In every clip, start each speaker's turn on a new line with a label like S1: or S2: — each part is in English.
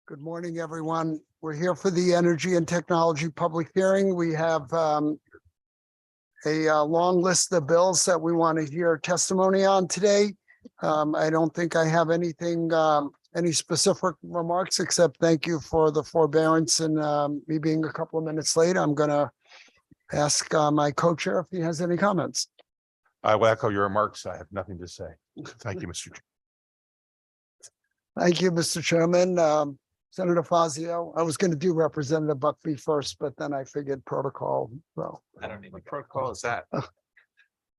S1: Good morning, everyone. We're here for the Energy and Technology public hearing. We have a long list of bills that we want to hear testimony on today. I don't think I have anything, any specific remarks, except thank you for the forbearance and me being a couple of minutes late. I'm going to ask my co-chair if he has any comments.
S2: I will echo your remarks. I have nothing to say. Thank you, Mr. Chair.
S1: Thank you, Mr. Chairman. Senator Fazio, I was going to do Representative Buckby first, but then I figured protocol. So,
S2: I don't need what protocol is that.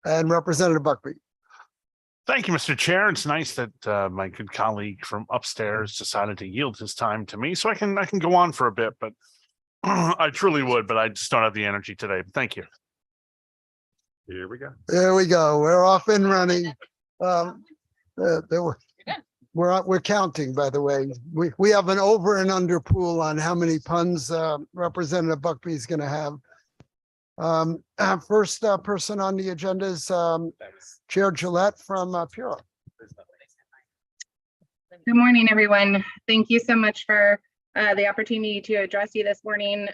S1: and Representative Buckby.
S3: Thank you, Mr. Chair. It's nice that my good colleague from upstairs decided to yield his time to me, so I can go on for a bit, but I truly would, but I just don't have the energy today. Thank you.
S2: Here we go.
S1: There we go. We're off and running. We're counting, by the way. We have an over and under pool on how many puns Representative Buckby is going to have. First person on the agenda is Chair Gillette from Pura.
S4: Good morning, everyone. Thank you so much for the opportunity to address you this morning.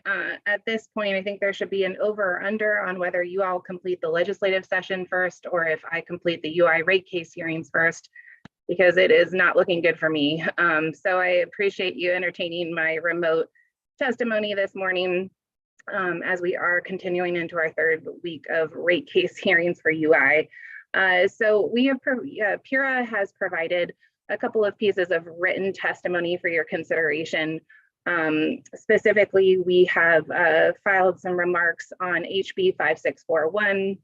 S4: At this point, I think there should be an over or under on whether you all complete the legislative session first or if I complete the UI rate case hearings first, because it is not looking good for me. So I appreciate you entertaining my remote testimony this morning as we are continuing into our third week of rate case hearings for UI. So we have, Pura has provided a couple of pieces of written testimony for your consideration. Specifically, we have filed some remarks on HB 5641,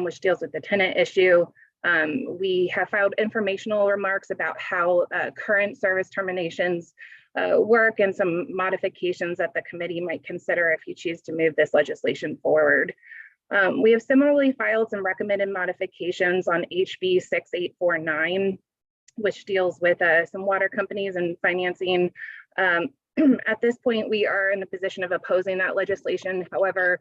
S4: which deals with the tenant issue. We have filed informational remarks about how current service terminations work and some modifications that the committee might consider if you choose to move this legislation forward. We have similarly filed some recommended modifications on HB 6849, which deals with some water companies and financing. At this point, we are in the position of opposing that legislation. However,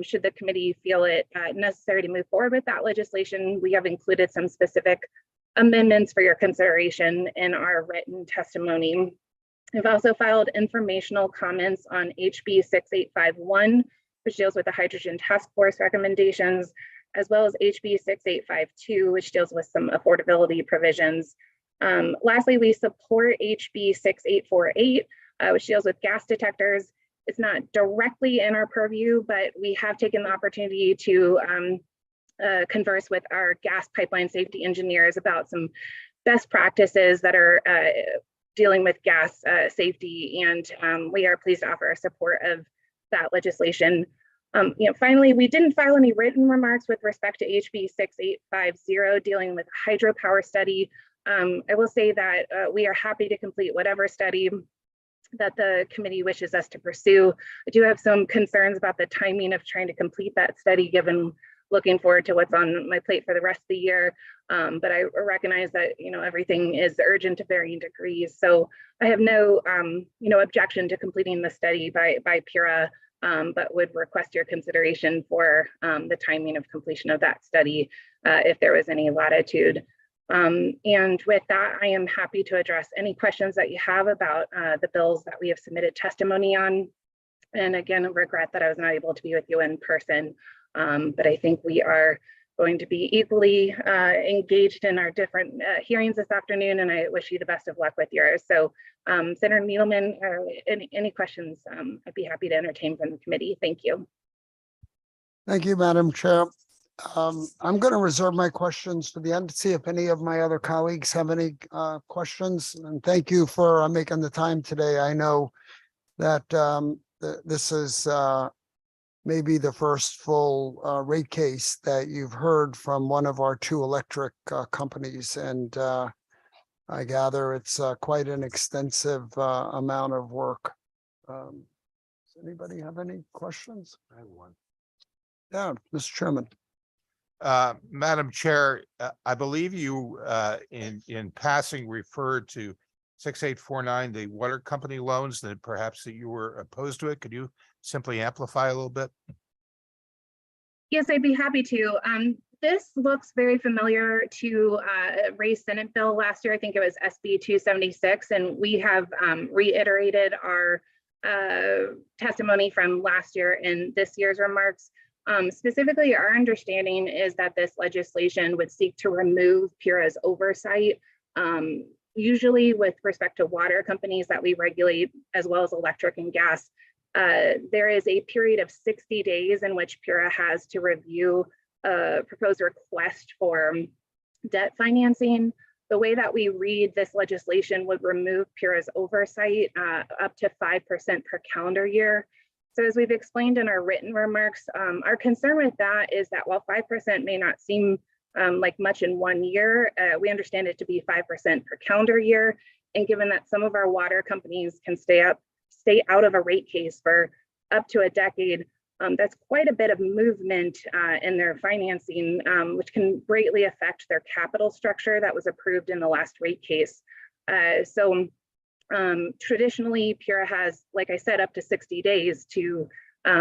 S4: should the committee feel it necessary to move forward with that legislation, we have included some specific amendments for your consideration in our written testimony. We've also filed informational comments on HB 6851, which deals with the hydrogen task force recommendations, as well as HB 6852, which deals with some affordability provisions. Lastly, we support HB 6848, which deals with gas detectors. It's not directly in our purview, but we have taken the opportunity to converse with our gas pipeline safety engineers about some best practices that are dealing with gas safety, and we are pleased to offer our support of that legislation. Finally, we didn't file any written remarks with respect to HB 6850 dealing with hydropower study. I will say that we are happy to complete whatever study that the committee wishes us to pursue. I do have some concerns about the timing of trying to complete that study, given looking forward to what's on my plate for the rest of the year. But I recognize that everything is urgent to varying degrees. So I have no objection to completing the study by Pura, but would request your consideration for the timing of completion of that study if there was any latitude. And with that, I am happy to address any questions that you have about the bills that we have submitted testimony on. And again, I regret that I was not able to be with you in person, but I think we are going to be equally engaged in our different hearings this afternoon, and I wish you the best of luck with yours. So Senator Needleman, any questions, I'd be happy to entertain from the committee. Thank you.
S1: Thank you, Madam Chair. I'm going to reserve my questions for the end to see if any of my other colleagues have any questions. And thank you for making the time today. I know that this is maybe the first full rate case that you've heard from one of our two electric companies. And I gather it's quite an extensive amount of work. Does anybody have any questions?
S2: I have one.
S1: Yeah, Mr. Chairman.
S2: Madam Chair, I believe you in passing referred to 6849, the water company loans, that perhaps that you were opposed to it. Could you simply amplify a little bit?
S4: Yes, I'd be happy to. This looks very familiar to Ray's Senate bill last year. I think it was SB 276, and we have reiterated our testimony from last year in this year's remarks. Specifically, our understanding is that this legislation would seek to remove PURA's oversight, usually with respect to water companies that we regulate, as well as electric and gas. There is a period of 60 days in which PURA has to review a proposed request for debt financing. The way that we read this legislation would remove PURA's oversight up to 5% per calendar year. So as we've explained in our written remarks, our concern with that is that while 5% may not seem like much in 1 year, we understand it to be 5% per calendar year. And given that some of our water companies can stay out of a rate case for up to a decade, that's quite a bit of movement in their financing, which can greatly affect their capital structure that was approved in the last rate case. Traditionally, PURA has, like I said, up to 60 days to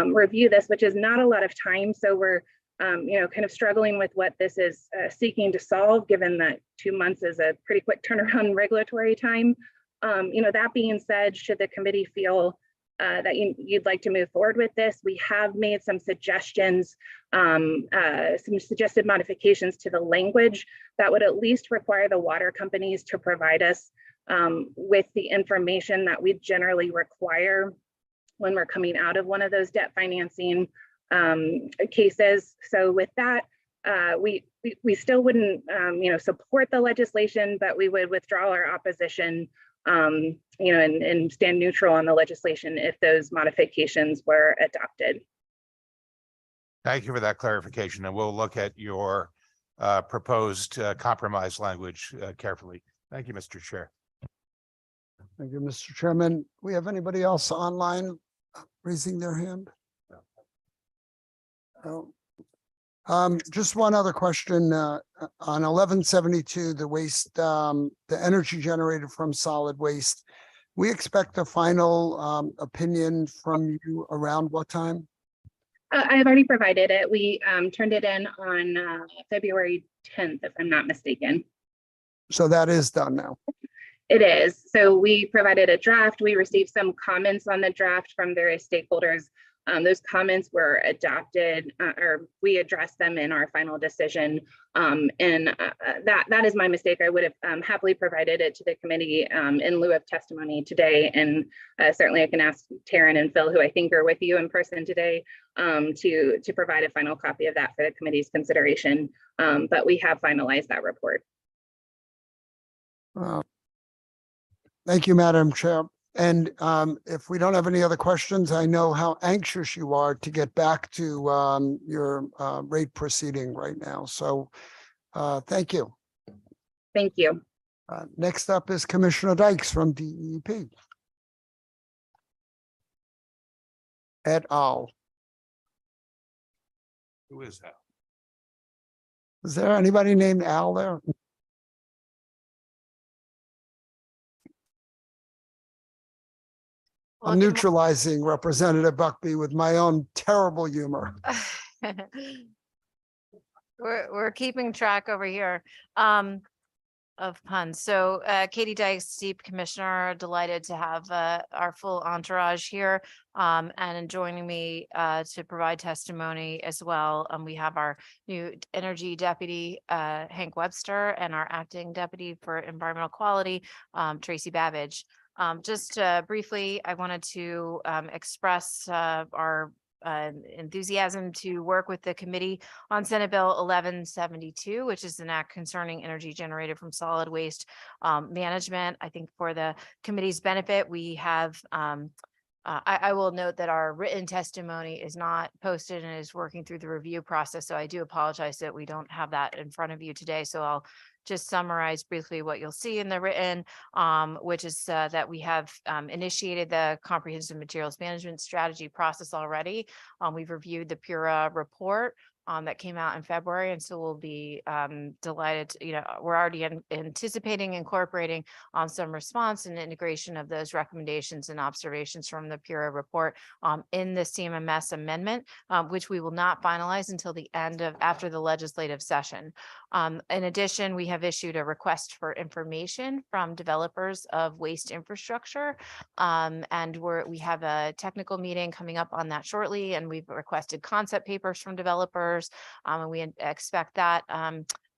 S4: review this, which is not a lot of time. So we're kind of struggling with what this is seeking to solve, given that 2 months is a pretty quick turnaround regulatory time. That being said, should the committee feel that you'd like to move forward with this, we have made some suggestions, some suggested modifications to the language that would at least require the water companies to provide us with the information that we generally require when we're coming out of one of those debt financing cases. So with that, we still wouldn't support the legislation, but we would withdraw our opposition and stand neutral on the legislation if those modifications were adopted.
S2: Thank you for that clarification, and we'll look at your proposed compromise language carefully. Thank you, Mr. Chair.
S1: Thank you, Mr. Chairman. We have anybody else online raising their hand? No. Just one other question on 1172, the waste, the energy generated from solid waste. We expect a final opinion from you around what time?
S4: I've already provided it. We turned it in on February 10th, if I'm not mistaken.
S1: So that is done now.
S4: It is. So we provided a draft. We received some comments on the draft from various stakeholders. Those comments were adopted, or we addressed them in our final decision. That is my mistake. I would have happily provided it to the committee in lieu of testimony today. And certainly I can ask Taryn and Phil, who I think are with you in person today, to provide a final copy of that for the committee's consideration. But we have finalized that report.
S1: Thank you, Madam Chair. And if we don't have any other questions, I know how anxious you are to get back to your rate proceeding right now. So thank you.
S4: Thank you.
S1: Next up is Commissioner Dykes from DEP. Et al.
S2: Who is that?
S1: Is there anybody named Al there? I'm neutralizing Representative Buckby with my own terrible humor.
S5: We're keeping track over here of puns. So Katie Dykes, Deep Commissioner, delighted to have our full entourage here and joining me to provide testimony as well. We have our new Energy Deputy, Hank Webster, and our Acting Deputy for Environmental Quality, Tracy Babbage. Just briefly, I wanted to express our enthusiasm to work with the committee on Senate Bill 1172, which is an act concerning energy generated from solid waste management. I think for the committee's benefit, we have I will note that our written testimony is not posted and is working through the review process. So I do apologize that we don't have that in front of you today. So I'll just summarize briefly what you'll see in the written, which is that we have initiated the comprehensive materials management strategy process already. We've reviewed the PURA report. that came out in February. And so we'll be delighted, we're already anticipating incorporating some response and integration of those recommendations and observations from the Pura report in the CMMS amendment, which we will not finalize until the end of after the legislative session. In addition, we have issued a request for information from developers of waste infrastructure. And we have a technical meeting coming up on that shortly, and we've requested concept papers from developers. And we expect that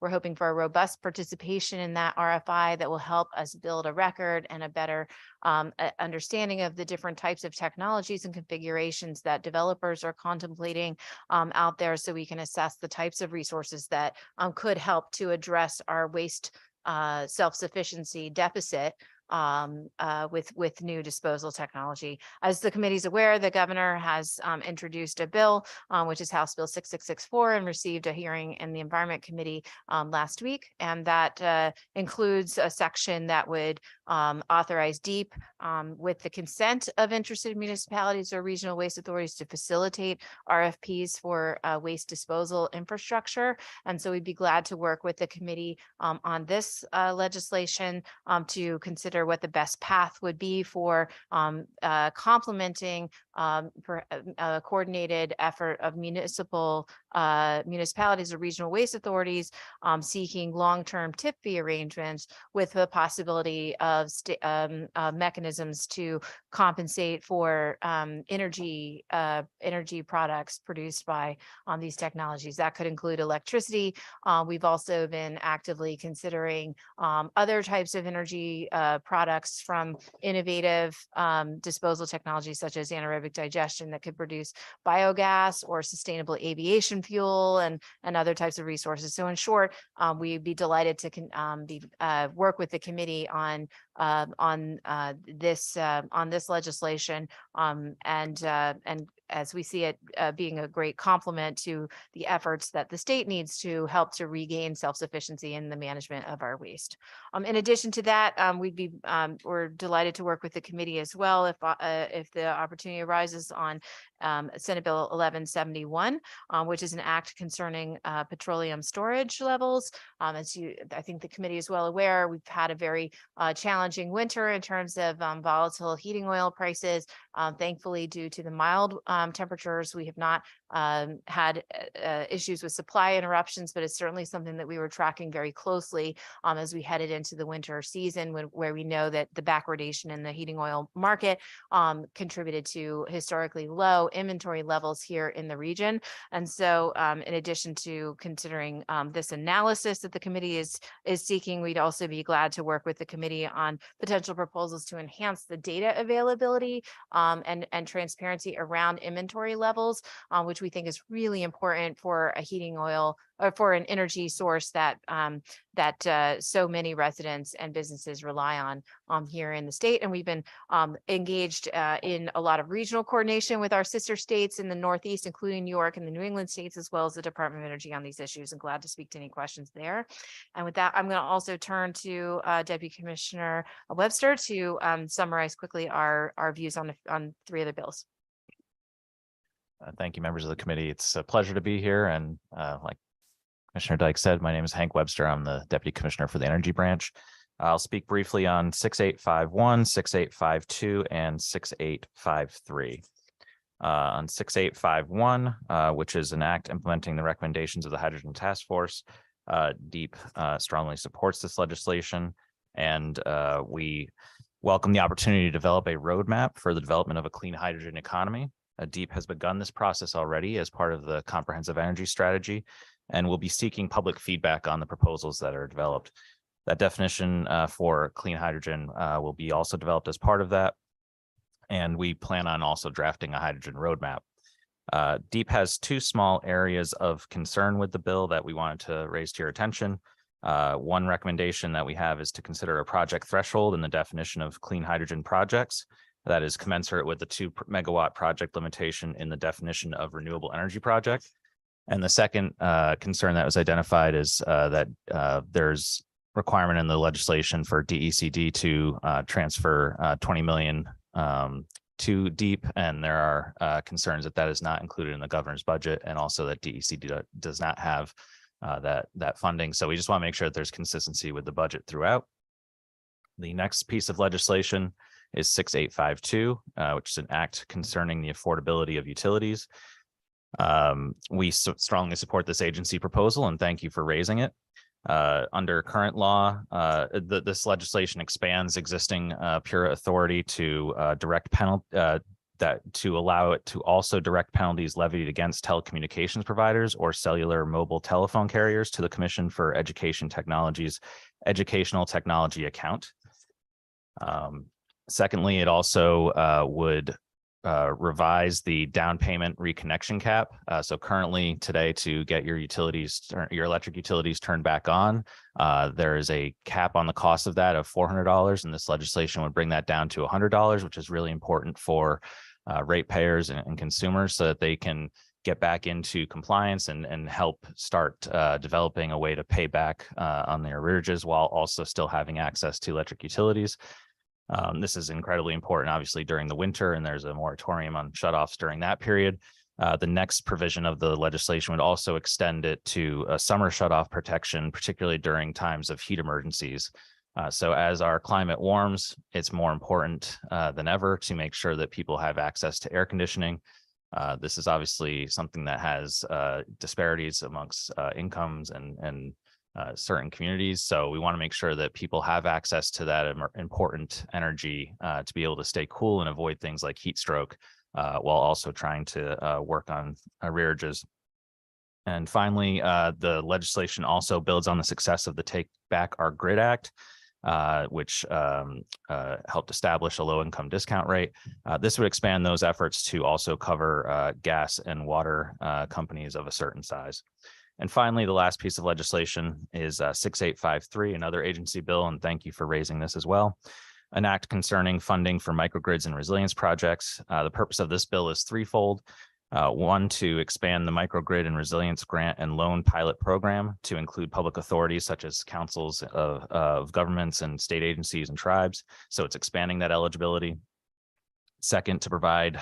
S5: we're hoping for a robust participation in that RFI that will help us build a record and a better understanding of the different types of technologies and configurations that developers are contemplating out there, so we can assess the types of resources that could help to address our waste self-sufficiency deficit with new disposal technology. As the committee's aware, the governor has introduced a bill, which is House Bill 6664, and received a hearing in the Environment Committee last week. And that includes a section that would authorize DEEP with the consent of interested municipalities or regional waste authorities to facilitate RFPs for waste disposal infrastructure. And so we'd be glad to work with the committee on this legislation to consider what the best path would be for complementing a coordinated effort of municipalities or regional waste authorities seeking long-term tip fee arrangements with the possibility of mechanisms to compensate for energy products produced by these technologies. That could include electricity. We've also been actively considering other types of energy products from innovative disposal technologies such as anaerobic digestion that could produce biogas or sustainable aviation fuel and other types of resources. So in short, we'd be delighted to work with the committee on this legislation and as we see it being a great complement to the efforts that the state needs to help to regain self-sufficiency in the management of our waste. In addition to that, we're delighted to work with the committee as well if the opportunity arises on Senate Bill 1171, which is an act concerning petroleum storage levels. I think the committee is well aware, we've had a very challenging winter in terms of volatile heating oil prices. Thankfully, due to the mild temperatures, we have not had issues with supply interruptions, but it's certainly something that we were tracking very closely as we headed into the winter season, where we know that the backwardation in the heating oil market contributed to historically low inventory levels here in the region. And so in addition to considering this analysis that the committee is seeking, we'd also be glad to work with the committee on potential proposals to enhance the data availability and transparency around inventory levels, which we think is really important for a heating oil or for an energy source that so many residents and businesses rely on here in the state. And we've been engaged in a lot of regional coordination with our sister states in the Northeast, including New York and the New England states, as well as the Department of Energy on these issues, and glad to speak to any questions there. And with that, I'm going to also turn to Deputy Commissioner Webster to summarize quickly our views on three other bills.
S6: Thank you, members of the committee. It's a pleasure to be here. And like Commissioner Dyke said, my name is Hank Webster. I'm the Deputy Commissioner for the Energy Branch. I'll speak briefly on 6851, 6852, and 6853. On 6851, which is an act implementing the recommendations of the Hydrogen Task Force, DEEP strongly supports this legislation, and we welcome the opportunity to develop a roadmap for the development of a clean hydrogen economy. DEEP has begun this process already as part of the comprehensive energy strategy, and will be seeking public feedback on the proposals that are developed. That definition for clean hydrogen will be also developed as part of that, and we plan on also drafting a hydrogen roadmap. DEEP has two small areas of concern with the bill that we wanted to raise to your attention. One recommendation that we have is to consider a project threshold in the definition of clean hydrogen projects that is commensurate with the 2 megawatt project limitation in the definition of renewable energy project. And the second concern that was identified is that there's requirement in the legislation for DECD to transfer 20 million too deep, and there are concerns that that is not included in the governor's budget, and also that DEC does not have that funding. So we just want to make sure that there's consistency with the budget throughout. The next piece of legislation is 6852, which is an act concerning the affordability of utilities. We strongly support this agency proposal, and thank you for raising it. Under current law, this legislation expands existing PURA authority to direct penalty to allow it to also direct penalties levied against telecommunications providers or cellular mobile telephone carriers to the Commission for Educational Technology account. Secondly, it also would revise the down payment reconnection cap. So currently today, to get your electric utilities turned back on, there is a cap on the cost of that of $400, and this legislation would bring that down to $100, which is really important for ratepayers and consumers, so that they can get back into compliance and help start developing a way to pay back on their arrearages while also still having access to electric utilities. This is incredibly important, obviously, during the winter, and there's a moratorium on shutoffs during that period. The next provision of the legislation would also extend it to a summer shutoff protection, particularly during times of heat emergencies. So as our climate warms, it's more important than ever to make sure that people have access to air conditioning. This is obviously something that has disparities amongst incomes and certain communities. So we want to make sure that people have access to that important energy to be able to stay cool and avoid things like heat stroke, while also trying to work on arrearages. And finally, the legislation also builds on the success of the Take Back Our Grid Act, which helped establish a low-income discount rate. This would expand those efforts to also cover gas and water companies of a certain size. And finally, the last piece of legislation is 6853, another agency bill, and thank you for raising this as well. An act concerning funding for microgrids and resilience projects. The purpose of this bill is threefold. One, to expand the microgrid and resilience grant and loan pilot program to include public authorities such as councils of governments and state agencies and tribes. So it's expanding that eligibility. Second, to provide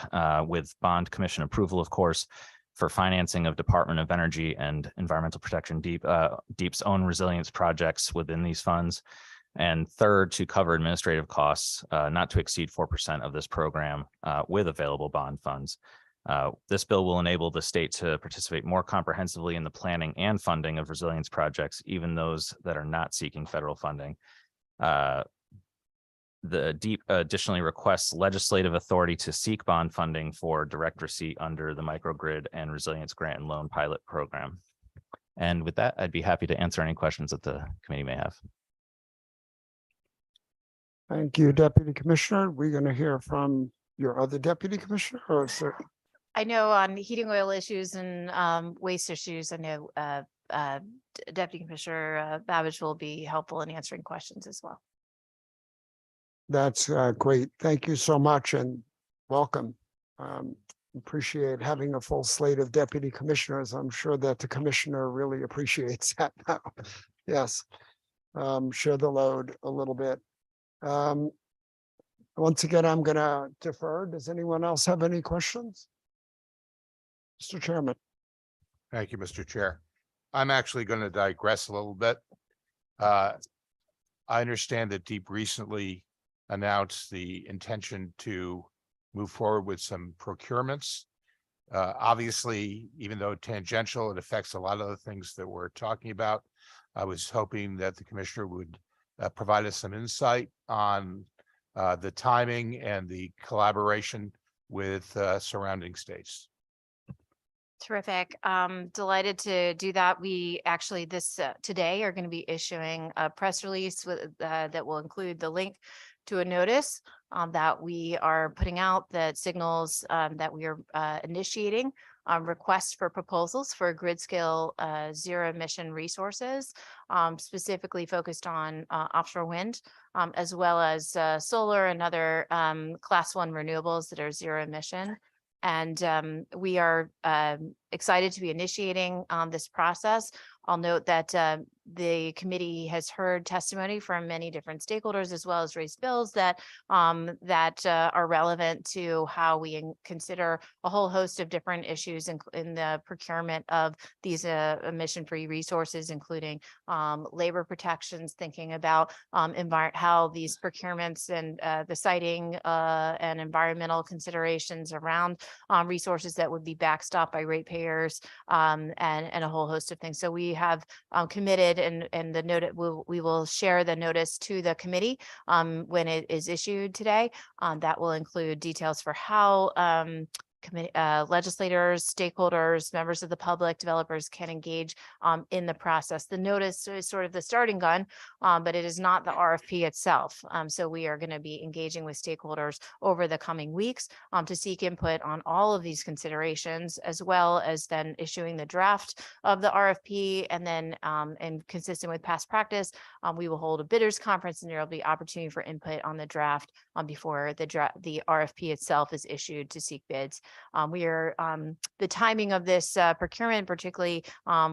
S6: with bond commission approval, of course, for financing of Department of Energy and Environmental Protection DEEP's own resilience projects within these funds. And third, to cover administrative costs not to exceed 4% of this program with available bond funds. This bill will enable the state to participate more comprehensively in the planning and funding of resilience projects, even those that are not seeking federal funding. The DEEP additionally requests legislative authority to seek bond funding for direct receipt under the microgrid and resilience grant and loan pilot program. And with that, I'd be happy to answer any questions that the committee may have.
S1: Thank you, Deputy Commissioner. We're going to hear from your other Deputy Commissioner, or is there?
S5: I know on heating oil issues and waste issues, I know Deputy Commissioner Babbage will be helpful in answering questions as well.
S1: That's great. Thank you so much and welcome. Appreciate having a full slate of deputy commissioners. I'm sure that the commissioner really appreciates that now. Yes. Share the load a little bit. Once again, I'm going to defer. Does anyone else have any questions? Mr. Chairman.
S2: Thank you, Mr. Chair. I'm actually going to digress a little bit. I understand that DEEP recently announced the intention to move forward with some procurements. Obviously, even though tangential, it affects a lot of the things that we're talking about. I was hoping that the commissioner would provide us some insight on the timing and the collaboration with surrounding states.
S5: Terrific. Delighted to do that. We actually today are going to be issuing a press release that will include the link to a notice that we are putting out that signals that we are initiating requests for proposals for grid scale zero emission resources, specifically focused on offshore wind, as well as solar and other class 1 renewables that are zero emission. And we are excited to be initiating this process. I'll note that the committee has heard testimony from many different stakeholders as well as raised bills that are relevant to how we consider a whole host of different issues in the procurement of these emission-free resources, including labor protections, thinking about how these procurements and the siting and environmental considerations around resources that would be backstopped by ratepayers, and a whole host of things. So we have committed, and the note we will share the notice to the committee when it is issued today. That will include details for how legislators, stakeholders, members of the public, developers can engage in the process. The notice is sort of the starting gun, but it is not the RFP itself. So we are going to be engaging with stakeholders over the coming weeks to seek input on all of these considerations, as well as then issuing the draft of the RFP. And then, and consistent with past practice, we will hold a bidders conference, and there will be opportunity for input on the draft before the RFP itself is issued to seek bids. The timing of this procurement, particularly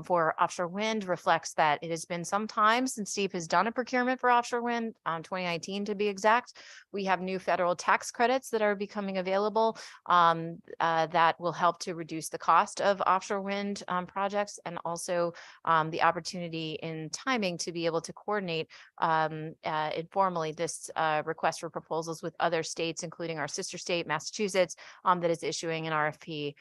S5: for offshore wind, reflects that it has been some time since Steve has done a procurement for offshore wind, 2019 to be exact. We have new federal tax credits that are becoming available that will help to reduce the cost of offshore wind projects, and also the opportunity in timing to be able to coordinate informally this request for proposals with other states, including our sister state, Massachusetts, that is issuing an RFP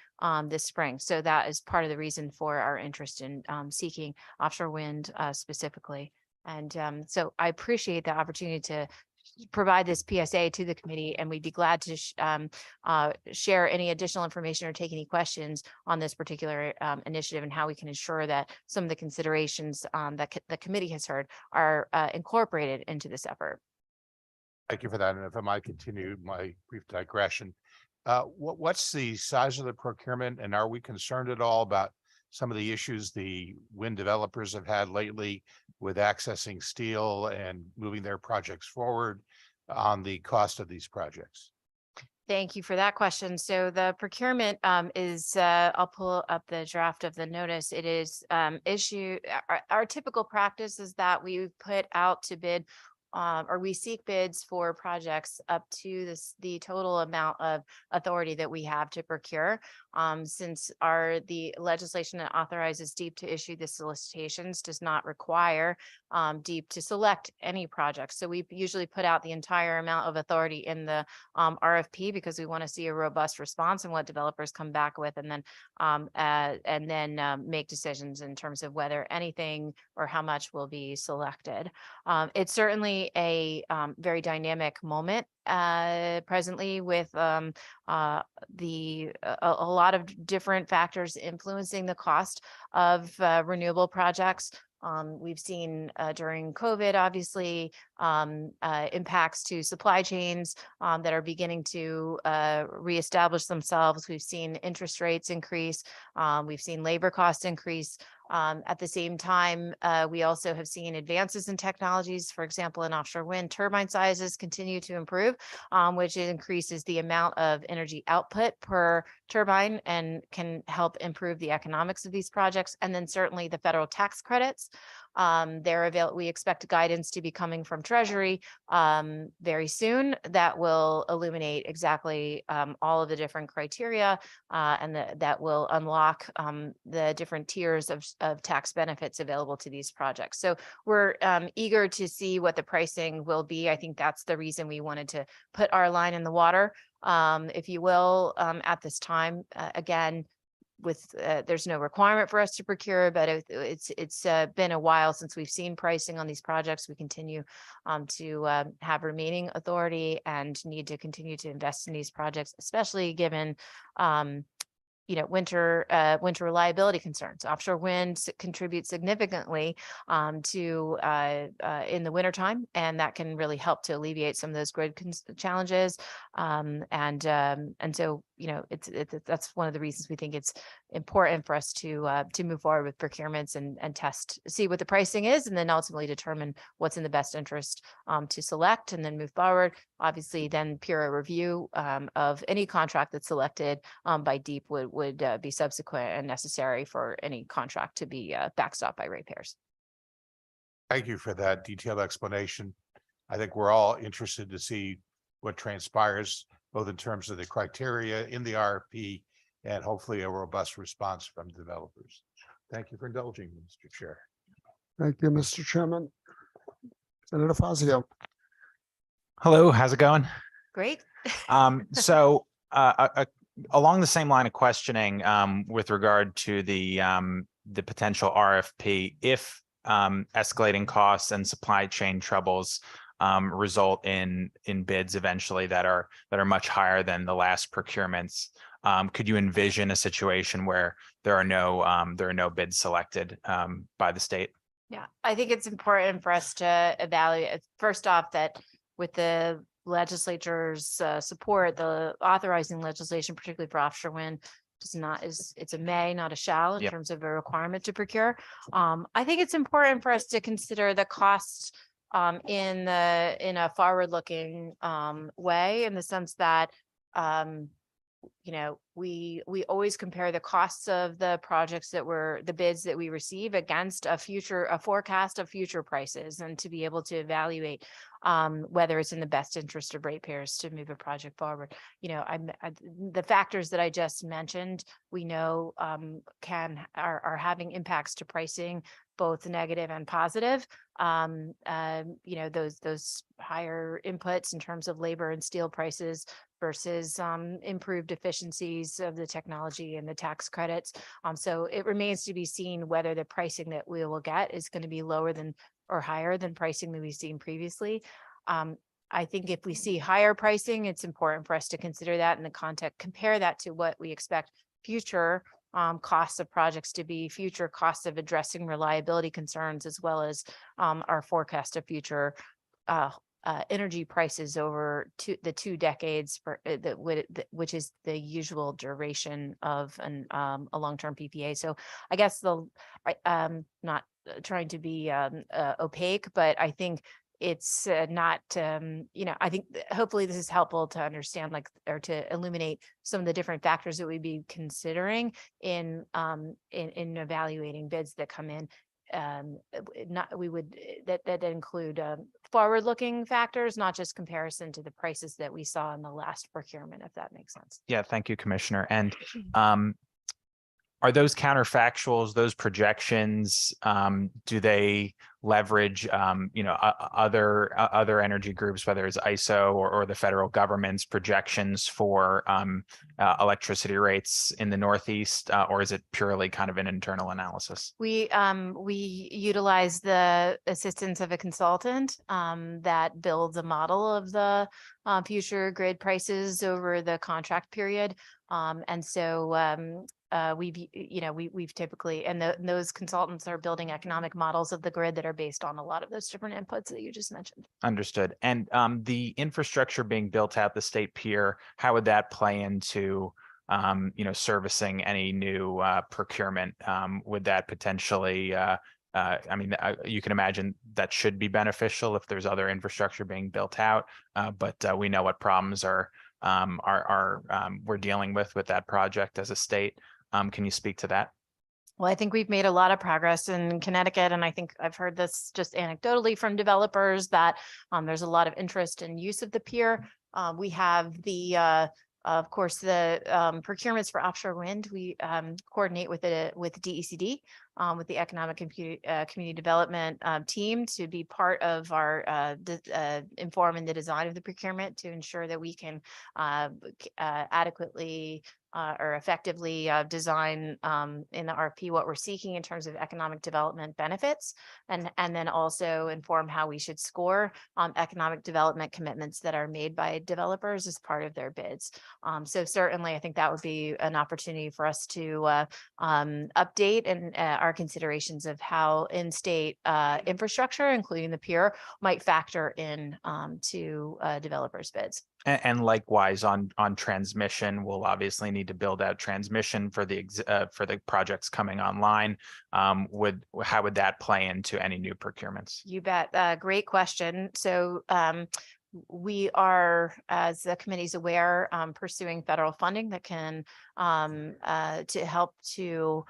S5: this spring. So that is part of the reason for our interest in seeking offshore wind specifically. And so I appreciate the opportunity to provide this PSA to the committee, and we'd be glad to share any additional information or take any questions on this particular initiative, and how we can ensure that some of the considerations that the committee has heard are incorporated into this effort.
S2: Thank you for that. And if I might continue my brief digression, what's the size of the procurement, and are we concerned at all about some of the issues the wind developers have had lately with accessing steel and moving their projects forward on the cost of these projects?
S5: Thank you for that question. So the procurement is, I'll pull up the draft of the notice. It is our typical practice is that we put out to bid or we seek bids for projects up to the total amount of authority that we have to procure. Since the legislation that authorizes DEEP to issue the solicitations does not require DEEP to select any projects. So we usually put out the entire amount of authority in the RFP, because we want to see a robust response and what developers come back with, and then make decisions in terms of whether anything or how much will be selected. It's certainly a very dynamic moment presently, with a lot of different factors influencing the cost of renewable projects. We've seen during COVID, obviously, impacts to supply chains that are beginning to reestablish themselves. We've seen interest rates increase. We've seen labor costs increase. At the same time, we also have seen advances in technologies. For example, in offshore wind, turbine sizes continue to improve, which increases the amount of energy output per turbine and can help improve the economics of these projects. And then certainly the federal tax credits. We expect guidance to be coming from Treasury very soon that will illuminate exactly all of the different criteria and that will unlock the different tiers of tax benefits available to these projects. So we're eager to see what the pricing will be. I think that's the reason we wanted to put our line in the water, if you will, at this time. Again, there's no requirement for us to procure, but it's been a while since we've seen pricing on these projects. We continue to have remaining authority and need to continue to invest in these projects, especially given winter reliability concerns. Offshore wind contributes significantly to in the wintertime, and that can really help to alleviate some of those grid challenges. And so, that's one of the reasons we think it's important for us to move forward with procurements and see what the pricing is, and then ultimately determine what's in the best interest to select, and then move forward. Obviously, then peer review of any contract that's selected by DEEP would be subsequent and necessary for any contract to be backstopped by ratepayers.
S2: Thank you for that detailed explanation. I think we're all interested to see what transpires, both in terms of the criteria in the RFP and hopefully a robust response from developers. Thank you for indulging me, Mr. Chair.
S1: Thank you, Mr. Chairman. Senator Fazio.
S6: Hello, how's it going?
S5: Great.
S6: So along the same line of questioning, with regard to the potential RFP, if escalating costs and supply chain troubles result in bids eventually that are much higher than the last procurements, could you envision a situation where there are no bids selected by the state?
S5: Yeah, I think it's important for us to evaluate, first off, that with the legislature's support, the authorizing legislation, particularly for offshore wind, it's a may, not a shall in
S6: Yep.
S5: terms of a requirement to procure. I think it's important for us to consider the costs in a forward-looking way, in the sense that we always compare the costs of the projects the bids that we receive against a forecast of future prices, and to be able to evaluate whether it's in the best interest of ratepayers to move a project forward. The factors that I just mentioned, we know are having impacts to pricing, both negative and positive. Those higher inputs in terms of labor and steel prices versus improved efficiencies of the technology and the tax credits. So it remains to be seen whether the pricing that we will get is going to be lower than or higher than pricing that we've seen previously. I think if we see higher pricing, it's important for us to consider that in the context, compare that to what we expect future costs of projects to be, future costs of addressing reliability concerns, as well as our forecast of future energy prices over the 2 decades which is the usual duration of a long-term PPA. So I guess not trying to be opaque, but I think it's not, I think hopefully this is helpful to understand, or to illuminate some of the different factors that we'd be considering in evaluating bids that come in. That include forward-looking factors, not just comparison to the prices that we saw in the last procurement, if that makes sense.
S6: Yeah, thank you, Commissioner. And are those counterfactuals, those projections, do they leverage, other energy groups, whether it's ISO or the federal government's projections for electricity rates in the Northeast, or is it purely kind of an internal analysis?
S5: We utilize the assistance of a consultant that builds a model of the future grid prices over the contract period. And so we've typically, those consultants are building economic models of the grid that are based on a lot of those different inputs that you just mentioned.
S6: Understood. And the infrastructure being built out the state pier, how would that play into servicing any new procurement? Would that potentially, you can imagine that should be beneficial if there's other infrastructure being built out, but we know what problems we're dealing with that project as a state. Can you speak to that?
S5: Well, I think we've made a lot of progress in Connecticut, and I think I've heard this just anecdotally from developers that there's a lot of interest in use of the pier. We have of course, the procurements for offshore wind. We coordinate with DECD, with the Economic and Community Development team, to be part of our inform in the design of the procurement, to ensure that we can adequately or effectively design in the RFP what we're seeking in terms of economic development benefits, and then also inform how we should score economic development commitments that are made by developers as part of their bids. So certainly, I think that would be an opportunity for us to update and our considerations of how in-state infrastructure, including the pier, might factor in to developers' bids.
S6: And likewise on transmission, we'll obviously need to build out transmission for the projects coming online. How would that play into any new procurements?
S5: You bet. Great question. So we are, as the committee is aware, pursuing federal funding that can to help to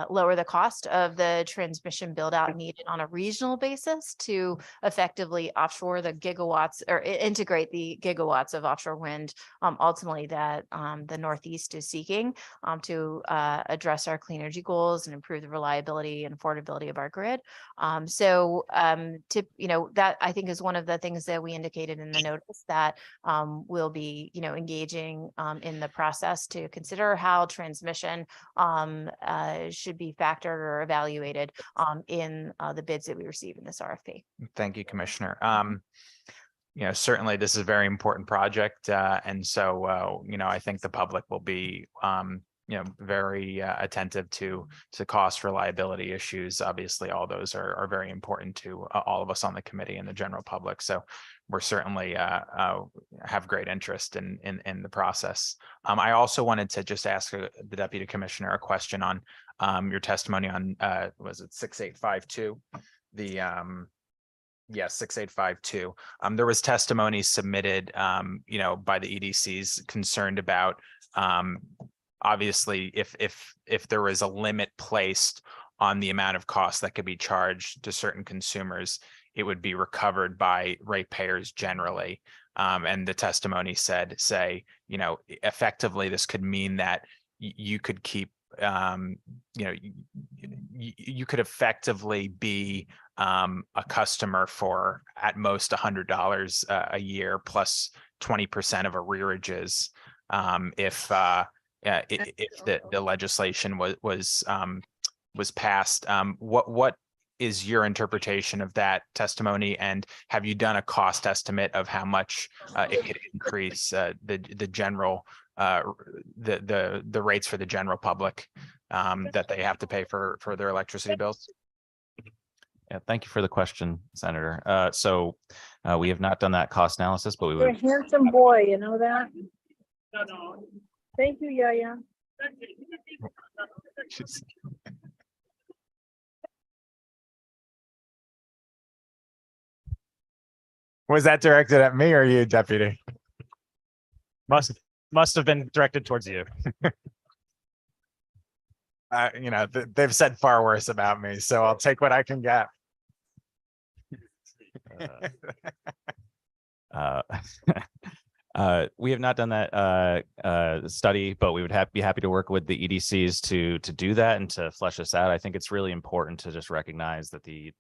S5: lower the cost of the transmission build out needed on a regional basis to effectively offshore the gigawatts or integrate the gigawatts of offshore wind ultimately that the Northeast is seeking to address our clean energy goals and improve the reliability and affordability of our grid. That I think is one of the things that we indicated in the notice that we'll be, engaging in the process to consider how transmission should be factored or evaluated in the bids that we receive in this RFP.
S7: Thank you, Commissioner. Certainly this is a very important project. And so, I think the public will be, very attentive to cost reliability issues. Obviously, all those are very important to all of us on the committee and the general public. So we're certainly have great interest in the process. I also wanted to just ask the Deputy Commissioner a question on your testimony on was it 6852? Yes, 6852. There was testimony submitted, by the EDCs concerned about, obviously, if there was a limit placed on the amount of cost that could be charged to certain consumers, it would be recovered by ratepayers generally. And the testimony effectively, this could mean that you could keep, you could effectively be a customer for at most $100 a year plus 20% of arrearages if the legislation was passed. What is your interpretation of that testimony, and have you done a cost estimate of how much it could increase the general the rates for the general public that they have to pay for their electricity bills?
S6: Yeah, thank you for the question, Senator. We have not done that cost analysis, but we
S8: You're a
S6: would.
S8: handsome boy, you know that? Thank you, Yaya.
S7: Was that directed at me or you, Deputy?
S9: Must have been directed towards you.
S7: They've said far worse about me, so I'll take what I can get.
S6: We have not done that study, but we would be happy to work with the EDCs to do that and to flesh this out. I think it's really important to just recognize that the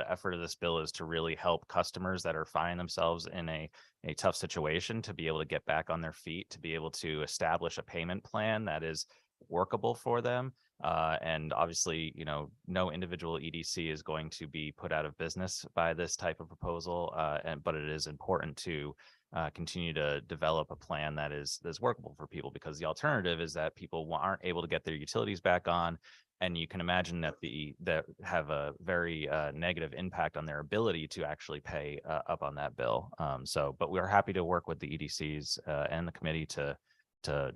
S6: effort of this bill is to really help customers that are finding themselves in a tough situation to be able to get back on their feet, to be able to establish a payment plan that is workable for them. And obviously, no individual EDC is going to be put out of business by this type of proposal. But it is important to continue to develop a plan that is workable for people, because the alternative is that people aren't able to get their utilities back on. And you can imagine that that have a very negative impact on their ability to actually pay up on that bill. But we're happy to work with the EDCs and the committee to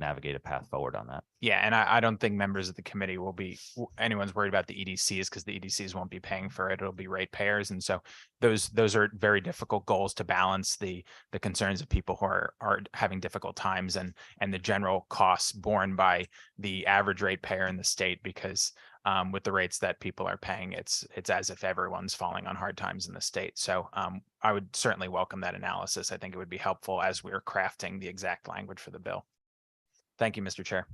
S6: navigate a path forward on that.
S7: Yeah, and I don't think members of the committee will be anyone's worried about the EDCs, because the EDCs won't be paying for it. It'll be ratepayers, and so those are very difficult goals to balance the concerns of people who are having difficult times and the general costs borne by the average ratepayer in the state, because with the rates that people are paying, it's as if everyone's falling on hard times in the state. So I would certainly welcome that analysis. I think it would be helpful as we're crafting the exact language for the bill. Thank you, Mr. Chair.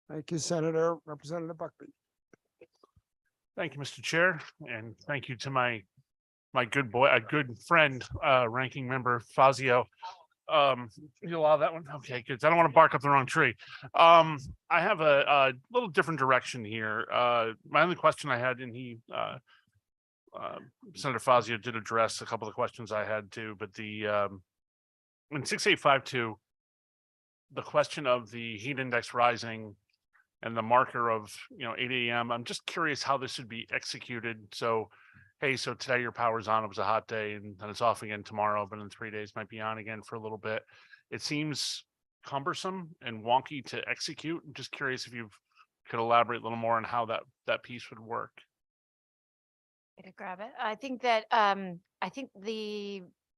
S1: Thank you, Senator. Representative Buckby.
S3: Thank you, Mr. Chair, and thank you to my good friend, Ranking Member Fazio. You allow that one? Okay, good. I don't want to bark up the wrong tree. I have a little different direction here. My only question I had, and Senator Fazio did address a couple of questions I had too, but in 6852, the question of the heat index rising and the marker of 8 a.m. I'm just curious how this should be executed. So, hey, so today your power's on, it was a hot day, and then it's off again tomorrow, but in 3 days might be on again for a little bit. It seems cumbersome and wonky to execute. I'm just curious if you could elaborate a little more on how that piece would work.
S5: I could grab it. I think that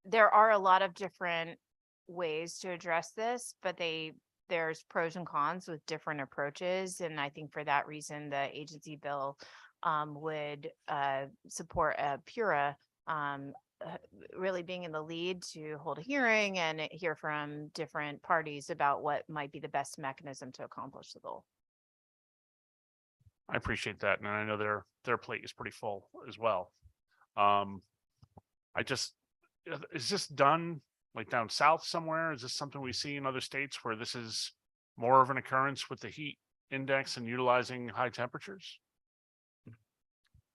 S5: there are a lot of different ways to address this, but they there's pros and cons with different approaches. And I think for that reason, the agency bill would support PURA really being in the lead to hold a hearing and hear from different parties about what might be the best mechanism to accomplish the goal.
S3: I appreciate that. And I know their plate is pretty full as well. Is this done like down south somewhere? Is this something we see in other states where this is more of an occurrence with the heat index and utilizing high temperatures?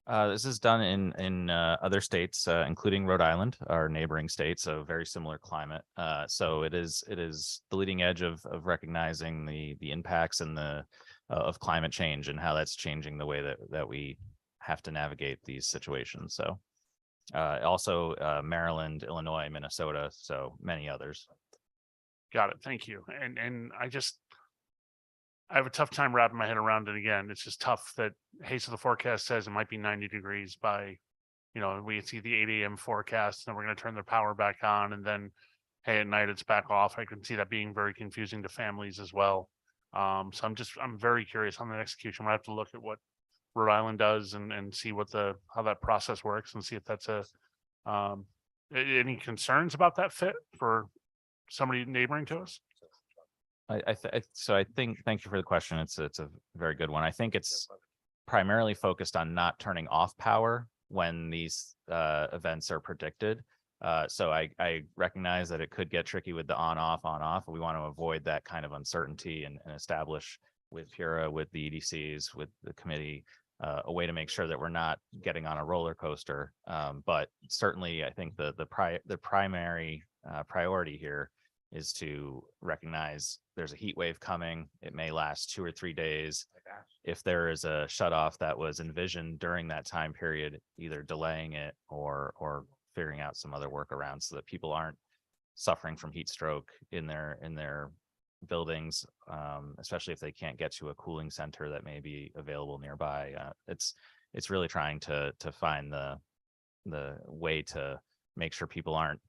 S6: This is done in other states, including Rhode Island, our neighboring state, so very similar climate. So it is the leading edge of recognizing the impacts and of climate change and how that's changing the way that we have to navigate these situations. So also Maryland, Illinois, Minnesota, so many others.
S3: Got it. Thank you. And I have a tough time wrapping my head around it again. It's just tough that, hey, so the forecast says it might be 90 degrees by, we see the 8 a.m. forecast, and then we're going to turn the power back on. And then, hey, at night it's back off. I can see that being very confusing to families as well. So I'm very curious on the execution. I have to look at what Rhode Island does and see how that process works and see if that's any concerns about that fit for somebody neighboring to us.
S6: Thank you for the question. It's a very good one. I think it's primarily focused on not turning off power when these events are predicted. So I recognize that it could get tricky with the on off. We want to avoid that kind of uncertainty and establish with PURA, with the EDCs, with the committee, a way to make sure that we're not getting on a roller coaster. But certainly, I think the primary priority here is to recognize there's a heat wave coming. It may last 2 or 3 days. If there is a shutoff that was envisioned during that time period, either delaying it or figuring out some other workaround so that people aren't suffering from heat stroke in their buildings, especially if they can't get to a cooling center that may be available nearby. It's really trying to find the way to make sure people aren't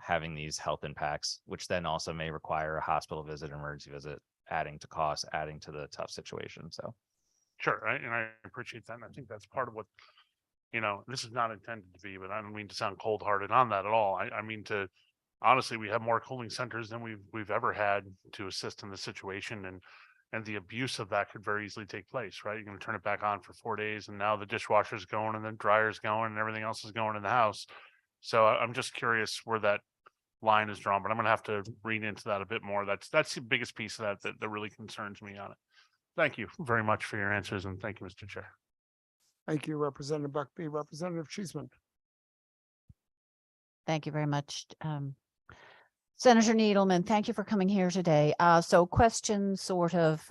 S6: having these health impacts, which then also may require a hospital visit, emergency visit, adding to costs, adding to the tough situation. So
S3: sure, and I appreciate that. And I think that's part of what, this is not intended to be, but I don't mean to sound cold-hearted on that at all. I mean to, honestly, we have more cooling centers than we've ever had to assist in the situation, and the abuse of that could very easily take place, right? You're going to turn it back on for 4 days, and now the dishwasher's going, and then dryer's going, and everything else is going in the house. So I'm just curious where that line is drawn, but I'm going to have to read into that a bit more. That's the biggest piece of that really concerns me on it. Thank you very much for your answers, and thank you, Mr. Chair.
S1: Thank you, Representative Buckby. Representative Cheeseman.
S10: Thank you very much. Senator Needleman, thank you for coming here today. So question sort of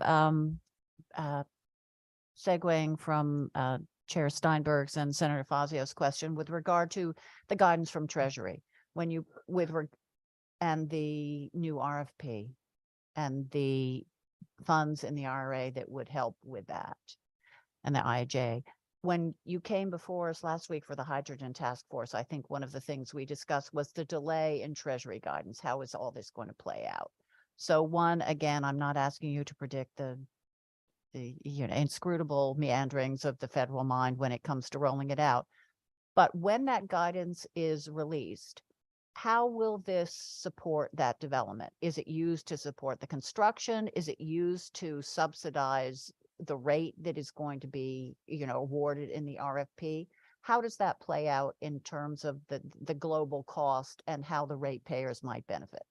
S10: segueing from Chair Steinberg's and Senator Fazio's question with regard to the guidance from Treasury and the new RFP and the funds in the IRA that would help with that and the IIJ. When you came before us last week for the hydrogen task force, I think one of the things we discussed was the delay in Treasury guidance. How is all this going to play out? So one, again, I'm not asking you to predict the inscrutable meanderings of the federal mind when it comes to rolling it out. But when that guidance is released, how will this support that development? Is it used to support the construction? Is it used to subsidize the rate that is going to be, awarded in the RFP? How does that play out in terms of the global cost and how the ratepayers might benefit?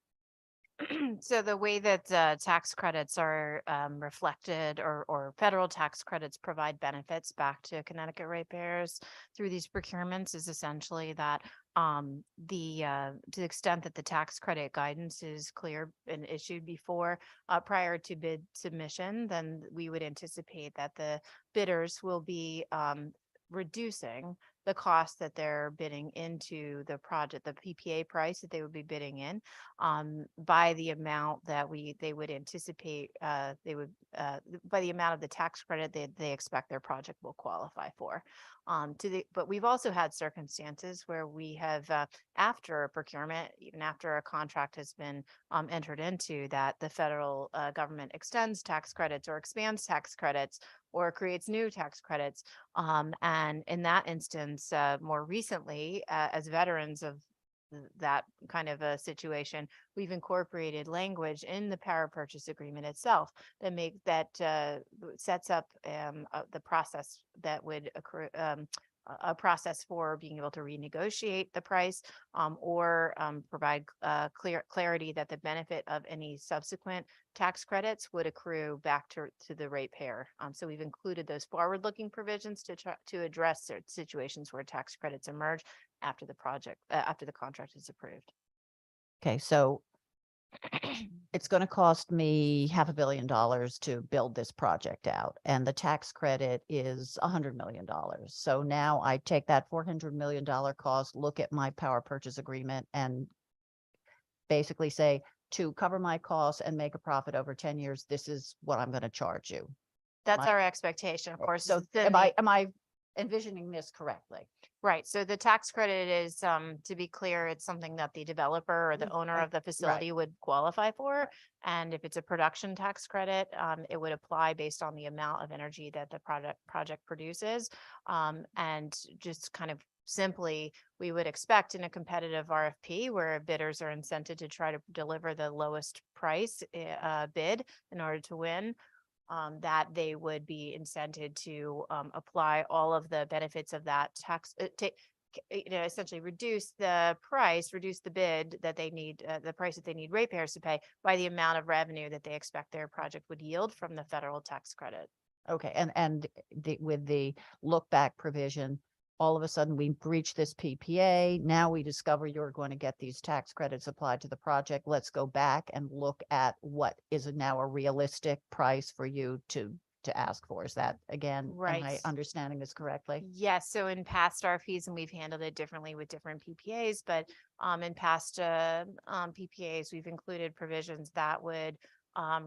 S5: So the way that tax credits are reflected or federal tax credits provide benefits back to Connecticut ratepayers through these procurements is essentially that to the extent that the tax credit guidance is clear and issued before prior to bid submission, then we would anticipate that the bidders will be reducing the cost that they're bidding into the project, the PPA price that they would be bidding in by the amount that they would anticipate by the amount of the tax credit they expect their project will qualify for. But we've also had circumstances where we have, after a procurement, even after a contract has been entered into, that the federal government extends tax credits or expands tax credits or creates new tax credits. And in that instance, more recently, as veterans of that kind of a situation, we've incorporated language in the power purchase agreement itself that sets up the process that would accrue, a process for being able to renegotiate the price, or provide clarity that the benefit of any subsequent tax credits would accrue back to the ratepayer. So we've included those forward-looking provisions to address certain situations where tax credits emerge after the after the contract is approved.
S10: Okay, so it's going to cost me $500 million to build this project out, and the tax credit is $100 million. So now I take that $400 million cost, look at my power purchase agreement, and basically say, to cover my costs and make a profit over 10 years, this is what I'm going to charge you.
S5: That's
S10: My-
S5: our expectation, of course.
S10: So
S5: then
S10: am I envisioning this correctly?
S5: Right, so the tax credit is, to be clear, it's something that the developer or the owner
S10: Right,
S5: of the facility would qualify for. And if it's a production tax credit, it would apply based on the amount of energy that the project produces. And just kind of simply, we would expect in a competitive RFP where bidders are incented to try to deliver the lowest price bid in order to win, that they would be incented to apply all of the benefits of that tax, essentially reduce the price, reduce the bid that they need, the price that they need ratepayers to pay by the amount of revenue that they expect their project would yield from the federal tax credit.
S10: Okay, and with the look back provision, all of a sudden we breach this PPA. Now we discover you're going to get these tax credits applied to the project. Let's go back and look at what is now a realistic price for you to ask for. Is that, again, am I
S5: Right.
S10: understanding this correctly?
S5: Yes, so in past RFPs, and we've handled it differently with different PPAs, but in past PPAs, we've included provisions that would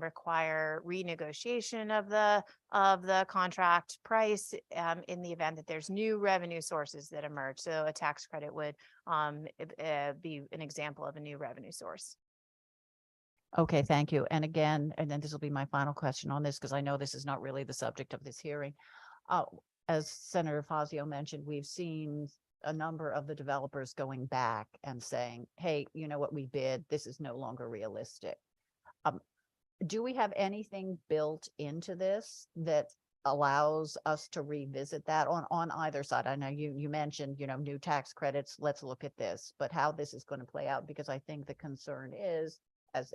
S5: require renegotiation of the contract price in the event that there's new revenue sources that emerge. So a tax credit would be an example of a new revenue source.
S10: Okay, thank you. And again, and then this will be my final question on this, because I know this is not really the subject of this hearing. As Senator Fazio mentioned, we've seen a number of the developers going back and saying, hey, you know what we bid, this is no longer realistic. Do we have anything built into this that allows us to revisit that on either side? I know you mentioned, new tax credits. Let's look at this, but how this is going to play out, because I think the concern is,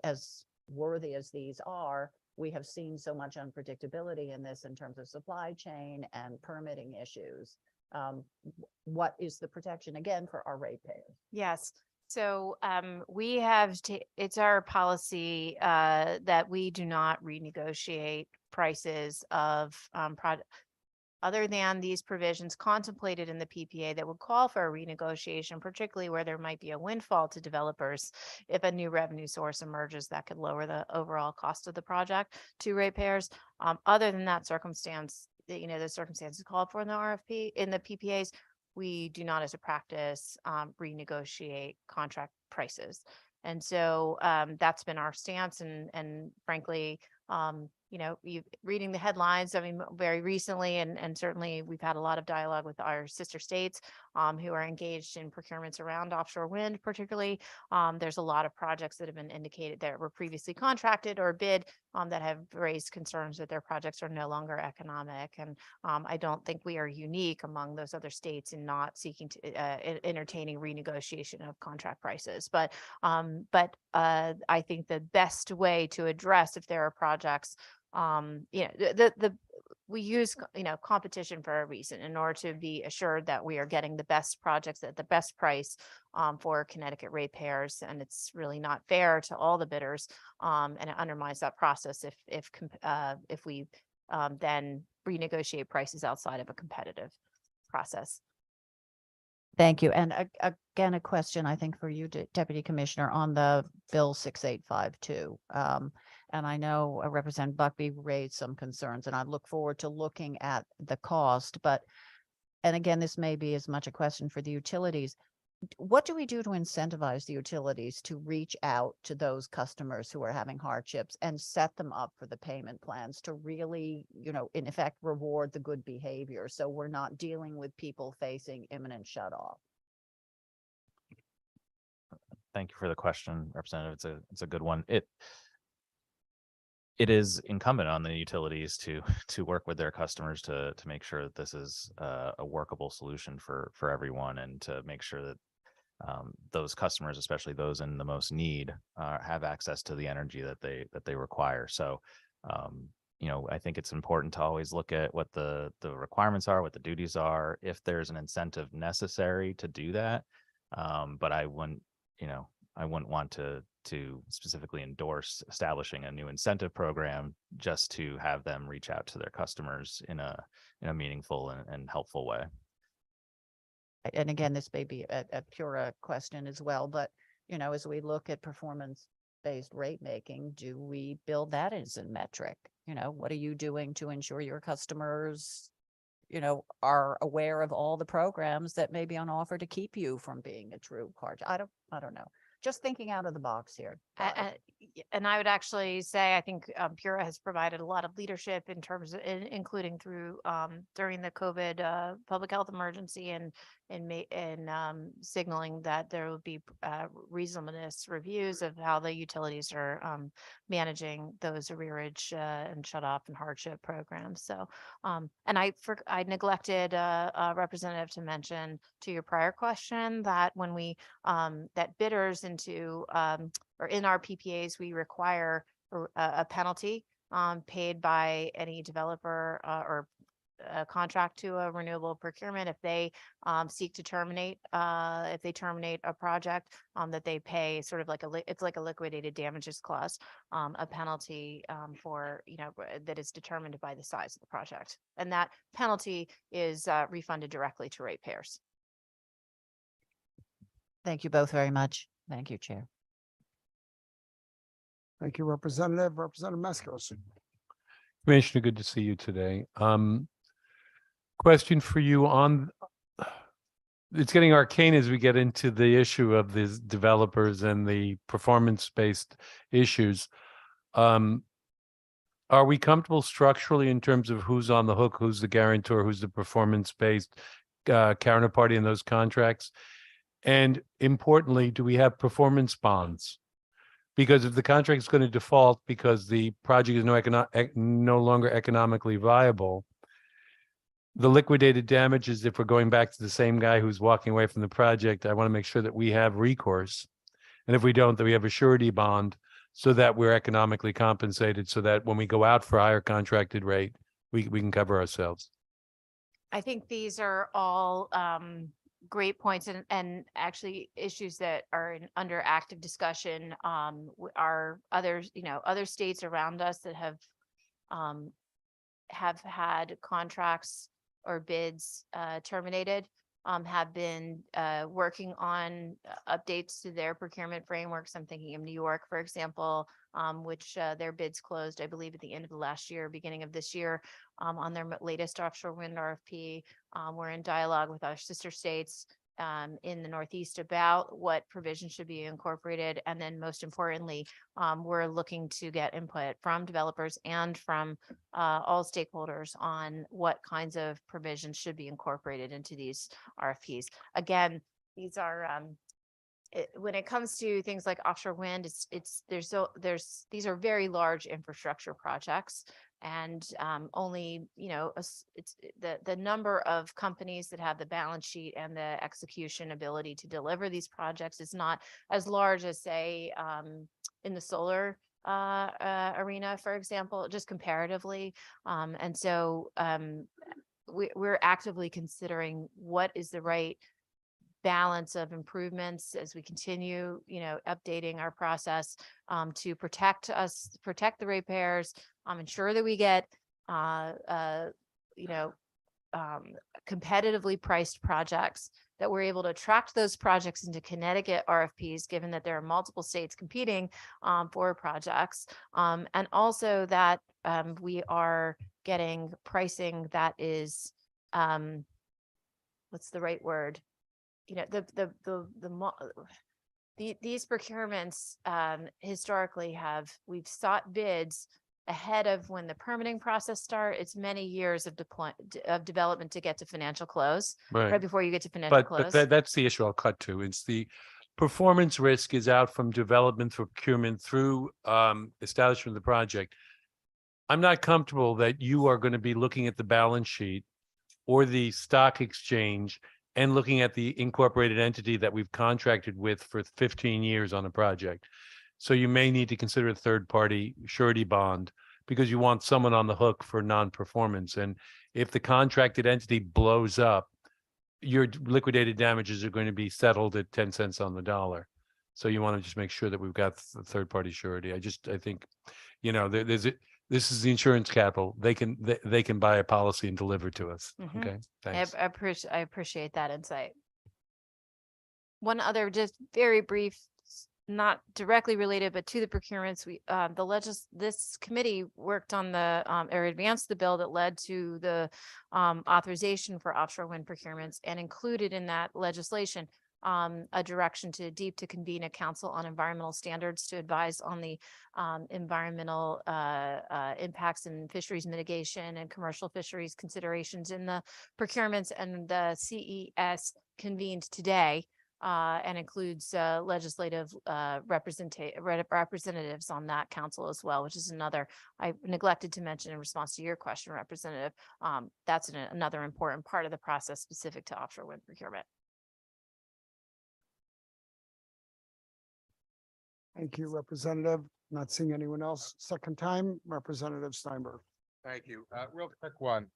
S10: as worthy as these are, we have seen so much unpredictability in this in terms of supply chain and permitting issues. What is the protection again for our ratepayers?
S5: Yes. So we have, it's our policy that we do not renegotiate prices of product other than these provisions contemplated in the PPA that would call for a renegotiation, particularly where there might be a windfall to developers if a new revenue source emerges that could lower the overall cost of the project to ratepayers. Other than that circumstance, the circumstances called for in the RFP, in the PPAs, we do not as a practice renegotiate contract prices. And so that's been our stance. And frankly, you reading the headlines, I mean, very recently, and certainly we've had a lot of dialogue with our sister states who are engaged in procurements around offshore wind, particularly. There's a lot of projects that have been indicated that were previously contracted or bid that have raised concerns that their projects are no longer economic. And I don't think we are unique among those other states in not seeking to entertaining renegotiation of contract prices. But I think the best way to address if there are projects, we use competition for a reason, in order to be assured that we are getting the best projects at the best price for Connecticut ratepayers, and it's really not fair to all the bidders, and it undermines that process if we then renegotiate prices outside of a competitive process.
S10: Thank you. And again, a question, I think, for you, Deputy Commissioner, on the Bill 6852. And I know Representative Buckby raised some concerns, and I look forward to looking at the cost. But and again, this may be as much a question for the utilities. What do we do to incentivize the utilities to reach out to those customers who are having hardships and set them up for the payment plans to really, in effect, reward the good behavior? So we're not dealing with people facing imminent shut off.
S6: Thank you for the question, Representative. It's a good one. It is incumbent on the utilities to work with their customers to make sure that this is a workable solution for everyone, and to make sure that those customers, especially those in the most need, have access to the energy that they require. So, I think it's important to always look at what the requirements are, what the duties are, if there's an incentive necessary to do that. But I wouldn't want to specifically endorse establishing a new incentive program just to have them reach out to their customers in a meaningful and helpful way.
S10: And again, this may be a pure question as well, but, as we look at performance-based rate making, do we build that as a metric? What are you doing to ensure your customers, are aware of all the programs that may be on offer to keep you from being a true card? I don't know. Just thinking out of the box here.
S5: And I would actually say, I think Pura has provided a lot of leadership in terms of, including through during the COVID public health emergency, and signaling that there will be reasonableness reviews of how the utilities are managing those arrearage and shut off and hardship programs. So, and I neglected Representative to mention to your prior question that when we that bidders into or in our PPAs, we require a penalty paid by any developer or a contract to a renewable procurement if they seek to terminate if they terminate a project, that they pay sort of like it's like a liquidated damages clause, a penalty for that is determined by the size of the project, and that penalty is refunded directly to ratepayers.
S10: Thank you both very much. Thank you, Chair.
S1: Thank you, Representative. Representative Maskos.
S11: Commissioner, good to see you today. Question for you on, it's getting arcane as we get into the issue of these developers and the performance-based issues. Are we comfortable structurally in terms of who's on the hook, who's the guarantor, who's the performance-based counterparty in those contracts? And importantly, do we have performance bonds? Because if the contract is going to default because the project is no longer economically viable, the liquidated damages, if we're going back to the same guy who's walking away from the project, I want to make sure that we have recourse. And if we don't, that we have a surety bond so that we're economically compensated, so that when we go out for a higher contracted rate, we can cover ourselves.
S5: I think these are all great points, and actually issues that are under active discussion. Are others, other states around us that have had contracts or bids terminated, have been working on updates to their procurement frameworks. I'm thinking of New York, for example, which their bids closed, I believe, at the end of the last year, beginning of this year, on their latest offshore wind RFP. We're in dialogue with our sister states in the Northeast about what provisions should be incorporated. And then most importantly, we're looking to get input from developers and from all stakeholders on what kinds of provisions should be incorporated into these RFPs. Again, these are when it comes to things like offshore wind, these are very large infrastructure projects, and only it's the number of companies that have the balance sheet and the execution ability to deliver these projects is not as large as, say, in the solar arena, for example, just comparatively. And so we're actively considering what is the right balance of improvements as we continue, updating our process to protect the ratepayers, ensure that we get, competitively priced projects, that we're able to attract those projects into Connecticut RFPs, given that there are multiple states competing for projects, and also that we are getting pricing that is what's the right word? You know, these procurements historically we've sought bids ahead of when the permitting process starts. It's many years of development to get to financial close, right before you get to financial
S11: But
S5: close.
S11: that's the issue I'll cut to. It's the performance risk is out from development through procurement through establishment of the project. I'm not comfortable that you are going to be looking at the balance sheet or the stock exchange and looking at the incorporated entity that we've contracted with for 15 years on a project. So you may need to consider a third-party surety bond because you want someone on the hook for non-performance. And if the contracted entity blows up, your liquidated damages are going to be settled at 10 cents on the dollar. So you want to just make sure that we've got the third-party surety. I think, you know, this is the insurance capital. They can buy a policy and deliver to us.
S5: Mhm.
S11: Okay, thanks.
S5: I appreciate that insight. One other just very brief, not directly related, but to the procurements, this committee worked on or advanced the bill that led to the authorization for offshore wind procurements, and included in that legislation a direction to DEEP to convene a council on environmental standards to advise on the environmental impacts and fisheries mitigation and commercial fisheries considerations in the procurements. And the CES convened today and includes legislative representatives on that council as well, which is another, I neglected to mention in response to your question, Representative. That's another important part of the process specific to offshore wind procurement.
S1: Thank you, Representative. Not seeing anyone else. Second time, Representative Steinberg.
S2: Thank you. Real quick one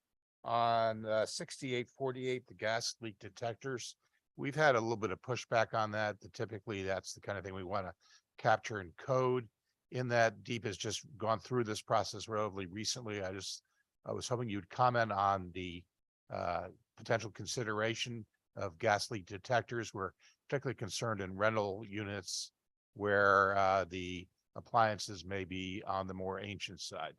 S2: on 6848, the gas leak detectors. We've had a little bit of pushback on that. Typically, that's the kind of thing we want to capture in code. In that, DEEP has just gone through this process relatively recently. I was hoping you'd comment on the potential consideration of gas leak detectors. We're particularly concerned in rental units where the appliances may be on the more ancient side.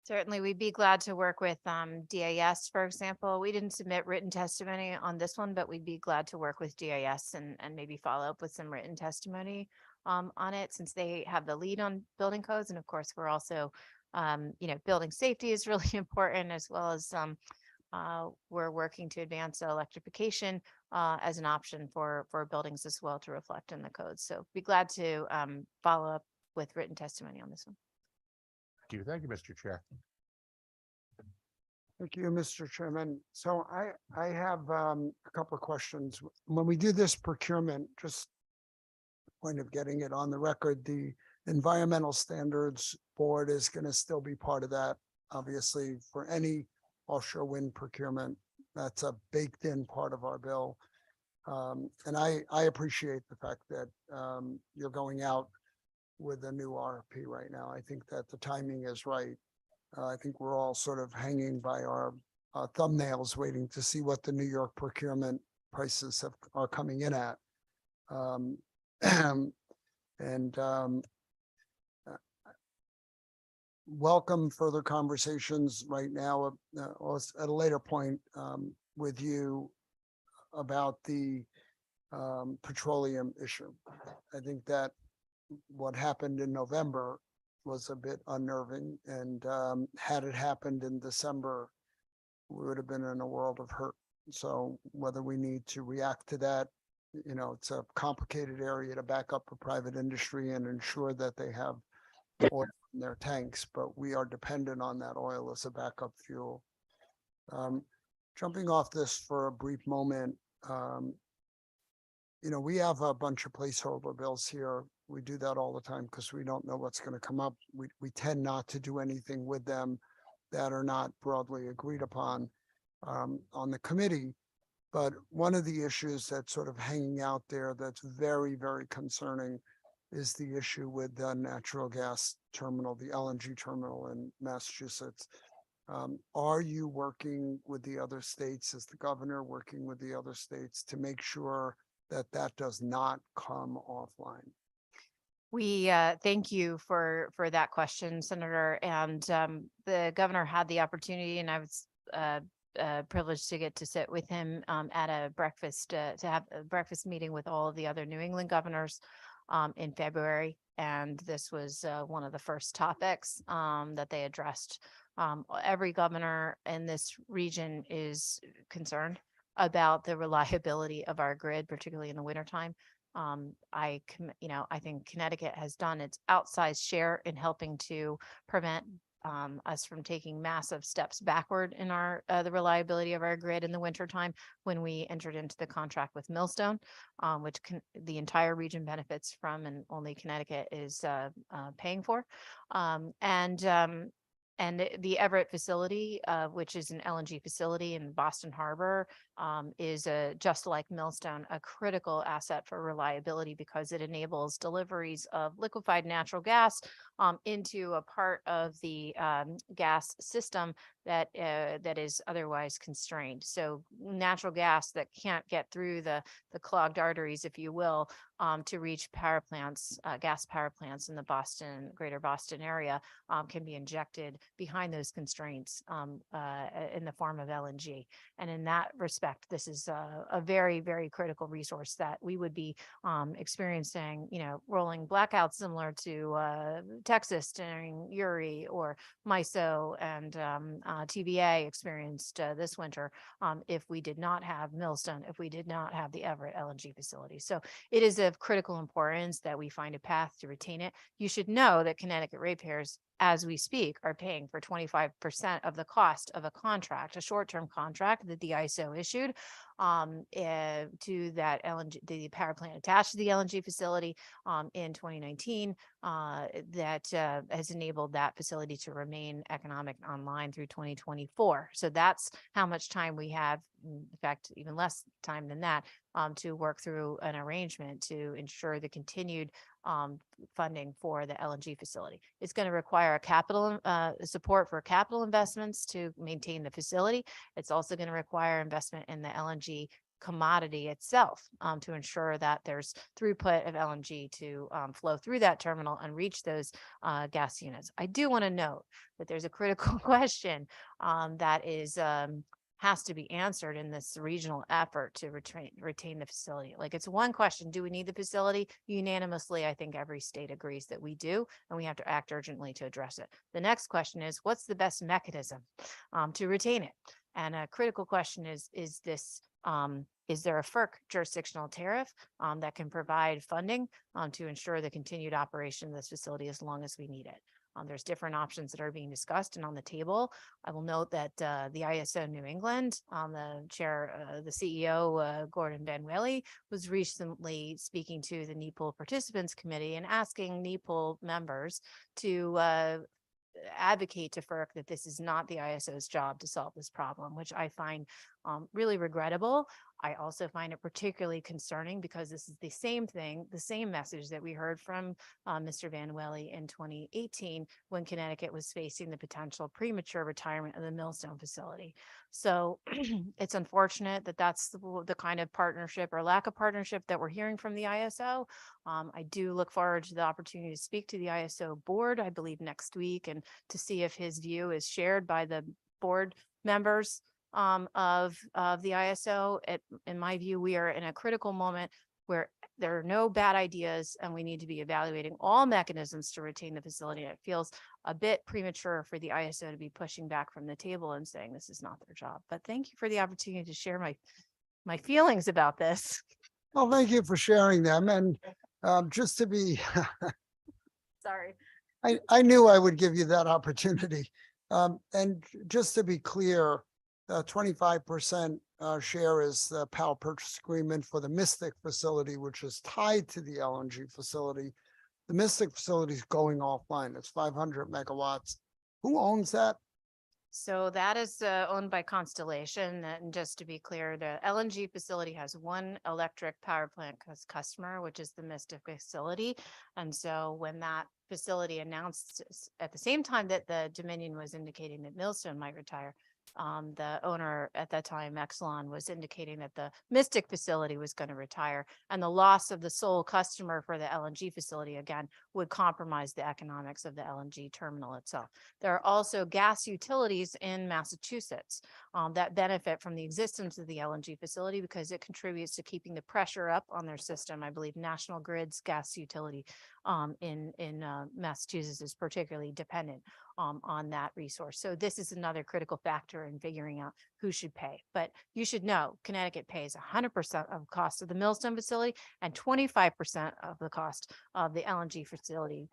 S5: Certainly, we'd be glad to work with DAS, for example. We didn't submit written testimony on this one, but we'd be glad to work with DAS and maybe follow up with some written testimony on it, since they have the lead on building codes. And of course, we're also, building safety is really important, as well as we're working to advance electrification as an option for buildings as well to reflect in the code. So be glad to follow up with written testimony on this one.
S2: Thank you, Mr. Chair.
S1: Thank you, Mr. Chairman. So I have a couple of questions. When we do this procurement, just point of getting it on the record, the Environmental Standards Board is going to still be part of that. Obviously, for any offshore wind procurement, that's a baked in part of our bill. And I appreciate the fact that you're going out with a new RFP right now. I think that the timing is right. I think we're all sort of hanging by our thumbnails waiting to see what the New York procurement prices are coming in at. Welcome further conversations right now or at a later point with you about the petroleum issue. I think that what happened in November was a bit unnerving, and had it happened in December, we would have been in a world of hurt. So whether we need to react to that, it's a complicated area to back up a private industry and ensure that they have oil in their tanks, but we are dependent on that oil as a backup fuel. Jumping off this for a brief moment, we have a bunch of placeholder bills here. We do that all the time because we don't know what's going to come up. We tend not to do anything with them that are not broadly agreed upon on the committee. But one of the issues that's sort of hanging out there that's very, very concerning is the issue with the natural gas terminal, the LNG terminal in Massachusetts. Are you working with the other states? Is the governor working with the other states to make sure that that does not come offline?
S5: We thank you for that question, Senator. And the governor had the opportunity, and I was privileged to get to sit with him at a breakfast, to have a breakfast meeting with all of the other New England governors in February. And this was one of the first topics that they addressed. Every governor in this region is concerned about the reliability of our grid, particularly in the wintertime. I think Connecticut has done its outsized share in helping to prevent us from taking massive steps backward in our the reliability of our grid in the wintertime when we entered into the contract with Millstone, which the entire region benefits from and only Connecticut is paying for. And the Everett facility, which is an LNG facility in Boston Harbor, is just like Millstone, a critical asset for reliability because it enables deliveries of liquefied natural gas into a part of the gas system that is otherwise constrained. So natural gas that can't get through the clogged arteries, if you will, to reach power plants, gas power plants in the greater Boston area, can be injected behind those constraints in the form of LNG. And in that respect, this is a very, very critical resource that we would be experiencing, rolling blackouts similar to Texas during Uri or MISO and TVA experienced this winter if we did not have Millstone, if we did not have the Everett LNG facility. So it is of critical importance that we find a path to retain it. You should know that Connecticut ratepayers, as we speak, are paying for 25% of the cost of a contract, a short-term contract that the ISO issued to that LNG, the power plant attached to the LNG facility in 2019 that has enabled that facility to remain economic online through 2024. So that's how much time we have, in fact, even less time than that, to work through an arrangement to ensure the continued funding for the LNG facility. It's going to require a capital support for capital investments to maintain the facility. It's also going to require investment in the LNG commodity itself to ensure that there's throughput of LNG to flow through that terminal and reach those gas units. I do want to note that there's a critical question that is has to be answered in this regional effort to retain the facility. Like, it's one question, do we need the facility? Unanimously, I think every state agrees that we do, and we have to act urgently to address it. The next question is, what's the best mechanism to retain it? And a critical question is there a FERC jurisdictional tariff that can provide funding to ensure the continued operation of this facility as long as we need it? There's different options that are being discussed and on the table. I will note that the ISO New England, the CEO, Gordon Van Wely, was recently speaking to the NEPL Participants Committee and asking NEPL members to advocate to FERC that this is not the ISO's job to solve this problem, which I find really regrettable. I also find it particularly concerning because this is the same thing, the same message that we heard from Mr. Van Wely in 2018 when Connecticut was facing the potential premature retirement of the Millstone facility. So it's unfortunate that that's the kind of partnership or lack of partnership that we're hearing from the ISO. I do look forward to the opportunity to speak to the ISO board, I believe next week, and to see if his view is shared by the board members of the ISO. In my view, we are in a critical moment where there are no bad ideas and we need to be evaluating all mechanisms to retain the facility. It feels a bit premature for the ISO to be pushing back from the table and saying this is not their job. But thank you for the opportunity to share my feelings about this.
S1: Well, thank you for sharing them. And just to be,
S5: Sorry.
S1: I knew I would give you that opportunity. And just to be clear, 25% share is the power purchase agreement for the Mystic facility, which is tied to the LNG facility. The Mystic facility is going offline. It's 500 megawatts. Who owns that?
S5: So that is owned by Constellation. And just to be clear, the LNG facility has one electric power plant customer, which is the Mystic facility. And so when that facility announced at the same time that the Dominion was indicating that Millstone might retire, the owner at that time, Exelon, was indicating that the Mystic facility was going to retire, and the loss of the sole customer for the LNG facility again would compromise the economics of the LNG terminal itself. There are also gas utilities in Massachusetts that benefit from the existence of the LNG facility because it contributes to keeping the pressure up on their system. I believe National Grid's gas utility in Massachusetts is particularly dependent on that resource. So this is another critical factor in figuring out who should pay. But you should know Connecticut pays 100% of the cost of the Millstone facility and 25% of the cost of the LNG facility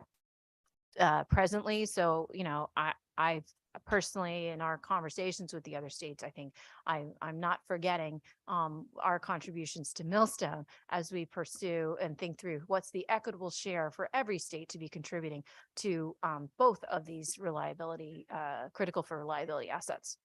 S5: presently. So, you know, I've personally in our conversations with the other states, I think I'm not forgetting our contributions to Millstone as we pursue and think through what's the equitable share for every state to be contributing to both of these reliability, critical for reliability assets.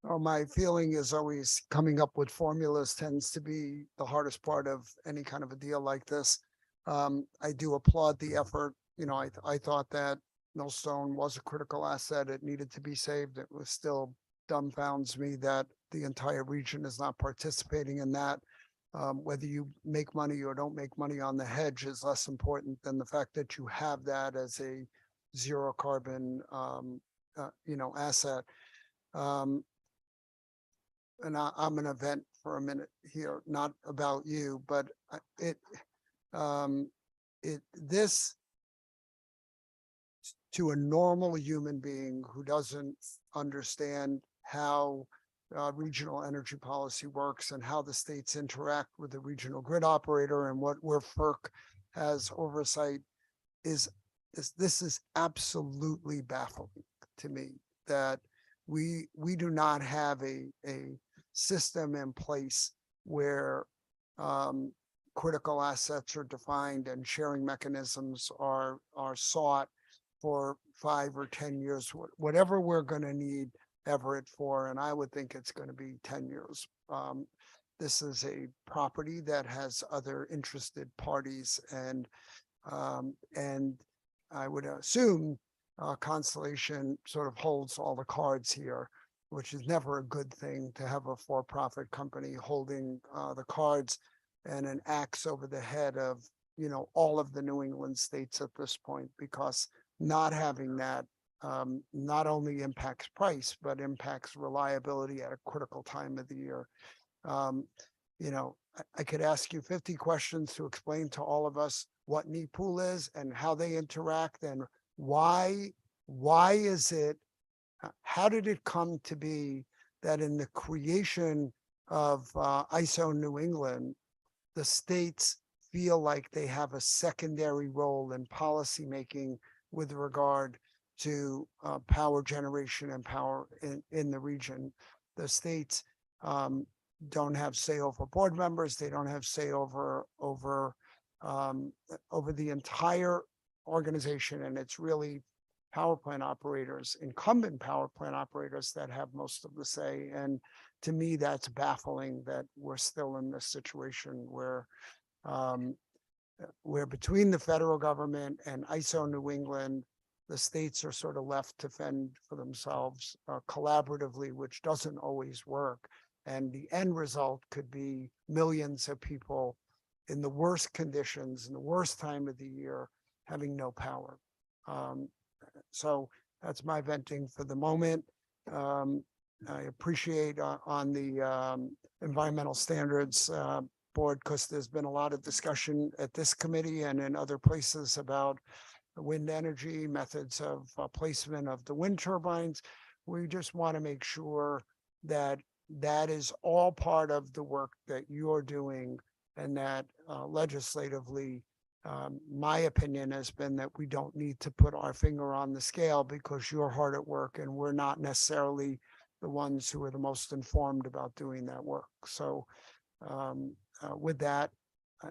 S1: Well, my feeling is always coming up with formulas tends to be the hardest part of any kind of a deal like this. I do applaud the effort. You know, I thought that Millstone was a critical asset. It needed to be saved. It was still dumbfounds me that the entire region is not participating in that. Whether you make money or don't make money on the hedge is less important than the fact that you have that as a zero carbon, you know, asset. And I'm going to vent for a minute here, not about you, but this to a normal human being who doesn't understand how regional energy policy works and how the states interact with the regional grid operator and where FERC has oversight this is absolutely baffling to me that we do not have a system in place where critical assets are defined and sharing mechanisms are sought for 5 or 10 years, whatever we're going to need Everett for, and I would think it's going to be 10 years. This is a property that has other interested parties, and I would assume Constellation sort of holds all the cards here, which is never a good thing to have a for-profit company holding the cards and an axe over the head of, you know, all of the New England states at this point, because not having that not only impacts price, but impacts reliability at a critical time of the year. You know, I could ask you 50 questions to explain to all of us what NEPOOL is and how they interact and why is it, how did it come to be that in the creation of ISO New England, the states feel like they have a secondary role in policymaking with regard to power generation and power in the region. The states don't have say over board members. They don't have say over the entire organization. And it's really power plant operators, incumbent power plant operators that have most of the say. And to me, that's baffling that we're still in this situation where between the federal government and ISO New England, the states are sort of left to fend for themselves collaboratively, which doesn't always work. And the end result could be millions of people in the worst conditions, in the worst time of the year, having no power. So that's my venting for the moment. I appreciate on the environmental standards board, because there's been a lot of discussion at this committee and in other places about wind energy, methods of placement of the wind turbines. We just want to make sure that that is all part of the work that you're doing, and that legislatively, my opinion has been that we don't need to put our finger on the scale because you're hard at work and we're not necessarily the ones who are the most informed about doing that work. So with that, I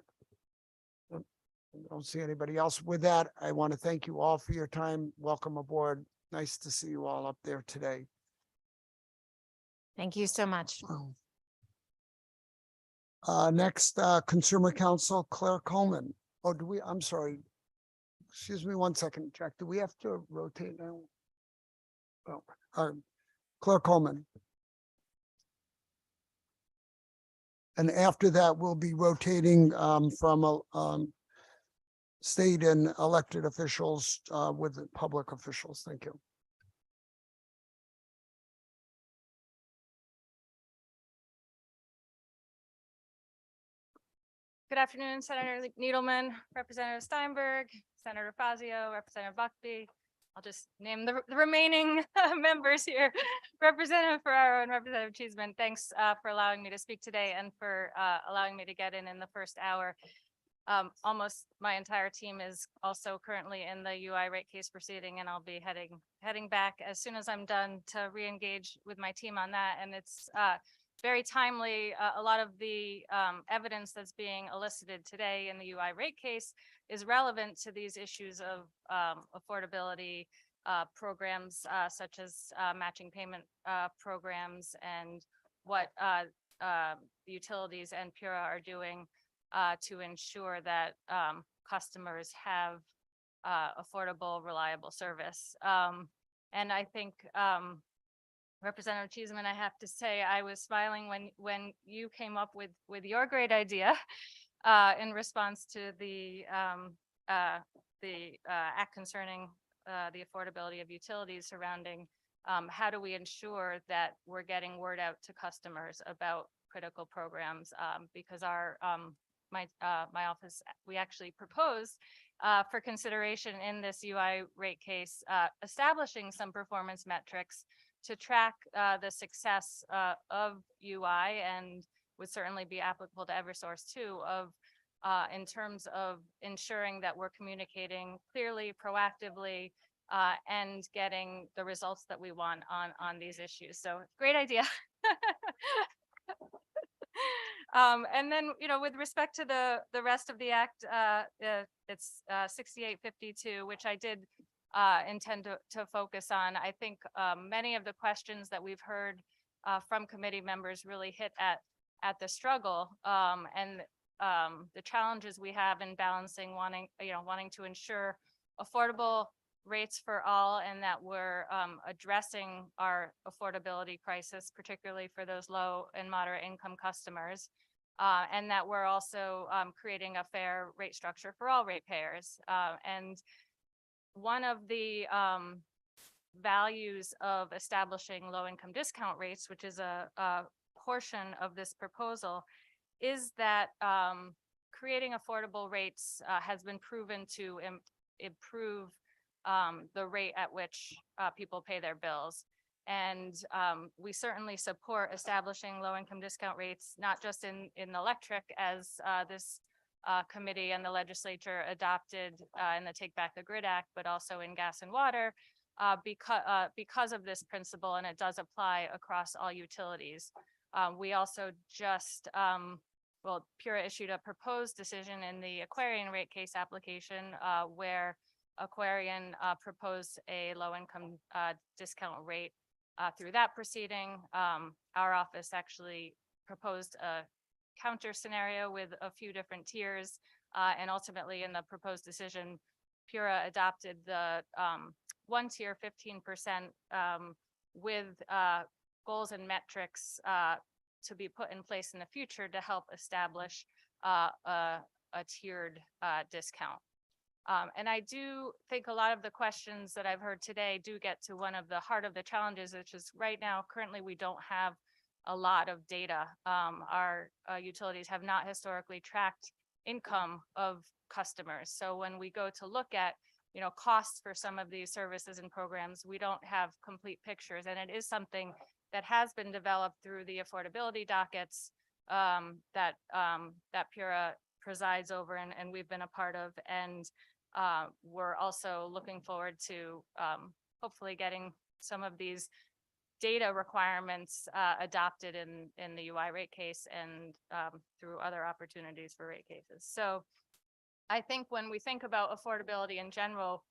S1: don't see anybody else. With that, I want to thank you all for your time. Welcome aboard. Nice to see you all up there today.
S5: Thank you so much.
S1: Next, Consumer Counsel, Claire Coleman. Oh, I'm sorry. Excuse me 1 second, Jack. Do we have to rotate now? Oh, Claire Coleman. And after that, we'll be rotating from state and elected officials with public officials. Thank you.
S12: Good afternoon, Senator Needleman, Representative Steinberg, Senator Fazio, Representative Buckby. I'll just name the remaining members here. Representative Ferraro and Representative Cheeseman, thanks for allowing me to speak today and for allowing me to get in the first hour. Almost my entire team is also currently in the UI rate case proceeding, and I'll be heading back as soon as I'm done to re-engage with my team on that. And it's very timely. A lot of the evidence that's being elicited today in the UI rate case is relevant to these issues of affordability programs such as matching payment programs and what the utilities and PURA are doing to ensure that customers have affordable, reliable service. And I think Representative Cheeseman, I have to say, I was smiling when you came up with your great idea in response to the act concerning the affordability of utilities surrounding how do we ensure that we're getting word out to customers about critical programs, because our my office, we actually proposed for consideration in this UI rate case, establishing some performance metrics to track the success of UI, and would certainly be applicable to Eversource too, of in terms of ensuring that we're communicating clearly, proactively, and getting the results that we want on these issues. So great idea. And then, you know, with respect to the rest of the act, it's 6852, which I did intend to focus on. I think many of the questions that we've heard from committee members really hit at the struggle and the challenges we have in balancing wanting to ensure affordable rates for all, and that we're addressing our affordability crisis, particularly for those low and moderate income customers, and that we're also creating a fair rate structure for all ratepayers. And one of the values of establishing low income discount rates, which is a portion of this proposal, is that creating affordable rates has been proven to improve the rate at which people pay their bills. And we certainly support establishing low income discount rates, not just in electric, as this committee and the legislature adopted in the Take Back the Grid Act, but also in gas and water because of this principle, and it does apply across all utilities. We also just, well, PURA issued a proposed decision in the Aquarian rate case application where Aquarian proposed a low-income discount rate through that proceeding. Our office actually proposed a counter scenario with a few different tiers, and ultimately in the proposed decision, PURA adopted the one tier 15% with goals and metrics to be put in place in the future to help establish a tiered discount. And I do think a lot of the questions that I've heard today do get to one of the heart of the challenges, which is right now, currently, we don't have a lot of data. Our utilities have not historically tracked income of customers. So when we go to look at, you know, costs for some of these services and programs, we don't have complete pictures. And it is something that has been developed through the affordability dockets that PURA presides over and we've been a part of. And we're also looking forward to hopefully getting some of these data requirements adopted in the UI rate case and through other opportunities for rate cases. So I think when we think about affordability in general,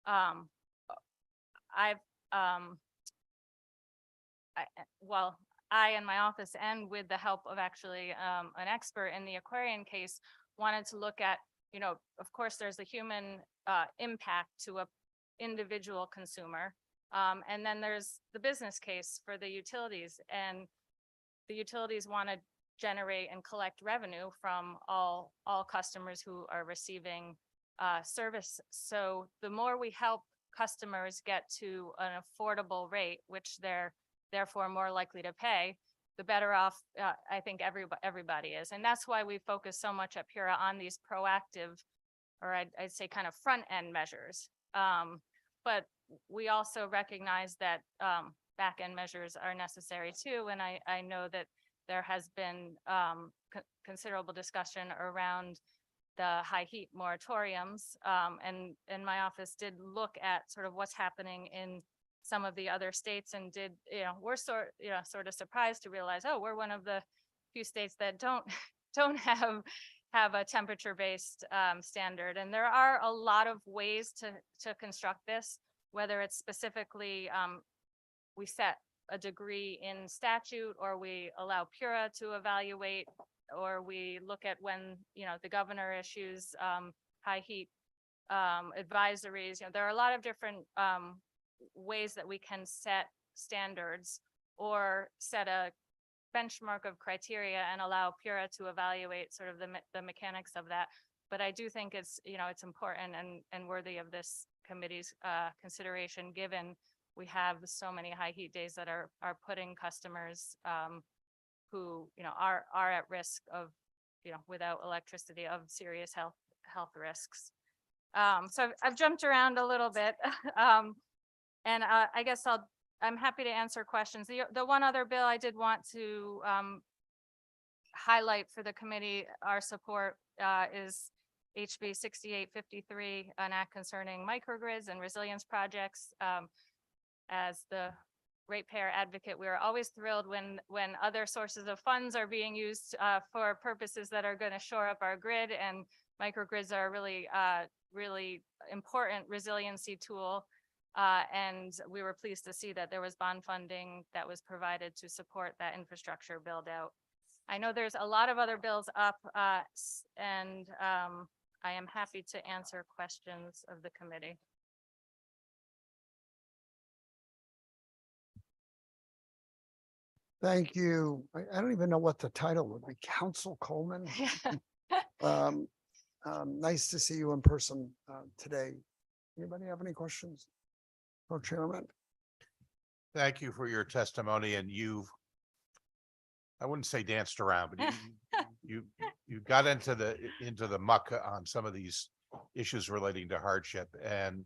S12: I and my office, and with the help of actually an expert in the Aquarian case, wanted to look at, you know, of course, there's the human impact to a individual consumer. And then there's the business case for the utilities, and the utilities want to generate and collect revenue from all customers who are receiving service. So the more we help customers get to an affordable rate, which they're therefore more likely to pay, the better off, I think everybody is. And that's why we focus so much at Pura on these proactive, or I'd say kind of front end measures. But we also recognize that back end measures are necessary too. And I know that there has been considerable discussion around the high heat moratoriums. And my office did look at sort of what's happening in some of the other states and did, we're sort of surprised to realize, oh, we're one of the few states that don't have a temperature-based standard. And there are a lot of ways to construct this, whether it's specifically we set a degree in statute, or we allow Pura to evaluate, or we look at when, the governor issues high heat advisories. There are a lot of different ways that we can set standards or set a benchmark of criteria and allow Pura to evaluate sort of the mechanics of that. But I do think it's, it's important and worthy of this committee's consideration, given we have so many high heat days that are putting customers who, are at risk of, without electricity, of serious health risks. So I've jumped around a little bit. And I guess I'm happy to answer questions. The one other bill I did want to highlight for the committee, our support is HB 6853, an act concerning microgrids and resilience projects. As the ratepayer advocate, we are always thrilled when other sources of funds are being used for purposes that are going to shore up our grid, and microgrids are a really important resiliency tool. And we were pleased to see that there was bond funding that was provided to support that infrastructure build out. I know there's a lot of other bills up, and I am happy to answer questions of the committee.
S1: Thank you. I don't even know what the title would be. Council Coleman. Nice to see you in person today. Anybody have any questions for Chairman?
S2: Thank you for your testimony, and I wouldn't say danced around, but you got into the muck on some of these issues relating to hardship. And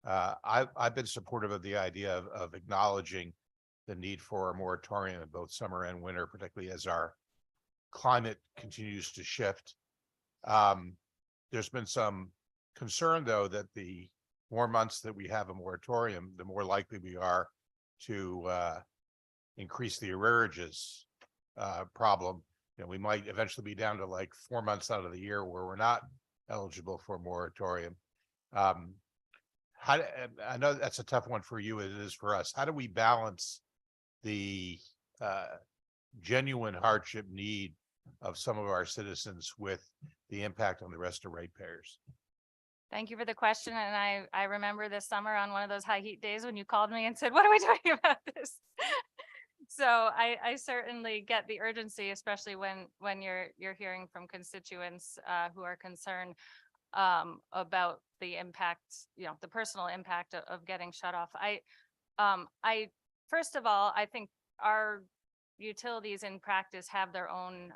S2: I've been supportive of the idea of acknowledging the need for a moratorium in both summer and winter, particularly as our climate continues to shift. There's been some concern, though, that the more months that we have a moratorium, the more likely we are to increase the arrearages problem. We might eventually be down to like 4 months out of the year where we're not eligible for a moratorium. I know that's a tough one for you, as it is for us. How do we balance the genuine hardship need of some of our citizens with the impact on the rest of ratepayers?
S12: Thank you for the question. And I remember this summer on one of those high heat days when you called me and said, what are we doing about this? So I certainly get the urgency, especially when you're hearing from constituents who are concerned about the impact, the personal impact of getting shut off. First of all, I think our utilities in practice have their own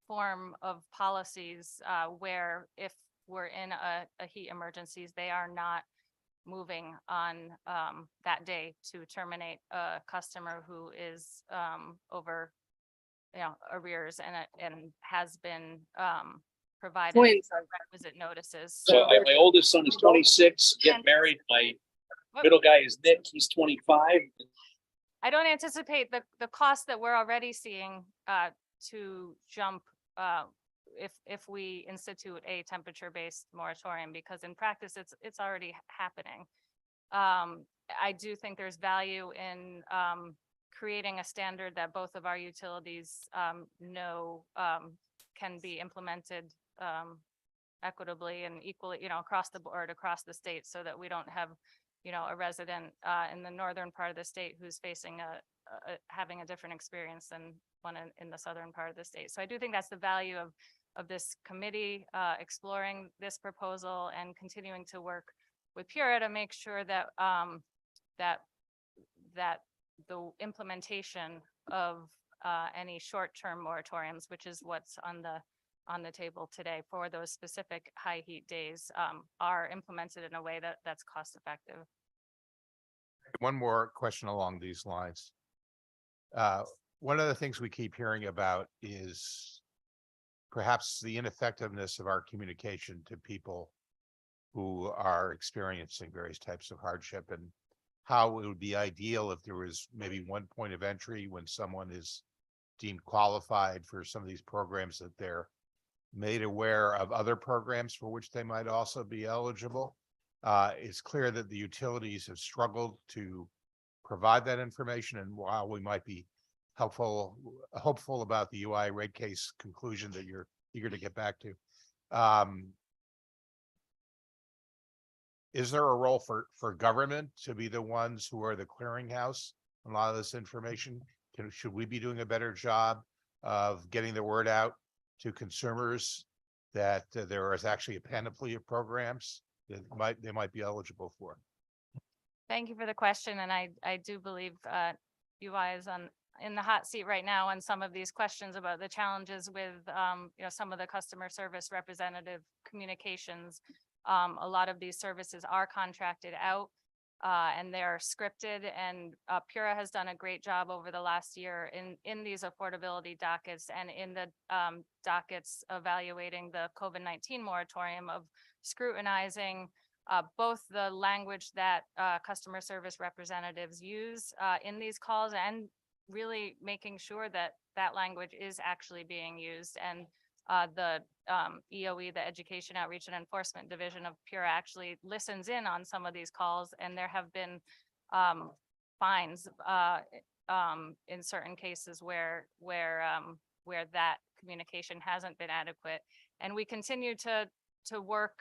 S12: form of policies where if we're in a heat emergencies, they are not moving on that day to terminate a customer who is over arrears and has been provided requisite notices.
S13: So my oldest son is 26, getting married. My middle guy is Nick, he's 25.
S12: I don't anticipate the cost that we're already seeing to jump if we institute a temperature-based moratorium, because in practice it's already happening. I do think there's value in creating a standard that both of our utilities know can be implemented equtably and equally, across the board, across the state, so that we don't have a resident in the northern part of the state who's facing having a different experience than one in the southern part of the state. So I do think that's the value of this committee exploring this proposal and continuing to work with Pura to make sure that that the implementation of any short-term moratoriums, which is what's on the table today for those specific high heat days, are implemented in a way that's cost effective.
S2: One more question along these lines. One of the things we keep hearing about is perhaps the ineffectiveness of our communication to people who are experiencing various types of hardship, and how it would be ideal if there was maybe one point of entry when someone is deemed qualified for some of these programs, that they're made aware of other programs for which they might also be eligible. It's clear that the utilities have struggled to provide that information, and while we might be hopeful about the UI rate case conclusion that you're eager to get back to, is there a role for government to be the ones who are the clearinghouse on a lot of this information? Should we be doing a better job of getting the word out to consumers that there is actually a panoply of programs that they might be eligible for?
S12: Thank you for the question, and I do believe UI is in the hot seat right now on some of these questions about the challenges with some of the customer service representative communications. A lot of these services are contracted out and they're scripted, and Pura has done a great job over the last year in these affordability dockets and in the dockets evaluating the COVID-19 moratorium of scrutinizing both the language that customer service representatives use in these calls, and really making sure that that language is actually being used. And the EOE, the Education Outreach and Enforcement Division of Pura, actually listens in on some of these calls, and there have been fines in certain cases where that communication hasn't been adequate. And we continue to work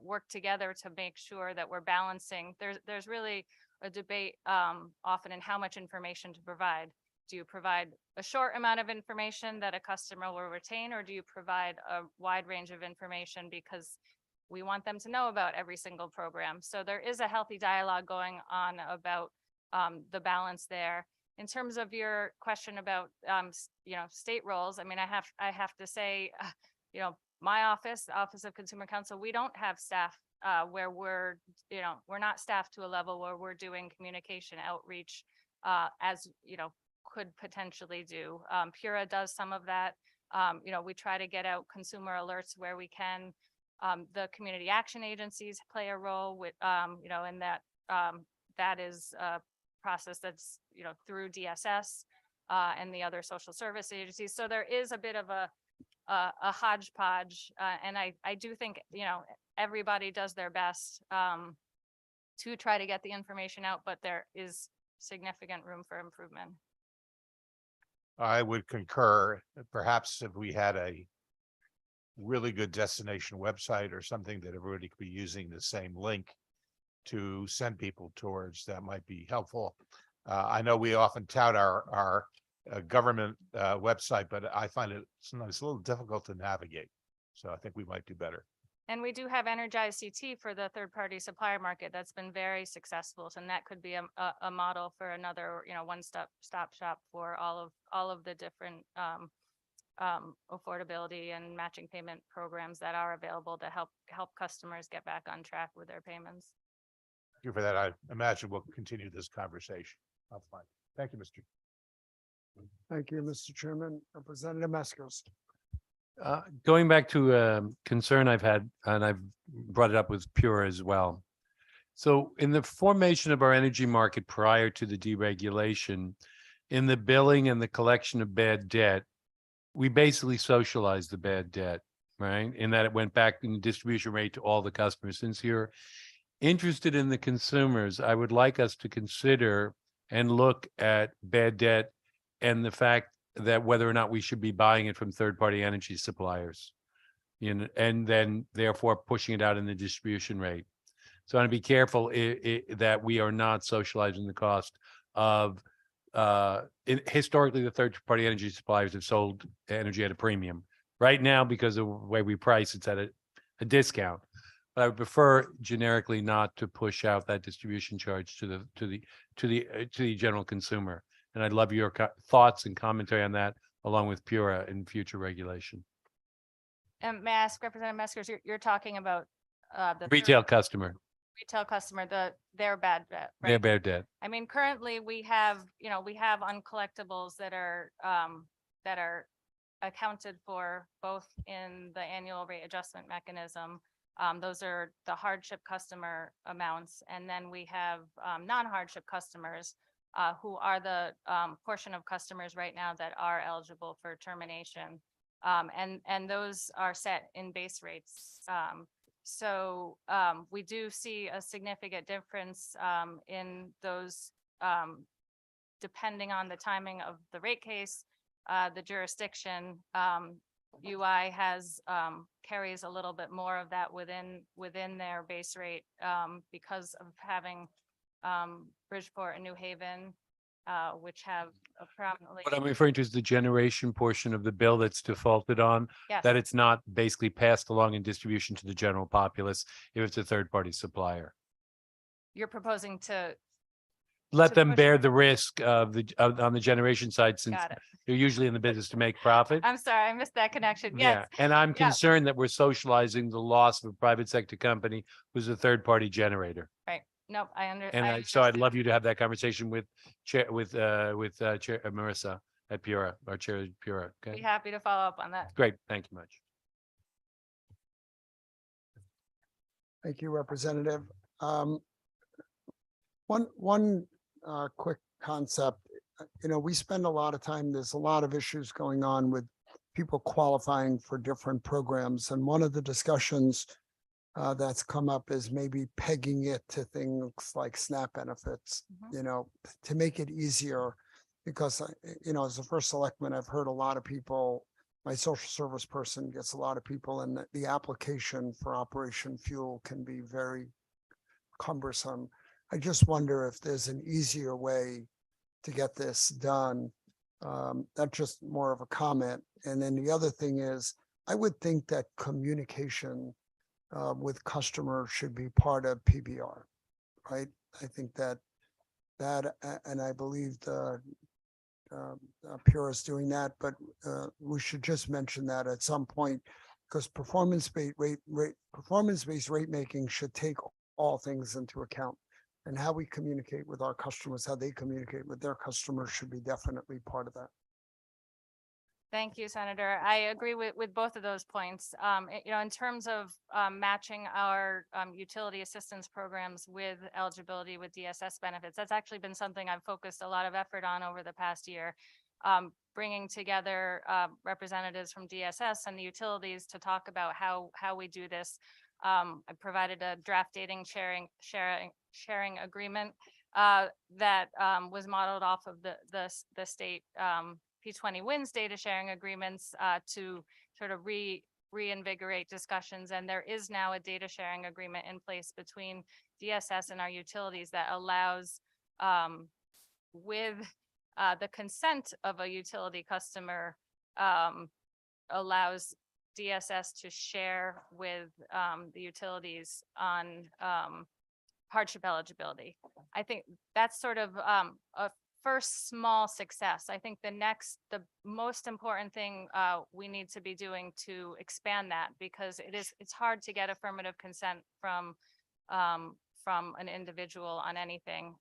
S12: work together to make sure that we're balancing. There's really a debate often in how much information to provide. Do you provide a short amount of information that a customer will retain, or do you provide a wide range of information because we want them to know about every single program? So there is a healthy dialogue going on about the balance there. In terms of your question about state roles, I mean, I have to say, my office, the Office of Consumer Counsel, we don't have staff where we're not staffed to a level where we're doing communication outreach as could potentially do. Pura does some of that. We try to get out consumer alerts where we can. The community action agencies play a role with, in that that is a process that's, through DSS and the other social service agencies. So there is a bit of a hodgepodge. And I do think, everybody does their best to try to get the information out, but there is significant room for improvement.
S2: I would concur. Perhaps if we had a really good destination website or something that everybody could be using the same link to send people towards, that might be helpful. I know we often tout our government website, but I find it sometimes a little difficult to navigate. So I think we might do better.
S12: And we do have Energize CT for the third-party supplier market. That's been very successful, and that could be a model for another, one-stop shop for all of the different affordability and matching payment programs that are available to help customers get back on track with their payments.
S2: Thank you for that. I imagine we'll continue this conversation offline. Thank you, Mr.
S1: Thank you, Mr. Chairman. Representative Maskos.
S11: Going back to a concern I've had, and I've brought it up with Pura as well. So in the formation of our energy market prior to the deregulation, in the billing and the collection of bad debt, we basically socialized the bad debt, right? In that it went back in the distribution rate to all the customers. Since you're interested in the consumers, I would like us to consider and look at bad debt and the fact that whether or not we should be buying it from third-party energy suppliers, and then therefore pushing it out in the distribution rate. So I want to be careful that we are not socializing the cost of, historically, the third-party energy suppliers have sold energy at a premium. Right now, because of the way we price, it's at a discount. But I would prefer generically not to push out that distribution charge to the general consumer. And I'd love your thoughts and commentary on that, along with Pura in future regulation.
S12: And may I ask Representative Meskers, you're talking about the
S11: Retail
S12: third
S11: customer,
S12: retail customer, their bad debt,
S11: their
S12: right?
S11: bad debt.
S12: I mean, currently we have uncollectibles that are accounted for both in the annual rate adjustment mechanism. Those are the hardship customer amounts. And then we have non-hardship customers who are the portion of customers right now that are eligible for termination. And those are set in base rates. So we do see a significant difference in those depending on the timing of the rate case, the jurisdiction. UI has carries a little bit more of that within their base rate because of having Bridgeport and New Haven, which have approximately.
S11: What I'm referring to is the generation portion of the bill that's defaulted on,
S12: Yes.
S11: that it's not basically passed along in distribution to the general populace if it's a third-party supplier.
S12: You're proposing to.
S11: Let
S12: To
S11: them
S12: push
S11: bear
S12: it.
S11: the risk of on the generation side, since
S12: Got it.
S11: they're usually in the business to make profit.
S12: I'm sorry, I missed that connection.
S11: Yeah,
S12: Yes.
S11: and I'm
S12: Yeah.
S11: concerned that we're socializing the loss of a private sector company who's a third-party generator.
S12: Right. Nope, I
S11: So I'd
S12: understand.
S11: love you to have that conversation with Chair Marissa at Pura, our Chair of Pura.
S12: Be
S11: Okay,
S12: happy to follow up on that.
S11: great. Thank you much.
S1: Thank you, Representative. One quick concept, we spend a lot of time, there's a lot of issues going on with people qualifying for different programs. And one of the discussions that's come up is maybe pegging it to things like SNAP benefits, to make it easier. Because, as a first selectman, I've heard a lot of people, my social service person gets a lot of people, and the application for Operation Fuel can be very cumbersome. I just wonder if there's an easier way to get this done. That's just more of a comment. And then the other thing is, I would think that communication with customers should be part of PBR, right? I think that, and I believe the Pura is doing that, but we should just mention that at some point, because performance-based rate making should take all things into account. And how we communicate with our customers, how they communicate with their customers should be definitely part of that.
S12: Thank you, Senator. I agree with both of those points. In terms of matching our utility assistance programs with eligibility with DSS benefits, that's actually been something I've focused a lot of effort on over the past year, bringing together representatives from DSS and the utilities to talk about how we do this. I provided a draft dating sharing agreement that was modeled off of the state P20 wins data sharing agreements to sort of reinvigorate discussions. And there is now a data sharing agreement in place between DSS and our utilities that allows, with the consent of a utility customer, allows DSS to share with the utilities on hardship eligibility. I think that's sort of a first small success. I think the most important thing we need to be doing to expand that, because it's hard to get affirmative consent from an individual on anything.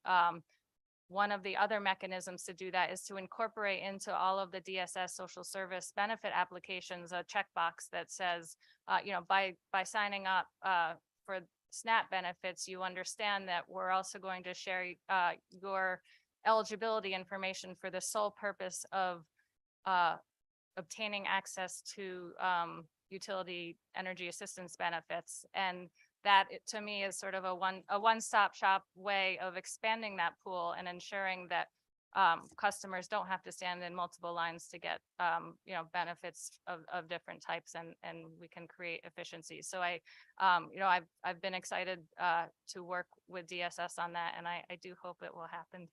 S12: One of the other mechanisms to do that is to incorporate into all of the DSS social service benefit applications a checkbox that says, by signing up for SNAP benefits, you understand that we're also going to share your eligibility information for the sole purpose of obtaining access to utility energy assistance benefits. And that, to me, is sort of a one-stop shop way of expanding that pool and ensuring that customers don't have to stand in multiple lines to get benefits of different types, and we can create efficiency. So I've been excited to work with DSS on that, and I do hope it will happen.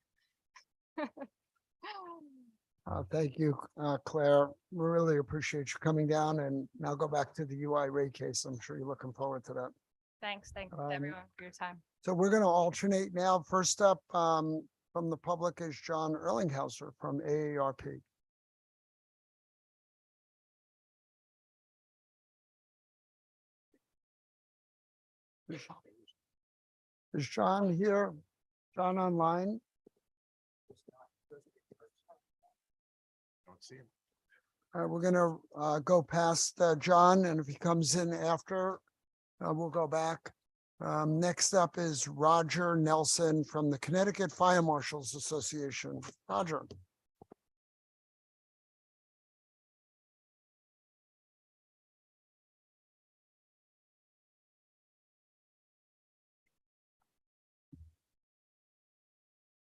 S1: Thank you, Claire. We really appreciate you coming down, and now go back to the UI rate case. I'm sure you're looking forward to that.
S12: Thanks everyone for your time.
S1: So we're going to alternate now. First up, from the public is John Erlinghauser from AARP. Is John here? John online?
S2: Don't see him.
S1: All right, we're gonna go past John, and if he comes in after, we'll go back. Next up is Roger Nelson from the Connecticut Fire Marshals Association. Roger.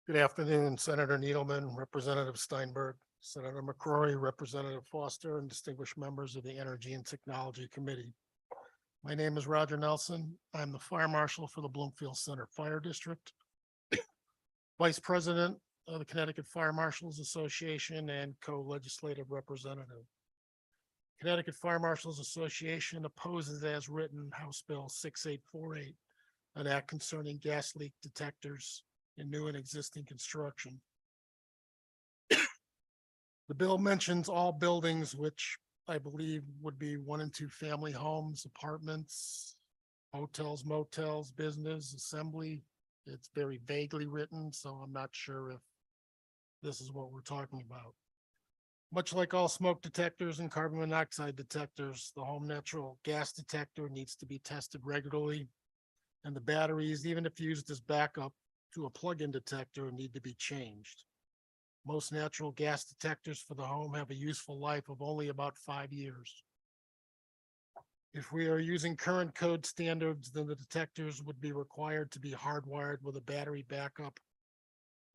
S14: Good afternoon, Senator Needleman, Representative Steinberg, Senator McCrory, Representative Foster, and distinguished members of the Energy and Technology Committee. My name is Roger Nelson. I'm the Fire Marshal for the Bloomfield Center Fire District, Vice President of the Connecticut Fire Marshals Association, and co-legislative representative. Connecticut Fire Marshals Association opposes as written House Bill 6848, an act concerning gas leak detectors in new and existing construction. The bill mentions all buildings, which I believe would be 1 and 2 family homes, apartments, hotels, motels, business, assembly. It's very vaguely written, so I'm not sure if this is what we're talking about. Much like all smoke detectors and carbon monoxide detectors, the home natural gas detector needs to be tested regularly, and the batteries, even if used as backup to a plug-in detector, need to be changed. Most natural gas detectors for the home have a useful life of only about 5 years. If we are using current code standards, then the detectors would be required to be hardwired with a battery backup,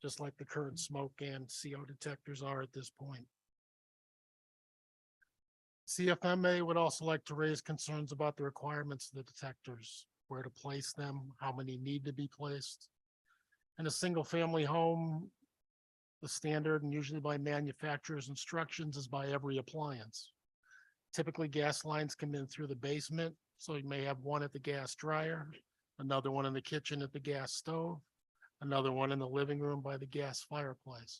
S14: just like the current smoke and CO detectors are at this point. CFMA would also like to raise concerns about the requirements of the detectors, where to place them, how many need to be placed. In a single family home, the standard, and usually by manufacturer's instructions, is by every appliance. Typically, gas lines come in through the basement, so you may have one at the gas dryer, another one in the kitchen at the gas stove, another one in the living room by the gas fireplace.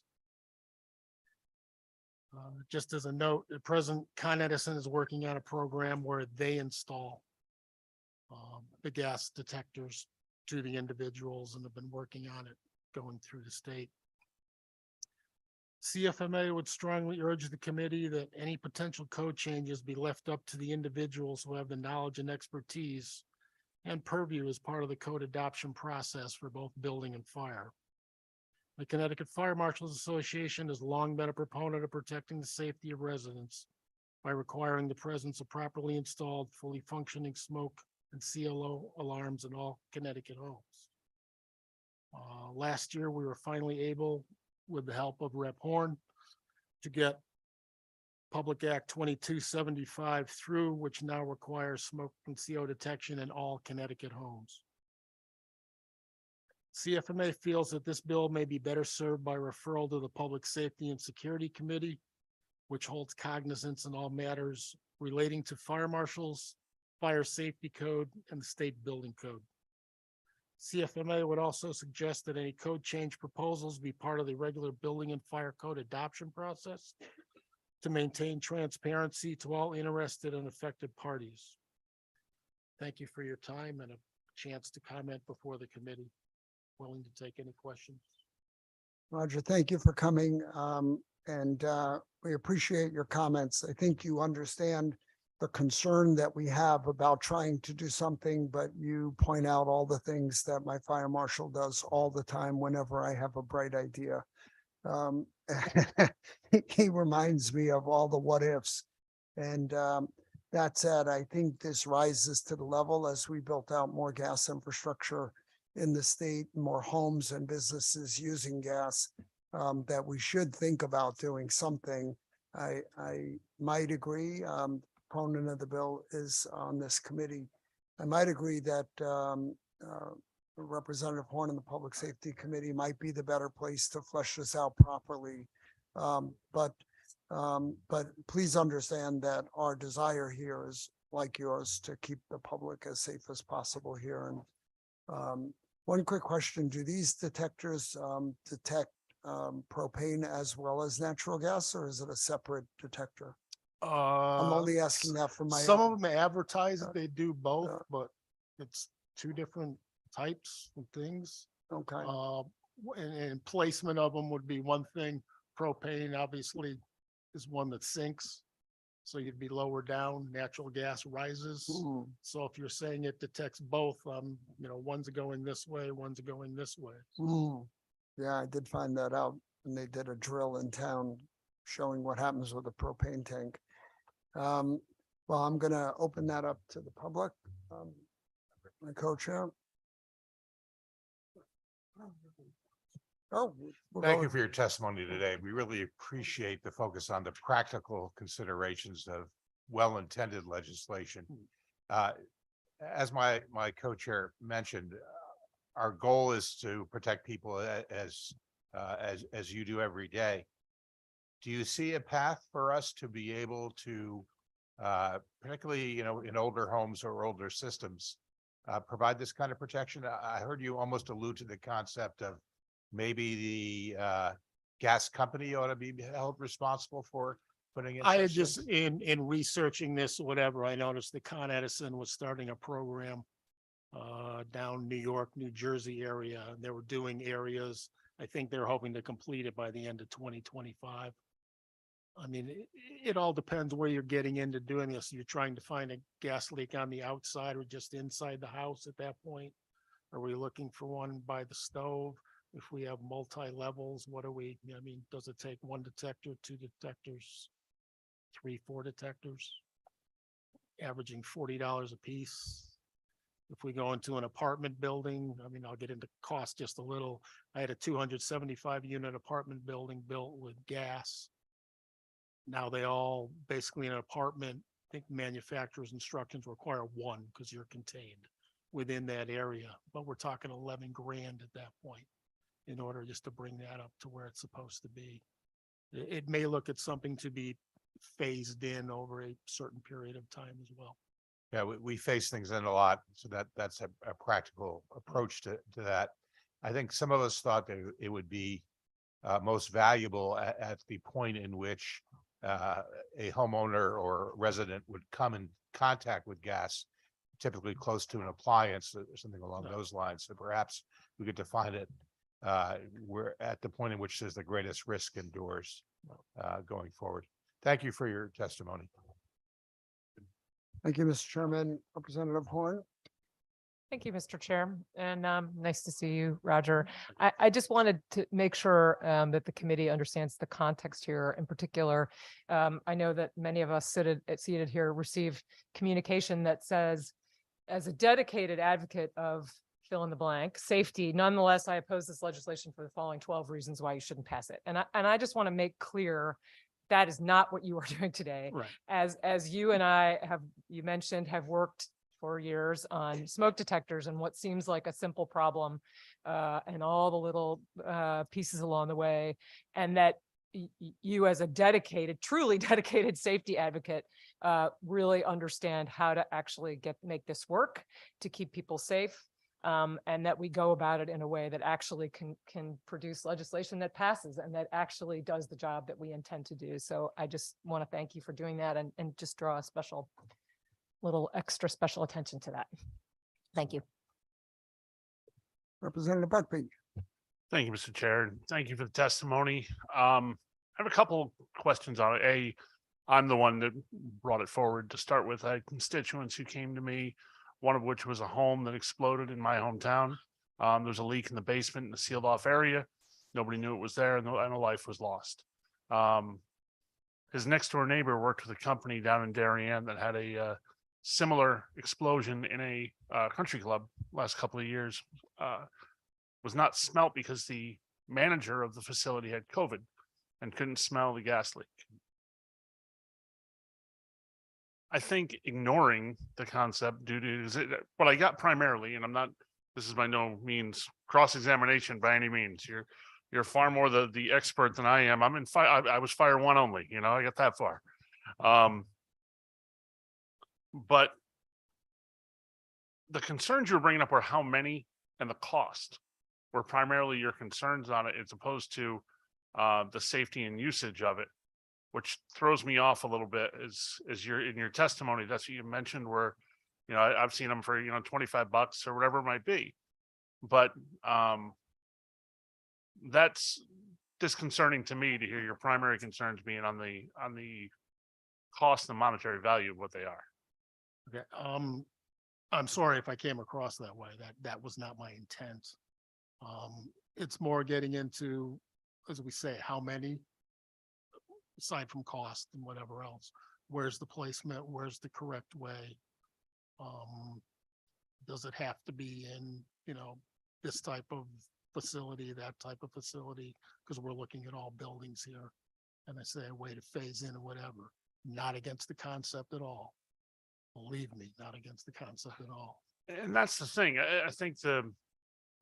S14: Just as a note, at present, Con Edison is working on a program where they install the gas detectors to the individuals and have been working on it going through the state. CFMA would strongly urge the committee that any potential code changes be left up to the individuals who have the knowledge and expertise and purview as part of the code adoption process for both building and fire. The Connecticut Fire Marshals Association has long been a proponent of protecting the safety of residents by requiring the presence of properly installed, fully functioning smoke and CLO alarms in all Connecticut homes. Last year, we were finally able, with the help of Rep. Horn, to get Public Act 2275 through, which now requires smoke and CO detection in all Connecticut homes. CFMA feels that this bill may be better served by referral to the Public Safety and Security Committee, which holds cognizance in all matters relating to fire marshals, fire safety code, and the state building code. CFMA would also suggest that any code change proposals be part of the regular building and fire code adoption process to maintain transparency to all interested and affected parties. Thank you for your time and a chance to comment before the committee. Willing to take any questions.
S1: Roger, thank you for coming. And we appreciate your comments. I think you understand the concern that we have about trying to do something, but you point out all the things that my fire marshal does all the time whenever I have a bright idea. He reminds me of all the what ifs. And that said, I think this rises to the level as we built out more gas infrastructure in the state, more homes and businesses using gas, that we should think about doing something. I might agree, proponent of the bill is on this committee. I might agree that Representative Horn in the Public Safety Committee might be the better place to flesh this out properly. But please understand that our desire here is like yours, to keep the public as safe as possible here. And One quick question, do these detectors detect propane as well as natural gas, or is it a separate detector? I'm only asking that for my
S14: Some
S1: own.
S14: of them advertise that they do both,
S1: uh,
S14: but it's two different types of things.
S1: Okay,
S14: And placement of them would be one thing. Propane obviously is one that sinks. So you'd be lower down, natural gas rises.
S1: Mm,
S14: So if you're saying it detects both, one's going this way, one's going this way.
S1: mm. Yeah, I did find that out, and they did a drill in town showing what happens with a propane tank. Well, I'm gonna open that up to the public. My co-chair. Oh. we'll
S2: Thank
S1: go-
S2: you for your testimony today. We really appreciate the focus on the practical considerations of well-intended legislation. As my co-chair mentioned, our goal is to protect people as you do every day. Do you see a path for us to be able to, particularly, in older homes or older systems, provide this kind of protection? I heard you almost allude to the concept of maybe the gas company ought to be held responsible for putting in.
S14: I had
S2: such
S14: just
S2: things.
S14: in researching this, or whatever, I noticed that Con Edison was starting a program down New York, New Jersey area. And they were doing areas. I think they're hoping to complete it by the end of 2025. I mean, it all depends where you're getting into doing this. You're trying to find a gas leak on the outside or just inside the house at that point. Are we looking for one by the stove? If we have multi-levels, what are we, does it take one detector, two detectors, 3, 4 detectors? Averaging $40 a piece. If we go into an apartment building, I'll get into cost just a little. I had a 275 unit apartment building built with gas. Now they all, basically in an apartment, I think manufacturer's instructions require one because you're contained within that area, but we're talking 11 grand at that point in order just to bring that up to where it's supposed to be. It may look at something to be phased in over a certain period of time as well.
S2: Yeah, we face things in a lot, so that's a practical approach to that. I think some of us thought that it would be most valuable at the point in which a homeowner or resident would come in contact with gas, typically close to an appliance or something along those lines. So perhaps we could define it. We're at the point in which there's the greatest risk indoors going forward. Thank you for your testimony.
S1: Thank you, Mr. Chairman. Representative Horn.
S15: Thank you, Mr. Chair, and nice to see you, Roger. I just wanted to make sure that the committee understands the context here. In particular, I know that many of us seated here receive communication that says, as a dedicated advocate of fill in the blank safety, nonetheless, I oppose this legislation for the following 12 reasons why you shouldn't pass it. And I just want to make clear that is not what you are doing today.
S14: Right.
S15: As you and I you mentioned, have worked for years on smoke detectors and what seems like a simple problem and all the little pieces along the way, and that you as a truly dedicated safety advocate really understand how to actually make this work to keep people safe. And that we go about it in a way that actually can produce legislation that passes and that actually does the job that we intend to do. So I just want to thank you for doing that and just draw a little extra special attention to that. Thank you.
S1: Representative Buckby.
S3: Thank you, Mr. Chair. and Thank you for the testimony. I have a couple questions on it. I'm the one that brought it forward to start with. I had constituents who came to me, one of which was a home that exploded in my hometown. There was a leak in the basement in a sealed off area. Nobody knew it was there and a life was lost. His next door neighbor worked with a company down in Darien that had a similar explosion in a country club last couple of years. Was not smelt because the manager of the facility had COVID and couldn't smell the gas leak. I think ignoring the concept due to what I got primarily, and this is by no means cross-examination by any means. You're far more the expert than I am. I'm in fire. I was fire one only, I got that far. But the concerns you're bringing up are how many and the cost were primarily your concerns on it, as opposed to the safety and usage of it, which throws me off a little bit. As you're in your testimony, that's what you mentioned, where, you know, I've seen them for, you know, $25 or whatever it might be. But that's disconcerting to me to hear your primary concerns being on the cost and monetary value of what they are.
S14: Okay, I'm sorry if I came across that way. That was not my intent. It's more getting into, as we say, how many, aside from cost and whatever else, where's the placement, where's the correct way? Does it have to be in, you know, this type of facility, that type of facility? Because we're looking at all buildings here. And I say a way to phase in or whatever, not against the concept at all. Believe me, not against the concept at all.
S3: And that's the thing. I think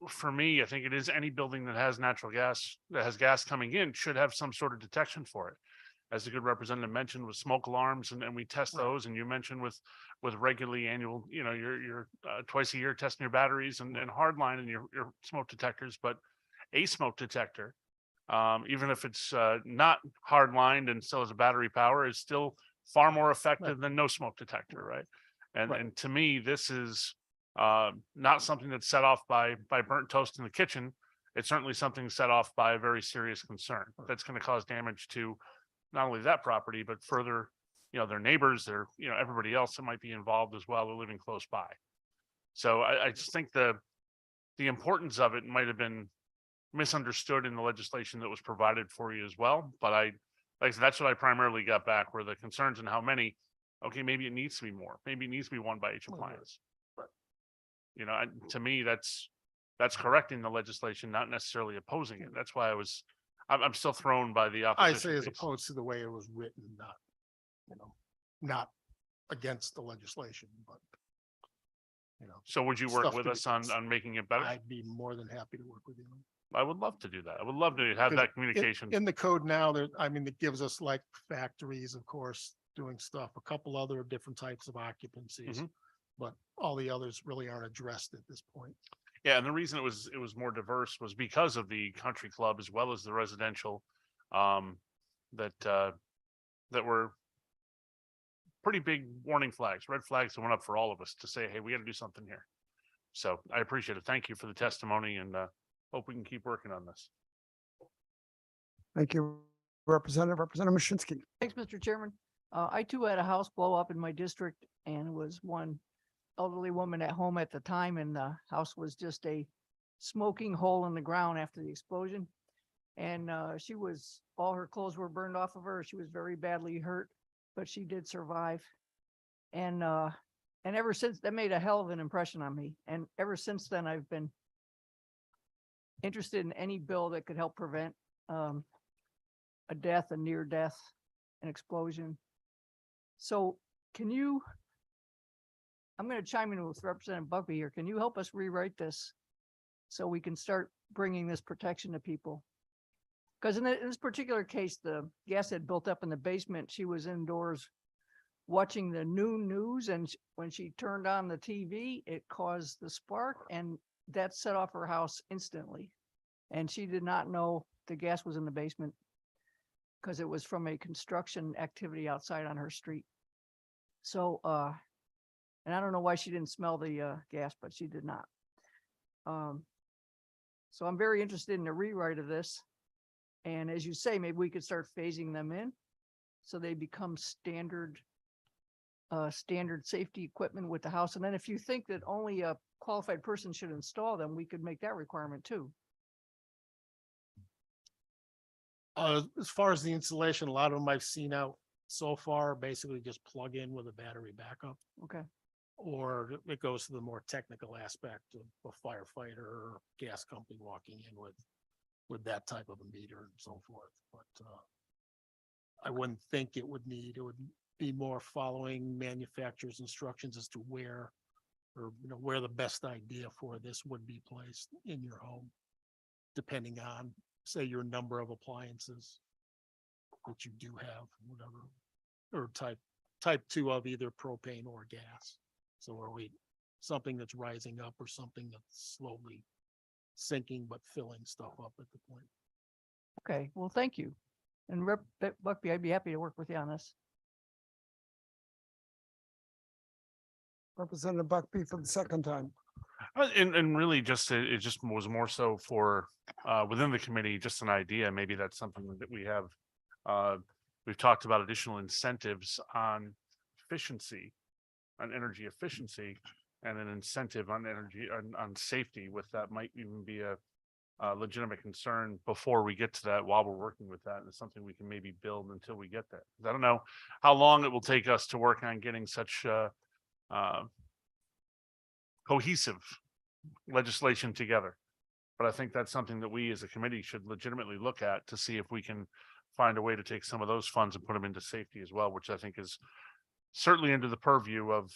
S3: for me, I think it is any building that has natural gas, that has gas coming in, should have some sort of detection for it. As the good representative mentioned, with smoke alarms, and we test those, and you mentioned with regularly annual, you know, your twice a year testing your batteries and hardline and your smoke detectors. But a smoke detector, even if it's not hardlined and still has a battery power, is still far more effective than no smoke detector, right? And to me, this is not something that's set off by burnt toast in the kitchen. It's certainly something set off by a very serious concern that's going to cause damage to not only that property, but further, you know, their neighbors, their, you know, everybody else that might be involved as well, or living close by. So I just think the importance of it might have been misunderstood in the legislation that was provided for you as well. But like I said, that's what I primarily got back, were the concerns and how many. Okay, maybe it needs to be more. Maybe it needs to be one by each appliance. You know, to me, that's correcting the legislation, not necessarily opposing it. That's why I'm still thrown by the
S14: I
S3: opposition.
S14: say as
S3: piece.
S14: opposed to the way it was written, not, you know, not against the legislation, but, you know.
S3: So would you work
S14: stuff
S3: with
S14: to
S3: us
S14: be-
S3: on making it better?
S14: I'd be more than happy to work with you.
S3: I would love to do that. I would love to have
S14: Because
S3: that communication.
S14: In the code now, there, I mean, it gives us like factories, of course, doing stuff, a couple other different types of occupancies.
S3: Mhm.
S14: But all the others really aren't addressed at this point.
S3: Yeah, and the reason it was more diverse was because of the country club as well as the residential, that were pretty big warning flags, red flags that went up for all of us to say, hey, we got to do something here. So I appreciate it. Thank you for the testimony, and hope we can keep working on this.
S1: Thank you, Representative Mashinsky.
S8: Thanks, Mr. Chairman. I too had a house blow up in my district, and it was one elderly woman at home at the time, and the house was just a smoking hole in the ground after the explosion. And all her clothes were burned off of her. She was very badly hurt, but she did survive. And ever since, that made a hell of an impression on me. And ever since then, I've been interested in any bill that could help prevent a death, a near death, an explosion. So I'm going to chime in with Representative Buckby here. Can you help us rewrite this so we can start bringing this protection to people? Because in this particular case, the gas had built up in the basement. She was indoors watching the noon news, and when she turned on the TV, it caused the spark, and that set off her house instantly. And she did not know the gas was in the basement because it was from a construction activity outside on her street. So, and I don't know why she didn't smell the gas, but she did not. So I'm very interested in a rewrite of this. And as you say, maybe we could start phasing them in so they become standard safety equipment with the house. And then if you think that only a qualified person should install them, we could make that requirement too.
S14: As far as the installation, a lot of them I've seen out so far basically just plug in with a battery backup,
S8: Okay.
S14: or it goes to the more technical aspect of a firefighter or gas company walking in with that type of a meter and so forth. But I wouldn't think it would be more following manufacturer's instructions as to where, or where the best idea for this would be placed in your home, depending on, say, your number of appliances that you do have, whatever, or type 2 of either propane or gas. So are we something that's rising up or something that's slowly sinking but filling stuff up at the point.
S8: Okay, well, thank you. And Rep. Buckby, I'd be happy to work with you on this.
S1: Representative Buckby for the second time.
S3: And really just, it just was more so for, within the committee, just an idea. Maybe that's something that we have. We've talked about additional incentives on efficiency, on energy efficiency, and an incentive on energy, on safety with that might even be a legitimate concern before we get to that while we're working with that. And it's something we can maybe build until we get there. I don't know how long it will take us to work on getting such cohesive legislation together. But I think that's something that we as a committee should legitimately look at to see if we can find a way to take some of those funds and put them into safety as well, which I think is certainly under the purview of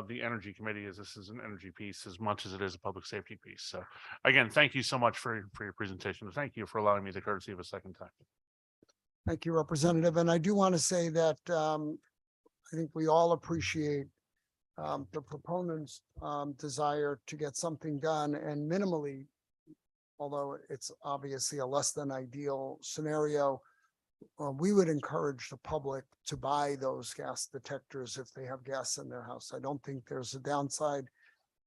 S3: the energy committee, as this is an energy piece as much as it is a public safety piece. So again, thank you so much for your presentation. Thank you for allowing me the courtesy of a second time.
S1: Thank you, Representative. And I do want to say that I think we all appreciate the proponents' desire to get something done, and minimally, although it's obviously a less than ideal scenario, we would encourage the public to buy those gas detectors if they have gas in their house. I don't think there's a downside.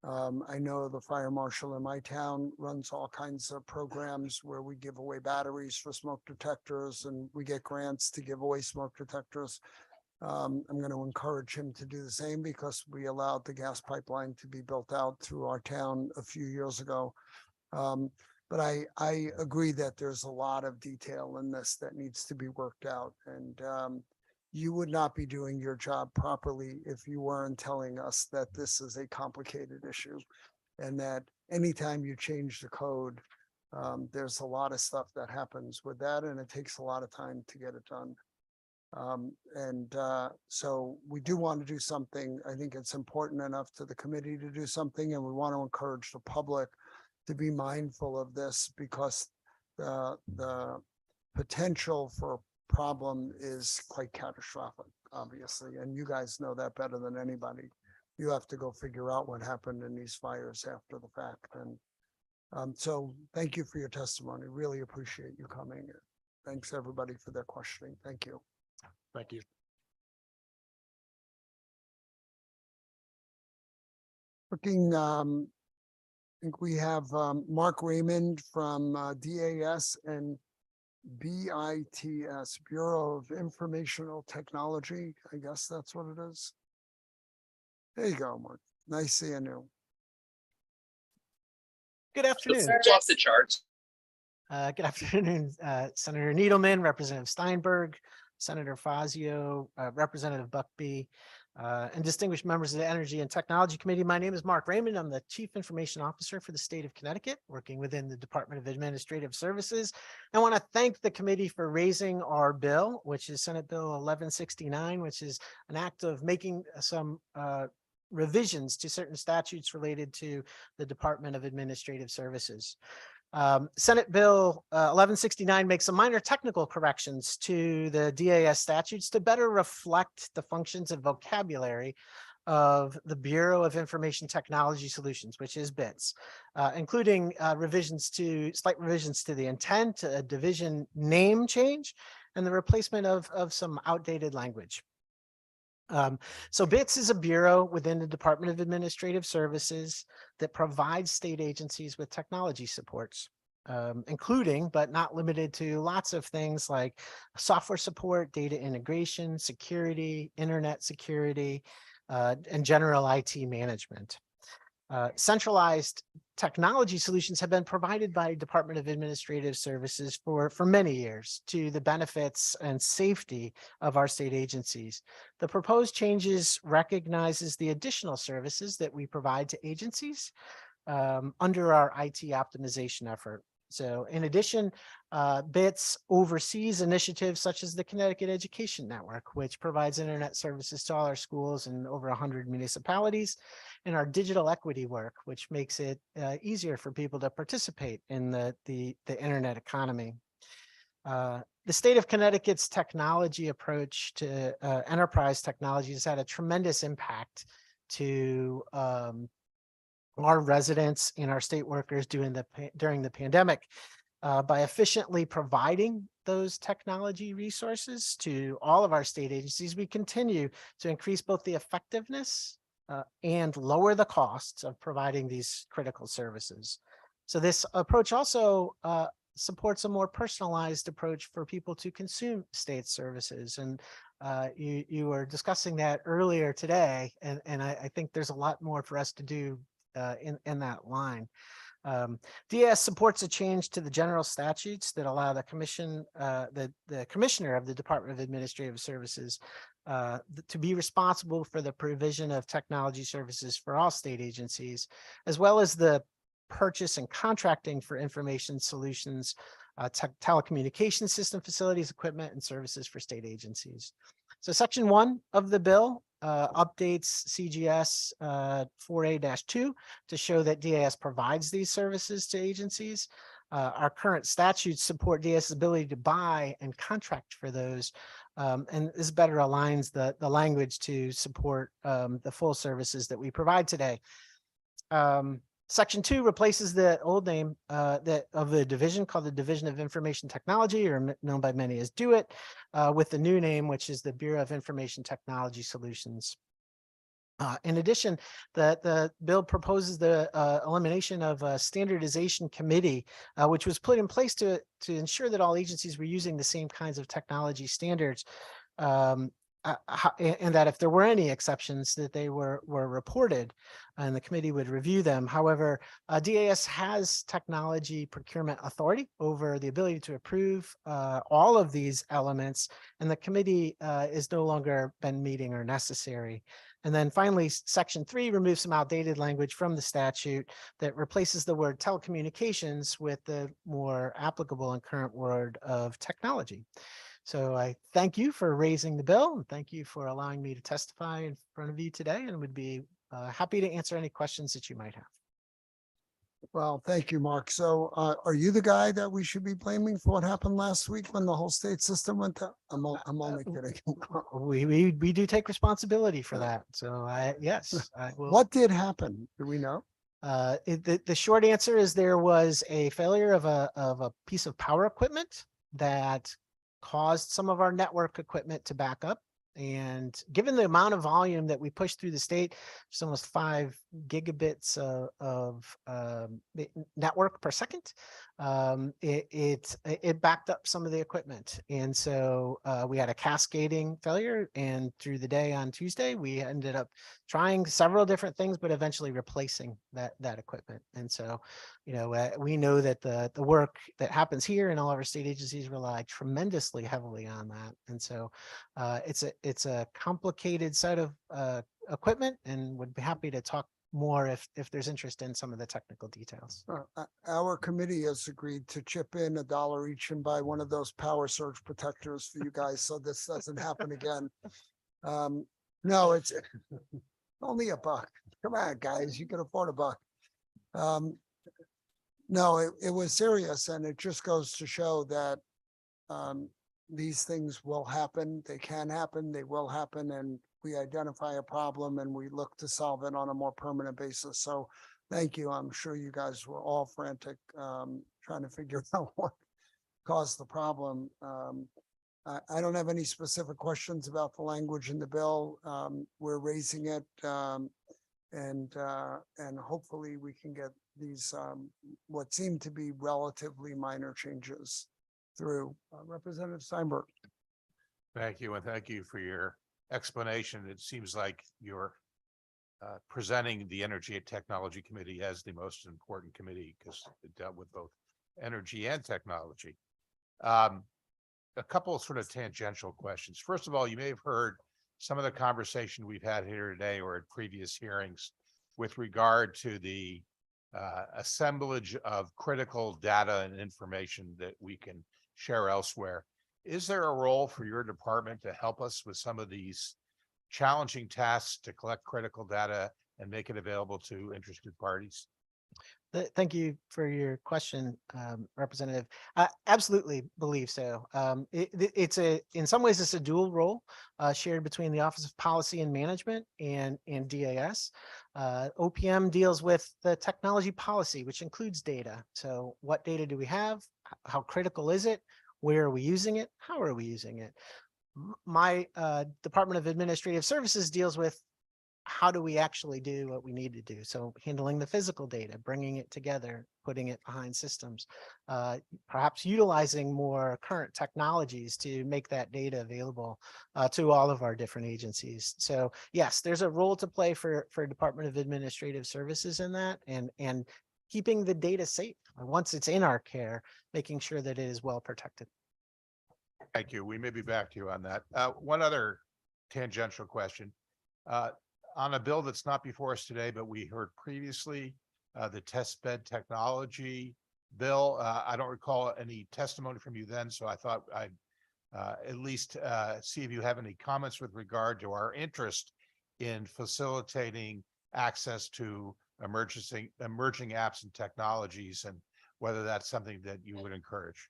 S1: I know the fire marshal in my town runs all kinds of programs where we give away batteries for smoke detectors, and we get grants to give away smoke detectors. I'm going to encourage him to do the same because we allowed the gas pipeline to be built out through our town a few years ago. But I agree that there's a lot of detail in this that needs to be worked out. And you would not be doing your job properly if you weren't telling us that this is a complicated issue and that anytime you change the code, there's a lot of stuff that happens with that, and it takes a lot of time to get it done. So we do want to do something. I think it's important enough to the committee to do something, and we want to encourage the public to be mindful of this because the potential for a problem is quite catastrophic, obviously, and you guys know that better than anybody. You have to go figure out what happened in these fires after the fact. And so thank you for your testimony. Really appreciate you coming. Thanks everybody for their questioning. Thank you.
S14: Thank you.
S1: Looking, I think we have Mark Raymond from DAS and BITS, Bureau of Informational Technology. I guess that's what it is. There you go, Mark. Nice seeing you.
S16: Good afternoon.
S13: It's off the charts.
S16: Good afternoon, Senator Needleman, Representative Steinberg, Senator Fazio, Representative Buckby, and distinguished members of the Energy and Technology Committee. My name is Mark Raymond. I'm the Chief Information Officer for the state of Connecticut, working within the Department of Administrative Services. I want to thank the committee for raising our bill, which is Senate Bill 1169, which is an act of making some revisions to certain statutes related to the Department of Administrative Services. Senate Bill 1169 makes some minor technical corrections to the DAS statutes to better reflect the functions and vocabulary of the Bureau of Information Technology Solutions, which is BITS, including slight revisions to the intent, a division name change, and the replacement of some outdated language. So BITS is a bureau within the Department of Administrative Services that provides state agencies with technology supports, including but not limited to lots of things like software support, data integration, security, internet security, and general IT management. Centralized technology solutions have been provided by Department of Administrative Services for many years to the benefits and safety of our state agencies. The proposed changes recognizes the additional services that we provide to agencies under our IT optimization effort. So in addition, BITS oversees initiatives such as the Connecticut Education Network, which provides internet services to all our schools in over 100 municipalities, and our digital equity work, which makes it easier for people to participate in the internet economy. The state of Connecticut's technology approach to enterprise technology has had a tremendous impact to our residents and our state workers during the pandemic. By efficiently providing those technology resources to all of our state agencies, we continue to increase both the effectiveness and lower the costs of providing these critical services. So this approach also supports a more personalized approach for people to consume state services. And you were discussing that earlier today, and I think there's a lot more for us to do in that line. DAS supports a change to the general statutes that allow the commissioner of the Department of Administrative Services to be responsible for the provision of technology services for all state agencies, as well as the purchase and contracting for information solutions, telecommunication system facilities, equipment, and services for state agencies. So Section 1 of the bill updates CGS 4A-2 to show that DAS provides these services to agencies. Our current statutes support DAS's ability to buy and contract for those, and this better aligns the language to support the full services that we provide today. Section 2 replaces the old name of the division called the Division of Information Technology, or known by many as DO-IT, with the new name, which is the Bureau of Information Technology Solutions. In addition, the bill proposes the elimination of a standardization committee, which was put in place to ensure that all agencies were using the same kinds of technology standards. And that if there were any exceptions, that they were reported and the committee would review them. However, DAS has technology procurement authority over the ability to approve all of these elements, and the committee is no longer been meeting or necessary. And then finally, Section 3 removes some outdated language from the statute that replaces the word telecommunications with the more applicable and current word of technology. So I thank you for raising the bill, and thank you for allowing me to testify in front of you today, and would be happy to answer any questions that you might have.
S1: Well, thank you, Mark. So are you the guy that we should be blaming for what happened last week when the whole state system went down? I'm only kidding.
S16: We do take responsibility for that. So yes, I will.
S1: What did happen? Do we know?
S16: The short answer is there was a failure of a piece of power equipment that caused some of our network equipment to back up. And given the amount of volume that we push through the state, it's almost 5 gigabits of network per second. It backed up some of the equipment. And so we had a cascading failure. And through the day on Tuesday, we ended up trying several different things, but eventually replacing that equipment. And so, we know that the work that happens here and all of our state agencies rely tremendously heavily on that. And so it's a complicated set of equipment, and would be happy to talk more if there's interest in some of the technical details.
S1: Our committee has agreed to chip in $1 each and buy one of those power surge protectors for you guys, so this doesn't happen again. No, it's only $1. Come on, guys, you can afford $1. No, it was serious, and it just goes to show that these things will happen. They can happen, they will happen, and we identify a problem and we look to solve it on a more permanent basis. So thank you. I'm sure you guys were all frantic trying to figure out what caused the problem. I don't have any specific questions about the language in the bill. We're raising it, and hopefully we can get these what seem to be relatively minor changes through. Representative Steinberg.
S2: Thank you, and thank you for your explanation. It seems like you're presenting the Energy and Technology Committee as the most important committee because it dealt with both energy and technology. A couple of sort of tangential questions. First of all, you may have heard some of the conversation we've had here today or at previous hearings with regard to the assemblage of critical data and information that we can share elsewhere. Is there a role for your department to help us with some of these challenging tasks to collect critical data and make it available to interested parties?
S16: Thank you for your question, Representative. I absolutely believe so. It's in some ways, it's a dual role shared between the Office of Policy and Management and DAS. OPM deals with the technology policy, which includes data. So what data do we have? How critical is it? Where are we using it? How are we using it? My Department of Administrative Services deals with how do we actually do what we need to do? So handling the physical data, bringing it together, putting it behind systems, perhaps utilizing more current technologies to make that data available to all of our different agencies. So yes, there's a role to play for Department of Administrative Services in that, and keeping the data safe once it's in our care, making sure that it is well protected.
S2: Thank you. We may be back to you on that. One other tangential question. On a bill that's not before us today, but we heard previously, the test bed technology bill. I don't recall any testimony from you then, so I thought I'd at least see if you have any comments with regard to our interest in facilitating access to emerging apps and technologies, and whether that's something that you would encourage.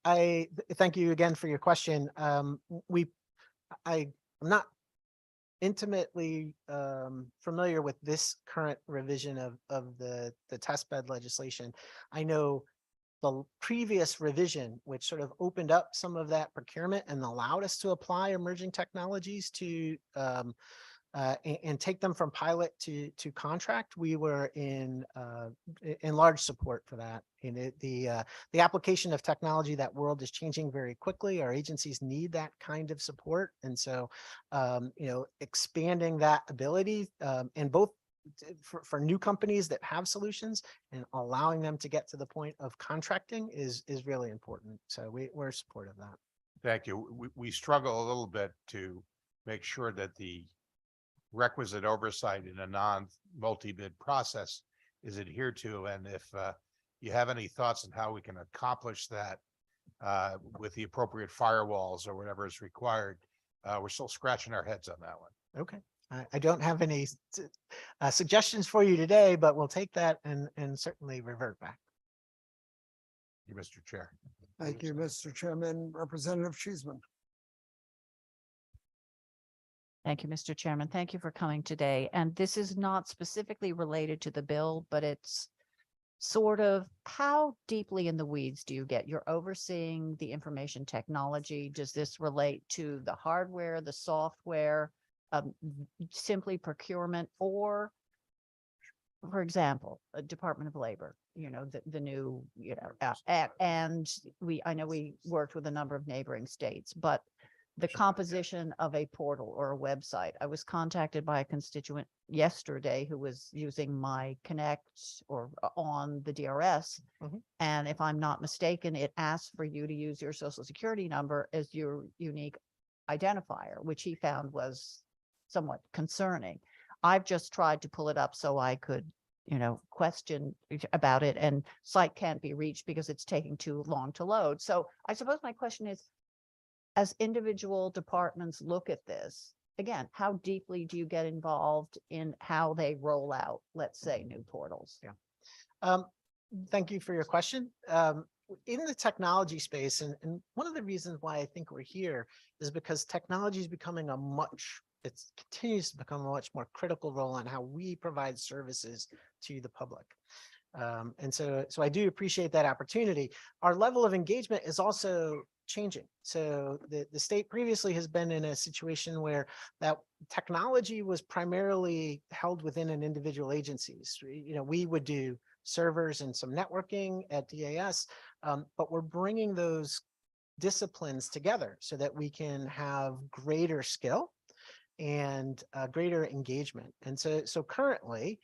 S16: I thank you again for your question. I'm not intimately familiar with this current revision of the test bed legislation. I know the previous revision, which sort of opened up some of that procurement and allowed us to apply emerging technologies to and take them from pilot to contract. We were in large support for that. And the application of technology, that world is changing very quickly. Our agencies need that kind of support, and so expanding that ability and both for new companies that have solutions and allowing them to get to the point of contracting is really important. So we're supportive of that.
S2: Thank you. We struggle a little bit to make sure that the requisite oversight in a non-multi-bid process is adhered to. And if you have any thoughts on how we can accomplish that with the appropriate firewalls or whatever is required, we're still scratching our heads on that one.
S16: Okay. I don't have any suggestions for you today, but we'll take that and certainly revert back.
S2: Thank you, Mr. Chair.
S1: Thank you, Mr. Chairman. Representative Cheeseman.
S10: Thank you, Mr. Chairman. Thank you for coming today. And this is not specifically related to the bill, but it's sort of how deeply in the weeds do you get? You're overseeing the information technology. Does this relate to the hardware, the software, simply procurement, or, for example, a Department of Labor, the new, and I know we worked with a number of neighboring states, but the composition of a portal or a website. I was contacted by a constituent yesterday who was using my Connect or on the DRS.
S16: Mhm.
S10: And if I'm not mistaken, it asks for you to use your social security number as your unique identifier, which he found was somewhat concerning. I've just tried to pull it up so I could, question about it, and site can't be reached because it's taking too long to load. So I suppose my question is, as individual departments look at this, again, how deeply do you get involved in how they roll out, let's say, new portals?
S16: Yeah. Thank you for your question. In the technology space, and one of the reasons why I think we're here is because technology is becoming it continues to become a much more critical role in how we provide services to the public. And so I do appreciate that opportunity. Our level of engagement is also changing. So the state previously has been in a situation where that technology was primarily held within an individual agencies. We would do servers and some networking at DAS, but we're bringing those disciplines together so that we can have greater skill and greater engagement. And so currently,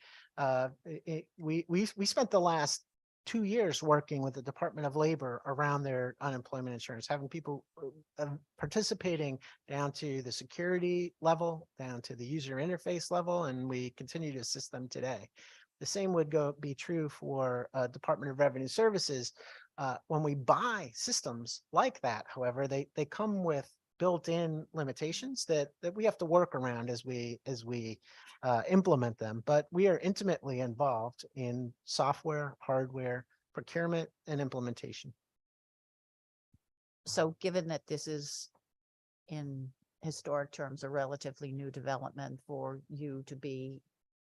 S16: we spent the last 2 years working with the Department of Labor around their unemployment insurance, having people participating down to the security level, down to the user interface level, and we continue to assist them today. The same would be true for Department of Revenue Services. When we buy systems like that, however, they come with built-in limitations that we have to work around as we implement them. But we are intimately involved in software, hardware, procurement, and implementation.
S10: So given that this is in historic terms, a relatively new development for you to be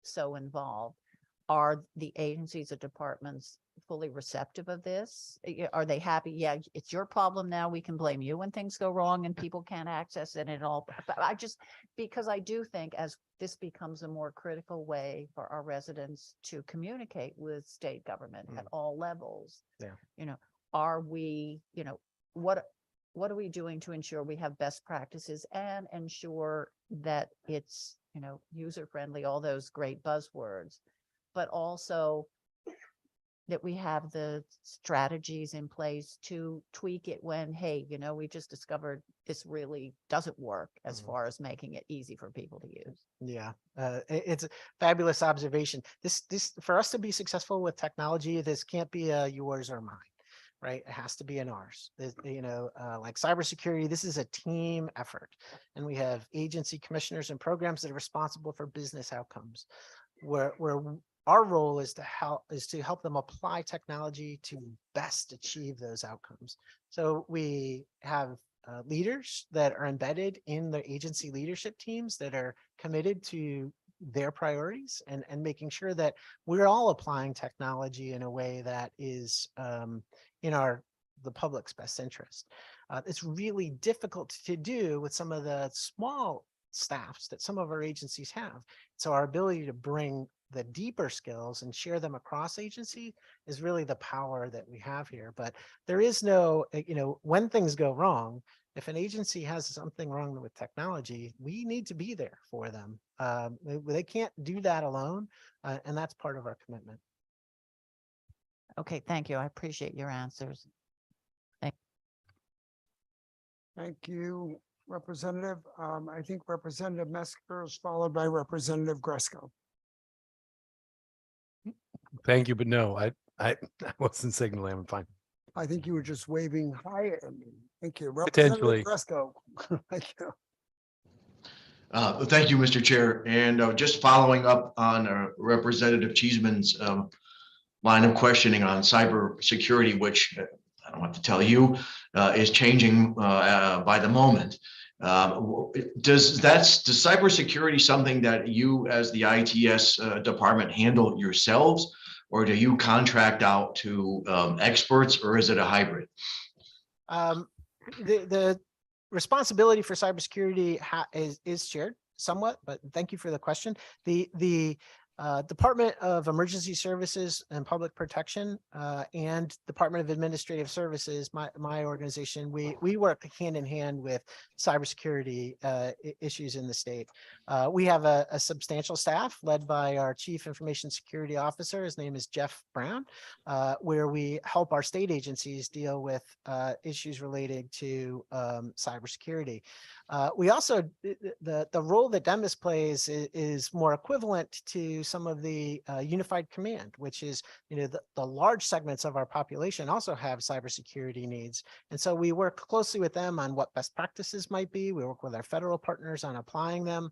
S10: so involved, are the agencies or departments fully receptive of this? Are they happy? Yeah, it's your problem now. We can blame you when things go wrong and people can't access it and all. But because I do think as this becomes a more critical way for our residents to communicate with state government at all levels.
S16: Yeah.
S10: Are we, what are we doing to ensure we have best practices and ensure that it's, user friendly, all those great buzzwords, but also that we have the strategies in place to tweak it when, hey, we just discovered this really doesn't work as far as making it easy for people to use.
S16: Yeah, it's a fabulous observation. This for us to be successful with technology, this can't be a yours or mine, right? It has to be an ours. Like cybersecurity, this is a team effort, and we have agency commissioners and programs that are responsible for business outcomes. Where our role is to help them apply technology to best achieve those outcomes. So we have leaders that are embedded in the agency leadership teams that are committed to their priorities and making sure that we're all applying technology in a way that is in the public's best interest. It's really difficult to do with some of the small staffs that some of our agencies have. So our ability to bring the deeper skills and share them across agency is really the power that we have here. But there is no, when things go wrong, if an agency has something wrong with technology, we need to be there for them. They can't do that alone. And that's part of our commitment.
S10: Okay, thank you. I appreciate your answers.
S1: Thank you, Representative. I think Representative Mesker is followed by Representative Gresco.
S11: Thank you, but no, I wasn't signaling. I'm fine.
S1: I think you were just waving hi at me. Thank you.
S11: Potentially.
S1: Representative Gresco. Thank you.
S17: Thank you, Mr. Chair. And just following up on Representative Cheeseman's line of questioning on cybersecurity, which I don't have to tell you, is changing by the moment. Does cybersecurity something that you as the ITS department handle yourselves, or do you contract out to experts, or is it a hybrid?
S16: The responsibility for cybersecurity is shared somewhat, but thank you for the question. The Department of Emergency Services and Public Protection and Department of Administrative Services, my organization, we work hand in hand with cybersecurity issues in the state. We have a substantial staff led by our Chief Information Security Officer. His name is Jeff Brown, where we help our state agencies deal with issues related to cybersecurity. We also, the role that DEMIS plays is more equivalent to some of the unified command, which is, the large segments of our population also have cybersecurity needs. And so we work closely with them on what best practices might be. We work with our federal partners on applying them.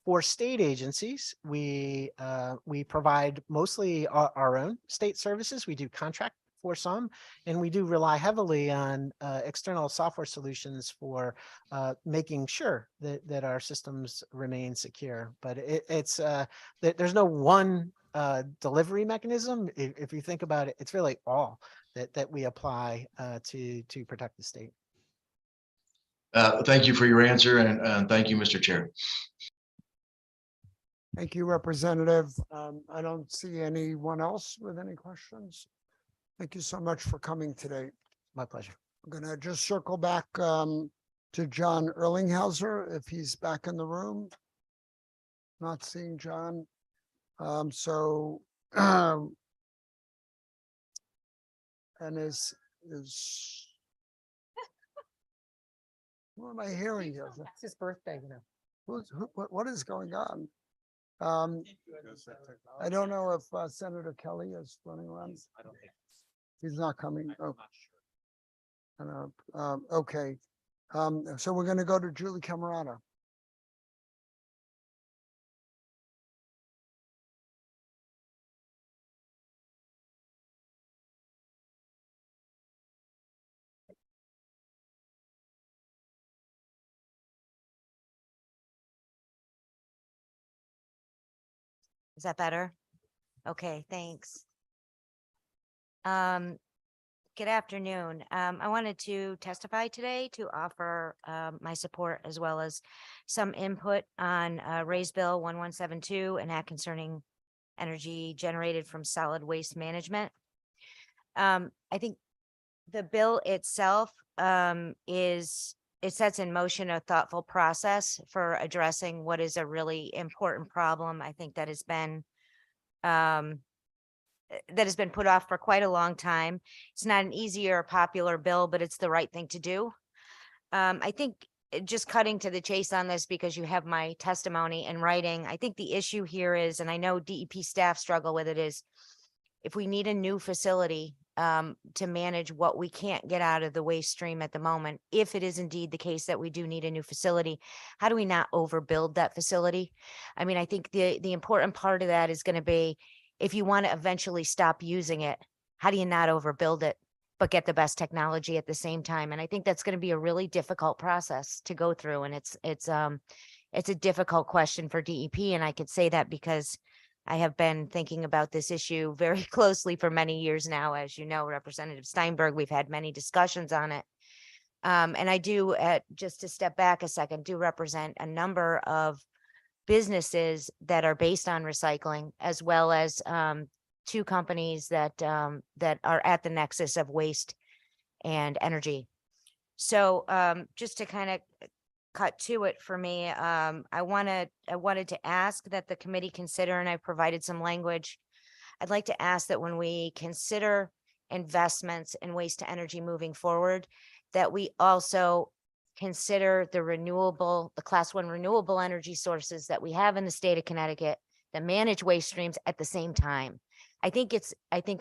S16: For state agencies, we provide mostly our own state services. We do contract for some, and we do rely heavily on external software solutions for making sure that our systems remain secure. But there's no one delivery mechanism. If you think about it, it's really all that we apply to protect the state.
S17: Thank you for your answer, and thank you, Mr. Chair.
S1: Thank you, Representative. I don't see anyone else with any questions. Thank you so much for coming today.
S16: My pleasure.
S1: I'm going to just circle back to John Erlinghauser if he's back in the room. Not seeing John. And is what am I hearing here?
S15: It's his birthday,
S1: What is going on? I don't know if Senator Kelly is running around.
S9: I don't think
S1: He's not coming.
S9: I'm
S1: Oh,
S9: not sure.
S1: okay. So we're gonna go to Julie Camerata.
S18: Is that better? Okay, thanks. Good afternoon. I wanted to testify today to offer my support as well as some input on Raise Bill 1172 and Act concerning energy generated from solid waste management. I think the bill itself it sets in motion a thoughtful process for addressing what is a really important problem. I think that has been put off for quite a long time. It's not an easy or popular bill, but it's the right thing to do. I think just cutting to the chase on this, because you have my testimony in writing, I think the issue here is, and I know DEP staff struggle with it, is if we need a new facility to manage what we can't get out of the waste stream at the moment, if it is indeed the case that we do need a new facility, how do we not overbuild that facility? I mean, I think the important part of that is going to be, if you want to eventually stop using it, how do you not overbuild it, but get the best technology at the same time? And I think that's going to be a really difficult process to go through. And it's a difficult question for DEP. And I could say that because I have been thinking about this issue very closely for many years now. As you know, Representative Steinberg, we've had many discussions on it. And I do, just to step back a second, do represent a number of businesses that are based on recycling, as well as two companies that are at the nexus of waste and energy. So just to kind of cut to it for me, I wanted to ask that the committee consider, and I provided some language. I'd like to ask that when we consider investments in waste to energy moving forward, that we also consider the class 1 renewable energy sources that we have in the state of Connecticut that manage waste streams at the same time. I think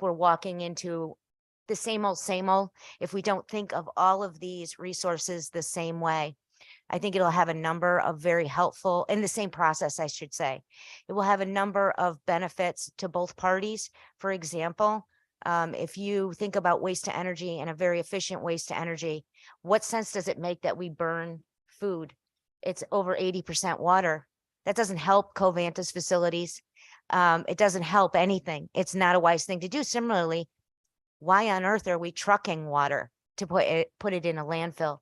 S18: we're walking into the same old if we don't think of all of these resources the same way. I think it'll have a number of very helpful, in the same process, I should say. It will have a number of benefits to both parties. For example, if you think about waste to energy and a very efficient waste to energy, what sense does it make that we burn food? It's over 80% water. That doesn't help Covanta's facilities. It doesn't help anything. It's not a wise thing to do. Similarly, why on earth are we trucking water to put it in a landfill?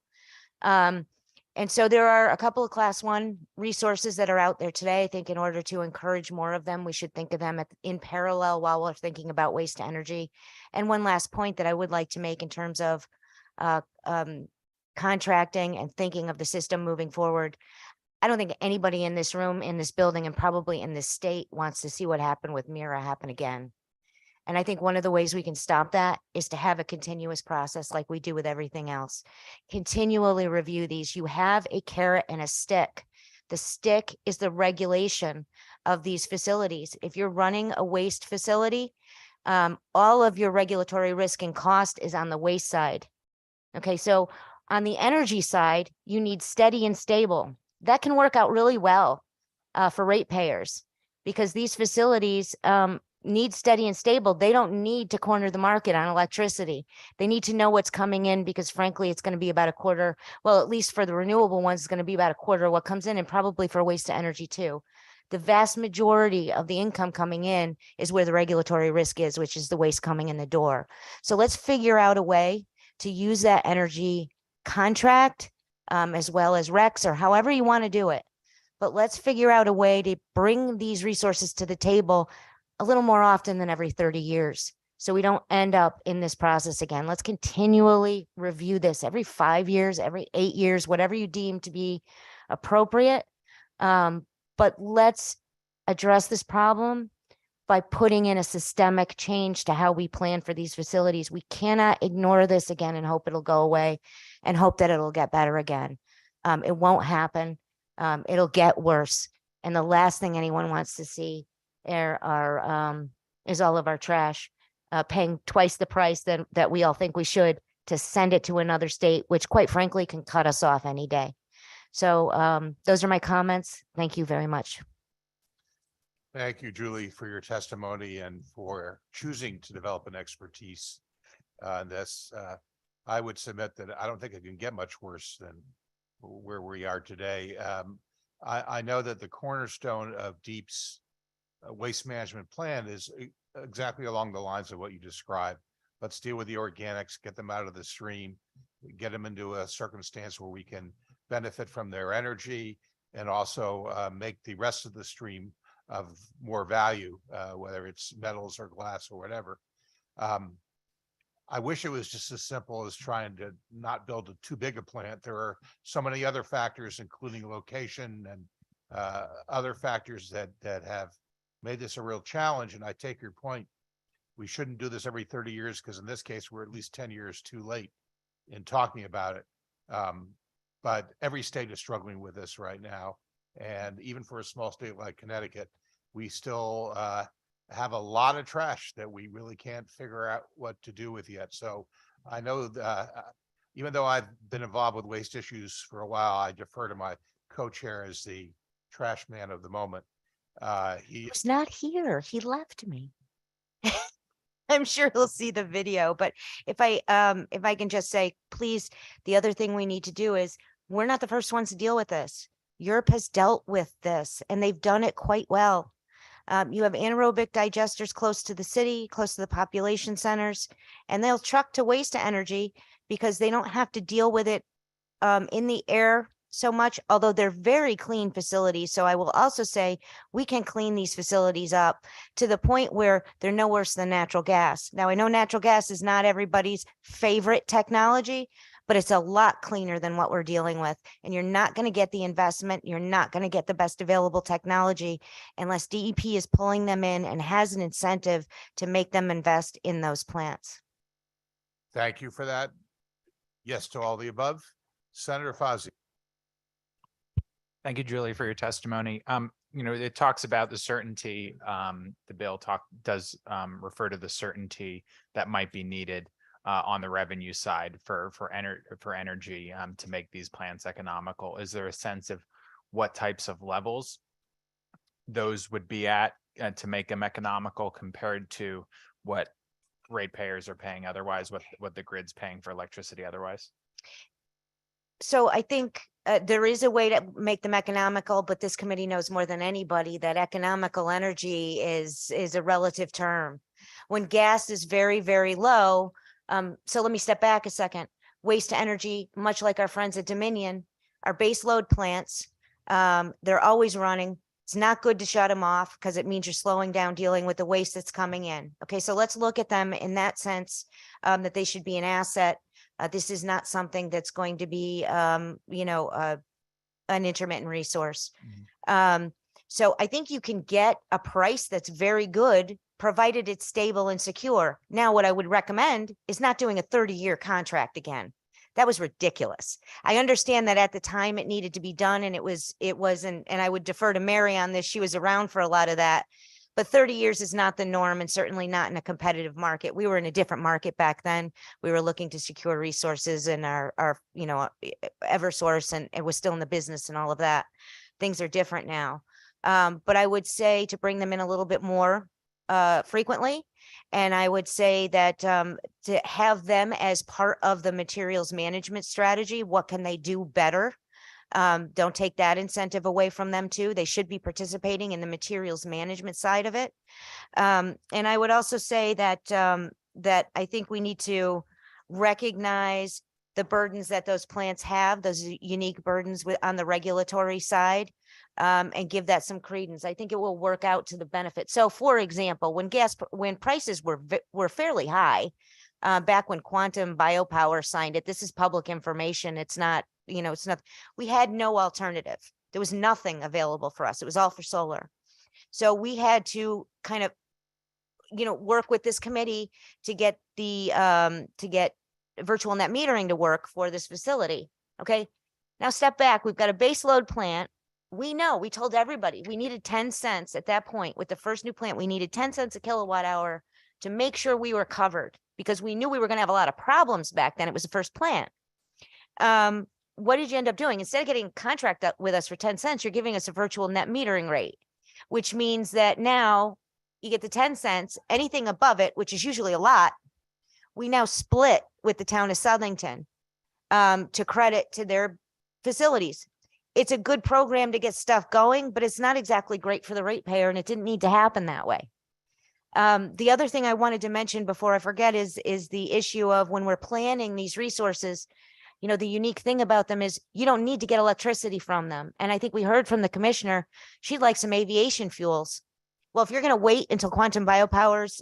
S18: And so there are a couple of class 1 resources that are out there today. I think in order to encourage more of them, we should think of them in parallel while we're thinking about waste to energy. And one last point that I would like to make in terms of contracting and thinking of the system moving forward. I don't think anybody in this room, in this building, and probably in this state wants to see what happened with Mira happen again. And I think one of the ways we can stop that is to have a continuous process like we do with everything else. Continually review these. You have a carrot and a stick. The stick is the regulation of these facilities. If you're running a waste facility, all of your regulatory risk and cost is on the waste side. Okay, so on the energy side, you need steady and stable. That can work out really well for ratepayers, because these facilities need steady and stable. They don't need to corner the market on electricity. They need to know what's coming in, because frankly, it's going to be about a quarter. Well, at least for the renewable ones, it's going to be about a quarter of what comes in, and probably for waste to energy too. The vast majority of the income coming in is where the regulatory risk is, which is the waste coming in the door. So let's figure out a way to use that energy contract as well as RECs, or however you want to do it. But let's figure out a way to bring these resources to the table a little more often than every 30 years. So we don't end up in this process again. Let's continually review this every 5 years, every 8 years, whatever you deem to be appropriate. But let's address this problem by putting in a systemic change to how we plan for these facilities. We cannot ignore this again and hope it'll go away and hope that it'll get better again. It won't happen. It'll get worse. And the last thing anyone wants to see is all of our trash paying twice the price that we all think we should to send it to another state, which quite frankly can cut us off any day. So those are my comments. Thank you very much.
S2: Thank you, Julie, for your testimony and for choosing to develop an expertise on this. I would submit that I don't think it can get much worse than where we are today. I know that the cornerstone of DEEP's waste management plan is exactly along the lines of what you described. Let's deal with the organics, get them out of the stream, get them into a circumstance where we can benefit from their energy and also make the rest of the stream of more value, whether it's metals or glass or whatever. I wish it was just as simple as trying to not build too big a plant. There are so many other factors, including location and other factors that have made this a real challenge. And I take your point. We shouldn't do this every 30 years because in this case, we're at least 10 years too late in talking about it. But every state is struggling with this right now. And even for a small state like Connecticut, we still have a lot of trash that we really can't figure out what to do with yet. So I know even though I've been involved with waste issues for a while, I defer to my co-chair as the trash man of the moment.
S18: He's not here. He left me. I'm sure he'll see the video, but if I can just say, please, the other thing we need to do is we're not the first ones to deal with this. Europe has dealt with this and they've done it quite well. You have anaerobic digesters close to the city, close to the population centers, and they'll truck to waste to energy because they don't have to deal with it in the air so much, although they're very clean facilities. So I will also say we can clean these facilities up to the point where they're no worse than natural gas. Now, I know natural gas is not everybody's favorite technology, but it's a lot cleaner than what we're dealing with. And you're not going to get the investment. You're not going to get the best available technology unless DEP is pulling them in and has an incentive to make them invest in those plants.
S2: Thank you for that. Yes to all the above. Senator Fazio.
S7: Thank you, Julie, for your testimony. It talks about the certainty. The bill does refer to the certainty that might be needed on the revenue side for energy to make these plants economical. Is there a sense of what types of levels those would be at to make them economical compared to what ratepayers are paying otherwise, what the grid's paying for electricity otherwise?
S18: So I think there is a way to make them economical, but this committee knows more than anybody that economical energy is a relative term. When gas is very, very low, so let me step back a second. Waste to energy, much like our friends at Dominion, are base load plants. They're always running. It's not good to shut them off because it means you're slowing down dealing with the waste that's coming in. Okay, so let's look at them in that sense, that they should be an asset. This is not something that's going to be, an intermittent resource. So I think you can get a price that's very good, provided it's stable and secure. Now, what I would recommend is not doing a 30-year contract again. That was ridiculous. I understand that at the time it needed to be done and it wasn't, and I would defer to Mary on this. She was around for a lot of that. But 30 years is not the norm and certainly not in a competitive market. We were in a different market back then. We were looking to secure resources and our EverSource, and it was still in the business and all of that. Things are different now. But I would say to bring them in a little bit more frequently. And I would say that to have them as part of the materials management strategy, what can they do better? Don't take that incentive away from them too. They should be participating in the materials management side of it. And I would also say that that I think we need to recognize the burdens that those plants have, those unique burdens on the regulatory side, and give that some credence. I think it will work out to the benefit. So, for example, when prices were fairly high, back when Quantum Biopower signed it, this is public information. It's not. We had no alternative. There was nothing available for us. It was all for solar. So we had to kind of, work with this committee to get virtual net metering to work for this facility. Okay. Now step back. We've got a base load plant. We told everybody we needed 10 cents at that point with the first new plant. We needed 10 cents a kilowatt hour to make sure we were covered. because we knew we were going to have a lot of problems back then. It was the first plant. What did you end up doing? Instead of getting a contract with us for 10 cents, you're giving us a virtual net metering rate, which means that now you get the 10 cents, anything above it, which is usually a lot, we now split with the town of Southington to credit to their facilities. It's a good program to get stuff going, but it's not exactly great for the ratepayer, and it didn't need to happen that way. The other thing I wanted to mention before I forget is the issue of when we're planning these resources, you know, the unique thing about them is you don't need to get electricity from them. And I think we heard from the commissioner, she'd like some aviation fuels. Well, if you're going to wait until Quantum Biopower's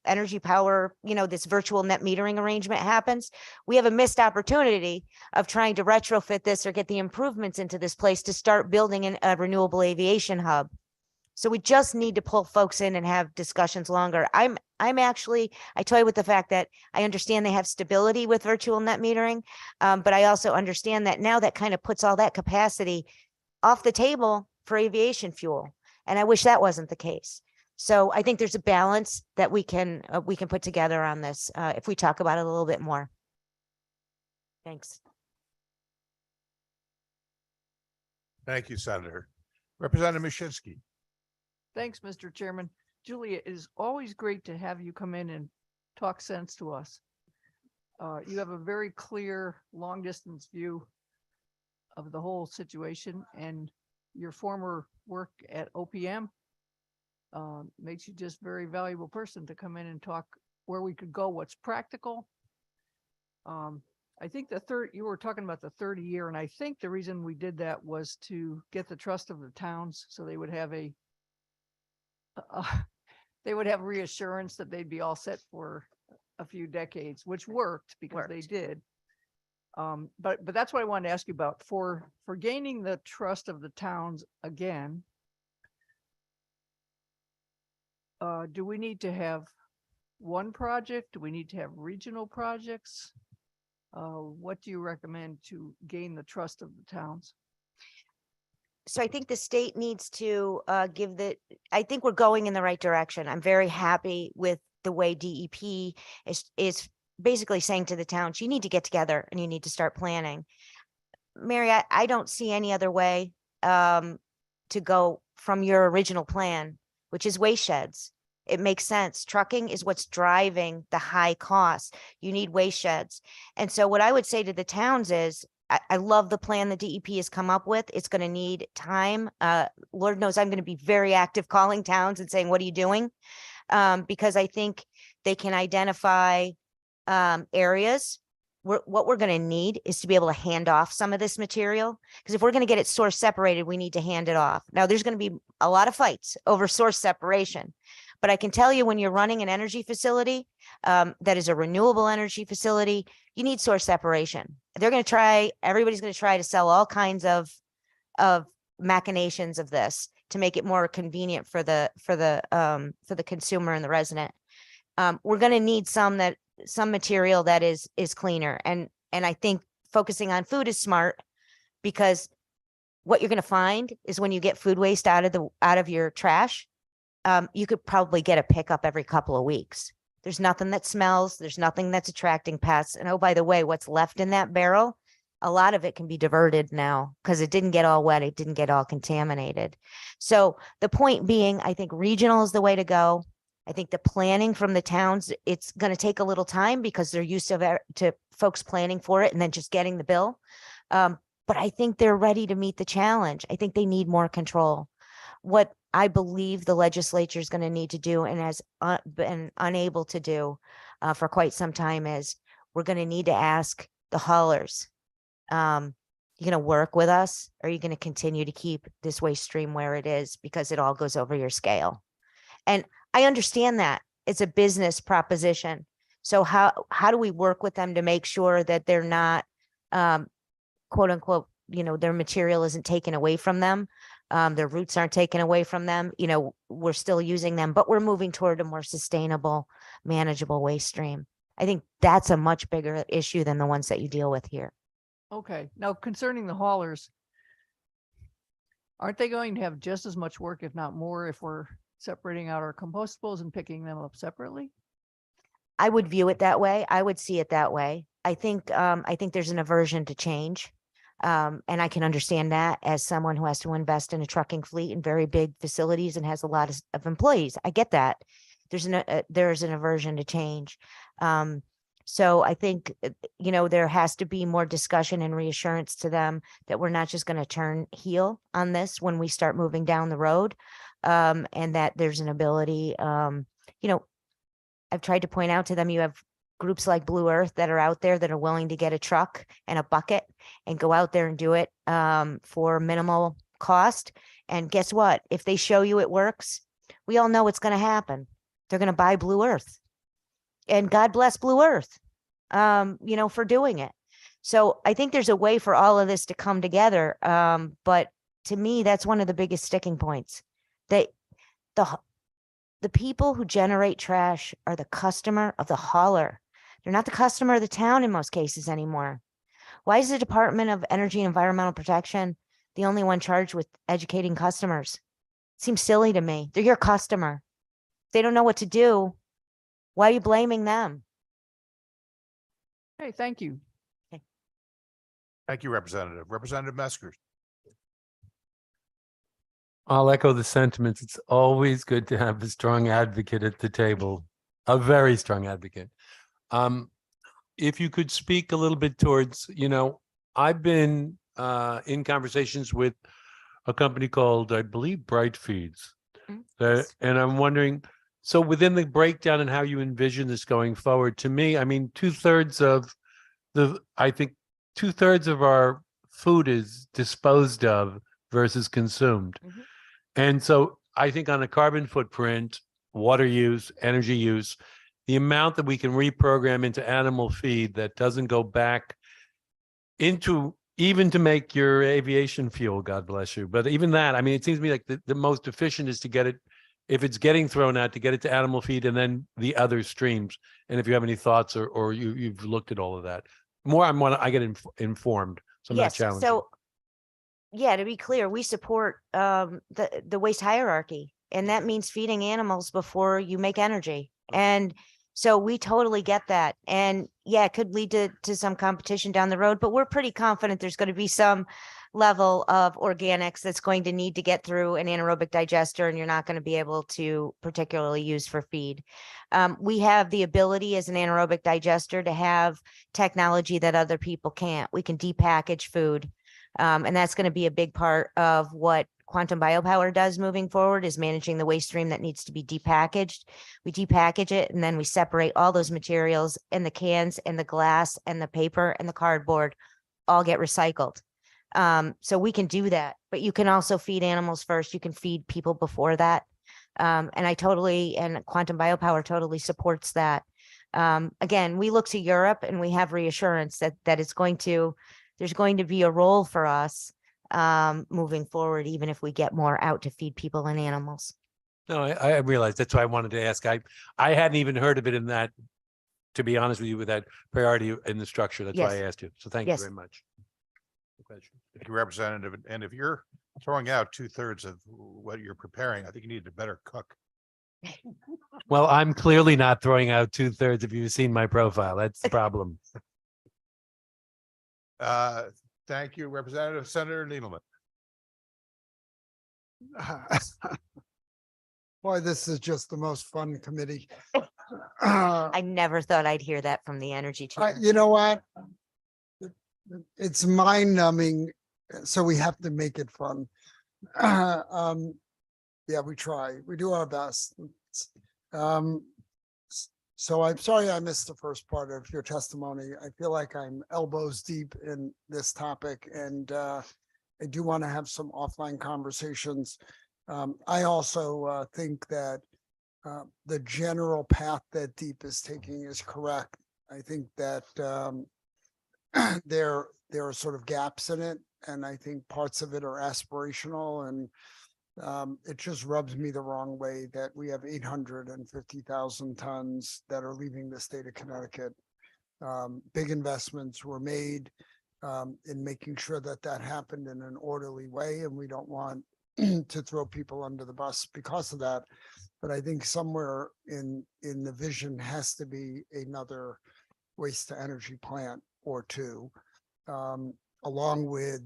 S18: energy power, you know, this virtual net metering arrangement happens, we have a missed opportunity of trying to retrofit this or get the improvements into this place to start building a renewable aviation hub. So we just need to pull folks in and have discussions longer. I'm actually, I toy with the fact that I understand they have stability with virtual net metering, but I also understand that now that kind of puts all that capacity off the table for aviation fuel. And I wish that wasn't the case. So I think there's a balance that we can put together on this if we talk about it a little bit more. Thanks.
S2: Thank you, Senator. Representative Mushinski.
S8: Thanks, Mr. Chairman. Julia, it is always great to have you come in and talk sense to us. You have a very clear, long distance view of the whole situation, and your former work at OPM makes you just a very valuable person to come in and talk where we could go, what's practical. I think you were talking about the 30 year, and I think the reason we did that was to get the trust of the towns so they would have they would have reassurance that they'd be all set for a few decades, which worked because they did. But that's what I wanted to ask you about for gaining the trust of the towns again. Do we need to have one project? Do we need to have regional projects? What do you recommend to gain the trust of the towns?
S18: So I think the state needs to I think we're going in the right direction. I'm very happy with the way DEP is basically saying to the towns, you need to get together and you need to start planning. Mary, I don't see any other way to go from your original plan, which is waste sheds. It makes sense. Trucking is what's driving the high costs. You need waste sheds. And so what I would say to the towns is, I love the plan the DEP has come up with. It's going to need time. Lord knows I'm going to be very active calling towns and saying, what are you doing? Because I think they can identify areas. What we're going to need is to be able to hand off some of this material. Because if we're going to get it source separated, we need to hand it off. Now, there's going to be a lot of fights over source separation. But I can tell you when you're running an energy facility that is a renewable energy facility, you need source separation. Everybody's going to try to sell all kinds of machinations of this to make it more convenient for the consumer and the resident. We're going to need some material that is cleaner. And I think focusing on food is smart, because what you're going to find is when you get food waste out of your trash, you could probably get a pickup every couple of weeks. There's nothing that smells. There's nothing that's attracting pests. And oh, by the way, what's left in that barrel, a lot of it can be diverted now because it didn't get all wet. It didn't get all contaminated. So the point being, I think regional is the way to go. I think the planning from the towns, it's going to take a little time because they're used to folks planning for it and then just getting the bill. But I think they're ready to meet the challenge. I think they need more control. What I believe the legislature is going to need to do and has been unable to do for quite some time is we're going to need to ask the haulers, you going to work with us? Or are you going to continue to keep this waste stream where it is because it all goes over your scale? And I understand that it's a business proposition. So how do we work with them to make sure that they're not, quote unquote, their material isn't taken away from them? Their roots aren't taken away from them. We're still using them, but we're moving toward a more sustainable, manageable waste stream. I think that's a much bigger issue than the ones that you deal with here.
S8: Okay. Now, concerning the haulers, aren't they going to have just as much work, if not more, if we're separating out our compostables and picking them up separately?
S18: I would view it that way. I would see it that way. I think there's an aversion to change. And I can understand that as someone who has to invest in a trucking fleet and very big facilities and has a lot of employees. I get that. There's an aversion to change. So I think, there has to be more discussion and reassurance to them that we're not just going to turn heel on this when we start moving down the road. And that there's an ability, I've tried to point out to them, you have groups like Blue Earth that are out there that are willing to get a truck and a bucket and go out there and do it for minimal cost. And guess what? If they show you it works, we all know what's going to happen. They're going to buy Blue Earth. And God bless Blue Earth, for doing it. So I think there's a way for all of this to come together. But to me, that's one of the biggest sticking points. That the people who generate trash are the customer of the hauler. They're not the customer of the town in most cases anymore. Why is the Department of Energy and Environmental Protection the only one charged with educating customers? It seems silly to me. They're your customer. If they don't know what to do, why are you blaming them?
S8: Hey, thank you.
S2: Thank you, Representative. Representative Mesker.
S11: I'll echo the sentiments. It's always good to have a strong advocate at the table, a very strong advocate. If you could speak a little bit towards, I've been in conversations with a company called, I believe, Bright Feeds. And I'm wondering, so within the breakdown and how you envision this going forward, to me, I mean, two-thirds of our food is disposed of versus consumed. And so I think on a carbon footprint, water use, energy use, the amount that we can reprogram into animal feed that doesn't go back into even to make your aviation fuel, God bless you. But even that, I mean, it seems to me like the most efficient is to get it, if it's getting thrown out, to get it to animal feed and then the other streams. And if you have any thoughts or you've looked at all of that. More, I get informed, so I'm not challenging.
S18: So yeah, to be clear, we support the waste hierarchy, and that means feeding animals before you make energy. And so we totally get that. And yeah, it could lead to some competition down the road, but we're pretty confident there's going to be some level of organics that's going to need to get through an anaerobic digester, and you're not going to be able to particularly use for feed. We have the ability as an anaerobic digester to have technology that other people can't. We can depackage food. And that's going to be a big part of what Quantum Biopower does moving forward, is managing the waste stream that needs to be depackaged. We depackage it, and then we separate all those materials, and the cans and the glass and the paper and the cardboard all get recycled. So we can do that, but you can also feed animals first. You can feed people before that. And Quantum Biopower totally supports that. Again, we look to Europe and we have reassurance that there's going to be a role for us moving forward, even if we get more out to feed people and animals.
S11: No, I realize that's why I wanted to ask. I hadn't even heard of it in that, to be honest with you, with that priority in the structure. That's why I asked you. So thank you very much.
S2: Thank you, Representative. And if you're throwing out 2/3 of what you're preparing, I think you need to better cook.
S11: Well, I'm clearly not throwing out 2/3 if you've seen my profile. That's the problem.
S2: Thank you, Representative. Senator Needleman.
S1: Boy, this is just the most fun committee.
S18: I never thought I'd hear that from the energy chair.
S1: You know what? It's mind numbing, so we have to make it fun. Yeah, we try. We do our best. So I'm sorry I missed the first part of your testimony. I feel like I'm elbows deep in this topic, and I do want to have some offline conversations. I also think that the general path that Deep is taking is correct. I think that there are sort of gaps in it, and I think parts of it are aspirational, and it just rubs me the wrong way that we have 850,000 tons that are leaving the state of Connecticut. Big investments were made in making sure that happened in an orderly way, and we don't want to throw people under the bus because of that. But I think somewhere in the vision has to be another waste to energy plant or two, along with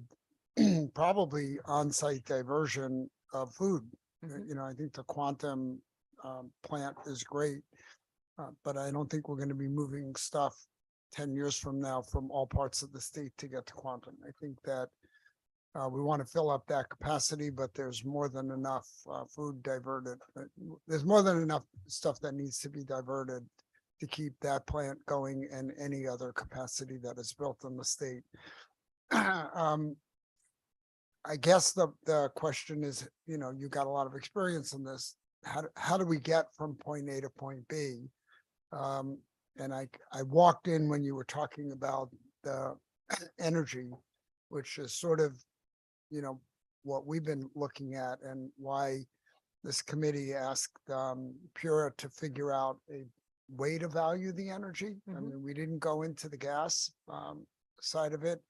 S1: probably on-site diversion of food. You know, I think the quantum plant is great, but I don't think we're going to be moving stuff 10 years from now from all parts of the state to get to quantum. I think that we want to fill up that capacity, but there's more than enough food diverted. There's more than enough stuff that needs to be diverted to keep that plant going and any other capacity that is built in the state. I guess the question is, you know, you got a lot of experience in this. How do we get from point A to point B? And I walked in when you were talking about the energy, which is sort of, you know, what we've been looking at and why this committee asked Pura to figure out a way to value the energy. I mean, we didn't go into the gas side of it,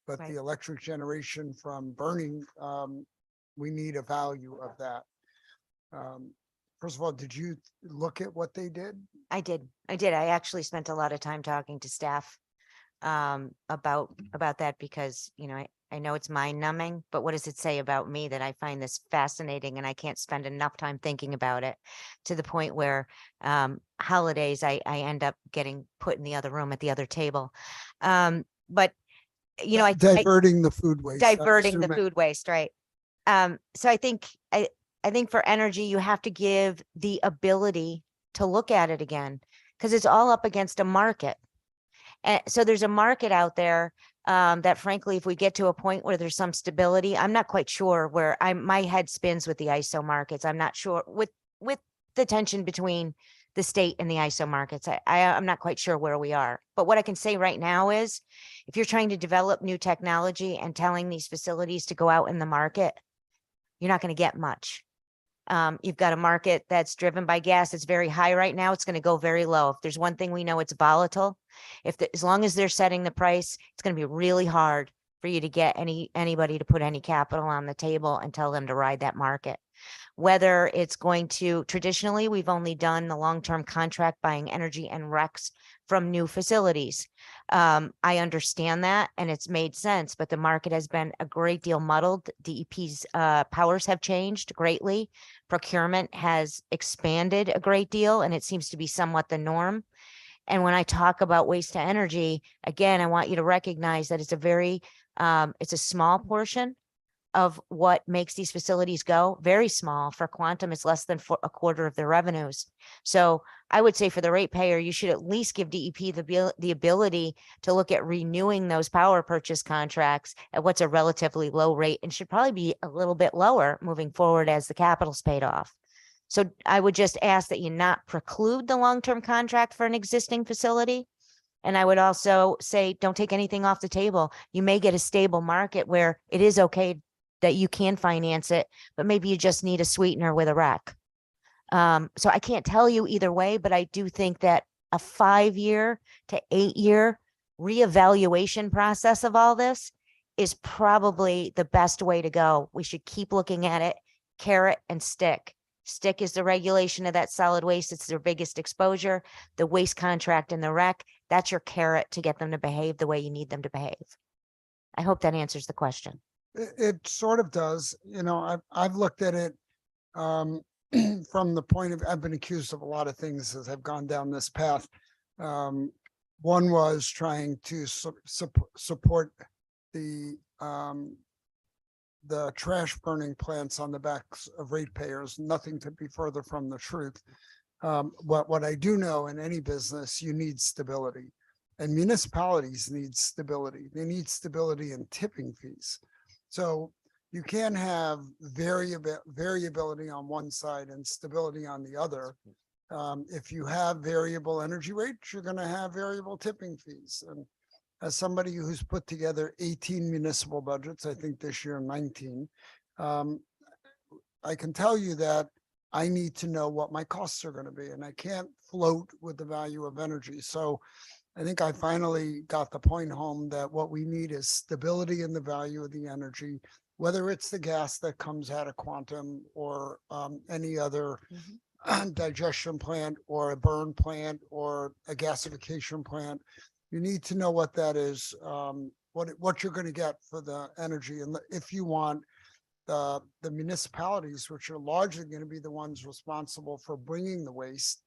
S1: but the electric generation from burning, we need a value of that. First of all, did you look at what they did?
S18: I did. I actually spent a lot of time talking to staff about that because, you know, I know it's mind numbing, but what does it say about me that I find this fascinating and I can't spend enough time thinking about it to the point where holidays, I end up getting put in the other room at the other table. But, you know,
S1: Diverting the food waste.
S18: diverting the food waste, right? So I think for energy, you have to give the ability to look at it again because it's all up against a market. And so there's a market out there that frankly, if we get to a point where there's some stability, I'm not quite sure where my head spins with the ISO markets. I'm not sure with the tension between the state and the ISO markets. I'm not quite sure where we are. But what I can say right now is if you're trying to develop new technology and telling these facilities to go out in the market, you're not going to get much. You've got a market that's driven by gas. It's very high right now. It's going to go very low. If there's one thing we know, it's volatile. As long as they're setting the price, it's going to be really hard for you to get anybody to put any capital on the table and tell them to ride that market. Whether it's going to, traditionally, we've only done the long-term contract buying energy and RECs from new facilities. I understand that and it's made sense, but the market has been a great deal muddled. DEP's powers have changed greatly. Procurement has expanded a great deal and it seems to be somewhat the norm. And when I talk about waste to energy, again, I want you to recognize that it's a small portion of what makes these facilities go. Very small. For quantum, it's less than a quarter of their revenues. So I would say for the ratepayer, you should at least give DEP the ability to look at renewing those power purchase contracts at what's a relatively low rate and should probably be a little bit lower moving forward as the capital's paid off. So I would just ask that you not preclude the long-term contract for an existing facility. And I would also say, don't take anything off the table. You may get a stable market where it is okay that you can finance it, but maybe you just need a sweetener with a REC. So I can't tell you either way, but I do think that a 5-year to 8-year reevaluation process of all this is probably the best way to go. We should keep looking at it, carrot and stick. Stick is the regulation of that solid waste. It's their biggest exposure. The waste contract and the REC, that's your carrot to get them to behave the way you need them to behave. I hope that answers the question.
S1: It sort of does. You know, I've looked at it from the point of, I've been accused of a lot of things as I've gone down this path. One was trying to support the trash burning plants on the backs of ratepayers. Nothing could be further from the truth. What I do know in any business, you need stability, and municipalities need stability. They need stability in tipping fees. So you can have variability on one side and stability on the other. If you have variable energy rates, you're going to have variable tipping fees. And as somebody who's put together 18 municipal budgets, I think this year 19, I can tell you that I need to know what my costs are going to be, and I can't float with the value of energy. So I think I finally got the point home that what we need is stability in the value of the energy, whether it's the gas that comes out of quantum or any other digestion plant or a burn plant or a gasification plant, you need to know what that is, what you're going to get for the energy. And if you want the municipalities, which are largely going to be the ones responsible for bringing the waste,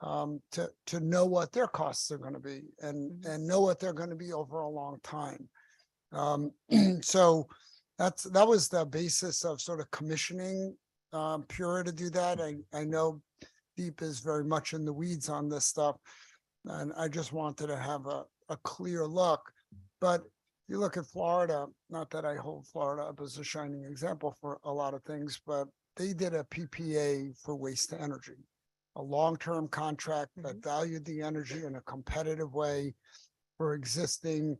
S1: to know what their costs are going to be and know what they're going to be over a long time. So that was the basis of sort of commissioning Pura to do that. I know Deep is very much in the weeds on this stuff, and I just wanted to have a clear look. But you look at Florida, not that I hold Florida up as a shining example for a lot of things, but they did a PPA for waste to energy, a long-term contract that valued the energy in a competitive way for existing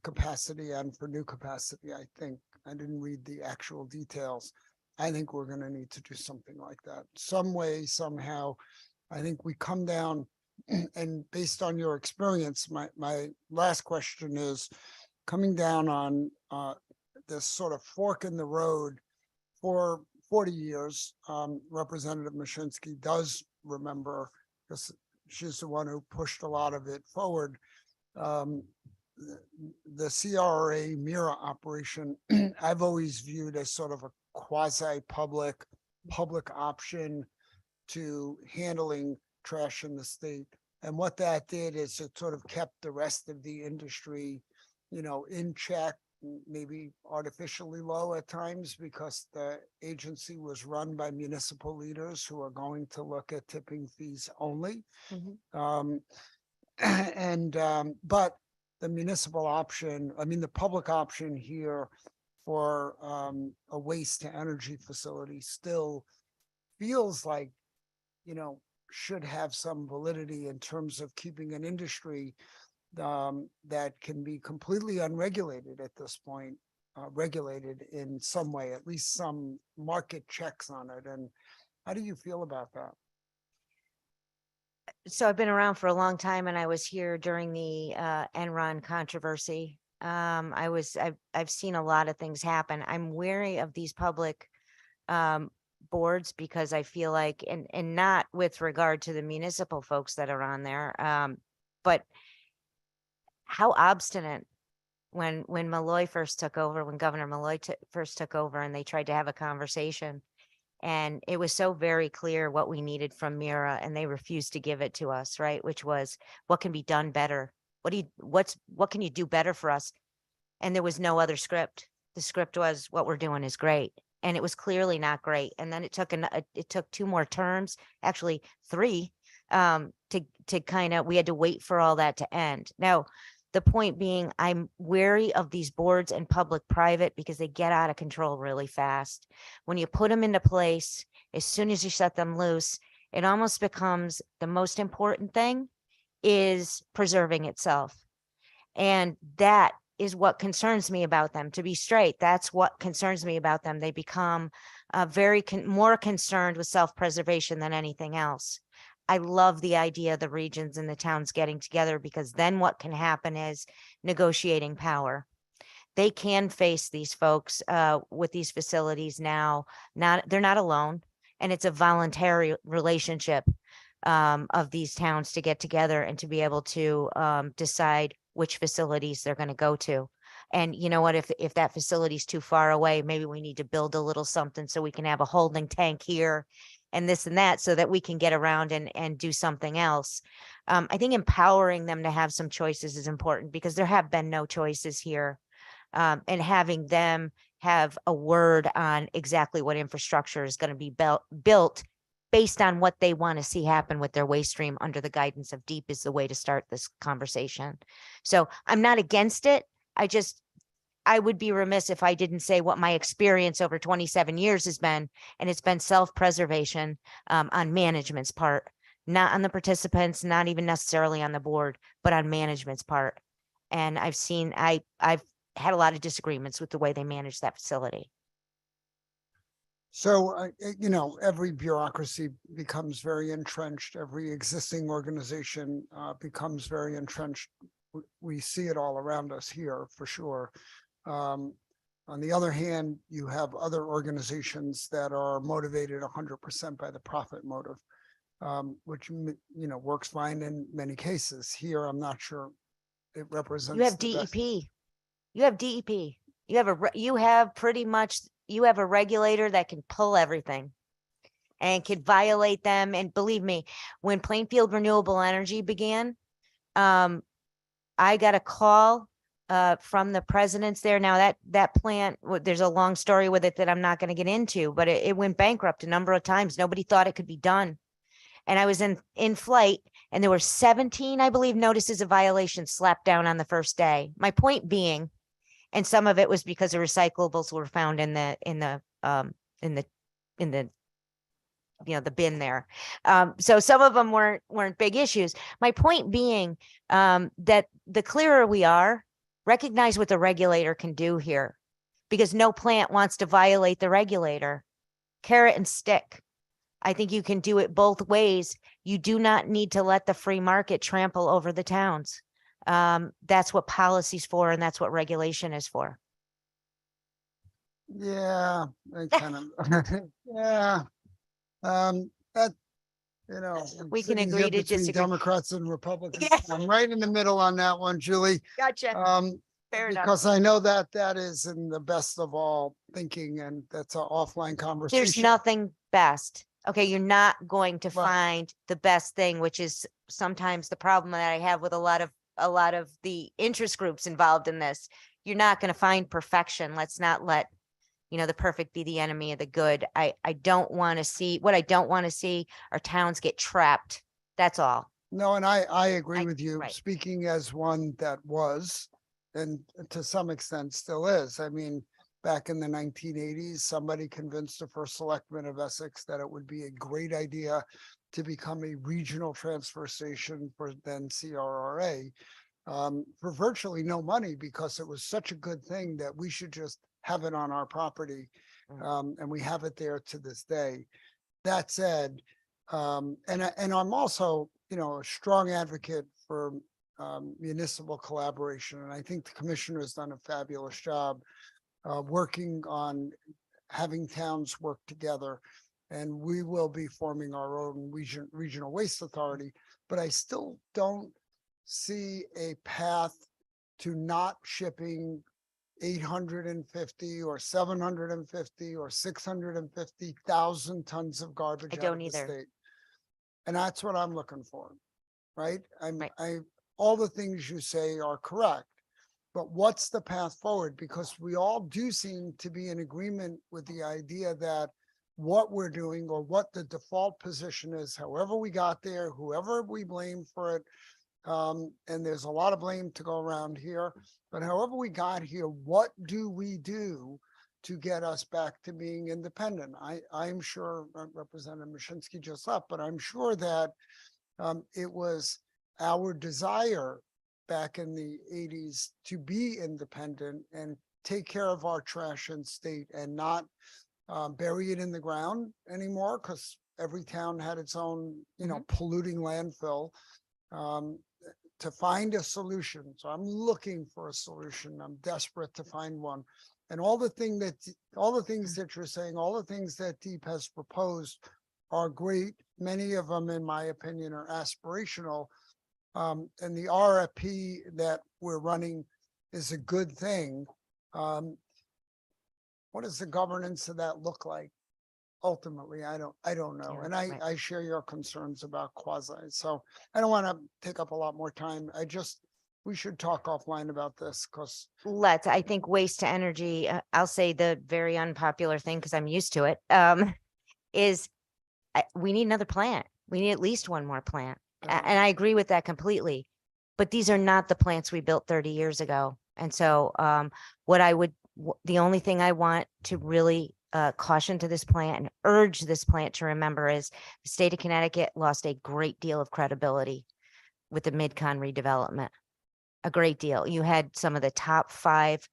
S1: capacity and for new capacity. I think I didn't read the actual details. I think we're going to need to do something like that some way, somehow. I think we come down and based on your experience, my last question is coming down on this sort of fork in the road for 40 years. Representative Mashinsky does remember because she's the one who pushed a lot of it forward. The CRA Mira operation, I've always viewed as sort of a quasi-public option to handling trash in the state. And what that did is it sort of kept the rest of the industry, in check, maybe artificially low at times because the agency was run by municipal leaders who are going to look at tipping fees only. But the municipal option, the public option here for a waste to energy facility still feels like, should have some validity in terms of keeping an industry that can be completely unregulated at this point, regulated in some way, at least some market checks on it. And how do you feel about that?
S18: So I've been around for a long time and I was here during the Enron controversy. I've seen a lot of things happen. I'm wary of these public boards because I feel like, and not with regard to the municipal folks that are on there, but how obstinate when Malloy first took over, when Governor Malloy first took over and they tried to have a conversation. And it was so very clear what we needed from Mira and they refused to give it to us, right? Which was what can be done better? What can you do better for us? And there was no other script. The script was what we're doing is great. And it was clearly not great. And then it took 2 more terms, actually 3, to kind of, we had to wait for all that to end. Now, the point being, I'm wary of these boards and public-private because they get out of control really fast. When you put them into place, as soon as you set them loose, it almost becomes the most important thing is preserving itself. And that is what concerns me about them. To be straight, that's what concerns me about them. They become more concerned with self-preservation than anything else. I love the idea of the regions and the towns getting together because then what can happen is negotiating power. They can face these folks with these facilities now. They're not alone, and it's a voluntary relationship of these towns to get together and to be able to decide which facilities they're going to go to. And you know what, if that facility is too far away, maybe we need to build a little something so we can have a holding tank here and this and that so that we can get around and do something else. I think empowering them to have some choices is important because there have been no choices here. And having them have a word on exactly what infrastructure is going to be built based on what they want to see happen with their waste stream under the guidance of DEEP is the way to start this conversation. So I'm not against it. I would be remiss if I didn't say what my experience over 27 years has been, and it's been self-preservation on management's part, not on the participants, not even necessarily on the board, but on management's part. And I've had a lot of disagreements with the way they manage that facility.
S1: So, every bureaucracy becomes very entrenched. Every existing organization becomes very entrenched. We see it all around us here for sure. On the other hand, you have other organizations that are motivated 100% by the profit motive, which, works fine in many cases. Here, I'm not sure it represents.
S18: You have
S1: the best.
S18: DEP. You have DEP. You have pretty much, you have a regulator that can pull everything and could violate them. And believe me, when Plainfield Renewable Energy began, I got a call from the presidents there. Now that plant, there's a long story with it that I'm not going to get into, but it went bankrupt a number of times. Nobody thought it could be done. And I was in flight, and there were 17, I believe, notices of violation slapped down on the first day. My point being, and some of it was because the recyclables were found in the the bin there. So some of them weren't big issues. My point being that the clearer we are, recognize what the regulator can do here, because no plant wants to violate the regulator. Carrot and stick. I think you can do it both ways. You do not need to let the free market trample over the towns. That's what policy's for, and that's what regulation is for.
S1: Yeah, I kind of, yeah. That,
S18: We
S1: I'm
S18: can
S1: sitting
S18: agree
S1: here
S18: to
S1: between
S18: disagree.
S1: Democrats and Republicans.
S18: Yeah.
S1: I'm right in the middle on that one, Julie.
S18: Gotcha. Fair enough.
S1: Because I know that is in the best of all thinking, and that's an offline conversation.
S18: There's nothing best. Okay, you're not going to
S1: Right.
S18: find the best thing, which is sometimes the problem that I have with a lot of the interest groups involved in this. You're not going to find perfection. Let's not let the perfect be the enemy of the good. I don't want to see what I don't want to see are towns get trapped. That's all.
S1: No, and I agree with you,
S18: right.
S1: speaking as one that was, and to some extent still is. I mean, back in the 1980s, somebody convinced the first selectman of Essex that it would be a great idea to become a regional transfer station for then CRRA, for virtually no money, because it was such a good thing that we should just have it on our property. And we have it there to this day. That said, and I'm also, a strong advocate for municipal collaboration. And I think the commissioner has done a fabulous job working on having towns work together. And we will be forming our own regional waste authority, but I still don't see a path to not shipping 850 or 750 or 650,000 tons of garbage
S18: I
S1: out
S18: don't
S1: of the
S18: either.
S1: state. And that's what I'm looking for, right? All the things you say are correct, but what's the path forward? Because we all do seem to be in agreement with the idea that what we're doing, or what the default position is, however we got there, whoever we blame for it, and there's a lot of blame to go around here, but however we got here, what do we do to get us back to being independent? I'm sure Representative Mashinsky just left, but I'm sure that it was our desire back in the 80s to be independent and take care of our trash in state and not bury it in the ground anymore, because every town had its own, polluting landfill. To find a solution. So I'm looking for a solution. I'm desperate to find one. And all the things that you're saying, all the things that Deep has proposed are great. Many of them, in my opinion, are aspirational. And the RFP that we're running is a good thing. What does the governance of that look like? Ultimately, I don't know.
S18: Yeah,
S1: And
S18: right.
S1: I share your concerns about quasi. So I don't want to take up a lot more time. We should talk offline about this, because
S18: I think waste to energy, I'll say the very unpopular thing, because I'm used to it, is we need another plant. We need at least one more plant. And I agree with that completely. But these are not the plants we built 30 years ago. And so the only thing I want to really caution to this plant and urge this plant to remember is the state of Connecticut lost a great deal of credibility with the Mid-Con redevelopment. A great deal. You had some of the top 5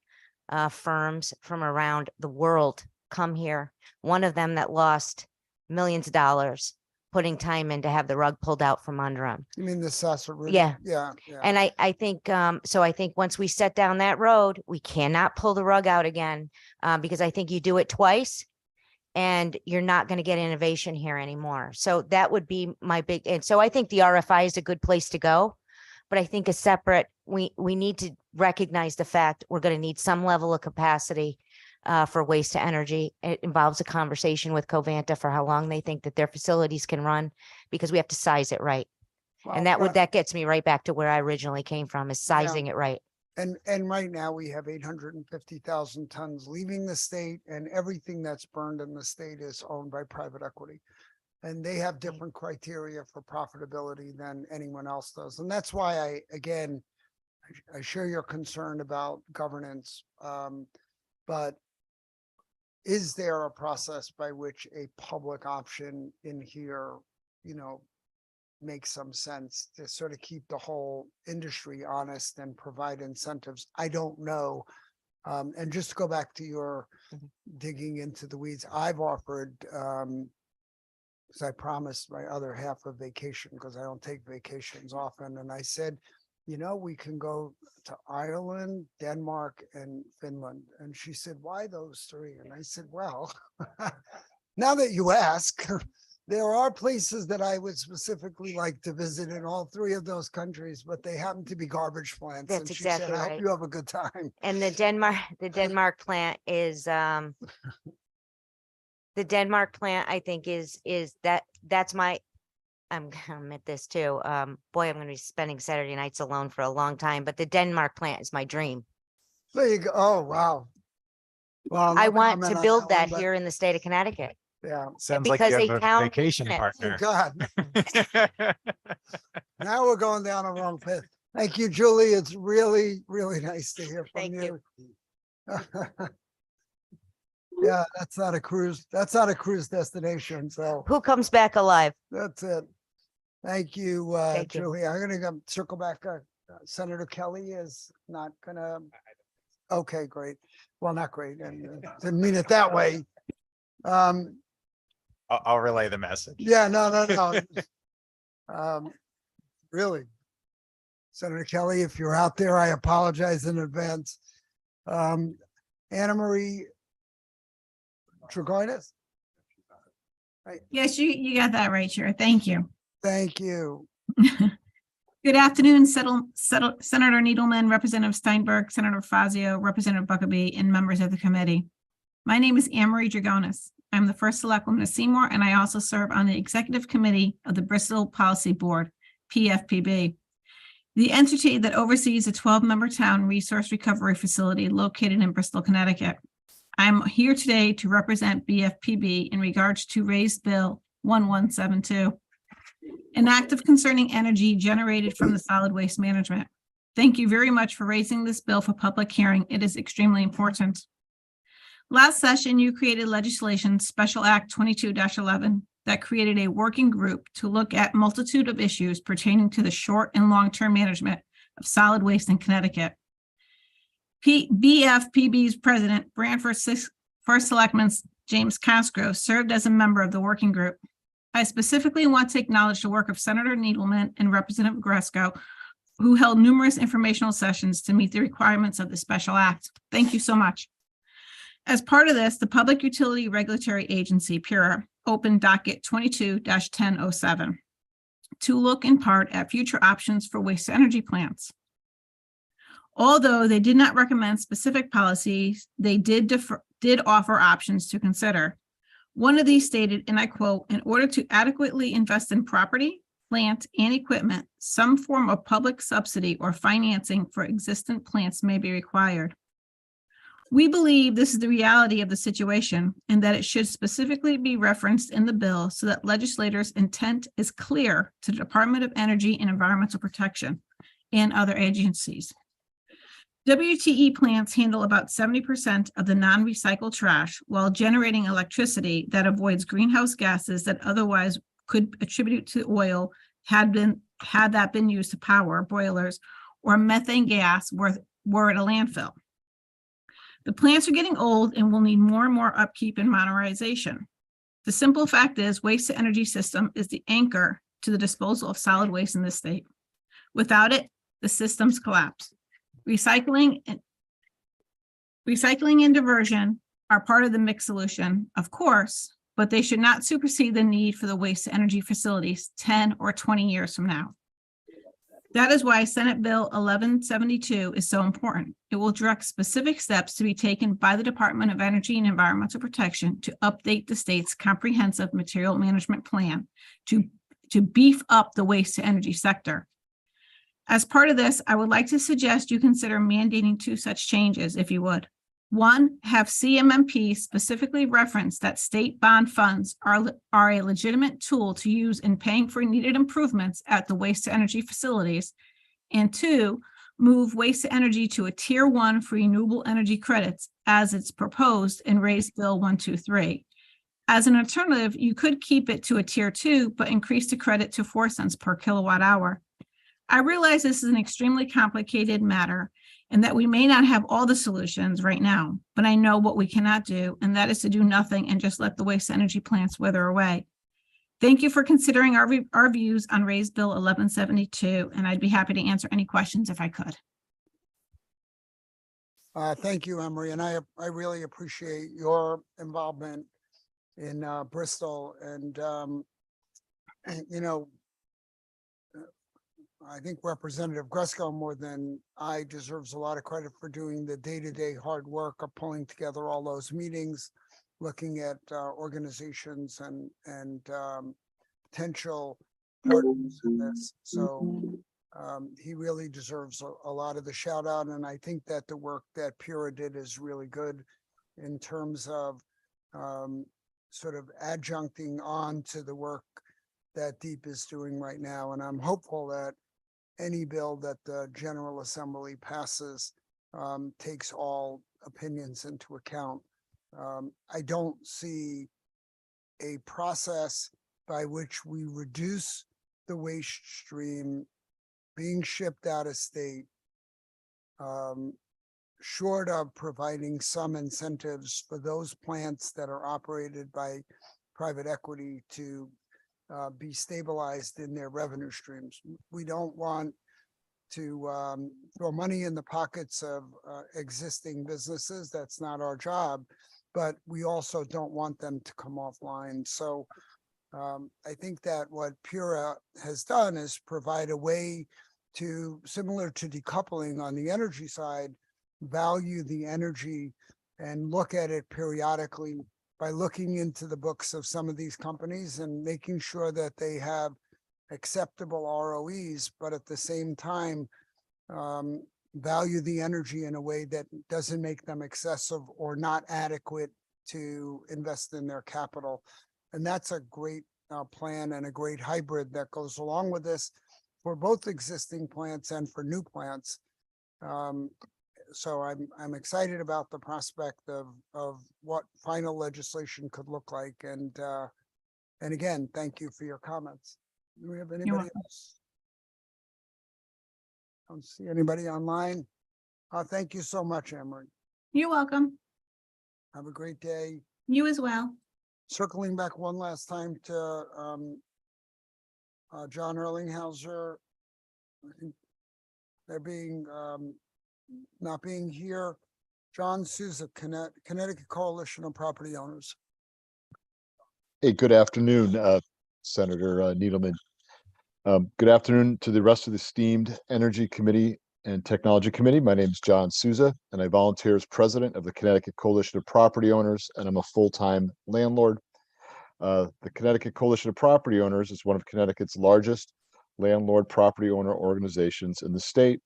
S18: firms from around the world come here. One of them that lost millions of dollars putting time in to have the rug pulled out from under them.
S1: You mean the Sasser?
S18: Yeah.
S1: Yeah.
S18: And I think, so I think once we set down that road, we cannot pull the rug out again, because I think you do it twice and you're not going to get innovation here anymore. So that would be my big, and so I think the RFI is a good place to go, but I think a separate, we need to recognize the fact we're going to need some level of capacity for waste to energy. It involves a conversation with Covanta for how long they think that their facilities can run, because we have to size it right. And that gets me right back to where I originally came from, is sizing it right.
S1: And right now we have 850,000 tons leaving the state, and everything that's burned in the state is owned by private equity. And they have different criteria for profitability than anyone else does. And that's why I share your concern about governance. But is there a process by which a public option in here, makes some sense to sort of keep the whole industry honest and provide incentives? I don't know. And just to go back to your digging into the weeds, I've offered, because I promised my other half a vacation, because I don't take vacations often. And I said, we can go to Ireland, Denmark, and Finland. And she said, why those three? And I said, well, now that you ask, there are places that I would specifically like to visit in all three of those countries, but they happen to be garbage plants.
S18: That's
S1: And she
S18: exactly
S1: said, I
S18: right.
S1: hope you have a good time.
S18: And the Denmark plant is, the Denmark plant, I think that's my, I'm gonna admit this too. Boy, I'm gonna be spending Saturday nights alone for a long time, but the Denmark plant is my dream.
S1: There you go. Oh, wow. Well,
S18: I
S1: no
S18: want
S1: comment
S18: to
S1: on
S18: build that
S1: one, but
S18: here in the state of Connecticut.
S1: Yeah.
S9: Sounds like
S18: because
S9: you
S18: they
S9: have a
S18: count
S9: vacation
S18: it.
S1: Oh,
S9: partner.
S1: God. Now we're going down a wrong path. Thank you, Julie. It's really, really nice to hear from
S18: Thank
S1: you. Yeah, that's not a cruise. That's not a cruise destination. So
S18: Who comes back alive?
S1: that's it. Thank you,
S18: Thank you.
S1: Julie. I'm gonna go circle back. Senator Kelly is not gonna. Okay, great. Well, not great. And didn't mean it that way.
S7: I'll relay the message.
S1: Yeah, no. Really. Senator Kelly, if you're out there, I apologize in advance. Anna Marie Tregonis? Right.
S19: Yes, you got that right, Chair. Thank you.
S1: Thank you.
S19: Good afternoon, Senator Needleman, Representative Steinberg, Senator Fazio, Representative Buckabee, and members of the committee. My name is Anne Marie Dragonis. I'm the first selectwoman of Seymour, and I also serve on the executive committee of the Bristol Policy Board, PFPB, the entity that oversees a 12-member town resource recovery facility located in Bristol, Connecticut. I'm here today to represent BFPB in regards to raised bill 1172, an act of concerning energy generated from the solid waste management. Thank you very much for raising this bill for public hearing. It is extremely important. Last session, you created legislation, Special Act 22-11, that created a working group to look at multitude of issues pertaining to the short and long-term management of solid waste in Connecticut. BFPB's president, Branford First Selectman James Cosgrove, served as a member of the working group. I specifically want to acknowledge the work of Senator Needleman and Representative Gresco, who held numerous informational sessions to meet the requirements of the special act. Thank you so much. As part of this, the Public Utility Regulatory Agency, PURA, opened docket 22-1007 to look in part at future options for waste energy plants. Although they did not recommend specific policies, they did offer options to consider. One of these stated, and I quote, "In order to adequately invest in property, plant, and equipment, some form of public subsidy or financing for existing plants may be required." We believe this is the reality of the situation and that it should specifically be referenced in the bill so that legislators' intent is clear to the Department of Energy and Environmental Protection and other agencies. WTE plants handle about 70% of the non-recycled trash while generating electricity that avoids greenhouse gases that otherwise could attribute to oil had that been used to power boilers, or methane gas were at a landfill. The plants are getting old and will need more and more upkeep and modernization. The simple fact is waste to energy system is the anchor to the disposal of solid waste in this state. Without it, the systems collapse. Recycling and diversion are part of the mixed solution, of course, but they should not supersede the need for the waste to energy facilities 10 or 20 years from now. That is why Senate Bill 1172 is so important. It will direct specific steps to be taken by the Department of Energy and Environmental Protection to update the state's comprehensive material management plan to beef up the waste to energy sector. As part of this, I would like to suggest you consider mandating two such changes, if you would. One, have CMMP specifically reference that state bond funds are a legitimate tool to use in paying for needed improvements at the waste to energy facilities. And two, move waste to energy to a tier 1 for renewable energy credits as it's proposed in Raise Bill 123. As an alternative, you could keep it to a tier 2, but increase the credit to 4 cents per kilowatt hour. I realize this is an extremely complicated matter and that we may not have all the solutions right now, but I know what we cannot do, and that is to do nothing and just let the waste energy plants wither away. Thank you for considering our views on Raise Bill 1172, and I'd be happy to answer any questions if I could.
S1: Thank you, Emery, and I really appreciate your involvement in Bristol, and you know, I think Representative Gresco, more than I, deserves a lot of credit for doing the day-to-day hard work of pulling together all those meetings, looking at organizations and potential partners in this. So he really deserves a lot of the shout out. And I think that the work that Pura did is really good in terms of sort of adjuncting on to the work that DEEP is doing right now. And I'm hopeful that any bill that the General Assembly passes takes all opinions into account. I don't see a process by which we reduce the waste stream being shipped out of state, short of providing some incentives for those plants that are operated by private equity to be stabilized in their revenue streams. We don't want to throw money in the pockets of existing businesses. That's not our job, but we also don't want them to come offline. So I think that what Pura has done is provide a way to, similar to decoupling on the energy side, value the energy and look at it periodically by looking into the books of some of these companies and making sure that they have acceptable ROEs, but at the same time, value the energy in a way that doesn't make them excessive or not adequate to invest in their capital. And that's a great plan and a great hybrid that goes along with this for both existing plants and for new plants. So I'm excited about the prospect of what final legislation could look like. And again, thank you for your comments. Do we have anybody else? I don't see anybody online. Thank you so much, Emery.
S19: You're welcome.
S1: Have a great day.
S19: You as well.
S1: Circling back one last time to John Erlinghauser. I think they're being not being here. John Souza, Connecticut Coalition of Property Owners.
S20: Hey, good afternoon, Senator Needleman. Good afternoon to the rest of the esteemed Energy Committee and Technology Committee. My name is John Souza, and I volunteer as president of the Connecticut Coalition of Property Owners, and I'm a full-time landlord. The Connecticut Coalition of Property Owners is one of Connecticut's largest landlord property owner organizations in the state.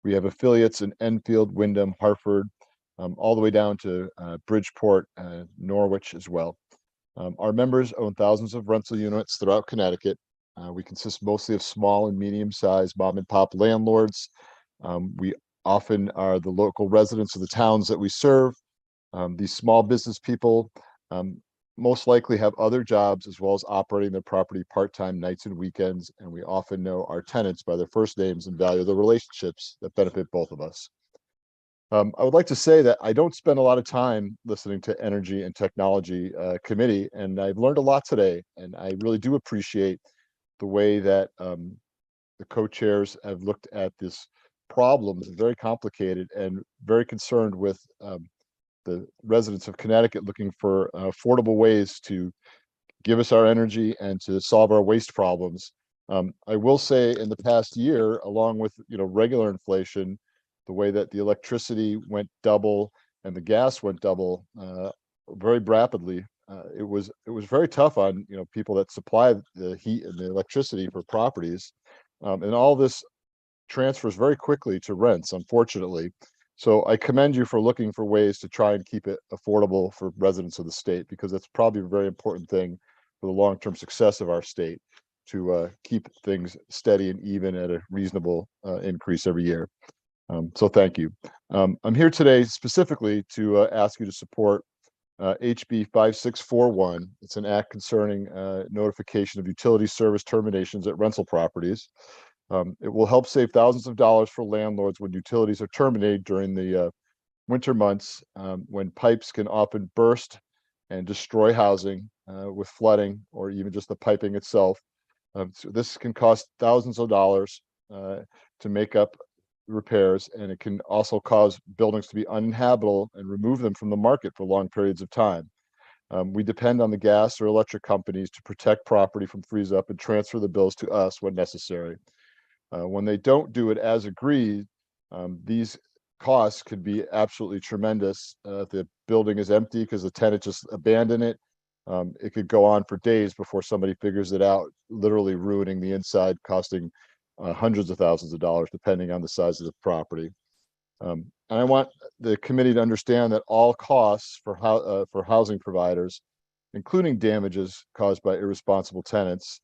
S20: We have affiliates in Enfield, Wyndham, Hartford, all the way down to Bridgeport, Norwich as well. Our members own thousands of rental units throughout Connecticut. We consist mostly of small and medium-sized mom and pop landlords. We often are the local residents of the towns that we serve. These small business people most likely have other jobs as well as operating their property part-time nights and weekends, and we often know our tenants by their first names and value the relationships that benefit both of us. I would like to say that I don't spend a lot of time listening to Energy and Technology Committee, and I've learned a lot today. And I really do appreciate the way that the co-chairs have looked at this problem. It's very complicated and very concerned with the residents of Connecticut looking for affordable ways to give us our energy and to solve our waste problems. I will say in the past year, along with regular inflation, the way that the electricity went double and the gas went double very rapidly, it was very tough on people that supply the heat and the electricity for properties, and all this transfers very quickly to rents, unfortunately. So I commend you for looking for ways to try and keep it affordable for residents of the state, because that's probably a very important thing for the long-term success of our state, to keep things steady and even at a reasonable increase every year. So thank you. I'm here today specifically to ask you to support HB 5641. It's an act concerning notification of utility service terminations at rental properties. It will help save thousands of dollars for landlords when utilities are terminated during the winter months, when pipes can often burst and destroy housing with flooding or even just the piping itself. So this can cost thousands of dollars to make up repairs, and it can also cause buildings to be uninhabitable and remove them from the market for long periods of time. We depend on the gas or electric companies to protect property from freeze up and transfer the bills to us when necessary. When they don't do it as agreed, these costs could be absolutely tremendous. If the building is empty because the tenant just abandoned it, it could go on for days before somebody figures it out, literally ruining the inside, costing hundreds of thousands of dollars, depending on the size of the property. And I want the committee to understand that all costs for housing providers, including damages caused by irresponsible tenants,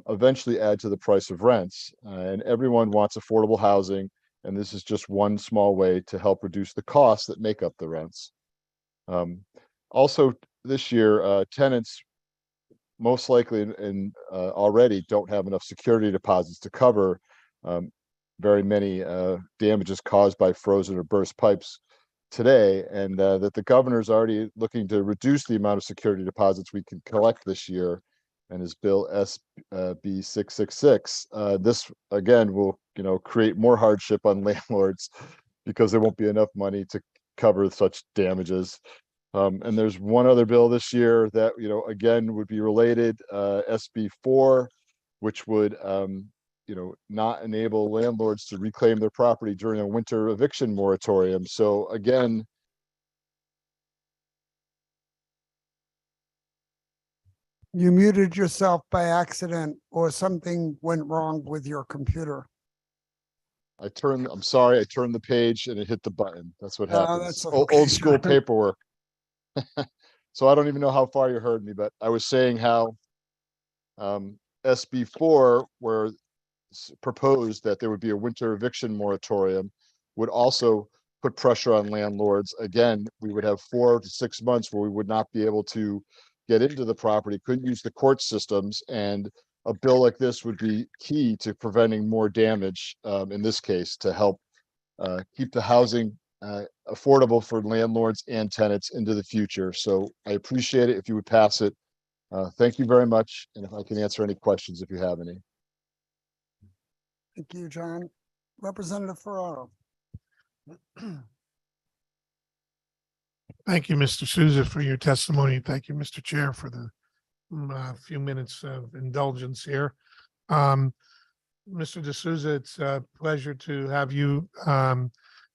S20: eventually add to the price of rents. And everyone wants affordable housing, and this is just one small way to help reduce the costs that make up the rents. Also, this year, tenants most likely and already don't have enough security deposits to cover very many damages caused by frozen or burst pipes today, and that the governor is already looking to reduce the amount of security deposits we can collect this year, and his bill SB 666. This again will create more hardship on landlords because there won't be enough money to cover such damages. And there's one other bill this year that, again, would be related, SB 4, which would, not enable landlords to reclaim their property during a winter eviction moratorium. So again,
S1: You muted yourself by accident or something went wrong with your computer.
S20: I'm sorry, I turned the page and it hit the button. That's what happens.
S1: That's okay.
S20: Old school paperwork. So I don't even know how far you heard me, but I was saying how SB 4, where proposed that there would be a winter eviction moratorium, would also put pressure on landlords. Again, we would have 4 to 6 months where we would not be able to get into the property, couldn't use the court systems, and a bill like this would be key to preventing more damage, in this case, to help keep the housing affordable for landlords and tenants into the future. So I appreciate it if you would pass it. Thank you very much. And if I can answer any questions, if you have any.
S1: Thank you, John. Representative Ferraro.
S14: Thank you, Mr. Souza, for your testimony. Thank you, Mr. Chair, for the few minutes of indulgence here. Mr. D'Souza, it's a pleasure to have you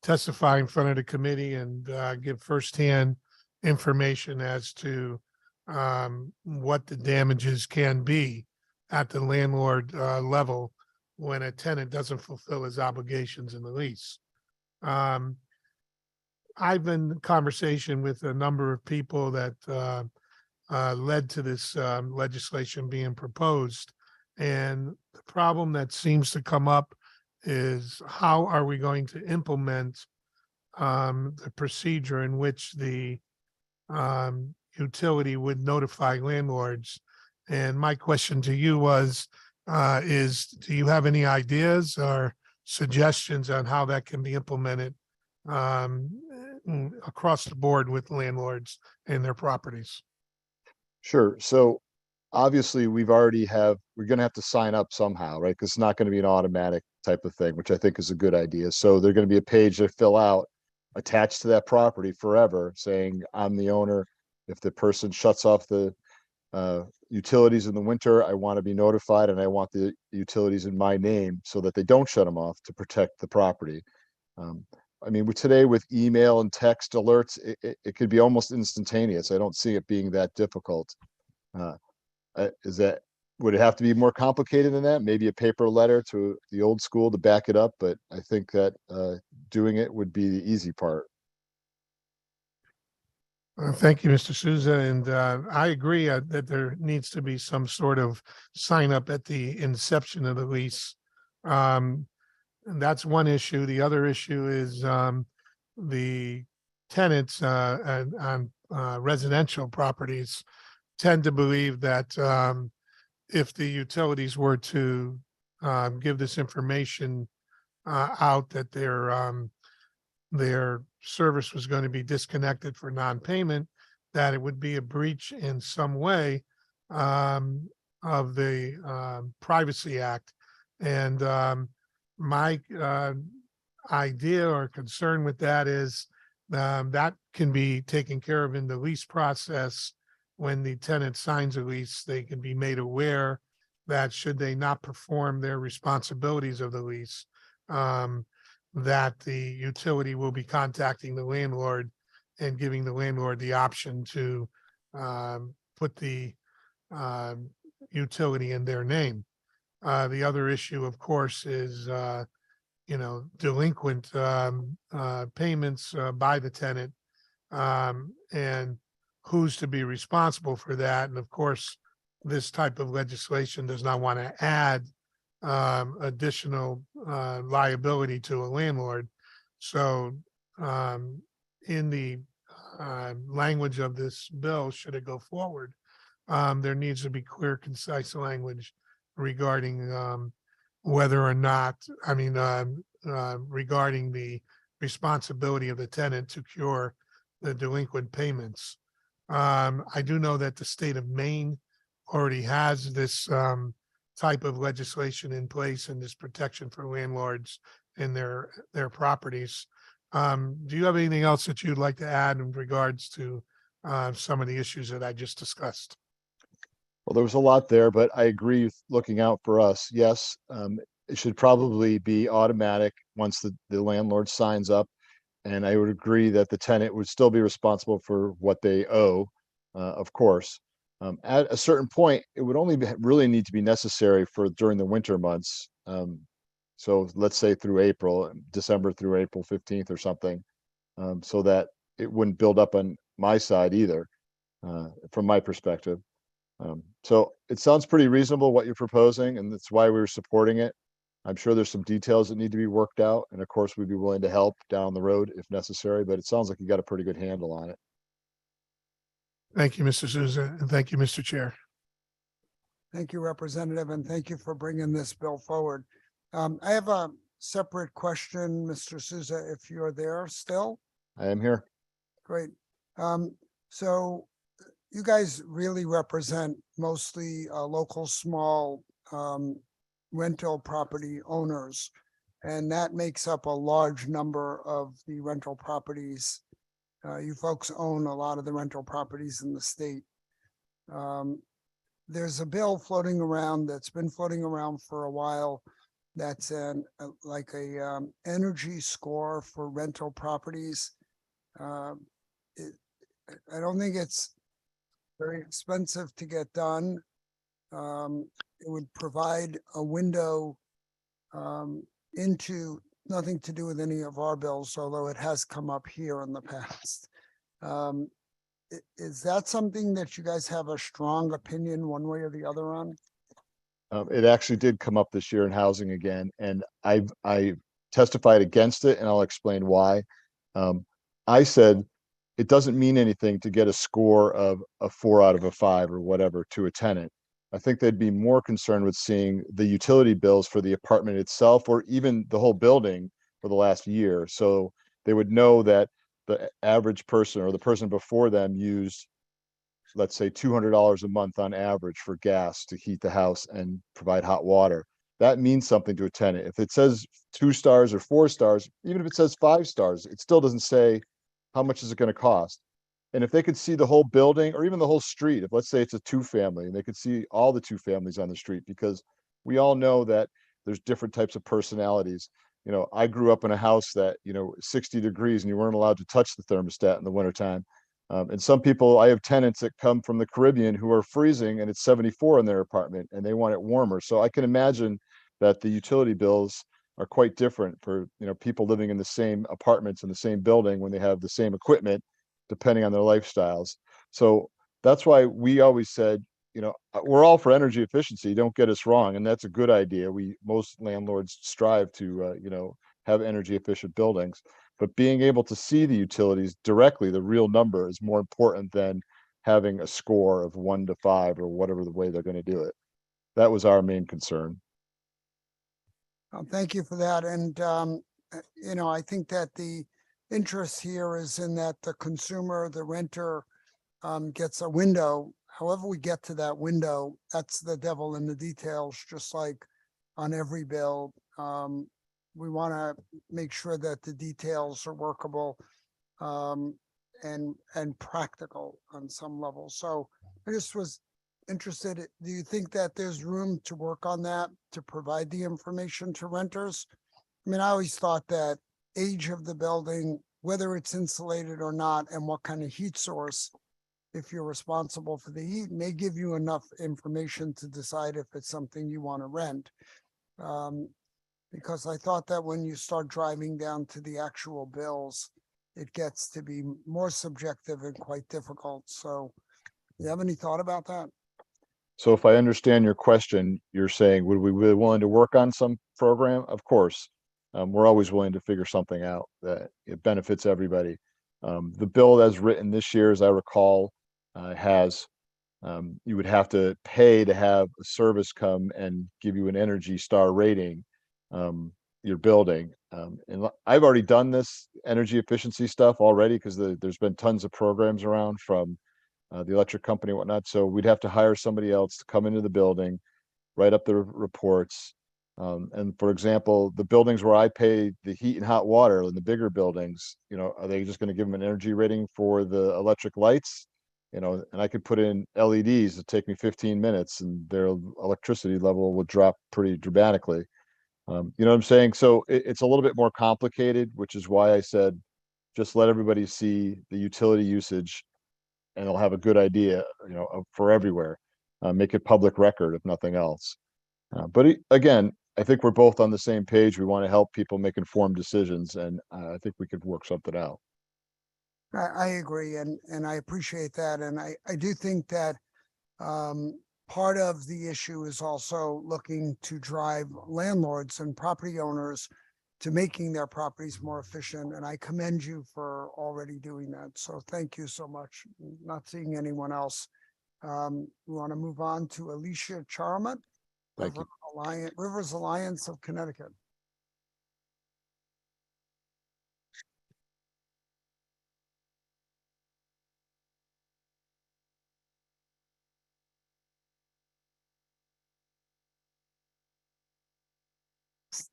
S14: testify in front of the committee and give firsthand information as to what the damages can be at the landlord level when a tenant doesn't fulfill his obligations in the lease. I've been in conversation with a number of people that led to this legislation being proposed. And the problem that seems to come up is how are we going to implement the procedure in which the utility would notify landlords. And my question to you was, do you have any ideas or suggestions on how that can be implemented across the board with landlords and their properties.
S20: Sure. So obviously we're going to have to sign up somehow, right? Because it's not going to be an automatic type of thing, which I think is a good idea. So there's going to be a page to fill out attached to that property forever saying I'm the owner. If the person shuts off the utilities in the winter, I want to be notified and I want the utilities in my name so that they don't shut them off to protect the property. I mean, today with email and text alerts, it could be almost instantaneous. I don't see it being that difficult. Would it have to be more complicated than that? Maybe a paper letter to the old school to back it up, but I think that doing it would be the easy part.
S14: Thank you, Mr. Souza. And I agree that there needs to be some sort of sign up at the inception of the lease. And that's one issue. The other issue is the tenants on residential properties tend to believe that if the utilities were to give this information out, that their service was going to be disconnected for non-payment, that it would be a breach in some way of the Privacy Act. And my idea or concern with that is that can be taken care of in the lease process. When the tenant signs a lease, they can be made aware that should they not perform their responsibilities of the lease, that the utility will be contacting the landlord and giving the landlord the option to put the utility in their name. The other issue, of course, is delinquent payments by the tenant, and who's to be responsible for that. And of course, this type of legislation does not want to add additional liability to a landlord. So in the language of this bill, should it go forward, there needs to be clear, concise language regarding whether or not, regarding the responsibility of the tenant to cure the delinquent payments. I do know that the state of Maine already has this type of legislation in place and this protection for landlords in their properties. Do you have anything else that you'd like to add in regards to some of the issues that I just discussed?
S20: Well, there was a lot there, but I agree with looking out for us. Yes, it should probably be automatic once the landlord signs up. And I would agree that the tenant would still be responsible for what they owe, of course. At a certain point, it would only really need to be necessary for during the winter months. So let's say through December through April 15th or something, so that it wouldn't build up on my side either, from my perspective. So it sounds pretty reasonable what you're proposing, and that's why we were supporting it. I'm sure there's some details that need to be worked out, and of course, we'd be willing to help down the road if necessary, but it sounds like you got a pretty good handle on it.
S14: Thank you, Mr. Souza, and thank you, Mr. Chair.
S1: Thank you, Representative, and thank you for bringing this bill forward. I have a separate question, Mr. Souza, if you're there still.
S20: I am here.
S1: Great. So you guys really represent mostly local small rental property owners, and that makes up a large number of the rental properties. You folks own a lot of the rental properties in the state. There's a bill floating around that's been floating around for a while. That's like a energy score for rental properties. I don't think it's very expensive to get done. It would provide a window into nothing to do with any of our bills, although it has come up here in the past. Is that something that you guys have a strong opinion one way or the other on?
S20: It actually did come up this year in housing again, and I testified against it, and I'll explain why. I said it doesn't mean anything to get a score of a 4 out of a 5 or whatever to a tenant. I think they'd be more concerned with seeing the utility bills for the apartment itself or even the whole building for the last year. So they would know that the average person or the person before them used, let's say, $200 a month on average for gas to heat the house and provide hot water. That means something to a tenant. If it says 2 stars or 4 stars, even if it says 5 stars, it still doesn't say how much is it going to cost. And if they could see the whole building or even the whole street, if let's say it's a 2-family and they could see all the 2 families on the street, because we all know that there's different types of personalities. You know, I grew up in a house that, 60 degrees and you weren't allowed to touch the thermostat in the wintertime. And some people, I have tenants that come from the Caribbean who are freezing and it's 74 in their apartment and they want it warmer. So I can imagine that the utility bills are quite different for, people living in the same apartments in the same building when they have the same equipment, depending on their lifestyles. So that's why we always said, we're all for energy efficiency. Don't get us wrong. And that's a good idea. Most landlords strive to, have energy efficient buildings, but being able to see the utilities directly, the real number, is more important than having a score of 1 to 5 or whatever the way they're going to do it. That was our main concern.
S1: Thank you for that. And, I think that the interest here is in that the consumer, the renter, gets a window. However we get to that window, that's the devil in the details, just like on every bill. We want to make sure that the details are workable and practical on some level. So I just was interested, do you think that there's room to work on that, to provide the information to renters? I mean, I always thought that age of the building, whether it's insulated or not, and what kind of heat source, if you're responsible for the heat, may give you enough information to decide if it's something you want to rent. Because I thought that when you start driving down to the actual bills, it gets to be more subjective and quite difficult. So you have any thought about that?
S20: So if I understand your question, you're saying, would we be willing to work on some program? Of course. We're always willing to figure something out that it benefits everybody. The bill as written this year, as I recall, has you would have to pay to have a service come and give you an Energy Star rating, your building. And I've already done this energy efficiency stuff already because there's been tons of programs around from the electric company and whatnot. So we'd have to hire somebody else to come into the building, write up the reports. And for example, the buildings where I pay the heat and hot water in the bigger buildings, are they just going to give them an energy rating for the electric lights? And I could put in LEDs that take me 15 minutes and their electricity level would drop pretty dramatically. You know what I'm saying? So it's a little bit more complicated, which is why I said, just let everybody see the utility usage and they'll have a good idea, for everywhere. Make it public record, if nothing else. But again, I think we're both on the same page. We want to help people make informed decisions, and I think we could work something out.
S1: I agree, and I appreciate that. And I do think that part of the issue is also looking to drive landlords and property owners to making their properties more efficient. And I commend you for already doing that. So thank you so much. Not seeing anyone else. We want to move on to Alicia Charmont, Rivers Alliance of Connecticut.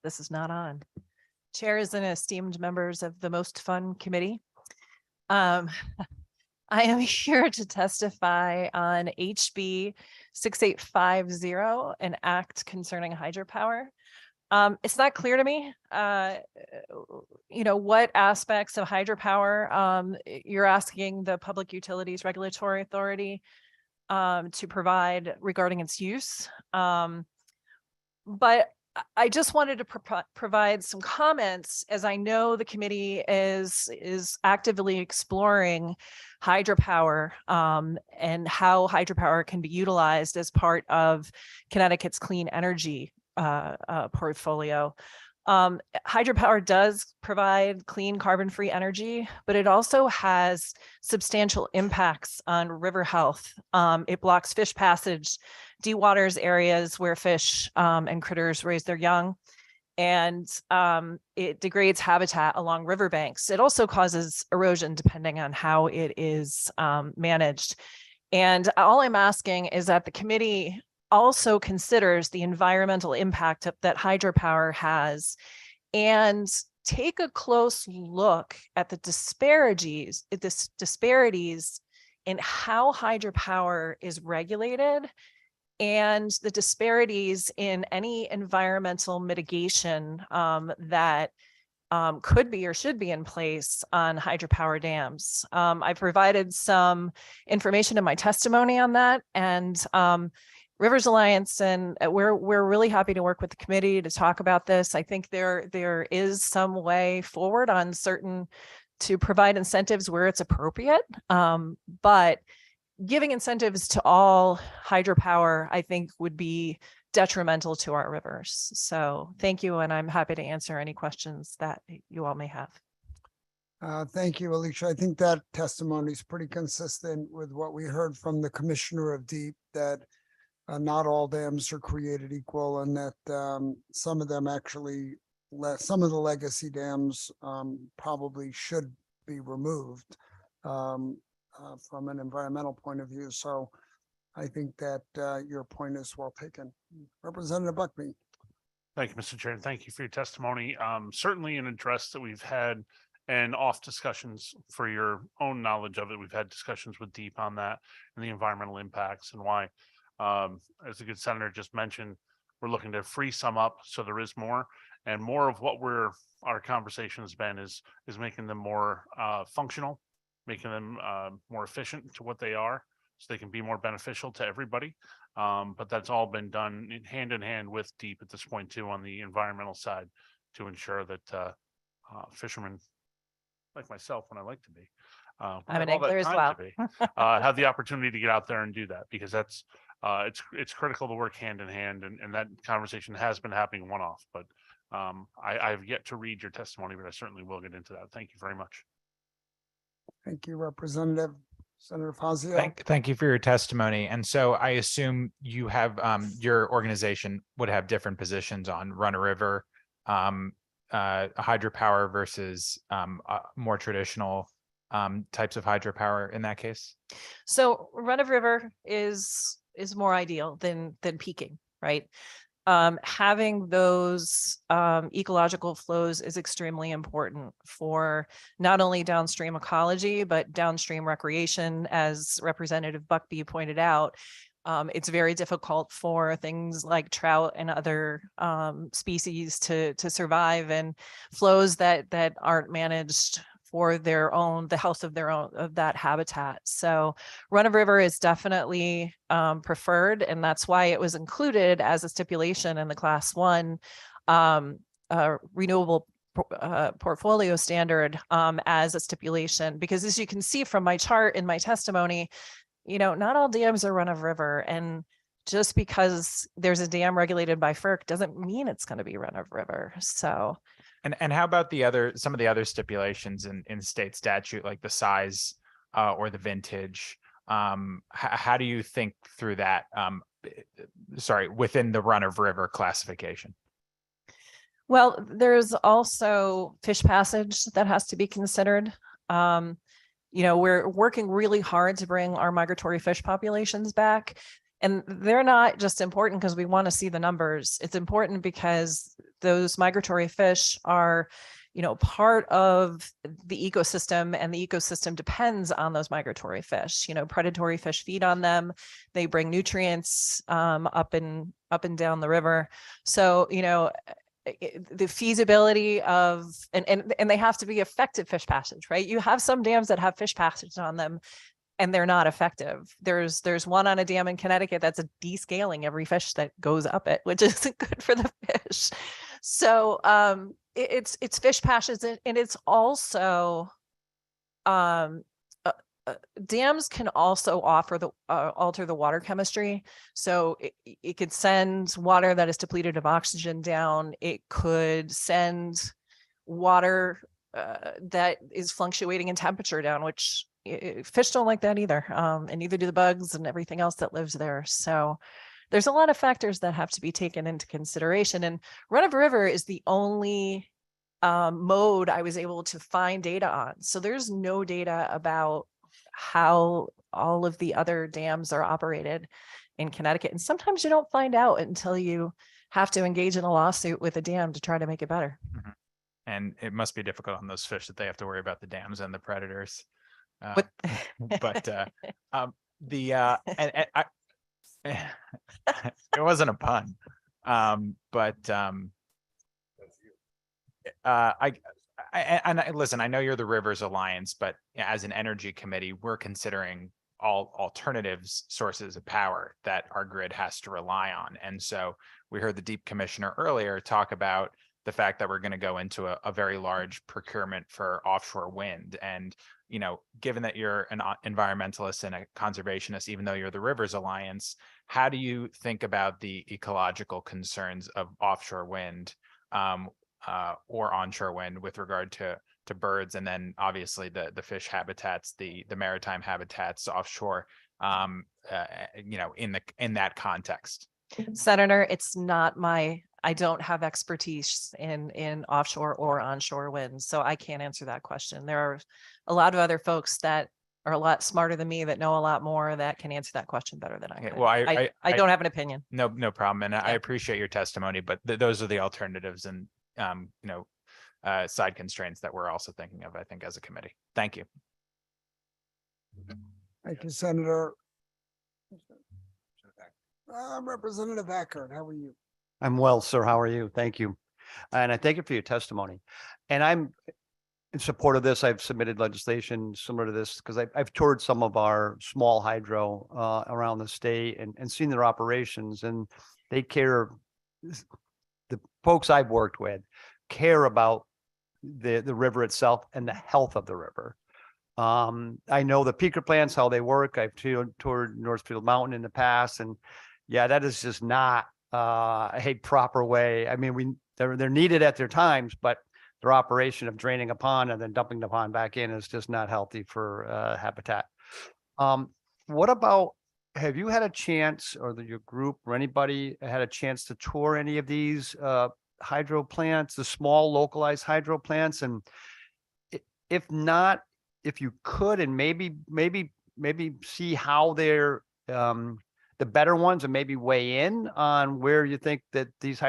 S15: This is not on. Chairs and esteemed members of the Most Fun Committee. I am here to testify on HB 6850, an act concerning hydropower. It's not clear to me, what aspects of hydropower you're asking the Public Utilities Regulatory Authority to provide regarding its use. But I just wanted to provide some comments, as I know the committee is actively exploring hydropower and how hydropower can be utilized as part of Connecticut's clean energy portfolio. Hydropower does provide clean carbon-free energy, but it also has substantial impacts on river health. It blocks fish passage, dewaters areas where fish and critters raise their young. and it degrades habitat along riverbanks. It also causes erosion depending on how it is managed. And all I'm asking is that the committee also considers the environmental impact that hydropower has, and take a close look at the disparities in how hydropower is regulated and the disparities in any environmental mitigation that could be or should be in place on hydropower dams. I provided some information in my testimony on that, and Rivers Alliance, and we're really happy to work with the committee to talk about this. I think there is some way forward on certain to provide incentives where it's appropriate, but giving incentives to all hydropower, I think, would be detrimental to our rivers. So thank you, and I'm happy to answer any questions that you all may have.
S1: Thank you, Alicia. I think that testimony is pretty consistent with what we heard from the Commissioner of Deep, that not all dams are created equal, and that some of them actually, some of the legacy dams probably should be removed from an environmental point of view. So I think that your point is well taken. Representative Buckby.
S3: Thank you, Mr. Chair, and thank you for your testimony. Certainly an address that we've had and off discussions for your own knowledge of it. We've had discussions with Deep on that and the environmental impacts and why, as the good senator just mentioned, we're looking to free some up so there is more, and more of what our conversation has been is making them more functional, making them more efficient to what they are, so they can be more beneficial to everybody. But that's all been done hand in hand with Deep at this point too, on the environmental side, to ensure that fishermen like myself, when I like to be,
S15: I'm an angler as well,
S3: have the opportunity to get out there and do that, because that's it's critical to work hand in hand, and that conversation has been happening one-off. But I've yet to read your testimony, but I certainly will get into that. Thank you very much.
S1: Thank you, Representative. Senator Fazio.
S7: Thank you for your testimony. And so I assume you have your organization would have different positions on run-of-river hydropower versus more traditional types of hydropower in that case?
S15: So run-of-river is more ideal than peaking, right? Having those ecological flows is extremely important for not only downstream ecology, but downstream recreation. As Representative Buckby pointed out, it's very difficult for things like trout and other species to survive in flows that aren't managed for the health of that habitat. So run-of-river is definitely preferred, and that's why it was included as a stipulation in the Class 1 renewable portfolio standard as a stipulation, because as you can see from my chart in my testimony, not all dams are run-of-river, and just because there's a dam regulated by FERC doesn't mean it's going to be run-of-river. So.
S7: And how about some of the other stipulations in state statute, like the size or the vintage? How do you think through that? Within the run-of-river classification?
S15: Well, there's also fish passage that has to be considered. We're working really hard to bring our migratory fish populations back. And they're not just important because we want to see the numbers. It's important because those migratory fish are, part of the ecosystem, and the ecosystem depends on those migratory fish. Predatory fish feed on them. They bring nutrients up and down the river. So, the feasibility of, and they have to be effective fish passage, right? You have some dams that have fish passage on them, and they're not effective. There's one on a dam in Connecticut that's a descaling every fish that goes up it, which isn't good for the fish. So it's fish passage, and it's also dams can also alter the water chemistry. So it could send water that is depleted of oxygen down. It could send water that is fluctuating in temperature down, which fish don't like that either, and neither do the bugs and everything else that lives there. So there's a lot of factors that have to be taken into consideration. And run of river is the only mode I was able to find data on. So there's no data about how all of the other dams are operated in Connecticut. And sometimes you don't find out until you have to engage in a lawsuit with a dam to try to make it better.
S7: And it must be difficult on those fish that they have to worry about the dams and the predators.
S15: But
S7: And I, it wasn't a pun. Listen, I know you're the Rivers Alliance, but as an energy committee, we're considering all alternatives sources of power that our grid has to rely on. And so we heard the Deep Commissioner earlier talk about the fact that we're going to go into a very large procurement for offshore wind. And, you know, given that you're an environmentalist and a conservationist, even though you're the Rivers Alliance, how do you think about the ecological concerns of offshore wind or onshore wind with regard to birds, and then obviously the fish habitats, the maritime habitats offshore, you know, in that context?
S15: Senator, it's not I don't have expertise in offshore or onshore wind, so I can't answer that question. There are a lot of other folks that are a lot smarter than me that know a lot more that can answer that question better than I
S7: Okay,
S15: could.
S7: well,
S15: I don't have an opinion.
S7: No problem. And I appreciate your testimony, but those are the alternatives and, you know, side constraints that we're also thinking of, I think, as a committee. Thank you.
S1: Thank you, Senator. Representative Ackert, how are you?
S21: I'm well, sir. How are you? Thank you. And I thank you for your testimony. And I'm in support of this. I've submitted legislation similar to this because I've toured some of our small hydro around the state and seen their operations, and they care. The folks I've worked with care about the river itself and the health of the river. I know the peaker plants, how they work. I've toured Northfield Mountain in the past, and yeah, that is just not a proper way. I mean, they're needed at their times, but their operation of draining a pond and then dumping the pond back in is just not healthy for habitat. What about, have you had a chance, or your group or anybody had a chance to tour any of these hydro plants, the small localized hydro plants? And if not, if you could, and maybe see how they're the better ones, and maybe weigh in on where you think that these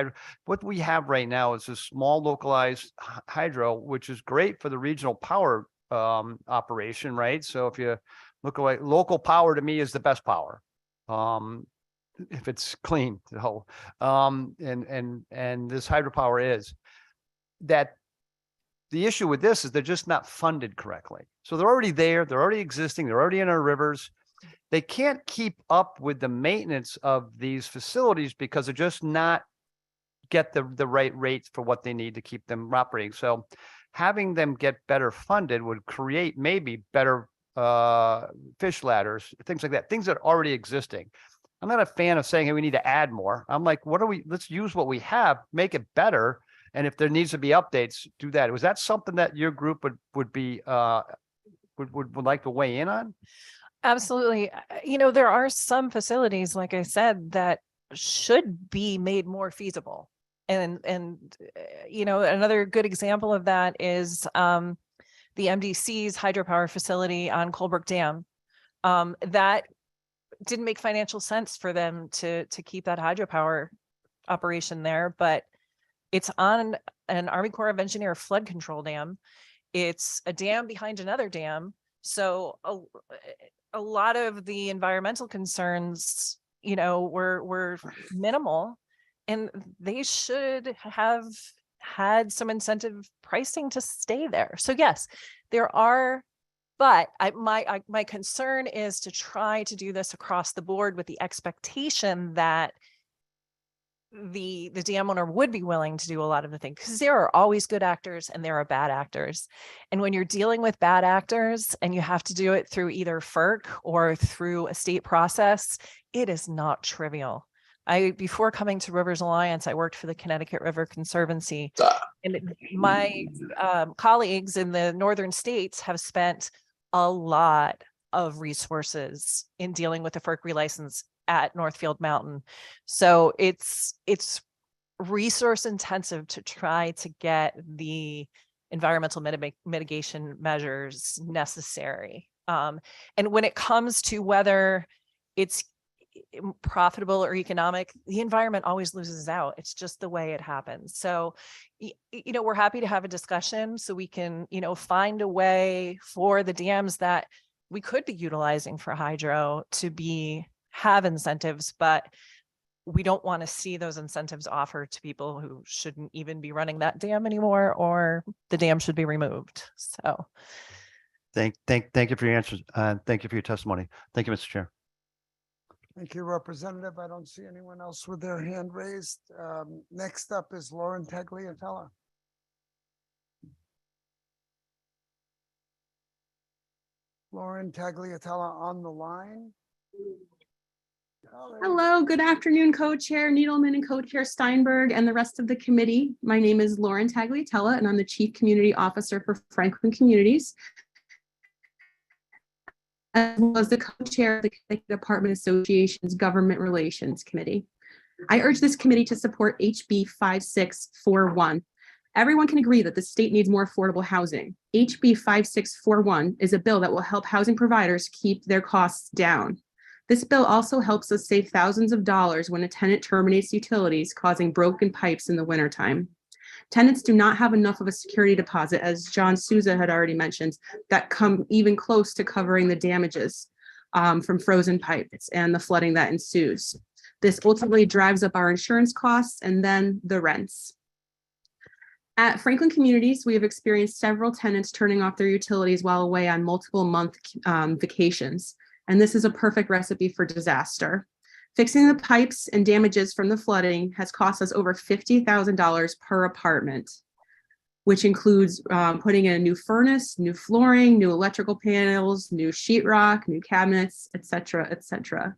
S21: what we have right now is a small localized hydro, which is great for the regional power operation, right? So if you look at local power, to me, is the best power. If it's clean, and this hydropower is that. The issue with this is they're just not funded correctly. So they're already there, they're already existing, they're already in our rivers. They can't keep up with the maintenance of these facilities because they're just not get the right rates for what they need to keep them operating. So having them get better funded would create maybe better fish ladders, things like that, things that are already existing. I'm not a fan of saying, hey, we need to add more. I'm like, let's use what we have, make it better. And if there needs to be updates, do that. Was that something that your group would be would like to weigh in on?
S15: Absolutely. You know, there are some facilities, like I said, that should be made more feasible. And you know, another good example of that is the MDC's hydropower facility on Colebrook Dam. That didn't make financial sense for them to keep that hydropower operation there, but it's on an Army Corps of Engineer flood control dam. It's a dam behind another dam. So a lot of the environmental concerns, you know, were minimal, and they should have had some incentive pricing to stay there. So yes, there are, but my concern is to try to do this across the board with the expectation that the dam owner would be willing to do a lot of the things, because there are always good actors and there are bad actors. And when you're dealing with bad actors and you have to do it through either FERC or through a state process, it is not trivial. Before coming to Rivers Alliance, I worked for the Connecticut River Conservancy, and my colleagues in the northern states have spent a lot of resources in dealing with the FERC relicense at Northfield Mountain. So it's resource intensive to try to get the environmental mitigation measures necessary. And when it comes to whether it's profitable or economic, the environment always loses out. It's just the way it happens. So, we're happy to have a discussion so we can, find a way for the dams that we could be utilizing for hydro to have incentives, but we don't want to see those incentives offered to people who shouldn't even be running that dam anymore, or the dam should be removed. So
S21: Thank you for your answers. Thank you for your testimony. Thank you, Mr. Chair.
S1: Thank you, Representative. I don't see anyone else with their hand raised. Next up is Lauren Tagliatella. Lauren Tagliatella on the line.
S4: Hello, good afternoon, Co-Chair Needleman and Co-Chair Steinberg and the rest of the committee. My name is Lauren Tagliatella and I'm the Chief Community Officer for Franklin Communities, as well as the co-chair of the Connecticut Department Association's Government Relations Committee. I urge this committee to support HB 5641. Everyone can agree that the state needs more affordable housing. HB 5641 is a bill that will help housing providers keep their costs down. This bill also helps us save thousands of dollars when a tenant terminates utilities, causing broken pipes in the wintertime. Tenants do not have enough of a security deposit, as John Souza had already mentioned, that come even close to covering the damages from frozen pipes and the flooding that ensues. This ultimately drives up our insurance costs and then the rents. At Franklin Communities, we have experienced several tenants turning off their utilities while away on multiple month vacations, and this is a perfect recipe for disaster. Fixing the pipes and damages from the flooding has cost us over $50,000 per apartment, which includes putting in a new furnace, new flooring, new electrical panels, new sheetrock, new cabinets, et cetera, et cetera.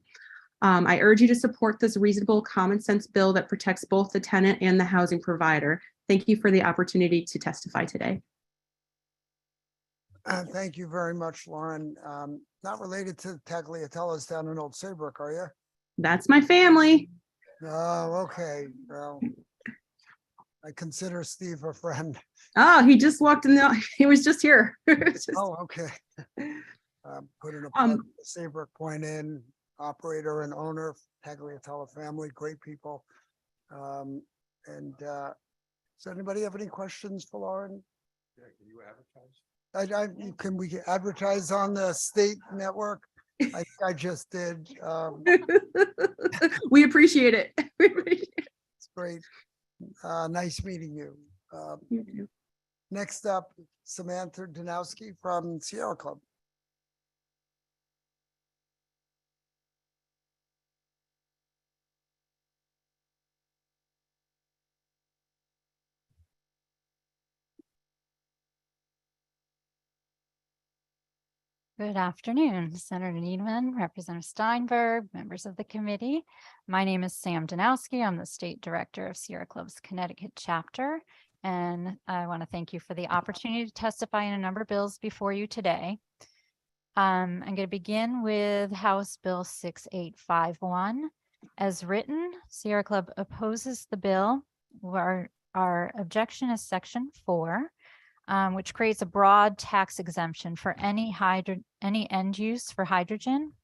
S4: I urge you to support this reasonable common sense bill that protects both the tenant and the housing provider. Thank you for the opportunity to testify today.
S1: Thank you very much, Lauren. Not related to the Tagliatellas down in Old Saybrook, are you?
S4: That's my family.
S1: Oh, okay. Well, I consider Steve a friend.
S4: Oh, he just walked in. He was just here.
S1: Oh, okay. Put in a plug, Saybrook Point Inn, operator and owner, Tagliatella family, great people. Does anybody have any questions for Lauren?
S2: Yeah, can you advertise?
S1: Can we advertise on the state network? I just did.
S4: We appreciate it.
S1: It's great. Nice meeting you. Next up, Samantha Danowski from Sierra Club.
S22: Good afternoon, Senator Needleman, Representative Steinberg, members of the committee. My name is Sam Danowski. I'm the State Director of Sierra Club's Connecticut chapter, and I want to thank you for the opportunity to testify in a number of bills before you today. I'm going to begin with House Bill 6851. As written, Sierra Club opposes the bill. Our objection is Section 4. Which creates a broad tax exemption for any end use for hydrogen.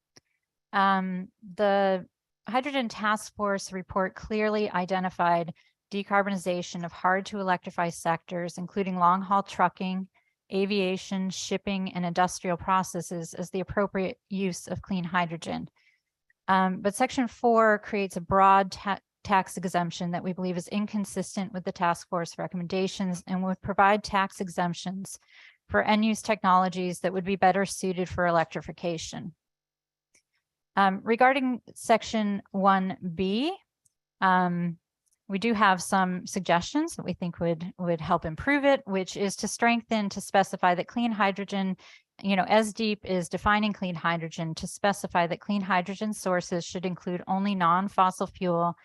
S22: The Hydrogen Task Force report clearly identified decarbonization of hard to electrify sectors, including long haul trucking, aviation, shipping, and industrial processes as the appropriate use of clean hydrogen. But Section 4 creates a broad tax exemption that we believe is inconsistent with the task force recommendations and would provide tax exemptions for end-use technologies that would be better suited for electrification. Regarding Section 1B, we do have some suggestions that we think would help improve it, which is to specify that clean hydrogen, as deep is defining clean hydrogen, to specify that clean hydrogen sources should include only non-fossil fuel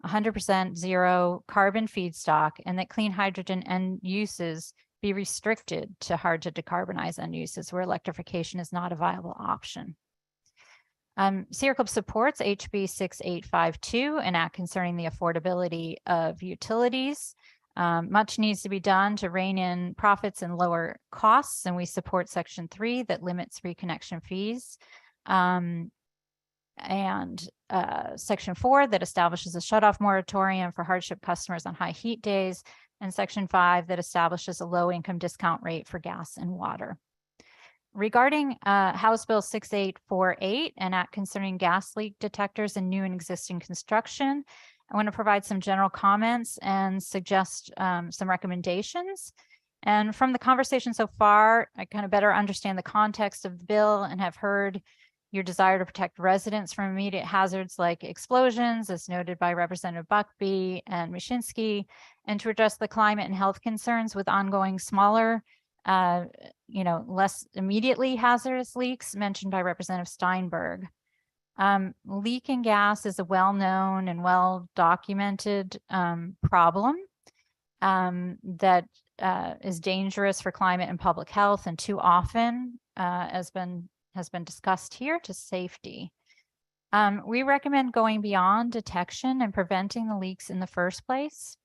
S22: 100% zero carbon feedstock, and that clean hydrogen end uses be restricted to hard to decarbonize end uses where electrification is not a viable option. Sierra Club supports HB 6852, an act concerning the affordability of utilities. Much needs to be done to rein in profits and lower costs, and we support Section 3 that limits reconnection fees. And Section 4 that establishes a shutoff moratorium for hardship customers on high heat days, and Section 5 that establishes a low income discount rate for gas and water. Regarding House Bill 6848, an act concerning gas leak detectors in new and existing construction, I want to provide some general comments and suggest some recommendations. And from the conversation so far, I kind of better understand the context of the bill and have heard your desire to protect residents from immediate hazards like explosions, as noted by Representative Buckby and Mashinsky, and to address the climate and health concerns with ongoing smaller, less immediately hazardous leaks mentioned by Representative Steinberg. Leaking gas is a well-known and well-documented problem that is dangerous for climate and public health, and too often has been discussed here, to safety. We recommend going beyond detection and preventing the leaks in the first place.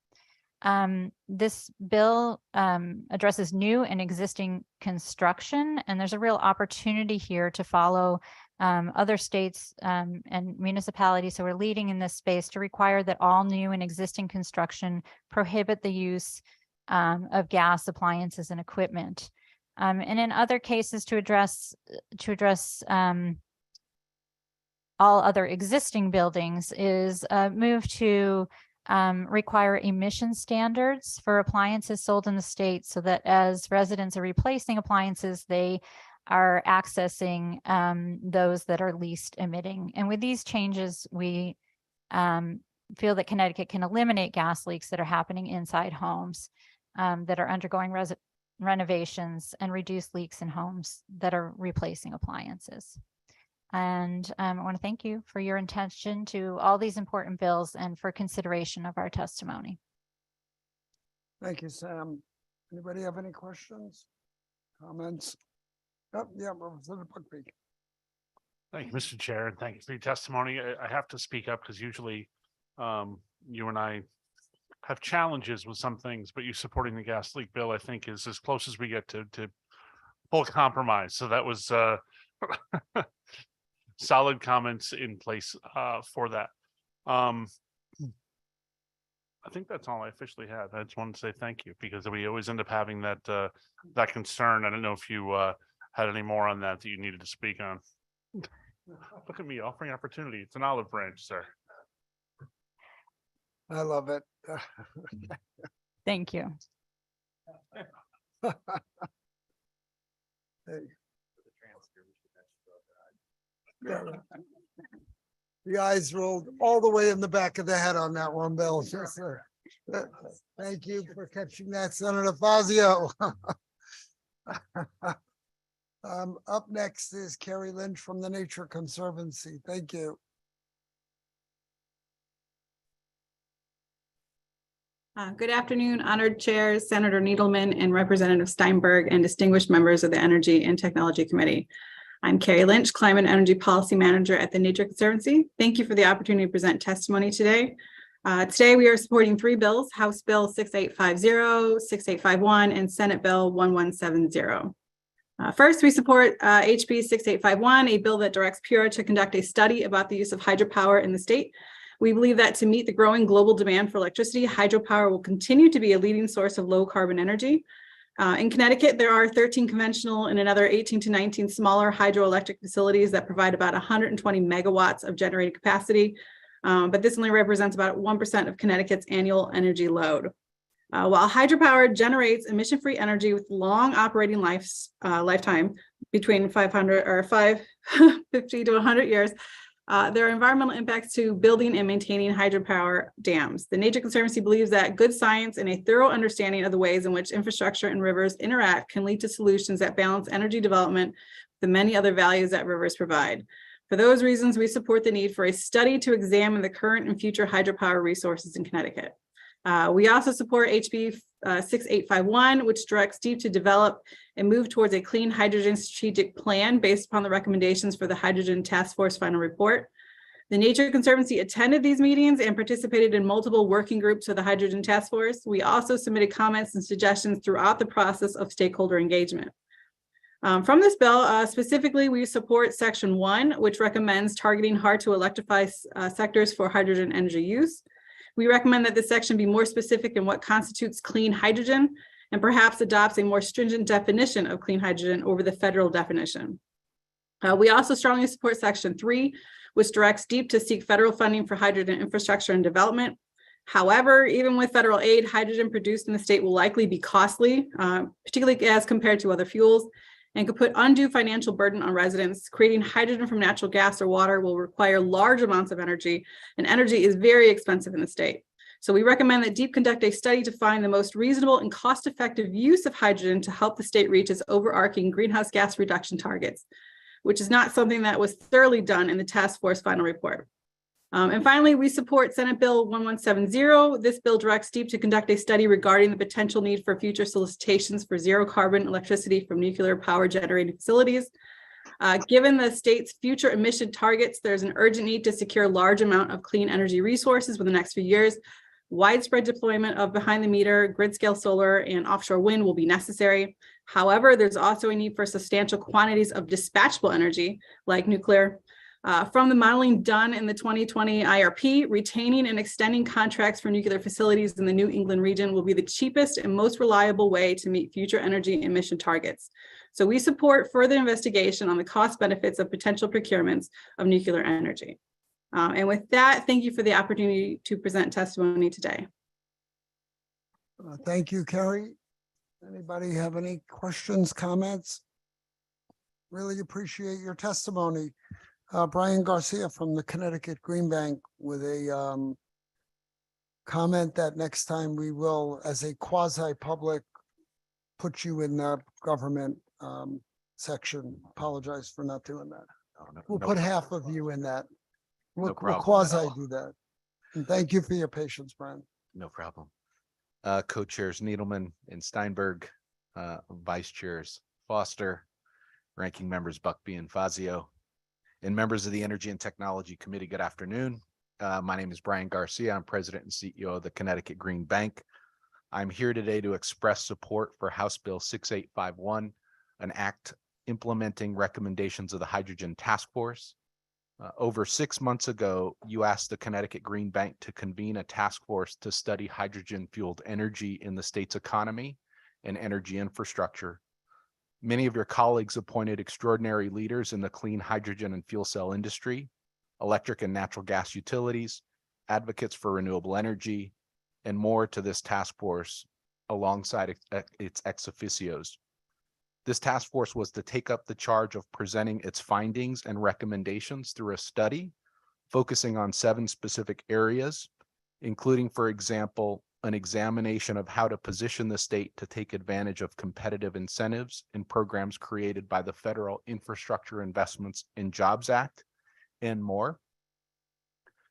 S22: This bill addresses new and existing construction, and there's a real opportunity here to follow other states and municipalities who are leading in this space to require that all new and existing construction prohibit the use of gas appliances and equipment. And in other cases, to address all other existing buildings is move to require emission standards for appliances sold in the state, so that as residents are replacing appliances, they are accessing those that are least emitting. And with these changes, we feel that Connecticut can eliminate gas leaks that are happening inside homes that are undergoing renovations, and reduce leaks in homes that are replacing appliances. And I want to thank you for your attention to all these important bills and for consideration of our testimony.
S1: Thank you, Sam. Anybody have any questions, comments? Oh, yeah, Representative Buckby.
S3: Thank you, Mr. Chair, and thank you for your testimony. I have to speak up because usually you and I have challenges with some things, but you supporting the gas leak bill, I think, is as close as we get to full compromise. So that was solid comments in place for that. I think that's all I officially had. I just wanted to say thank you, because we always end up having that that concern. I don't know if you had any more on that you needed to speak on. Look at me offering opportunity. It's an olive branch, sir.
S1: I love it.
S22: Thank you.
S1: The eyes rolled all the way in the back of the head on that one, Bill. Thank you for catching that, Senator Fazio. Up next is Carrie Lynch from the Nature Conservancy. Thank you.
S5: Good afternoon, honored chairs, Senator Needleman and Representative Steinberg, and distinguished members of the Energy and Technology Committee. I'm Carrie Lynch, Climate and Energy Policy Manager at the Nature Conservancy. Thank you for the opportunity to present testimony today. Today we are supporting three bills: House Bill 6850, 6851, and Senate Bill 1170. First, we support HB 6851, a bill that directs PURA to conduct a study about the use of hydropower in the state. We believe that to meet the growing global demand for electricity, hydropower will continue to be a leading source of low carbon energy. In Connecticut, there are 13 conventional and another 18 to 19 smaller hydroelectric facilities that provide about 120 megawatts of generating capacity. But this only represents about 1% of Connecticut's annual energy load. While hydropower generates emission-free energy with long operating lifetime between 50 to 100 years, there are environmental impacts to building and maintaining hydropower dams. The Nature Conservancy believes that good science and a thorough understanding of the ways in which infrastructure and rivers interact can lead to solutions that balance energy development with the many other values that rivers provide. For those reasons, we support the need for a study to examine the current and future hydropower resources in Connecticut. We also support HB 6851, which directs DEEP to develop and move towards a clean hydrogen strategic plan based upon the recommendations for the Hydrogen Task Force final report. The Nature Conservancy attended these meetings and participated in multiple working groups of the Hydrogen Task Force. We also submitted comments and suggestions throughout the process of stakeholder engagement. From this bill, specifically, we support Section 1, which recommends targeting hard to electrify sectors for hydrogen energy use. We recommend that this section be more specific in what constitutes clean hydrogen and perhaps adopts a more stringent definition of clean hydrogen over the federal definition. We also strongly support Section 3, which directs DEEP to seek federal funding for hydrogen infrastructure and development. However, even with federal aid, hydrogen produced in the state will likely be costly, particularly as compared to other fuels, and could put undue financial burden on residents. Creating hydrogen from natural gas or water will require large amounts of energy, and energy is very expensive in the state. So we recommend that DEEP conduct a study to find the most reasonable and cost-effective use of hydrogen to help the state reach its overarching greenhouse gas reduction targets, which is not something that was thoroughly done in the task force final report. And finally, we support Senate Bill 1170. This bill directs DEEP to conduct a study regarding the potential need for future solicitations for zero carbon electricity from nuclear power generating facilities. Given the state's future emission targets, there's an urgent need to secure a large amount of clean energy resources within the next few years. Widespread deployment of behind the meter, grid scale solar, and offshore wind will be necessary. However, there's also a need for substantial quantities of dispatchable energy like nuclear. From the modeling done in the 2020 IRP, retaining and extending contracts for nuclear facilities in the New England region will be the cheapest and most reliable way to meet future energy emission targets. So we support further investigation on the cost benefits of potential procurements of nuclear energy. And with that, thank you for the opportunity to present testimony today.
S1: Thank you, Carrie. Anybody have any questions, comments? Really appreciate your testimony. Brian Garcia from the Connecticut Green Bank with a comment that next time we will, as a quasi-public, put you in the government section. Apologize for not doing that. We'll put half of you in that. We'll quasi do that. And thank you for your patience, Brian.
S6: No problem. Co-chairs Needleman and Steinberg, vice chairs Foster, ranking members Buckby and Fazio, and members of the Energy and Technology Committee. Good afternoon. My name is Brian Garcia. I'm president and CEO of the Connecticut Green Bank. I'm here today to express support for House Bill 6851, an act implementing recommendations of the Hydrogen Task Force. Over 6 months ago, you asked the Connecticut Green Bank to convene a task force to study hydrogen-fueled energy in the state's economy and energy infrastructure. Many of your colleagues appointed extraordinary leaders in the clean hydrogen and fuel cell industry, electric and natural gas utilities, advocates for renewable energy, and more to this task force alongside its ex officios. This task force was to take up the charge of presenting its findings and recommendations through a study focusing on 7 specific areas, including, for example, an examination of how to position the state to take advantage of competitive incentives and programs created by the Federal Infrastructure Investments and Jobs Act, and more.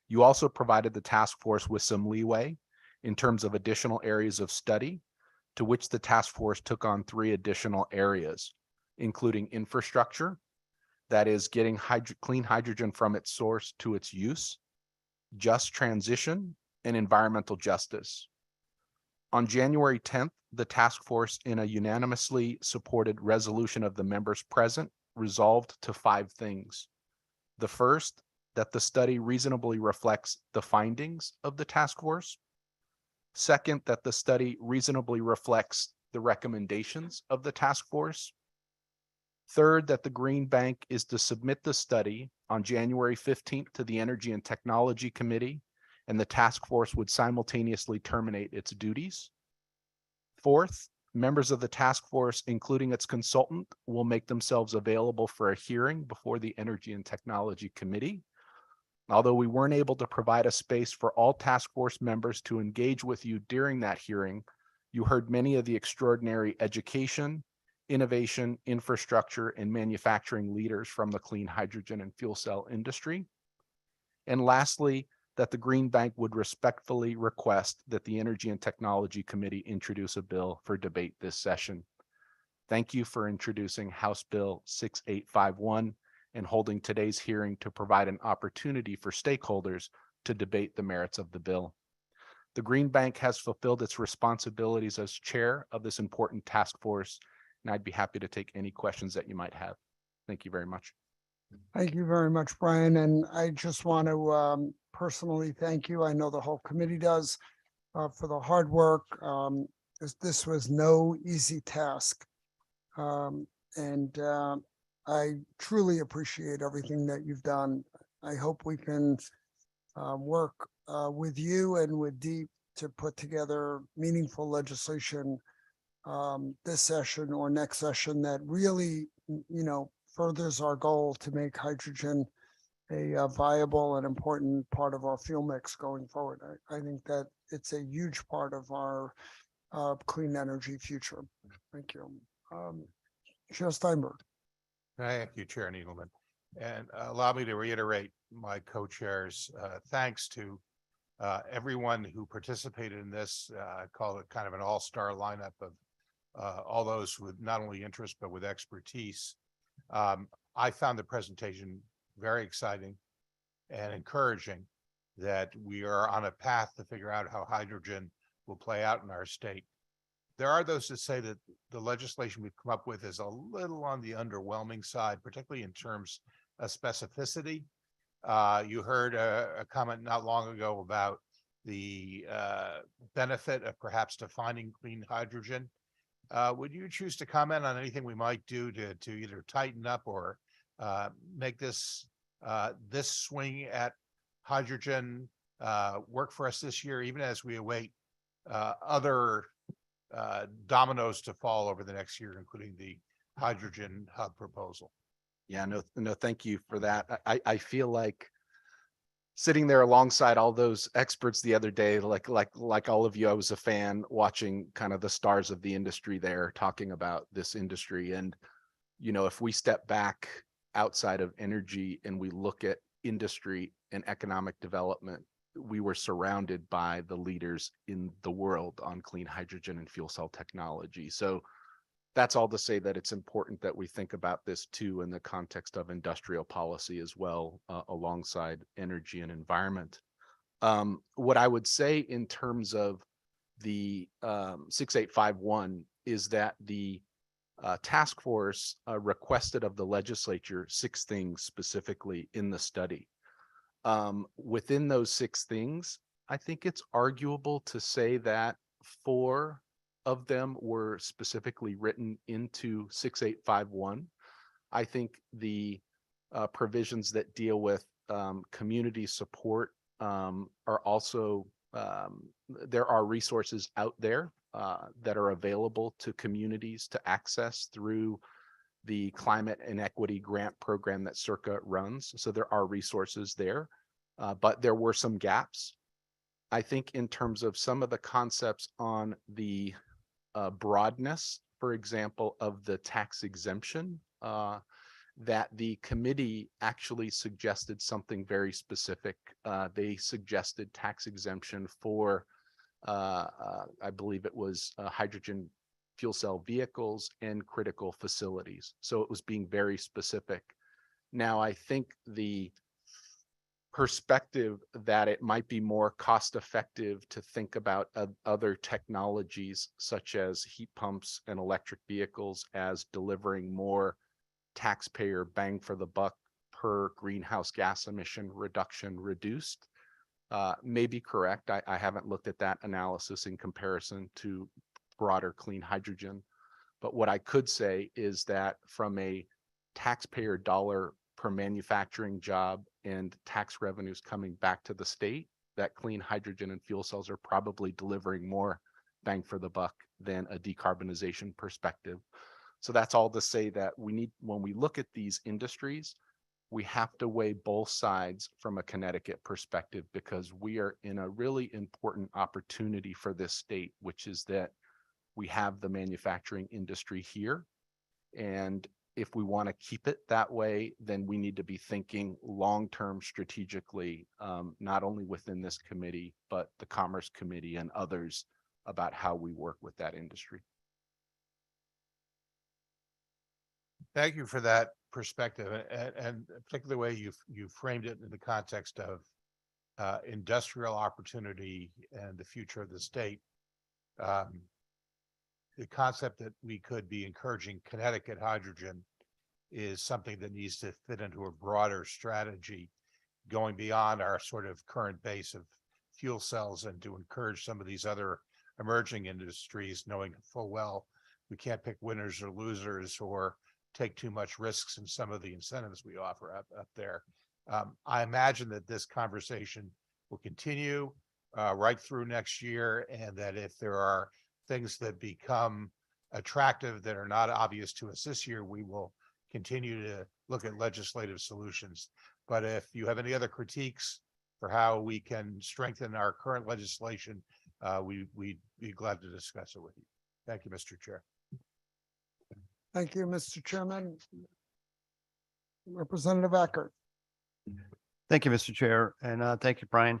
S6: You also provided the task force with some leeway in terms of additional areas of study, to which the task force took on 3 additional areas, including infrastructure, that is getting clean hydrogen from its source to its use, just transition, and environmental justice. On January 10th, the task force, in a unanimously supported resolution of the members present, resolved to 5 things. The first, that the study reasonably reflects the findings of the task force. Second, that the study reasonably reflects the recommendations of the task force. Third, that the Green Bank is to submit the study on January 15th to the Energy and Technology Committee, and the task force would simultaneously terminate its duties. Fourth, members of the task force, including its consultant, will make themselves available for a hearing before the Energy and Technology Committee. Although we weren't able to provide a space for all task force members to engage with you during that hearing, you heard many of the extraordinary education, innovation, infrastructure, and manufacturing leaders from the clean hydrogen and fuel cell industry. And lastly, that the Green Bank would respectfully request that the Energy and Technology Committee introduce a bill for debate this session. Thank you for introducing House Bill 6851 and holding today's hearing to provide an opportunity for stakeholders to debate the merits of the bill. The Green Bank has fulfilled its responsibilities as chair of this important task force, and I'd be happy to take any questions that you might have. Thank you very much.
S1: Thank you very much, Brian. And I just want to personally thank you. I know the whole committee does for the hard work. This was no easy task. And I truly appreciate everything that you've done. I hope we can work with you and with Deep to put together meaningful legislation this session or next session that really, furthers our goal to make hydrogen a viable and important part of our fuel mix going forward. I think that it's a huge part of our clean energy future. Thank you. Chair Steinberg.
S2: Thank you, Chair Needleman. And allow me to reiterate my co-chairs' thanks to everyone who participated in this. I call it kind of an all-star lineup of all those with not only interest, but with expertise. I found the presentation very exciting and encouraging that we are on a path to figure out how hydrogen will play out in our state. There are those that say that the legislation we've come up with is a little on the underwhelming side, particularly in terms of specificity. You heard a comment not long ago about the benefit of perhaps defining clean hydrogen. Would you choose to comment on anything we might do to either tighten up or make this swing at hydrogen work for us this year, even as we await other dominoes to fall over the next year, including the hydrogen hub proposal?
S6: Yeah, no, thank you for that. I feel like sitting there alongside all those experts the other day, like all of you, I was a fan watching kind of the stars of the industry there talking about this industry. And, if we step back outside of energy and we look at industry and economic development, we were surrounded by the leaders in the world on clean hydrogen and fuel cell technology. So that's all to say that it's important that we think about this too in the context of industrial policy as well, alongside energy and environment. What I would say in terms of the 6851 is that the task force requested of the legislature 6 things specifically in the study. Within those 6 things, I think it's arguable to say that 4 of them were specifically written into 6851. I think the provisions that deal with community support are also, there are resources out there that are available to communities to access through the Climate and Equity Grant Program that Circa runs. So there are resources there, but there were some gaps. I think in terms of some of the concepts on the broadness, for example, of the tax exemption, that the committee actually suggested something very specific. They suggested tax exemption for, I believe it was hydrogen fuel cell vehicles and critical facilities. So it was being very specific. Now, I think the perspective that it might be more cost effective to think about other technologies such as heat pumps and electric vehicles as delivering more taxpayer bang for the buck per greenhouse gas emission reduction reduced may be correct. I haven't looked at that analysis in comparison to broader clean hydrogen. But what I could say is that from a taxpayer dollar per manufacturing job and tax revenues coming back to the state, that clean hydrogen and fuel cells are probably delivering more bang for the buck than a decarbonization perspective. So that's all to say that we need, when we look at these industries, we have to weigh both sides from a Connecticut perspective, because we are in a really important opportunity for this state, which is that we have the manufacturing industry here. And if we want to keep it that way, then we need to be thinking long-term strategically, not only within this committee, but the Commerce Committee and others about how we work with that industry.
S2: Thank you for that perspective, and particularly the way you framed it in the context of industrial opportunity and the future of the state. The concept that we could be encouraging Connecticut hydrogen is something that needs to fit into a broader strategy, going beyond our sort of current base of fuel cells, and to encourage some of these other emerging industries, knowing full well we can't pick winners or losers or take too much risks in some of the incentives we offer up there. I imagine that this conversation will continue right through next year, and that if there are things that become attractive that are not obvious to us this year, we will continue to look at legislative solutions. But if you have any other critiques for how we can strengthen our current legislation, we'd be glad to discuss it with you. Thank you, Mr. Chair.
S1: Thank you, Mr. Chairman. Representative Eckert.
S21: Thank you, Mr. Chair, and thank you, Brian.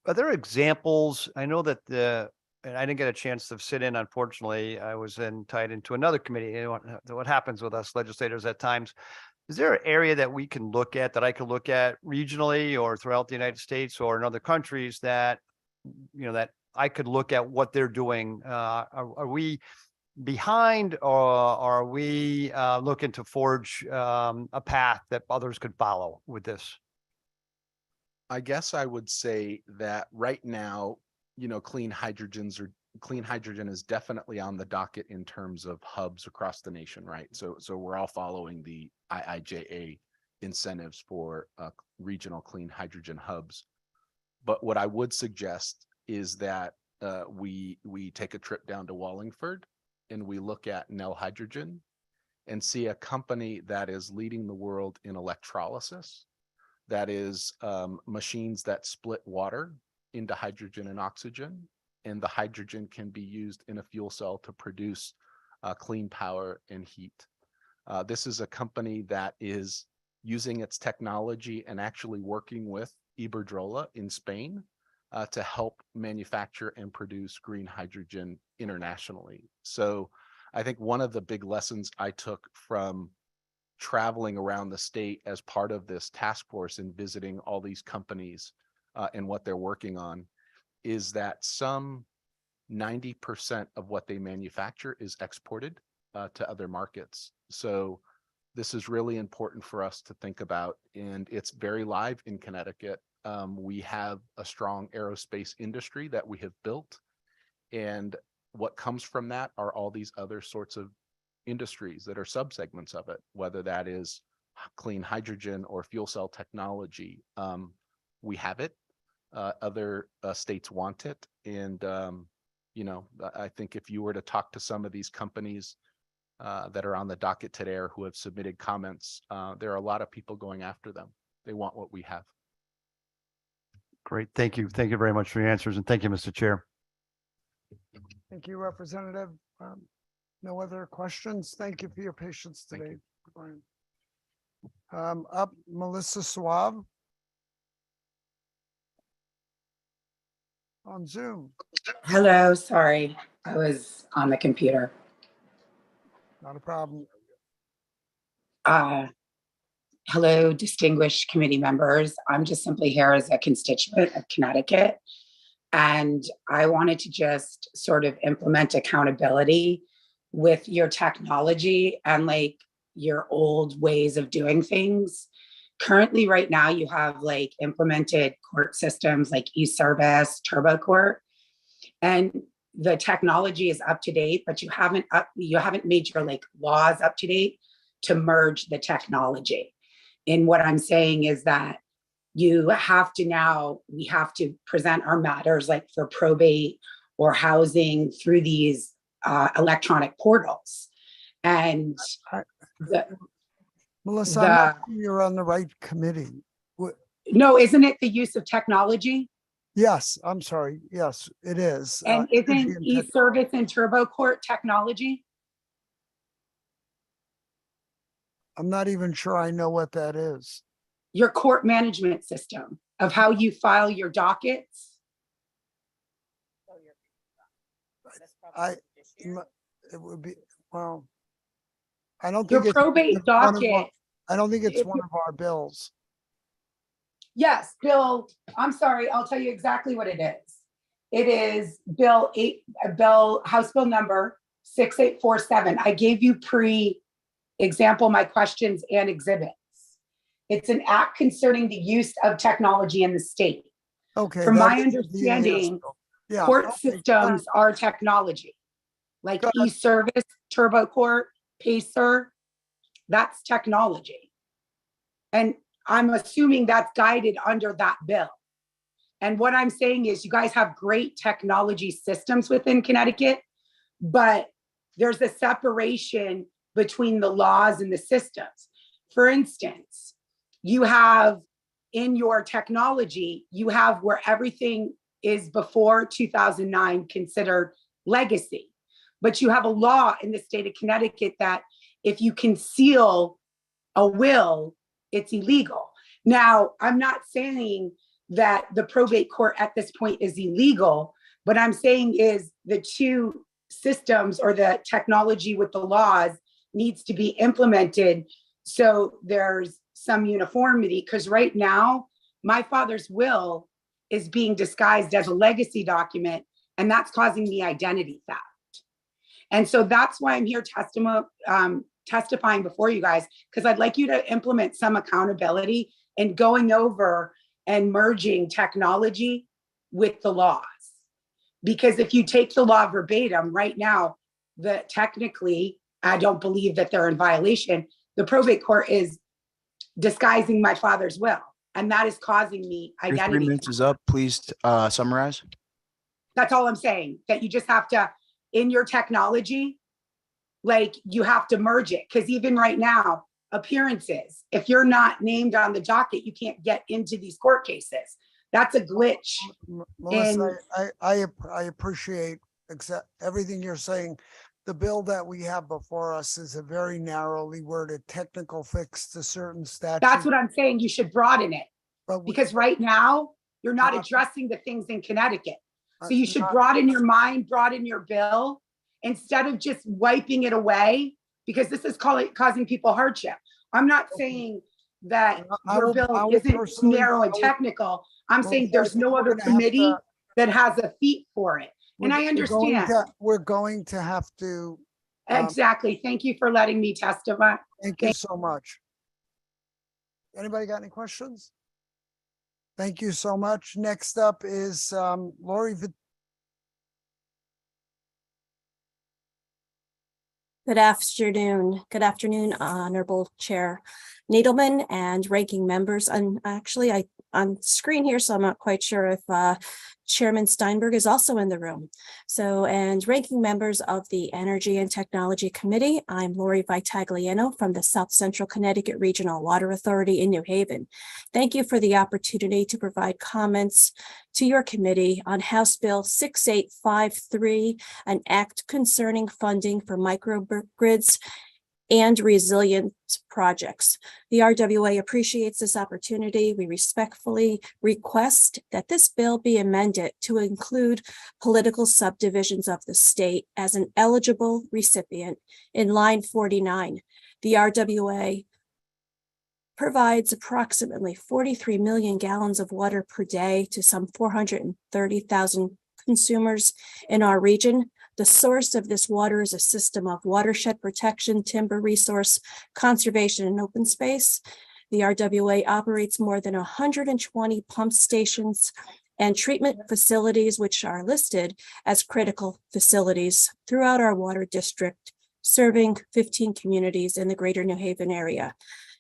S21: Are there examples? I know that and I didn't get a chance to sit in, unfortunately. I was tied into another committee. You know, what happens with us legislators at times. Is there an area that we can look at, that I could look at regionally or throughout the United States or in other countries, that, you know, that I could look at what they're doing? Are we behind, or are we looking to forge a path that others could follow with this?
S6: I guess I would say that right now, you know, clean hydrogen is definitely on the docket in terms of hubs across the nation, right? So we're all following the IIJA incentives for regional clean hydrogen hubs. But what I would suggest is that we take a trip down to Wallingford and we look at Nel Hydrogen and see a company that is leading the world in electrolysis. That is machines that split water into hydrogen and oxygen, and the hydrogen can be used in a fuel cell to produce clean power and heat. This is a company that is using its technology and actually working with Iberdrola in Spain to help manufacture and produce green hydrogen internationally. So I think one of the big lessons I took from traveling around the state as part of this task force and visiting all these companies and what they're working on is that some 90% of what they manufacture is exported to other markets. So this is really important for us to think about, and it's very live in Connecticut. We have a strong aerospace industry that we have built, and what comes from that are all these other sorts of industries that are subsegments of it, whether that is clean hydrogen or fuel cell technology. We have it. Other states want it. And, you know, I think if you were to talk to some of these companies that are on the docket today or who have submitted comments, there are a lot of people going after them. They want what we have.
S21: Great. Thank you. Thank you very much for your answers. And thank you, Mr. Chair.
S1: Thank you, Representative. No other questions. Thank you for your patience today, Brian. Up, Melissa Suave on Zoom.
S12: Hello, sorry, I was on the computer.
S1: Not a problem.
S12: Hello, distinguished committee members. I'm just simply here as a constituent of Connecticut. And I wanted to just sort of implement accountability with your technology and like your old ways of doing things. Currently, right now, you have like implemented court systems like e-service, turbo court, and the technology is up to date, but you haven't made your like laws up to date to merge the technology. And what I'm saying is that we have to present our matters like for probate or housing through these electronic portals. And
S1: Melissa, I'm not sure you're on the right committee.
S12: No, isn't it the use of technology?
S1: Yes, I'm sorry. Yes, it is.
S12: And isn't e-service and turbo court technology?
S1: I'm not even sure I know what that is.
S12: Your court management system of how you file your dockets.
S1: It would be, well, I don't
S12: Your
S1: think it's
S12: probate
S1: one of our-
S12: docket.
S1: I don't think it's
S12: If
S1: one of our bills.
S12: Yes, Bill, I'm sorry, I'll tell you exactly what it is. It is House Bill number 6847. I gave you example, my questions and exhibits. It's an act concerning the use of technology in the state.
S1: Okay.
S12: From
S1: that
S12: my
S1: is the
S12: understanding,
S1: Yeah.
S12: court
S1: okay,
S12: systems are technology. Like e-service, Turbo Court, Pacer, that's technology. And I'm assuming that's guided under that bill. And what I'm saying is you guys have great technology systems within Connecticut, but there's a separation between the laws and the systems. For instance, you have in your technology, you have where everything is before 2009 considered legacy. But you have a law in the state of Connecticut that if you conceal a will, it's illegal. Now, I'm not saying that the probate court at this point is illegal. What I'm saying is the two systems or the technology with the laws needs to be implemented so there's some uniformity. Because right now, my father's will is being disguised as a legacy document, and that's causing me identity theft. And so that's why I'm here testifying before you guys, because I'd like you to implement some accountability and going over and merging technology with the laws. Because if you take the law verbatim right now, technically, I don't believe that they're in violation. The probate court is disguising my father's will, and that is causing me
S10: Your
S12: identity.
S10: 3 minutes is up. Please summarize.
S12: That's all I'm saying, that you just have to, in your technology, like you have to merge it. Because even right now, appearances, if you're not named on the docket, you can't get into these court cases. That's a glitch.
S1: Melissa, I appreciate everything you're saying. The bill that we have before us is a very narrowly worded technical fix to certain statutes.
S12: That's what I'm saying. You should broaden it. Because right now, you're not addressing the things in Connecticut. So you should broaden your mind, broaden your bill, instead of just wiping it away, because this is causing people hardship. I'm not saying that your bill isn't narrow and technical. I'm saying there's no other committee that has a feet for it. And I understand.
S1: We're going to have to.
S12: Exactly. Thank you for letting me testify.
S1: Thank you so much. Anybody got any questions? Thank you so much. Next up is Lori.
S13: Good afternoon, Honorable Chair Needleman and ranking members. And actually, on screen here, so I'm not quite sure if Chairman Steinberg is also in the room. So, and ranking members of the Energy and Technology Committee, I'm Lori Vitagliano from the South Central Connecticut Regional Water Authority in New Haven. Thank you for the opportunity to provide comments to your committee on House Bill 6853, an act concerning funding for microgrids and resilient projects. The RWA appreciates this opportunity. We respectfully request that this bill be amended to include political subdivisions of the state as an eligible recipient in line 49. The RWA provides approximately 43 million gallons of water per day to some 430,000 consumers in our region. The source of this water is a system of watershed protection, timber resource conservation, and open space. The RWA operates more than 120 pump stations and treatment facilities, which are listed as critical facilities throughout our water district, serving 15 communities in the greater New Haven area.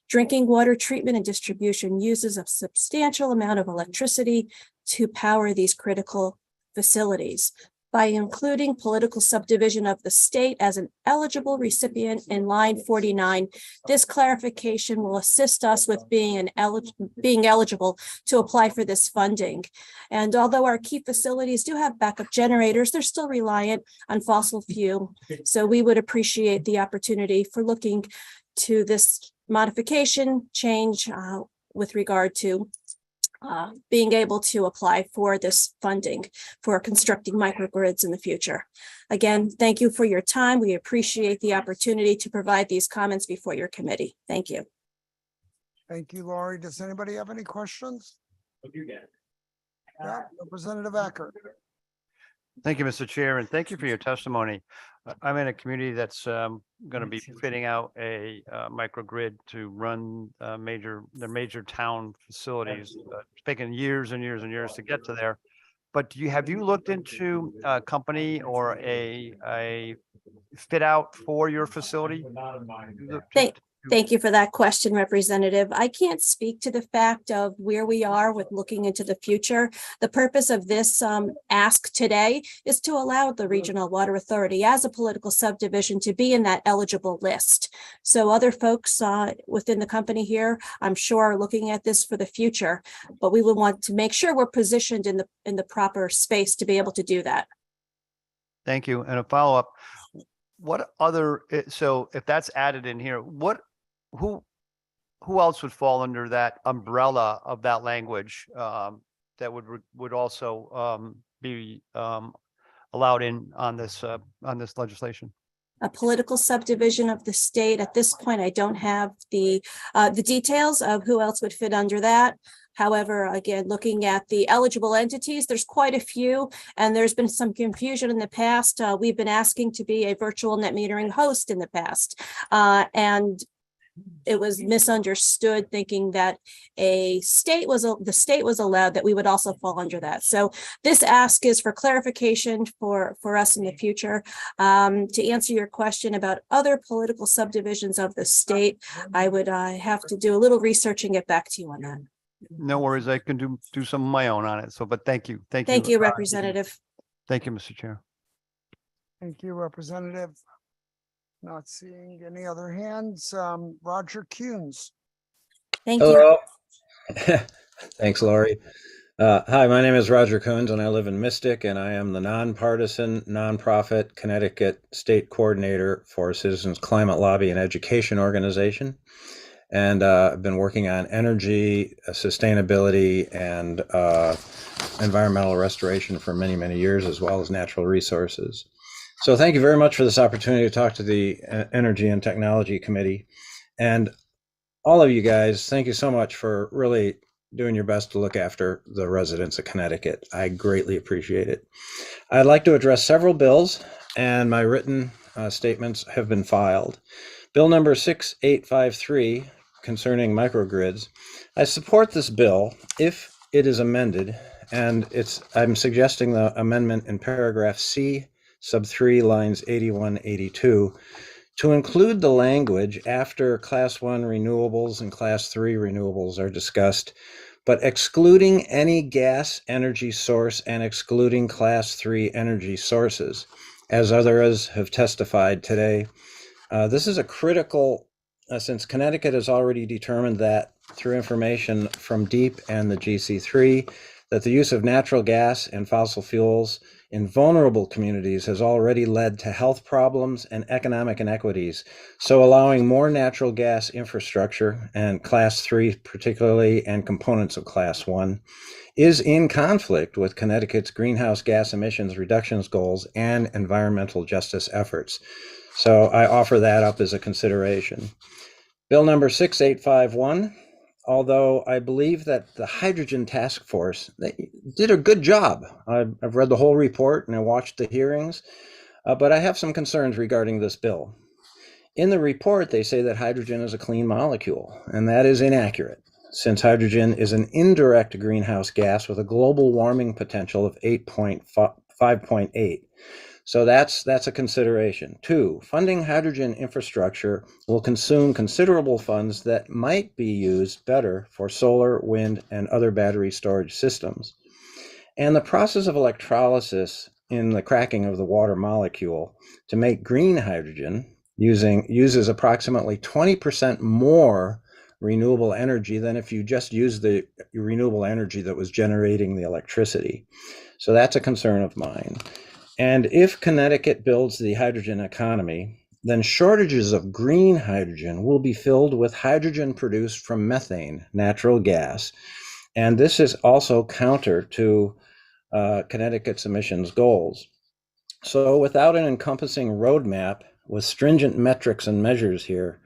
S13: Drinking water treatment and distribution uses a substantial amount of electricity to power these critical facilities. By including political subdivision of the state as an eligible recipient in line 49, this clarification will assist us with being eligible to apply for this funding. And although our key facilities do have backup generators, they're still reliant on fossil fuel. So we would appreciate the opportunity for looking to this modification change with regard to being able to apply for this funding for constructing microgrids in the future. Again, thank you for your time. We appreciate the opportunity to provide these comments before your committee. Thank you.
S1: Thank you, Laurie. Does anybody have any questions? Yeah, Representative Acker.
S21: Thank you, Mr. Chair, and thank you for your testimony. I'm in a community that's going to be fitting out a microgrid to run the major town facilities. It's taken years and years and years to get to there. But have you looked into a company or a fit out for your facility?
S13: Thank you for that question, Representative. I can't speak to the fact of where we are with looking into the future. The purpose of this ask today is to allow the Regional Water Authority as a political subdivision to be in that eligible list. So other folks within the company here, I'm sure, are looking at this for the future, but we would want to make sure we're positioned in the proper space to be able to do that.
S21: Thank you. And a follow-up. What other, so if that's added in here, who else would fall under that umbrella of that language that would also be allowed in on this legislation?
S13: A political subdivision of the state. At this point, I don't have the details of who else would fit under that. However, again, looking at the eligible entities, there's quite a few, and there's been some confusion in the past. We've been asking to be a virtual net metering host in the past, and it was misunderstood, thinking that the state was allowed, that we would also fall under that. So this ask is for clarification for us in the future. To answer your question about other political subdivisions of the state, I would have to do a little research and get back to you on that.
S21: No worries. I can do some of my own on it. So, but thank you.
S13: Thank you, Representative.
S21: Thank you, Mr. Chair.
S1: Thank you, Representative. Not seeing any other hands. Roger Tues.
S13: Thank
S16: you. Thanks, Laurie. Hi, my name is Roger Coons and I live in Mystic, and I am the nonpartisan, nonprofit Connecticut State Coordinator for Citizens Climate Lobby and Education Organization. And I've been working on energy, sustainability, and environmental restoration for many, many years, as well as natural resources. So thank you very much for this opportunity to talk to the Energy and Technology Committee. And all of you guys, thank you so much for really doing your best to look after the residents of Connecticut. I greatly appreciate it. I'd like to address several bills, and my written statements have been filed. Bill number 6853 concerning microgrids. I support this bill if it is amended, and I'm suggesting the amendment in paragraph C, sub 3, lines 81, 82, to include the language after class 1 renewables and class 3 renewables are discussed, but excluding any gas energy source and excluding class 3 energy sources, as others have testified today. This is a critical, since Connecticut has already determined that through information from DEEP and the GC3, that the use of natural gas and fossil fuels in vulnerable communities has already led to health problems and economic inequities. So allowing more natural gas infrastructure, and class 3 particularly, and components of class 1, is in conflict with Connecticut's greenhouse gas emissions reductions goals and environmental justice efforts. So I offer that up as a consideration. Bill number 6851, although I believe that the Hydrogen Task Force, they did a good job. I've read the whole report and I watched the hearings, but I have some concerns regarding this bill. In the report, they say that hydrogen is a clean molecule, and that is inaccurate, since hydrogen is an indirect greenhouse gas with a global warming potential of 5.8. So that's a consideration. 2, funding hydrogen infrastructure will consume considerable funds that might be used better for solar, wind, and other battery storage systems. And the process of electrolysis in the cracking of the water molecule to make green hydrogen uses approximately 20% more renewable energy than if you just use the renewable energy that was generating the electricity. So that's a concern of mine. And if Connecticut builds the hydrogen economy, then shortages of green hydrogen will be filled with hydrogen produced from methane, natural gas. And this is also counter to Connecticut's emissions goals. So without an encompassing roadmap with stringent metrics and measures here,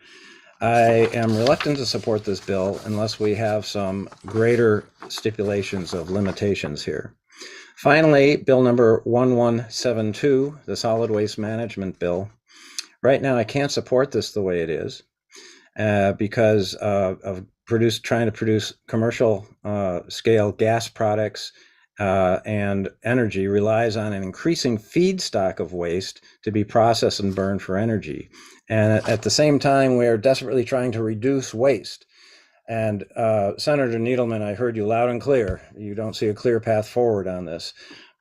S16: I am reluctant to support this bill unless we have some greater stipulations of limitations here. Finally, Bill number 1172, the Solid Waste Management Bill. Right now, I can't support this the way it is because of trying to produce commercial scale gas products and energy relies on an increasing feedstock of waste to be processed and burned for energy. And at the same time, we are desperately trying to reduce waste. And Senator Needleman, I heard you loud and clear. You don't see a clear path forward on this.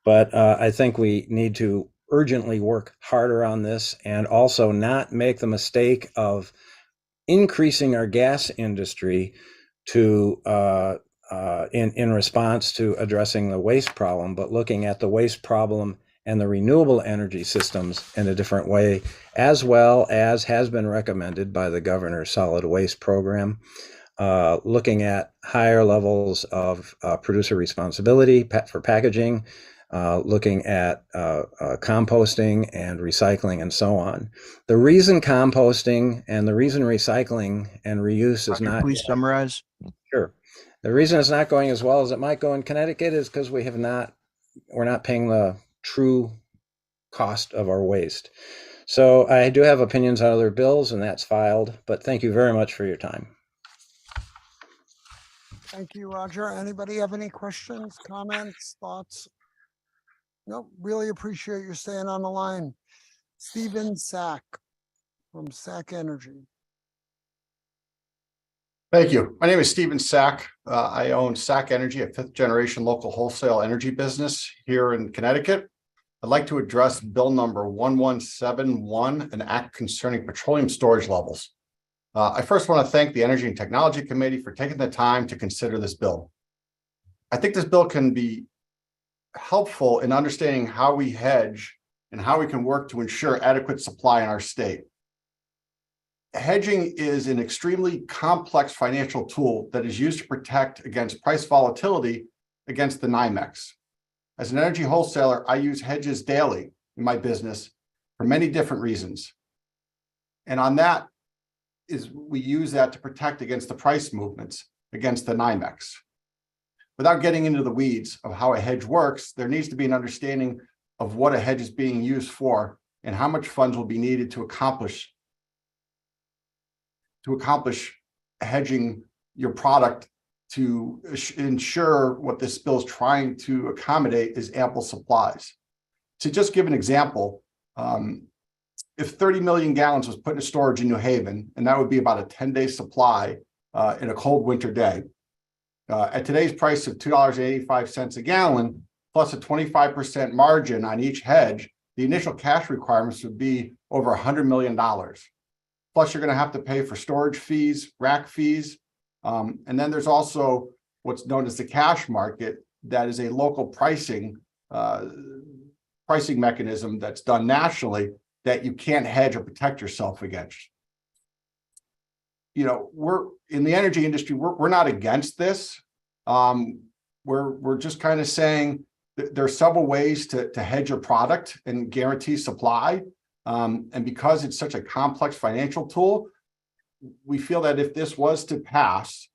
S16: But I think we need to urgently work harder on this and also not make the mistake of increasing our gas industry to in response to addressing the waste problem, but looking at the waste problem and the renewable energy systems in a different way, as well as has been recommended by the governor's solid waste program, looking at higher levels of producer responsibility for packaging, looking at composting and recycling and so on. The reason composting and the reason recycling and reuse is not—
S10: Please summarize.
S16: Sure. The reason it's not going as well as it might go in Connecticut is because we're not paying the true cost of our waste. So I do have opinions on other bills, and that's filed, but thank you very much for your time.
S1: Thank you, Roger. Anybody have any questions, comments, thoughts? Nope, really appreciate you staying on the line. Stephen Sack from Sack Energy.
S8: Thank you. My name is Stephen Sack. I own Sack Energy, a fifth generation local wholesale energy business here in Connecticut. I'd like to address bill number 1171, an act concerning petroleum storage levels. I first want to thank the Energy and Technology Committee for taking the time to consider this bill. I think this bill can be helpful in understanding how we hedge and how we can work to ensure adequate supply in our state. Hedging is an extremely complex financial tool that is used to protect against price volatility against the NYMEX. As an energy wholesaler, I use hedges daily in my business for many different reasons. And on that is we use that to protect against the price movements against the NYMEX. Without getting into the weeds of how a hedge works, there needs to be an understanding of what a hedge is being used for and how much funds will be needed to accomplish hedging your product to ensure what this bill is trying to accommodate is ample supplies. To just give an example, if 30 million gallons was put into storage in New Haven, and that would be about a 10-day supply in a cold winter day, at today's price of $2.85 a gallon, plus a 25% margin on each hedge, the initial cash requirements would be over $100 million. Plus, you're going to have to pay for storage fees, rack fees. And then there's also what's known as the cash market. That is a local pricing mechanism that's done nationally that you can't hedge or protect yourself against. You know, we're in the energy industry, we're not against this. We're just kind of saying that there are several ways to hedge your product and guarantee supply. And because it's such a complex financial tool, we feel that if this was to pass,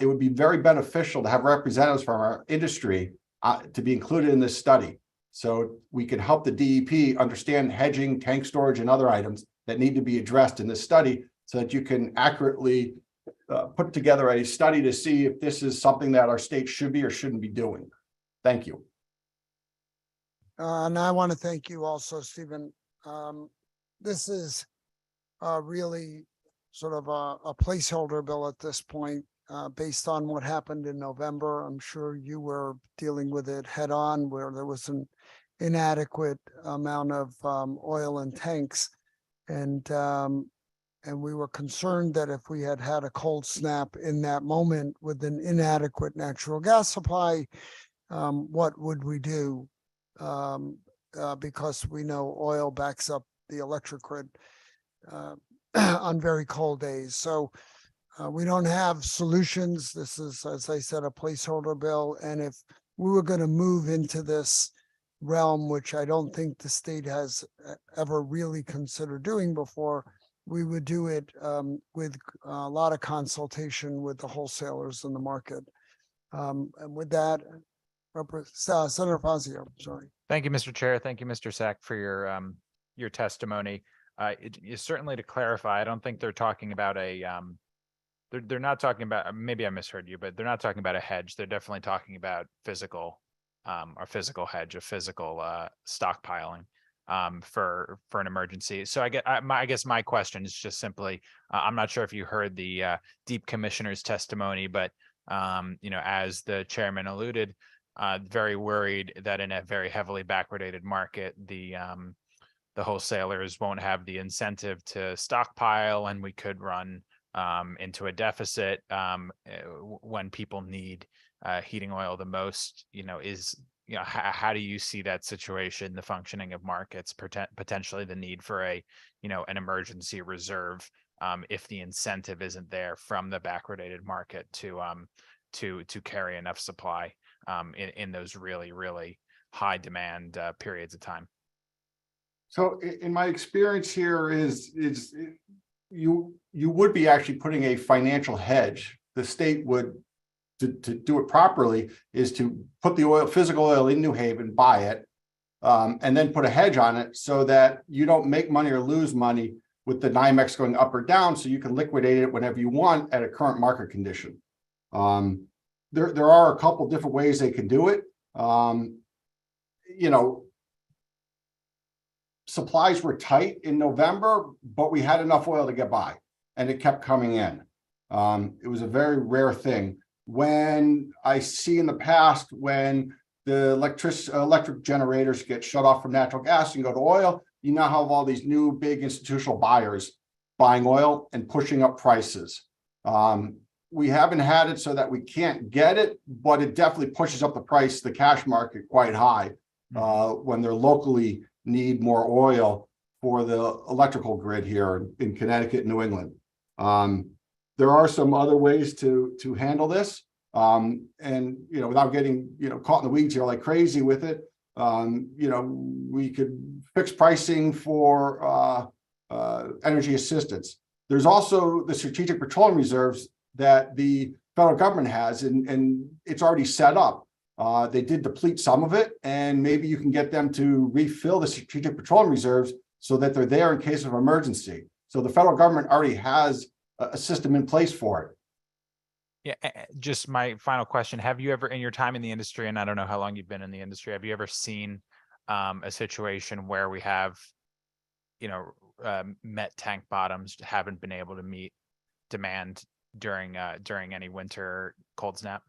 S8: it would be very beneficial to have representatives from our industry to be included in this study. So we can help the DEP understand hedging, tank storage, and other items that need to be addressed in this study so that you can accurately put together a study to see if this is something that our state should be or shouldn't be doing. Thank you.
S1: And I want to thank you also, Stephen. This is really sort of a placeholder bill at this point, based on what happened in November. I'm sure you were dealing with it head on, where there was an inadequate amount of oil in tanks, and we were concerned that if we had had a cold snap in that moment with an inadequate natural gas supply, what would we do? Because we know oil backs up the electric grid. on very cold days. So we don't have solutions. This is, as I said, a placeholder bill. And if we were going to move into this realm, which I don't think the state has ever really considered doing before, we would do it with a lot of consultation with the wholesalers in the market. And with that, Senator Fazio, sorry.
S7: Thank you, Mr. Chair. Thank you, Mr. Sack, for your testimony. Certainly to clarify, I don't think they're talking about a they're not talking about, maybe I misheard you, but they're not talking about a hedge. They're definitely talking about physical or physical hedge, a physical stockpiling for an emergency. So I guess my question is just simply, I'm not sure if you heard the Deep Commissioner's testimony, but as the chairman alluded, very worried that in a very heavily backwardated market, the wholesalers won't have the incentive to stockpile, and we could run into a deficit when people need heating oil the most. How do you see that situation, the functioning of markets, potentially the need for an emergency reserve if the incentive isn't there from the backwardated market to carry enough supply in those really, really high demand periods of time?
S8: So in my experience here is you would be actually putting a financial hedge. The state would, to do it properly, is to put the physical oil in New Haven, buy it, and then put a hedge on it so that you don't make money or lose money with the NYMEX going up or down, so you can liquidate it whenever you want at a current market condition. There are a couple different ways they can do it. Supplies were tight in November, but we had enough oil to get by, and it kept coming in. It was a very rare thing. When I see in the past, when the electric generators get shut off from natural gas and go to oil, you now have all these new big institutional buyers buying oil and pushing up prices. We haven't had it so that we can't get it, but it definitely pushes up the price, the cash market, quite high when they're locally need more oil for the electrical grid here in Connecticut and New England. There are some other ways to handle this. And, without getting, caught in the weeds here like crazy with it, we could fix pricing for energy assistance. There's also the strategic petroleum reserves that the federal government has, and it's already set up. They did deplete some of it, and maybe you can get them to refill the strategic petroleum reserves so that they're there in case of emergency. So the federal government already has a system in place for it.
S7: Yeah, just my final question. Have you ever, in your time in the industry, and I don't know how long you've been in the industry, have you ever seen a situation where we have, met tank bottoms, haven't been able to meet demand during any winter cold snap?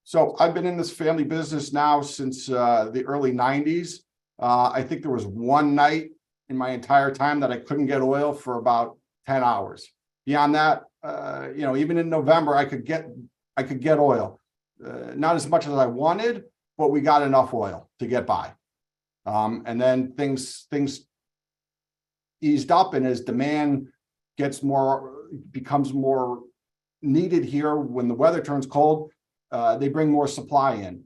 S8: So I've been in this family business now since the early 90s. I think there was one night in my entire time that I couldn't get oil for about 10 hours. Beyond that, even in November, I could get oil. Not as much as I wanted, but we got enough oil to get by. And then things eased up, and as demand becomes more needed here when the weather turns cold, they bring more supply in.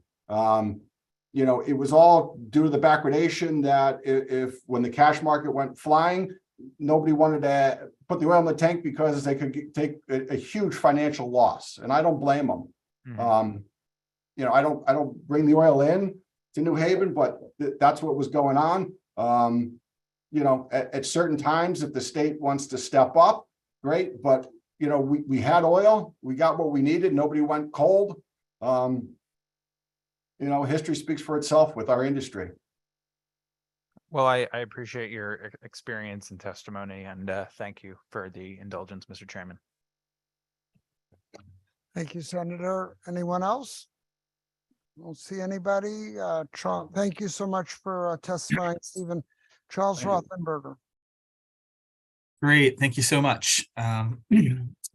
S8: It was all due to the backwardation that if when the cash market went flying, nobody wanted to put the oil in the tank because they could take a huge financial loss, and I don't blame them. Mm-hmm. I don't bring the oil in to New Haven, but that's what was going on. At certain times, if the state wants to step up, great. But we had oil, we got what we needed. Nobody went cold. History speaks for itself with our industry.
S7: Well, I appreciate your experience and testimony, and thank you for the indulgence, Mr. Chairman.
S1: Thank you, Senator. Anyone else? Don't see anybody. Thank you so much for testifying, Stephen. Charles Rothenberger.
S11: Great, thank you so much.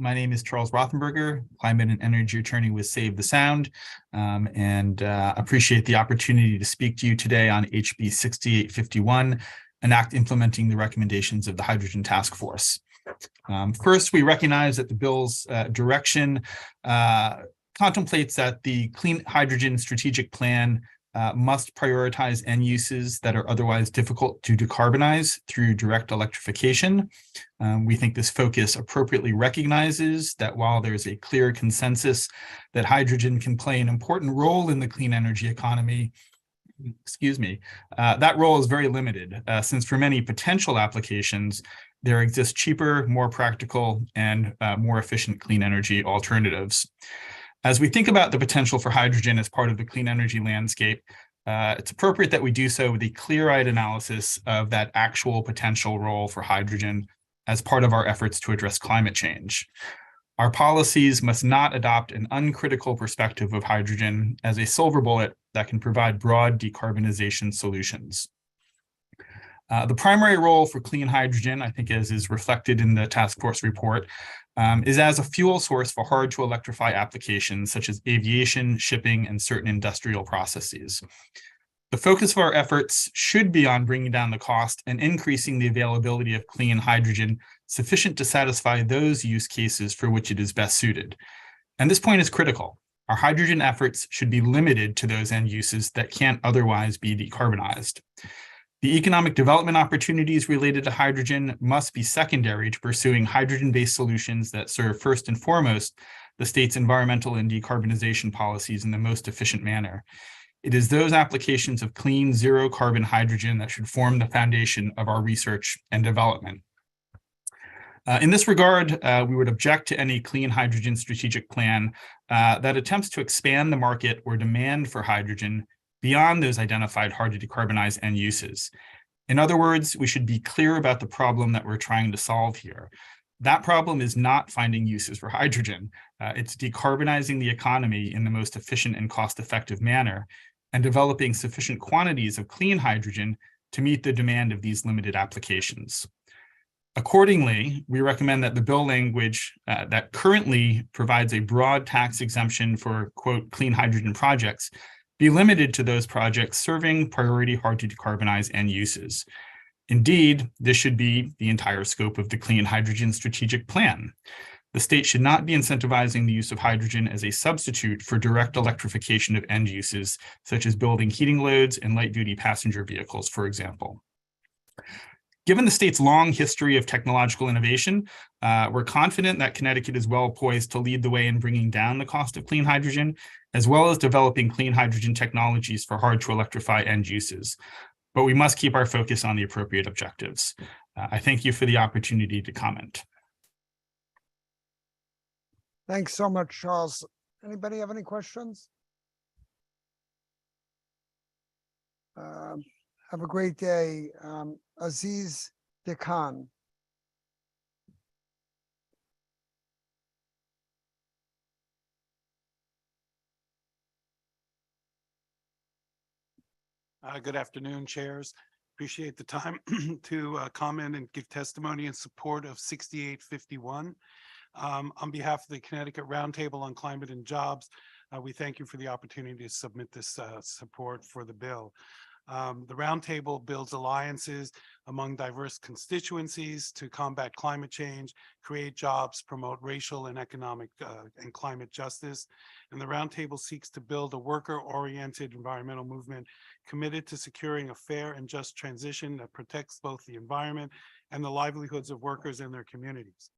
S11: My name is Charles Rothenberger, climate and energy attorney with Save the Sound, and appreciate the opportunity to speak to you today on HB 6851, an act implementing the recommendations of the Hydrogen Task Force. First, we recognize that the bill's direction contemplates that the Clean Hydrogen Strategic Plan must prioritize end uses that are otherwise difficult to decarbonize through direct electrification. We think this focus appropriately recognizes that while there's a clear consensus that hydrogen can play an important role in the clean energy economy, that role is very limited, since for many potential applications, there exist cheaper, more practical, and more efficient clean energy alternatives. As we think about the potential for hydrogen as part of the clean energy landscape, it's appropriate that we do so with a clear-eyed analysis of that actual potential role for hydrogen as part of our efforts to address climate change. Our policies must not adopt an uncritical perspective of hydrogen as a silver bullet that can provide broad decarbonization solutions. The primary role for clean hydrogen, I think as is reflected in the task force report, is as a fuel source for hard to electrify applications such as aviation, shipping, and certain industrial processes. The focus of our efforts should be on bringing down the cost and increasing the availability of clean hydrogen sufficient to satisfy those use cases for which it is best suited. And this point is critical. Our hydrogen efforts should be limited to those end uses that can't otherwise be decarbonized. The economic development opportunities related to hydrogen must be secondary to pursuing hydrogen-based solutions that serve first and foremost the state's environmental and decarbonization policies in the most efficient manner. It is those applications of clean, zero-carbon hydrogen that should form the foundation of our research and development. In this regard, we would object to any clean hydrogen strategic plan that attempts to expand the market or demand for hydrogen beyond those identified hard to decarbonize end uses. In other words, we should be clear about the problem that we're trying to solve here. That problem is not finding uses for hydrogen. It's decarbonizing the economy in the most efficient and cost-effective manner and developing sufficient quantities of clean hydrogen to meet the demand of these limited applications. Accordingly, we recommend that the bill language that currently provides a broad tax exemption for, quote, clean hydrogen projects be limited to those projects serving priority hard to decarbonize end uses. Indeed, this should be the entire scope of the Clean Hydrogen Strategic Plan. The state should not be incentivizing the use of hydrogen as a substitute for direct electrification of end uses, such as building heating loads and light-duty passenger vehicles, for example. Given the state's long history of technological innovation, we're confident that Connecticut is well poised to lead the way in bringing down the cost of clean hydrogen, as well as developing clean hydrogen technologies for hard to electrify end uses. But we must keep our focus on the appropriate objectives. I thank you for the opportunity to comment.
S1: Thanks so much, Charles. Anybody have any questions? Have a great day. Aziz Dekan.
S9: Good afternoon, chairs. Appreciate the time to comment and give testimony in support of 6851. On behalf of the Connecticut Roundtable on Climate and Jobs, we thank you for the opportunity to submit this support for the bill. The Roundtable builds alliances among diverse constituencies to combat climate change, create jobs, promote racial and economic and climate justice. And the Roundtable seeks to build a worker-oriented environmental movement committed to securing a fair and just transition that protects both the environment and the livelihoods of workers and their communities.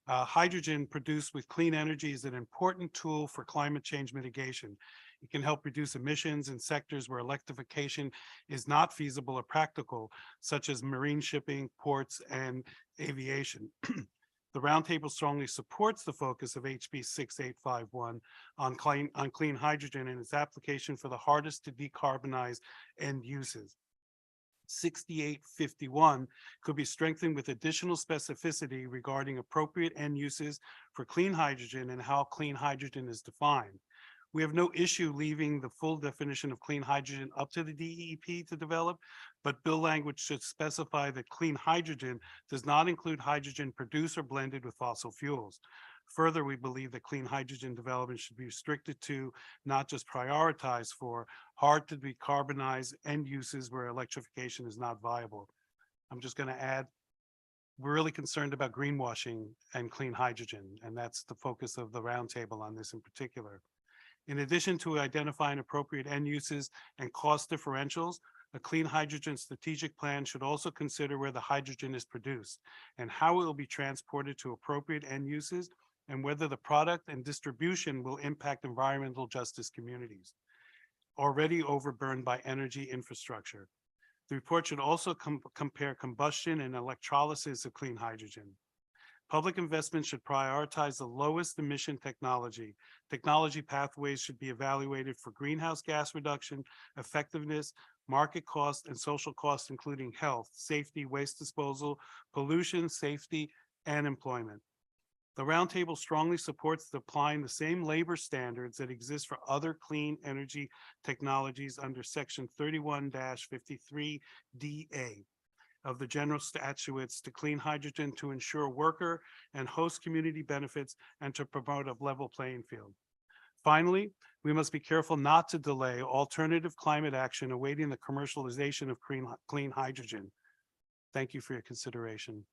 S9: Hydrogen produced with clean energy is an important tool for climate change mitigation. It can help reduce emissions in sectors where electrification is not feasible or practical, such as marine shipping, ports, and aviation. The Roundtable strongly supports the focus of HB 6851 on clean hydrogen and its application for the hardest to decarbonize end uses. 6851 could be strengthened with additional specificity regarding appropriate end uses for clean hydrogen and how clean hydrogen is defined. We have no issue leaving the full definition of clean hydrogen up to the DEP to develop, but bill language should specify that clean hydrogen does not include hydrogen produced or blended with fossil fuels. Further, we believe that clean hydrogen development should be restricted to, not just prioritized for, hard to decarbonize end uses where electrification is not viable. I'm just going to add, we're really concerned about greenwashing and clean hydrogen, and that's the focus of the roundtable on this in particular. In addition to identifying appropriate end uses and cost differentials, a clean hydrogen strategic plan should also consider where the hydrogen is produced and how it will be transported to appropriate end uses, and whether the product and distribution will impact environmental justice communities already overburned by energy infrastructure. The report should also compare combustion and electrolysis of clean hydrogen. Public investment should prioritize the lowest emission technology. Technology pathways should be evaluated for greenhouse gas reduction, effectiveness, market cost, and social costs, including health, safety, waste disposal, pollution, safety, and employment. The roundtable strongly supports applying the same labor standards that exist for other clean energy technologies under Section 31-53DA of the general statutes to clean hydrogen, to ensure worker and host community benefits and to promote a level playing field. Finally, we must be careful not to delay alternative climate action awaiting the commercialization of clean hydrogen. Thank you for your consideration.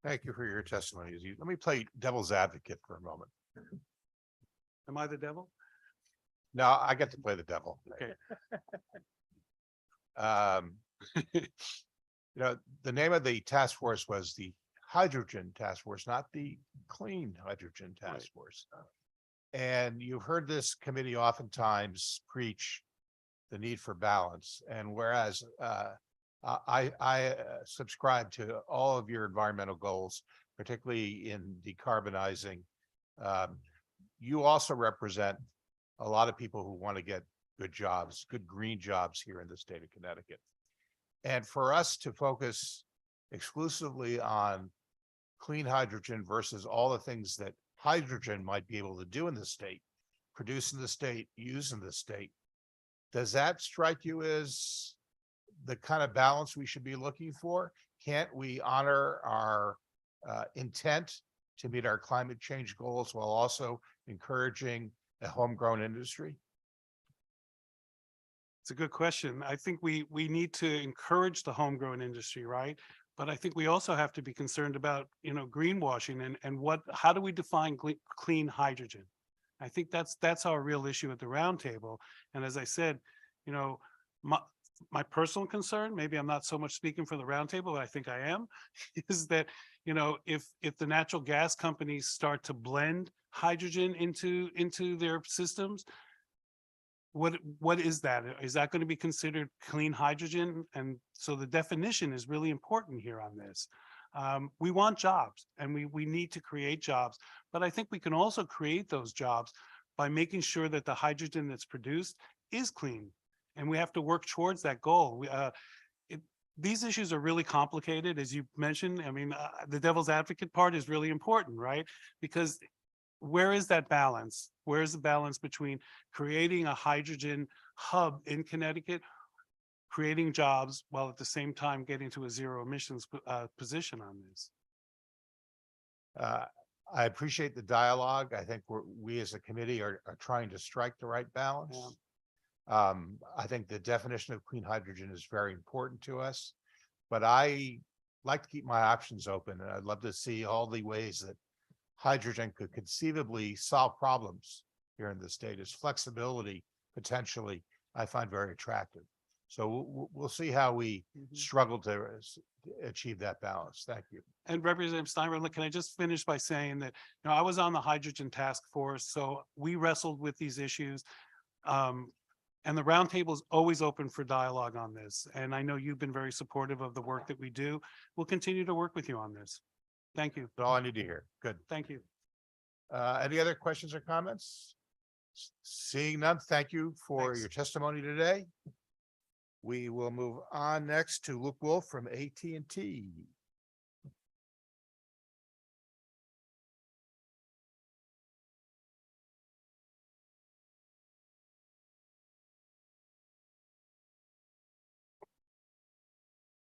S2: Thank you for your testimony. Let me play devil's advocate for a moment.
S9: Am I the devil?
S2: No, I get to play the devil.
S9: Okay.
S2: The name of the task force was the Hydrogen Task Force, not the Clean Hydrogen Task Force. And you've heard this committee oftentimes preach the need for balance. And whereas I subscribe to all of your environmental goals, particularly in decarbonizing. You also represent a lot of people who want to get good jobs, good green jobs here in the state of Connecticut. And for us to focus exclusively on clean hydrogen versus all the things that hydrogen might be able to do in the state, produce in the state, use in the state, does that strike you as the kind of balance we should be looking for? Can't we honor our intent to meet our climate change goals while also encouraging a homegrown industry?
S9: It's a good question. I think we need to encourage the homegrown industry, right? But I think we also have to be concerned about, greenwashing and how do we define clean hydrogen? I think that's our real issue at the roundtable. And as I said, my personal concern, maybe I'm not so much speaking for the roundtable, but I think I am, is that, if the natural gas companies start to blend hydrogen into their systems, what is that? Is that going to be considered clean hydrogen? And so the definition is really important here on this. We want jobs and we need to create jobs, but I think we can also create those jobs by making sure that the hydrogen that's produced is clean. And we have to work towards that goal. These issues are really complicated, as you mentioned. I mean, the devil's advocate part is really important, right? Because where is that balance? Where is the balance between creating a hydrogen hub in Connecticut, creating jobs, while at the same time getting to a zero emissions position on this?
S2: I appreciate the dialogue. I think we as a committee are trying to strike the right balance.
S9: Yeah.
S2: I think the definition of clean hydrogen is very important to us, but I like to keep my options open, and I'd love to see all the ways that hydrogen could conceivably solve problems here in the state. Its flexibility, potentially, I find very attractive. So we'll see how we struggle to achieve that balance. Thank you.
S9: And Representative Steinberg, can I just finish by saying that, I was on the Hydrogen Task Force, so we wrestled with these issues. And the roundtable is always open for dialogue on this. And I know you've been very supportive of the work that we do. We'll continue to work with you on this. Thank you.
S2: That's all I need to hear. Good.
S9: Thank you.
S2: Any other questions or comments? Seeing none, thank you for your testimony today. We will move on next to Luke Wolf from AT&T.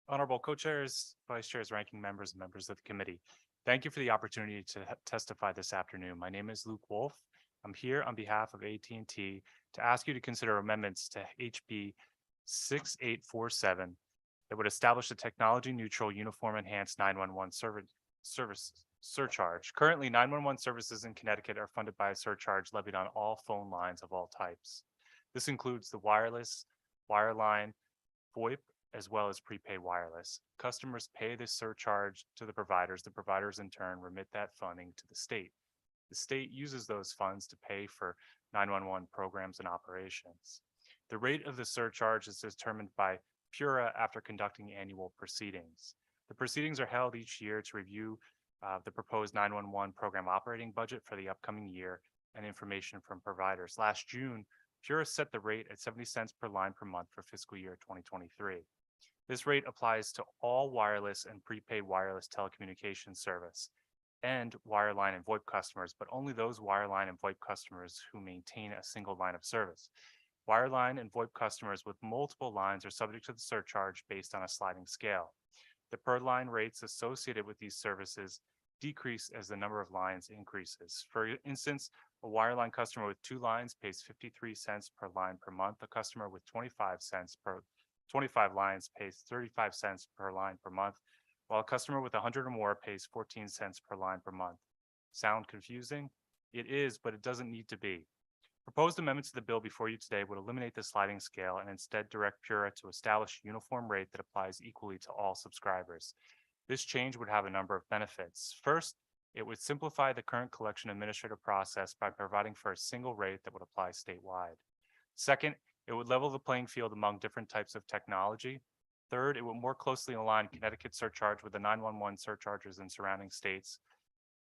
S17: Honorable co-chairs, vice chairs, ranking members, and members of the committee. Thank you for the opportunity to testify this afternoon. My name is Luke Wolf. I'm here on behalf of AT&T to ask you to consider amendments to HB 6847 that would establish a technology neutral uniform enhanced 911 service surcharge. Currently, 911 services in Connecticut are funded by a surcharge levied on all phone lines of all types. This includes the wireless, wireline, VoIP, as well as prepaid wireless. Customers pay this surcharge to the providers. The providers in turn remit that funding to the state. The state uses those funds to pay for 911 programs and operations. The rate of the surcharge is determined by PURA after conducting annual proceedings. The proceedings are held each year to review the proposed 911 program operating budget for the upcoming year and information from providers. Last June, PURA set the rate at 70 cents per line per month for fiscal year 2023. This rate applies to all wireless and prepaid wireless telecommunications service and wireline and VoIP customers, but only those wireline and VoIP customers who maintain a single line of service. Wireline and VoIP customers with multiple lines are subject to the surcharge based on a sliding scale. The per line rates associated with these services decrease as the number of lines increases. For instance, a wireline customer with 2 lines pays 53 cents per line per month. A customer with 25 lines pays 35 cents per line per month, while a customer with 100 or more pays 14 cents per line per month. Sound confusing? It is, but it doesn't need to be. Proposed amendments to the bill before you today would eliminate the sliding scale and instead direct PURA to establish a uniform rate that applies equally to all subscribers. This change would have a number of benefits. First, it would simplify the current collection administrative process by providing for a single rate that would apply statewide. Second, it would level the playing field among different types of technology. Third, it would more closely align Connecticut's surcharge with the 911 surcharges in surrounding states.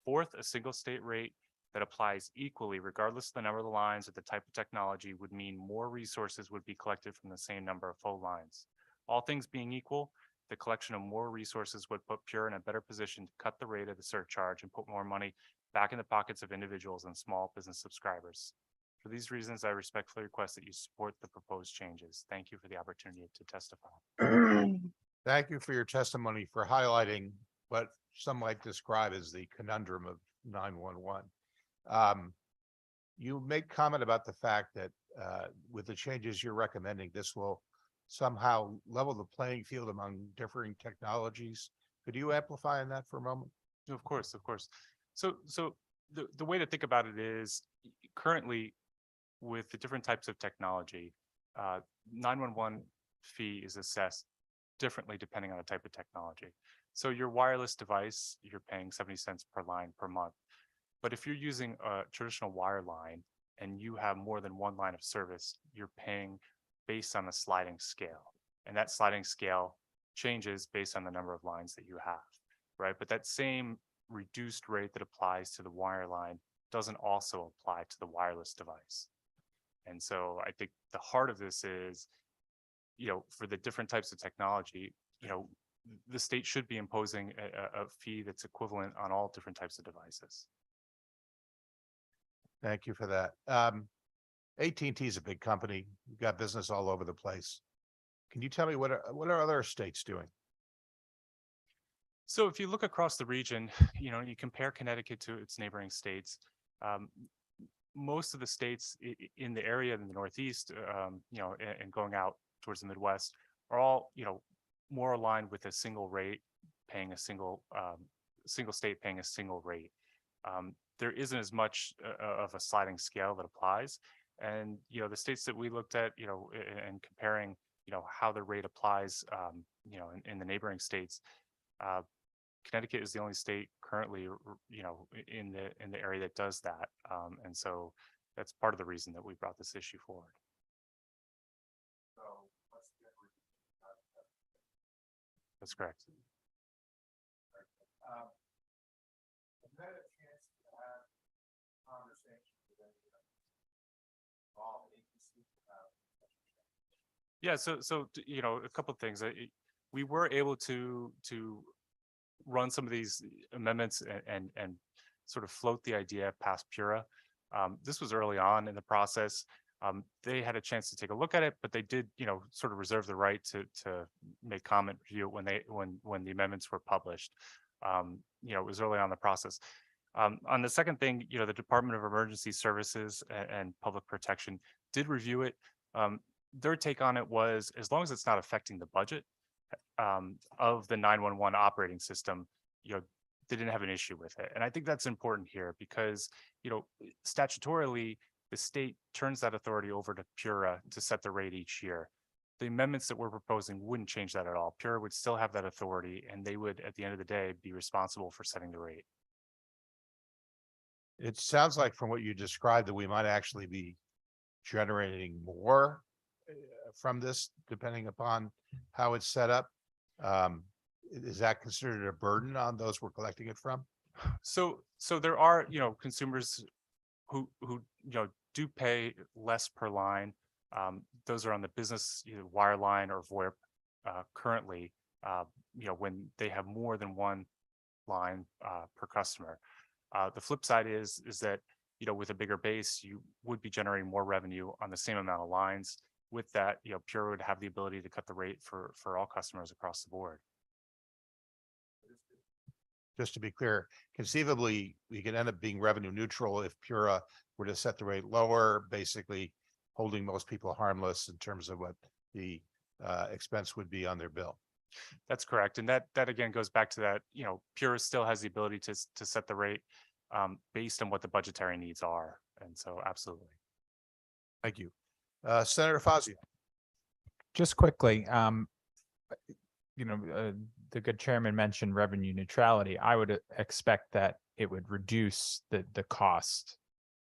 S17: Fourth, a single state rate that applies equally regardless of the number of the lines or the type of technology would mean more resources would be collected from the same number of phone lines. All things being equal, the collection of more resources would put PURA in a better position to cut the rate of the surcharge and put more money back in the pockets of individuals and small business subscribers. For these reasons, I respectfully request that you support the proposed changes. Thank you for the opportunity to testify.
S2: Thank you for your testimony, for highlighting what some might describe as the conundrum of 911. You made comment about the fact that with the changes you're recommending, this will somehow level the playing field among differing technologies. Could you amplify on that for a moment?
S17: Of course. So the way to think about it is currently with the different types of technology, 911 fee is assessed differently depending on the type of technology. So your wireless device, you're paying 70 cents per line per month. But if you're using a traditional wire line and you have more than one line of service, you're paying based on a sliding scale. And that sliding scale changes based on the number of lines that you have, right? But that same reduced rate that applies to the wire line doesn't also apply to the wireless device. And so I think the heart of this is, for the different types of technology, the state should be imposing a fee that's equivalent on all different types of devices.
S2: Thank you for that. AT&T is a big company. You've got business all over the place. Can you tell me what are other states doing?
S17: So if you look across the region, you compare Connecticut to its neighboring states, most of the states in the area in the Northeast, and going out towards the Midwest are all, more aligned with a single rate, paying a single state paying a single rate. There isn't as much of a sliding scale that applies. And, the states that we looked at, and comparing, how the rate applies, in the neighboring states, Connecticut is the only state currently, in the area that does that. And so that's part of the reason that we brought this issue forward. That's correct. Yeah, so a couple of things. We were able to run some of these amendments and sort of float the idea past PURA. This was early on in the process. They had a chance to take a look at it, but they did, sort of reserve the right to make comment review when the amendments were published. It was early on in the process. On the second thing, the Department of Emergency Services and Public Protection did review it. their take on it was, as long as it's not affecting the budget of the 911 operating system, they didn't have an issue with it. And I think that's important here because, statutorily, the state turns that authority over to PURA to set the rate each year. The amendments that we're proposing wouldn't change that at all. PURA would still have that authority, and they would, at the end of the day, be responsible for setting the rate.
S2: It sounds like from what you described that we might actually be generating more from this, depending upon how it's set up. Is that considered a burden on those we're collecting it from?
S17: So there are, consumers who do pay less per line. Those are on the business, either wireline or VoIP currently, when they have more than one line per customer. The flip side is that, with a bigger base, you would be generating more revenue on the same amount of lines. With that, Pure would have the ability to cut the rate for all customers across the board.
S2: Just to be clear, conceivably, we could end up being revenue neutral if Pura were to set the rate lower, basically holding most people harmless in terms of what the expense would be on their bill.
S17: That's correct. And that again goes back to that, Pura still has the ability to set the rate based on what the budgetary needs are. And so absolutely.
S2: Thank you. Senator Fazio.
S7: Just quickly, the good chairman mentioned revenue neutrality. I would expect that it would reduce the cost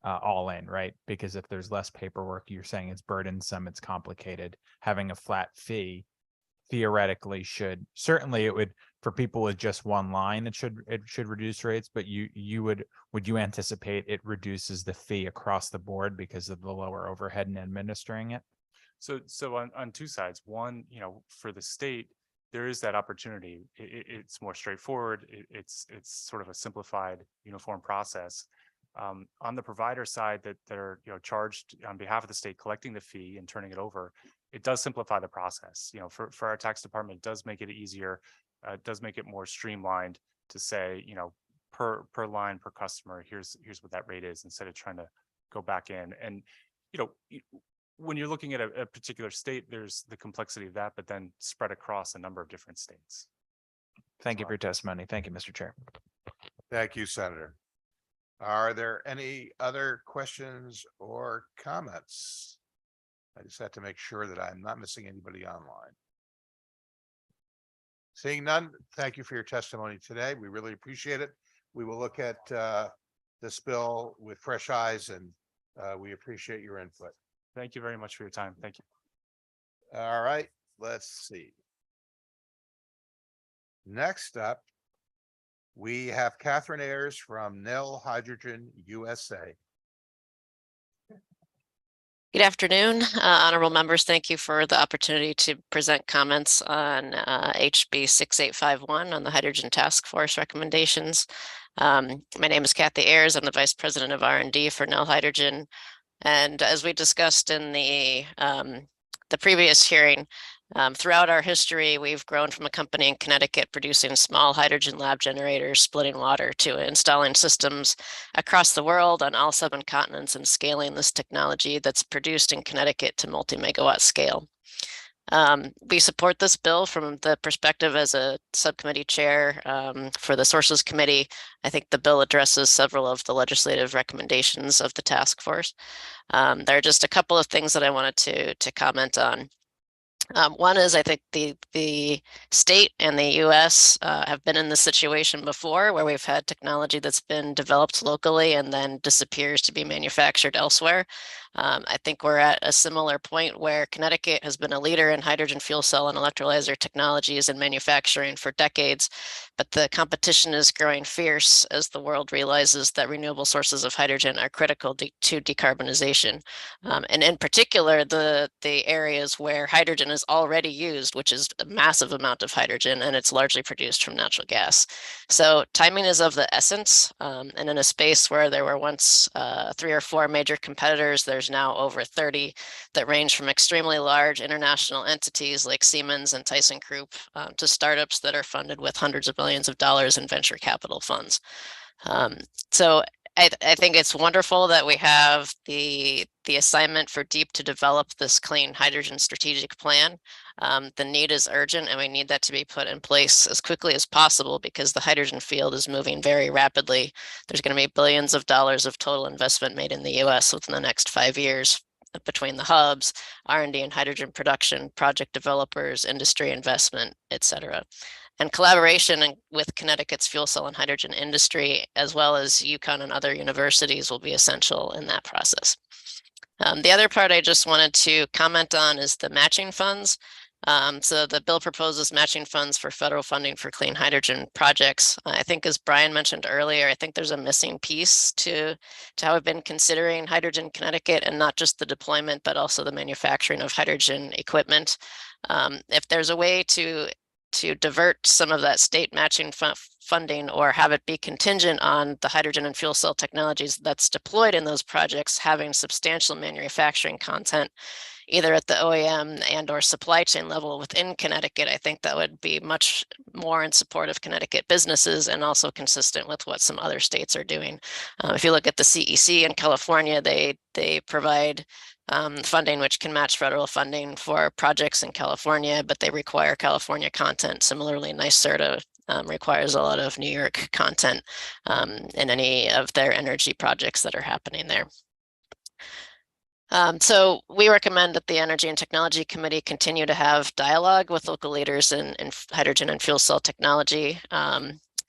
S7: all in, right? Because if there's less paperwork, you're saying it's burdensome, it's complicated. Having a flat fee theoretically certainly it would, for people with just one line, it should reduce rates, but would you anticipate it reduces the fee across the board because of the lower overhead in administering it?
S17: So on two sides. One, for the state, there is that opportunity. It's more straightforward. It's sort of a simplified, uniform process. On the provider side that they're charged on behalf of the state collecting the fee and turning it over, it does simplify the process. For our tax department, it does make it easier. It does make it more streamlined to say, per line per customer, here's what that rate is, instead of trying to go back in. And when you're looking at a particular state, there's the complexity of that, but then spread across a number of different states.
S7: Thank you for your testimony. Thank you, Mr. Chair.
S2: Thank you, Senator. Are there any other questions or comments? I just have to make sure that I'm not missing anybody online. Seeing none, thank you for your testimony today. We really appreciate it. We will look at this bill with fresh eyes, and we appreciate your input.
S17: Thank you very much for your time. Thank you.
S2: All right, let's see. Next up, we have Catherine Ayers from Nel Hydrogen USA.
S18: Good afternoon, honorable members. Thank you for the opportunity to present comments on HB 6851 on the Hydrogen Task Force recommendations. My name is Kathy Ayers. I'm the Vice President of R&D for Nel Hydrogen. And as we discussed in the previous hearing, throughout our history, we've grown from a company in Connecticut producing small hydrogen lab generators, splitting water, to installing systems across the world on all 7 continents and scaling this technology that's produced in Connecticut to multi-megawatt scale. We support this bill from the perspective as a subcommittee chair for the Sources Committee. I think the bill addresses several of the legislative recommendations of the task force. There are just a couple of things that I wanted to comment on. One is, I think the state and the US have been in this situation before, where we've had technology that's been developed locally and then disappears to be manufactured elsewhere. I think we're at a similar point where Connecticut has been a leader in hydrogen fuel cell and electrolyzer technologies and manufacturing for decades, but the competition is growing fierce as the world realizes that renewable sources of hydrogen are critical to decarbonization. And in particular, the areas where hydrogen is already used, which is a massive amount of hydrogen, and it's largely produced from natural gas. So timing is of the essence, and in a space where there were once 3 or 4 major competitors, there's now over 30 that range from extremely large international entities like Siemens and ThyssenKrupp to startups that are funded with hundreds of millions of dollars in venture capital funds. So I think it's wonderful that we have the the assignment for DEEP to develop this clean hydrogen strategic plan. The need is urgent and we need that to be put in place as quickly as possible because the hydrogen field is moving very rapidly. There's going to be billions of dollars of total investment made in the US within the next 5 years between the hubs, R&D and hydrogen production, project developers, industry investment, et cetera. And collaboration with Connecticut's fuel cell and hydrogen industry, as well as UConn and other universities, will be essential in that process. The other part I just wanted to comment on is the matching funds. So the bill proposes matching funds for federal funding for clean hydrogen projects. I think as Brian mentioned earlier, I think there's a missing piece to how we've been considering Hydrogen Connecticut, and not just the deployment, but also the manufacturing of hydrogen equipment. If there's a way to divert some of that state matching funding or have it be contingent on the hydrogen and fuel cell technologies that's deployed in those projects having substantial manufacturing content, either at the OEM and or supply chain level within Connecticut, I think that would be much more in support of Connecticut businesses and also consistent with what some other states are doing. If you look at the CEC in California, they provide funding which can match federal funding for projects in California, but they require California content. Similarly, NYSERDA requires a lot of New York content in any of their energy projects that are happening there. So we recommend that the Energy and Technology Committee continue to have dialogue with local leaders in hydrogen and fuel cell technology.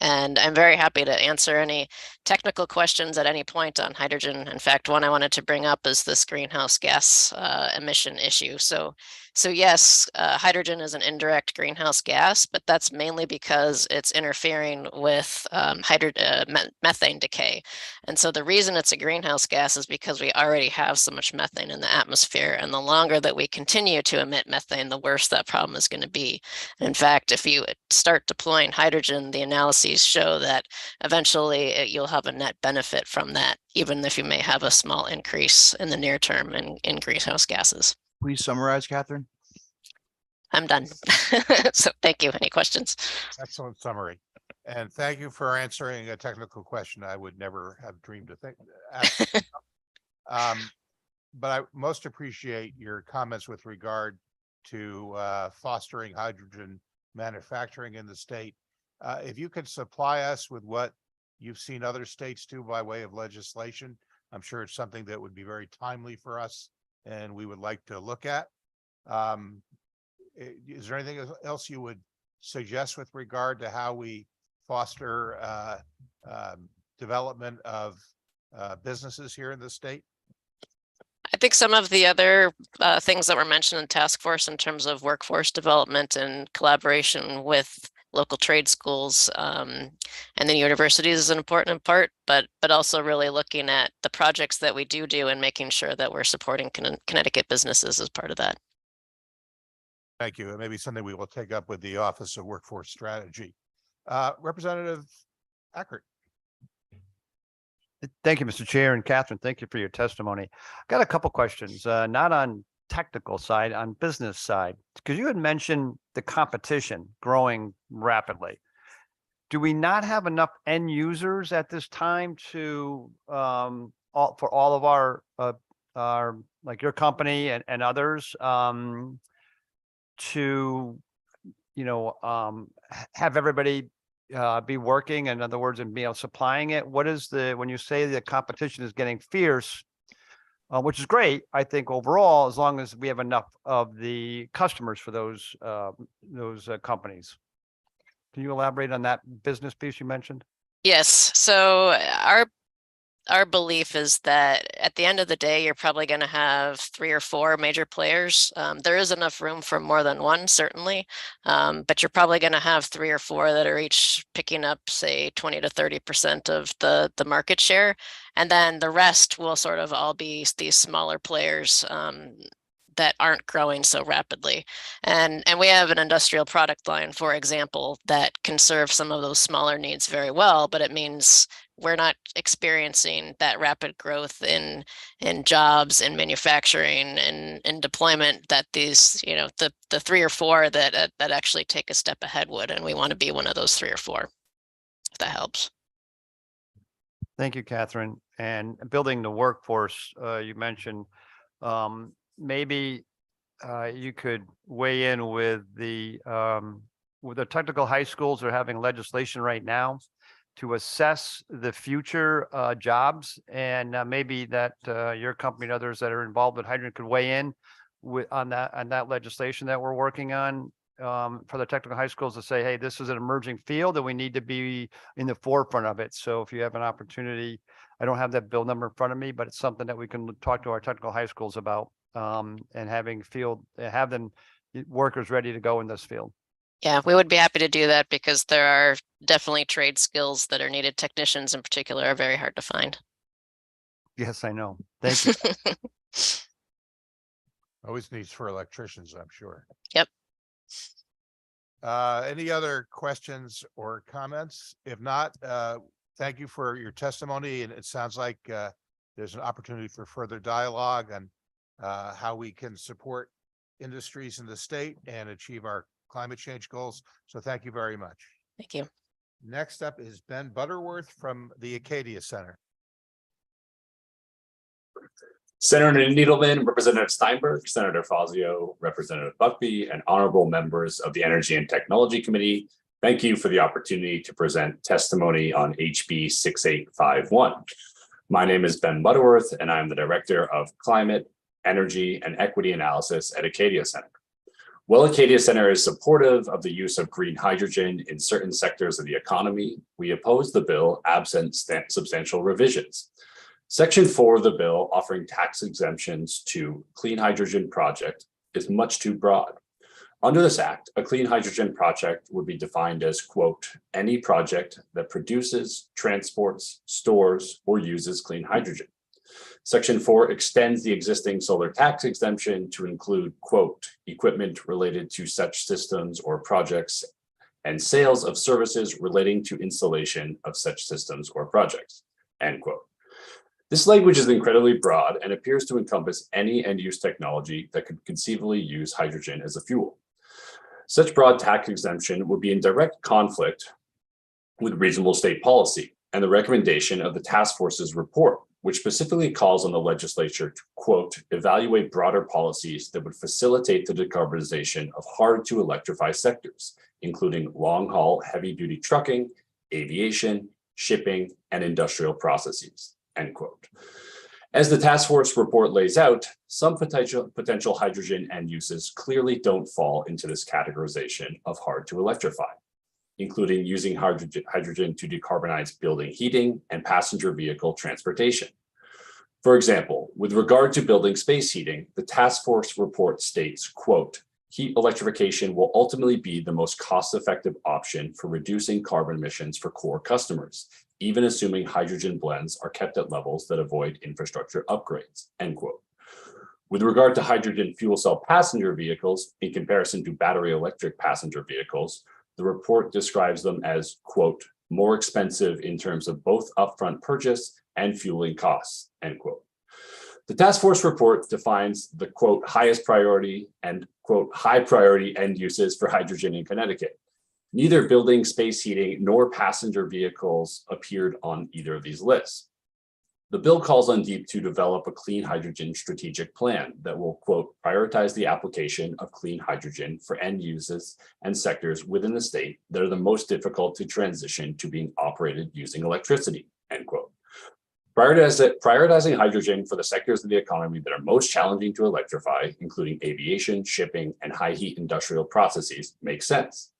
S18: And I'm very happy to answer any technical questions at any point on hydrogen. In fact, one I wanted to bring up is this greenhouse gas emission issue. So yes, hydrogen is an indirect greenhouse gas, but that's mainly because it's interfering with methane decay. And so the reason it's a greenhouse gas is because we already have so much methane in the atmosphere. And the longer that we continue to emit methane, the worse that problem is going to be. In fact, if you start deploying hydrogen, the analyses show that eventually you'll have a net benefit from that, even if you may have a small increase in the near term in greenhouse gases.
S10: Please summarize, Catherine.
S18: I'm done. So thank you. Any questions?
S2: Excellent summary. And thank you for answering a technical question I would never have dreamed of asking. But I most appreciate your comments with regard to fostering hydrogen manufacturing in the state. If you could supply us with what you've seen other states do by way of legislation, I'm sure it's something that would be very timely for us and we would like to look at. Is there anything else you would suggest with regard to how we foster development of businesses here in the state?
S18: I think some of the other things that were mentioned in the task force in terms of workforce development and collaboration with local trade schools and then universities is an important part, but also really looking at the projects that we do and making sure that we're supporting Connecticut businesses as part of that.
S2: Thank you. It may be something we will take up with the Office of Workforce Strategy. Representative Eckert.
S21: Thank you, Mr. Chair, and Catherine, thank you for your testimony. I've got a couple questions, not on technical side, on business side, because you had mentioned the competition growing rapidly. Do we not have enough end users at this time to for all of our like your company and others to have everybody be working, in other words, and be supplying it? What is when you say the competition is getting fierce, which is great, I think overall, as long as we have enough of the customers for those companies. Can you elaborate on that business piece you mentioned?
S18: Yes. So our belief is that at the end of the day, you're probably going to have 3 or 4 major players. There is enough room for more than one, certainly, but you're probably going to have 3 or 4 that are each picking up, say, 20 to 30% of the market share. And then the rest will sort of all be these smaller players that aren't growing so rapidly. And we have an industrial product line, for example, that can serve some of those smaller needs very well, but it means we're not experiencing that rapid growth in jobs, in manufacturing, and in deployment that these, the 3 or 4 that actually take a step ahead would, and we want to be one of those 3 or 4, if that helps.
S21: Thank you, Catherine. And building the workforce, you mentioned Maybe you could weigh in with the technical high schools are having legislation right now to assess the future jobs, and maybe that your company and others that are involved with hydrogen could weigh in on that legislation that we're working on for the technical high schools to say, hey, this is an emerging field and we need to be in the forefront of it. So if you have an opportunity, I don't have that bill number in front of me, but it's something that we can talk to our technical high schools about, and have them workers ready to go in this field.
S18: Yeah, we would be happy to do that because there are definitely trade skills that are needed. Technicians in particular are very hard to find.
S21: Yes, I know. Thank you.
S2: Always needs for electricians, I'm sure.
S18: Yep.
S2: Any other questions or comments? If not, thank you for your testimony. And it sounds like there's an opportunity for further dialogue on how we can support industries in the state and achieve our climate change goals. So thank you very much.
S18: Thank you.
S2: Next up is Ben Butterworth from the Acadia Center.
S14: Senator Needleman, Representative Steinberg, Senator Fazio, Representative Buckby, and honorable members of the Energy and Technology Committee, thank you for the opportunity to present testimony on HB 6851. My name is Ben Butterworth, and I'm the Director of Climate, Energy, and Equity Analysis at Acadia Center. While Acadia Center is supportive of the use of green hydrogen in certain sectors of the economy, we oppose the bill absent substantial revisions. Section 4 of the bill, offering tax exemptions to clean hydrogen project, is much too broad. Under this act, a clean hydrogen project would be defined as, quote, any project that produces, transports, stores, or uses clean hydrogen. Section 4 extends the existing solar tax exemption to include, quote, equipment related to such systems or projects and sales of services relating to installation of such systems or projects, end quote. This language is incredibly broad and appears to encompass any end-use technology that could conceivably use hydrogen as a fuel. Such broad tax exemption would be in direct conflict with reasonable state policy and the recommendation of the task force's report, which specifically calls on the legislature to, quote, evaluate broader policies that would facilitate the decarbonization of hard-to-electrify sectors, including long-haul heavy-duty trucking, aviation, shipping, and industrial processes, end quote. As the task force report lays out, some potential hydrogen end uses clearly don't fall into this categorization of hard to electrify, including using hydrogen to decarbonize building heating and passenger vehicle transportation. For example, with regard to building space heating, the task force report states, quote, heat electrification will ultimately be the most cost-effective option for reducing carbon emissions for core customers, even assuming hydrogen blends are kept at levels that avoid infrastructure upgrades, end quote. With regard to hydrogen fuel cell passenger vehicles, in comparison to battery electric passenger vehicles, the report describes them as, quote, more expensive in terms of both upfront purchase and fueling costs, end quote. The task force report defines the, quote, highest priority and, quote, high priority end uses for hydrogen in Connecticut. Neither building, space heating, nor passenger vehicles appeared on either of these lists. The bill calls on DEEP to develop a clean hydrogen strategic plan that will, quote, prioritize the application of clean hydrogen for end uses and sectors within the state that are the most difficult to transition to being operated using electricity, end quote. Prioritizing hydrogen for the sectors of the economy that are most challenging to electrify, including aviation, shipping, and high heat industrial processes, makes sense.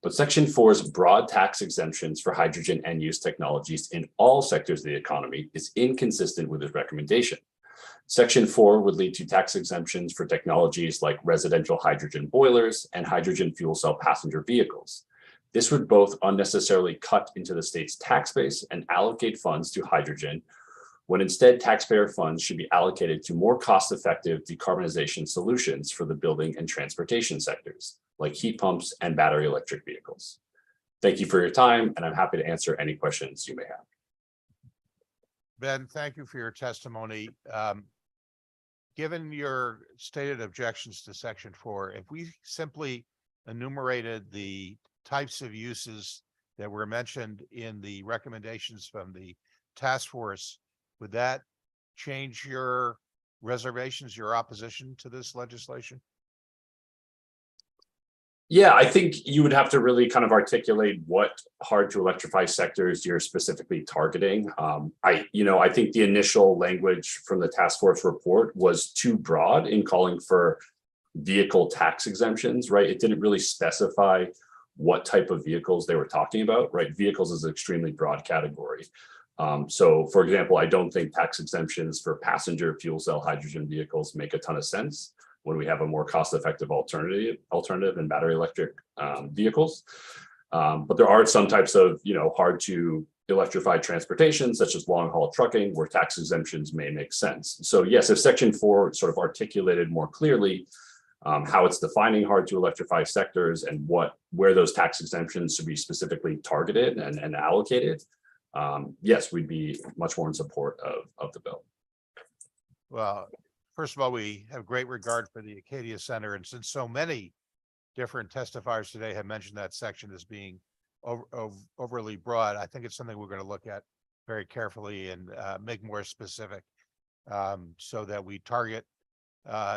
S14: But Section 4's broad tax exemptions for hydrogen end use technologies in all sectors of the economy is inconsistent with this recommendation. Section 4 would lead to tax exemptions for technologies like residential hydrogen boilers and hydrogen fuel cell passenger vehicles. This would both unnecessarily cut into the state's tax base and allocate funds to hydrogen, when instead taxpayer funds should be allocated to more cost-effective decarbonization solutions for the building and transportation sectors, like heat pumps and battery electric vehicles. Thank you for your time, and I'm happy to answer any questions you may have.
S2: Ben, thank you for your testimony. Given your stated objections to Section 4, if we simply enumerated the types of uses that were mentioned in the recommendations from the task force, would that change your reservations, your opposition to this legislation?
S14: Yeah, I think you would have to really kind of articulate what hard to electrify sectors you're specifically targeting. I think the initial language from the task force report was too broad in calling for vehicle tax exemptions, right? It didn't really specify what type of vehicles they were talking about, right? Vehicles is an extremely broad category. So for example, I don't think tax exemptions for passenger fuel cell hydrogen vehicles make a ton of sense when we have a more cost-effective alternative in battery electric vehicles. But there are some types of, hard to electrify transportation, such as long-haul trucking, where tax exemptions may make sense. So yes, if Section 4 sort of articulated more clearly how it's defining hard to electrify sectors and where those tax exemptions should be specifically targeted and allocated, yes, we'd be much more in support of the bill.
S2: Well, first of all, we have great regard for the Acadia Center, and since so many different testifiers today have mentioned that section as being overly broad, I think it's something we're going to look at very carefully and make more specific, so that we target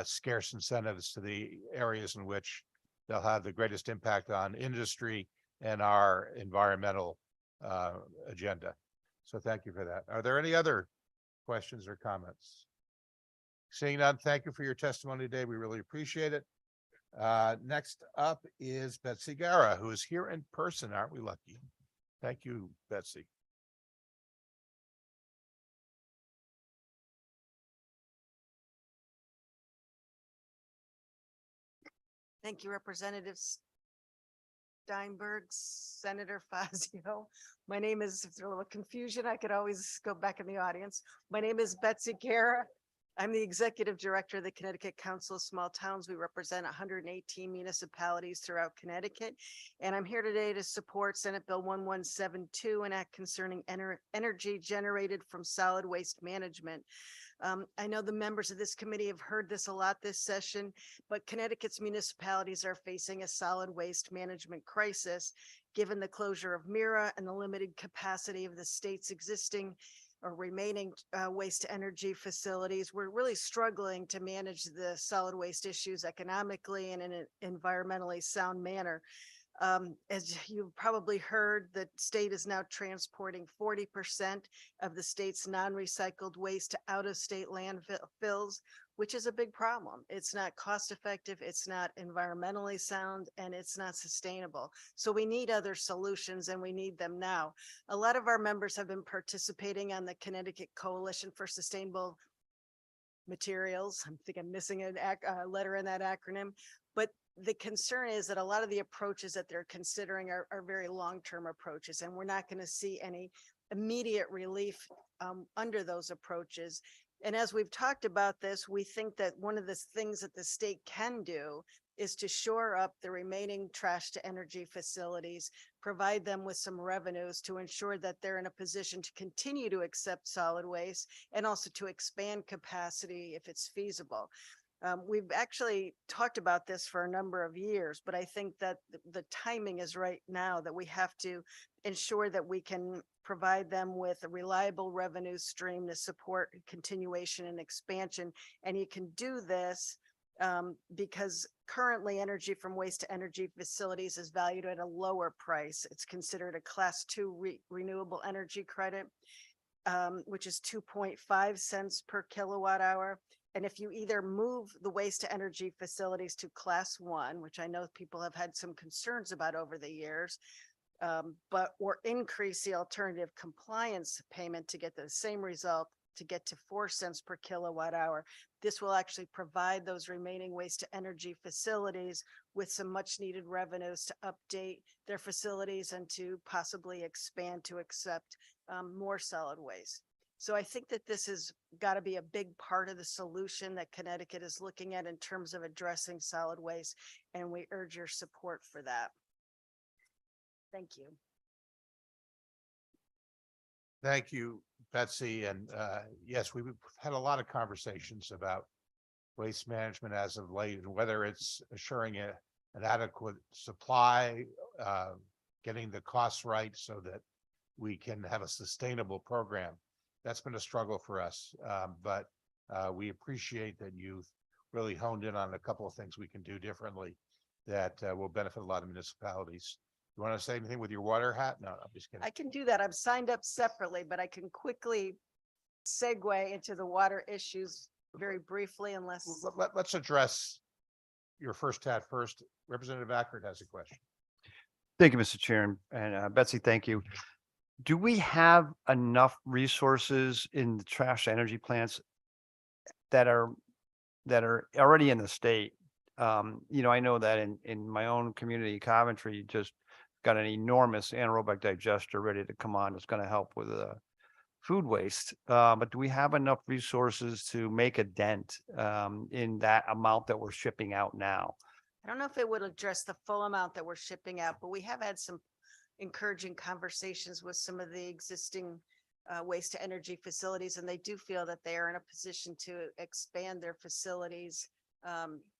S2: scarce incentives to the areas in which they'll have the greatest impact on industry and our environmental agenda. So thank you for that. Are there any other questions or comments? Seeing none, thank you for your testimony today. We really appreciate it. Next up is Betsy Guerra, who is here in person. Aren't we lucky? Thank you, Betsy.
S19: Thank you, Representative Steinberg, Senator Fazio. My name is, if there's a little confusion, I could always go back in the audience. My name is Betsy Guerra. I'm the Executive Director of the Connecticut Council of Small Towns. We represent 118 municipalities throughout Connecticut. And I'm here today to support Senate Bill 1172, an act concerning energy generated from solid waste management. I know the members of this committee have heard this a lot this session, but Connecticut's municipalities are facing a solid waste management crisis, given the closure of MIRA and the limited capacity of the state's existing or remaining waste to energy facilities. We're really struggling to manage the solid waste issues economically and in an environmentally sound manner. As you've probably heard, the state is now transporting 40% of the state's non-recycled waste to out-of-state landfills, which is a big problem. It's not cost effective, it's not environmentally sound, and it's not sustainable. So we need other solutions, and we need them now. A lot of our members have been participating on the Connecticut Coalition for Sustainable Materials. I think I'm missing a letter in that acronym, but the concern is that a lot of the approaches that they're considering are very long-term approaches, and we're not going to see any immediate relief under those approaches. And as we've talked about this, we think that one of the things that the state can do is to shore up the remaining trash to energy facilities, provide them with some revenues to ensure that they're in a position to continue to accept solid waste and also to expand capacity if it's feasible. We've actually talked about this for a number of years, but I think that the timing is right now, that we have to ensure that we can provide them with a reliable revenue stream to support continuation and expansion. And you can do this because currently energy from waste to energy facilities is valued at a lower price. It's considered a class 2 renewable energy credit, which is 2.5 cents per kilowatt hour. And if you either move the waste to energy facilities to class 1, which I know people have had some concerns about over the years, or increase the alternative compliance payment to get the same result, to get to 4 cents per kilowatt hour, this will actually provide those remaining waste to energy facilities with some much needed revenues to update their facilities and to possibly expand to accept more solid waste. So I think that this has got to be a big part of the solution that Connecticut is looking at in terms of addressing solid waste, and we urge your support for that. Thank you.
S2: Thank you, Betsy. And yes, we've had a lot of conversations about waste management as of late, and whether it's assuring an adequate supply, getting the costs right so that we can have a sustainable program. That's been a struggle for us, but We appreciate that you've really honed in on a couple of things we can do differently that will benefit a lot of municipalities. You want to say anything with your water hat? No, I'm just kidding.
S19: I can do that. I'm signed up separately, but I can quickly segue into the water issues very briefly unless.
S2: Let's address your first hat first. Representative Ackert has a question.
S21: Thank you, Mr. Chair. And Betsy, thank you. Do we have enough resources in the trash energy plants that are already in the state? I know that in my own community, Coventry, just got an enormous anaerobic digester ready to come on. It's going to help with food waste. But do we have enough resources to make a dent in that amount that we're shipping out now?
S19: I don't know if it would address the full amount that we're shipping out, but we have had some encouraging conversations with some of the existing waste to energy facilities, and they do feel that they are in a position to expand their facilities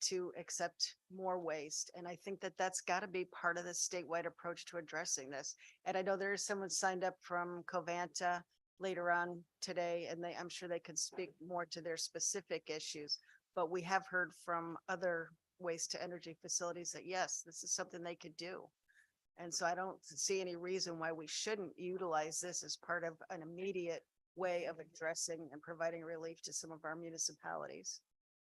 S19: to accept more waste. And I think that that's got to be part of the statewide approach to addressing this. And I know there is someone signed up from Covanta later on today, and I'm sure they could speak more to their specific issues. But we have heard from other waste to energy facilities that yes, this is something they could do. And so I don't see any reason why we shouldn't utilize this as part of an immediate way of addressing and providing relief to some of our municipalities.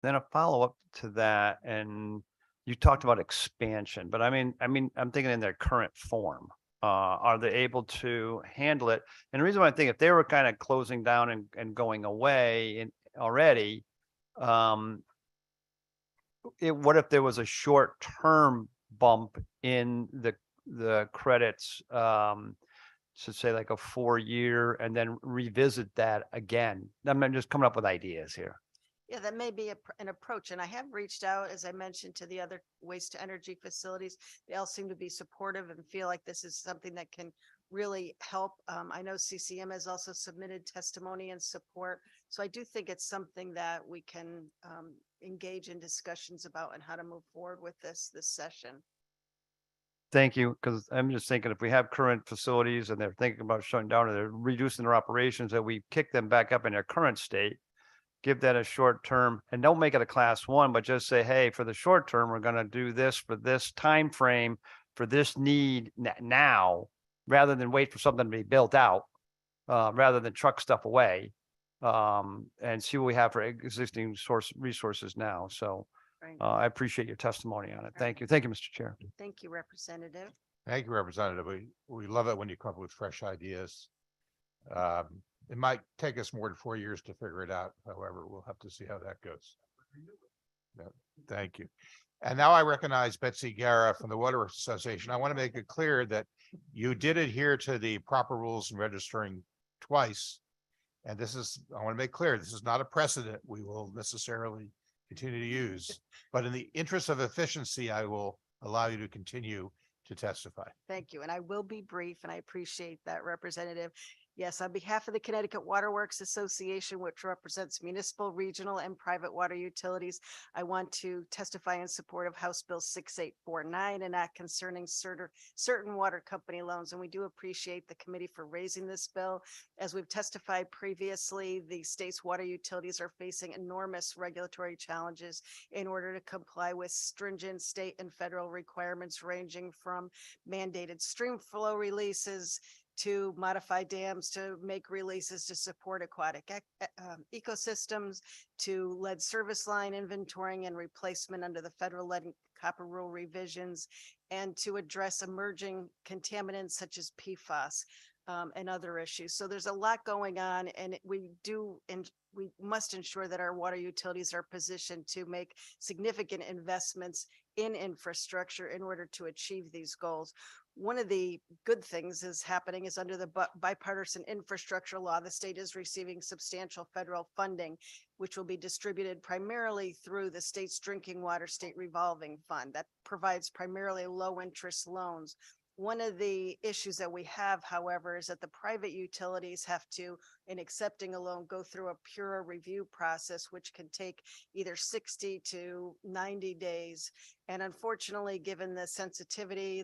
S21: Then a follow-up to that, and you talked about expansion, but I mean, I'm thinking in their current form. Are they able to handle it? And the reason why I think if they were kind of closing down and going away already, what if there was a short-term bump in the credits, so say like a 4-year, and then revisit that again? I'm just coming up with ideas here.
S19: Yeah, that may be an approach. And I have reached out, as I mentioned, to the other waste to energy facilities. They all seem to be supportive and feel like this is something that can really help. I know CCM has also submitted testimony and support. So I do think it's something that we can engage in discussions about and how to move forward with this session.
S21: Thank you, because I'm just thinking if we have current facilities and they're thinking about shutting down or they're reducing their operations, that we kick them back up in their current state, give that a short term, and don't make it a class 1, but just say, hey, for the short term, we're going to do this for this time frame for this need now, rather than wait for something to be built out, rather than truck stuff away, and see what we have for existing resources now. So I appreciate your testimony on it. Thank you. Thank you, Mr. Chair.
S19: Thank you, Representative.
S2: Thank you, Representative. We love it when you come up with fresh ideas. It might take us more than 4 years to figure it out. However, we'll have to see how that goes. Yeah, thank you. And now I recognize Betsy Guerra from the Water Association. I want to make it clear that you did adhere to the proper rules in registering twice. And I want to make clear, this is not a precedent we will necessarily continue to use. But in the interest of efficiency, I will allow you to continue to testify.
S19: Thank you. And I will be brief, and I appreciate that, Representative. Yes, on behalf of the Connecticut Waterworks Association, which represents municipal, regional, and private water utilities, I want to testify in support of House Bill 6849, an act concerning certain water company loans. And we do appreciate the committee for raising this bill. As we've testified previously, the state's water utilities are facing enormous regulatory challenges in order to comply with stringent state and federal requirements, ranging from mandated stream flow releases to modify dams to make releases to support aquatic ecosystems, to lead service line inventorying and replacement under the federal lead and copper rule revisions, and to address emerging contaminants such as PFAS and other issues. So there's a lot going on, and we must ensure that our water utilities are positioned to make significant investments in infrastructure in order to achieve these goals. One of the good things is happening is under the bipartisan infrastructure law, the state is receiving substantial federal funding, which will be distributed primarily through the state's drinking water state revolving fund that provides primarily low interest loans. One of the issues that we have, however, is that the private utilities have to, in accepting a loan, go through a peer review process, which can take either 60 to 90 days. And unfortunately, given the sensitivity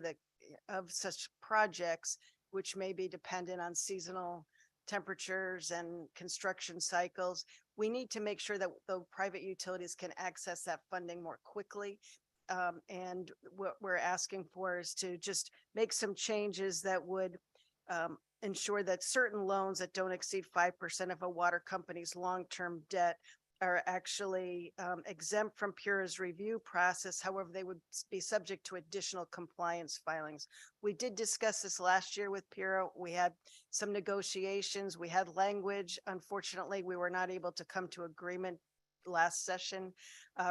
S19: of such projects, which may be dependent on seasonal temperatures and construction cycles. We need to make sure that the private utilities can access that funding more quickly. And what we're asking for is to just make some changes that would ensure that certain loans that don't exceed 5% of a water company's long-term debt are actually exempt from PURA's review process. However, they would be subject to additional compliance filings. We did discuss this last year with PURA. We had some negotiations. We had language. Unfortunately, we were not able to come to agreement last session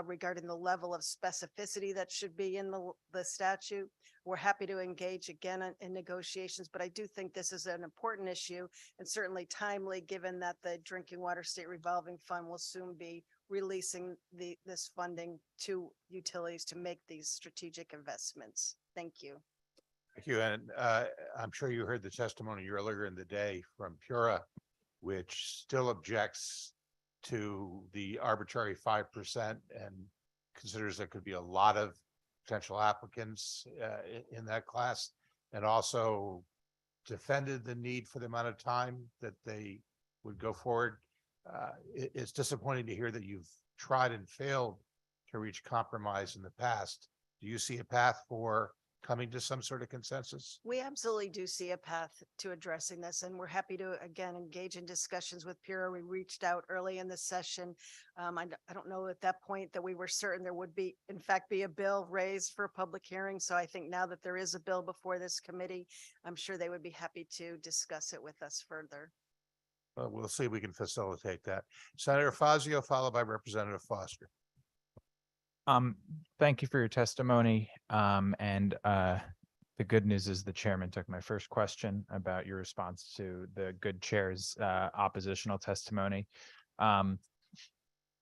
S19: regarding the level of specificity that should be in the statute. We're happy to engage again in negotiations, but I do think this is an important issue and certainly timely, given that the Drinking Water State Revolving Fund will soon be releasing this funding to utilities to make these strategic investments. Thank you.
S2: Thank you. And I'm sure you heard the testimony earlier in the day from Pura, which still objects to the arbitrary 5% and considers there could be a lot of potential applicants in that class, and also defended the need for the amount of time that they would go forward. It's disappointing to hear that you've tried and failed to reach compromise in the past. Do you see a path for coming to some sort of consensus?
S19: We absolutely do see a path to addressing this, and we're happy to again engage in discussions with Pura. We reached out early in the session. I don't know at that point that we were certain there would be, in fact, be a bill raised for a public hearing. So I think now that there is a bill before this committee, I'm sure they would be happy to discuss it with us further.
S2: Well, we'll see if we can facilitate that. Senator Fazio, followed by Representative Foster.
S7: Thank you for your testimony. The good news is the chairman took my first question about your response to the good chair's oppositional testimony.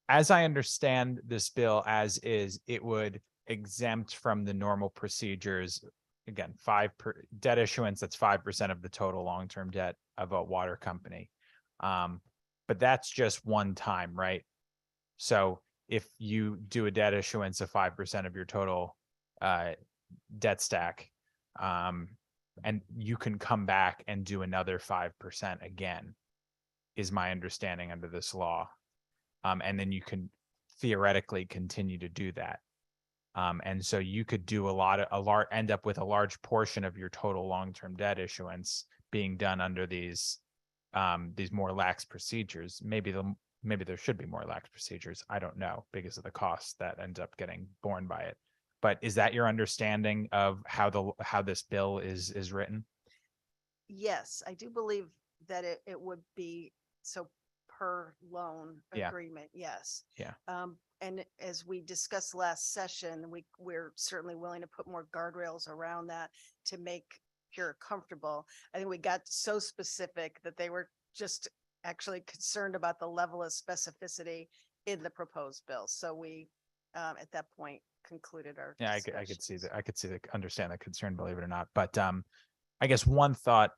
S7: As I understand this bill as is, it would exempt from the normal procedures, again, debt issuance, that's 5% of the total long-term debt of a water company. But that's just one time, right? So if you do a debt issuance of 5% of your total debt stack, and you can come back and do another 5% again, is my understanding under this law. And then you can theoretically continue to do that. And so you could do end up with a large portion of your total long-term debt issuance being done under these more lax procedures. Maybe there should be more lax procedures. I don't know, because of the costs that end up getting borne by it. But is that your understanding of how this bill is written?
S19: Yes, I do believe that it would be so per loan
S7: Yeah.
S19: agreement. Yes.
S7: Yeah.
S19: And as we discussed last session, we're certainly willing to put more guardrails around that to make Pura comfortable. I think we got so specific that they were just actually concerned about the level of specificity in the proposed bill. So we, at that point, concluded our.
S7: Yeah, I could understand the concern, believe it or not. But I guess one thought,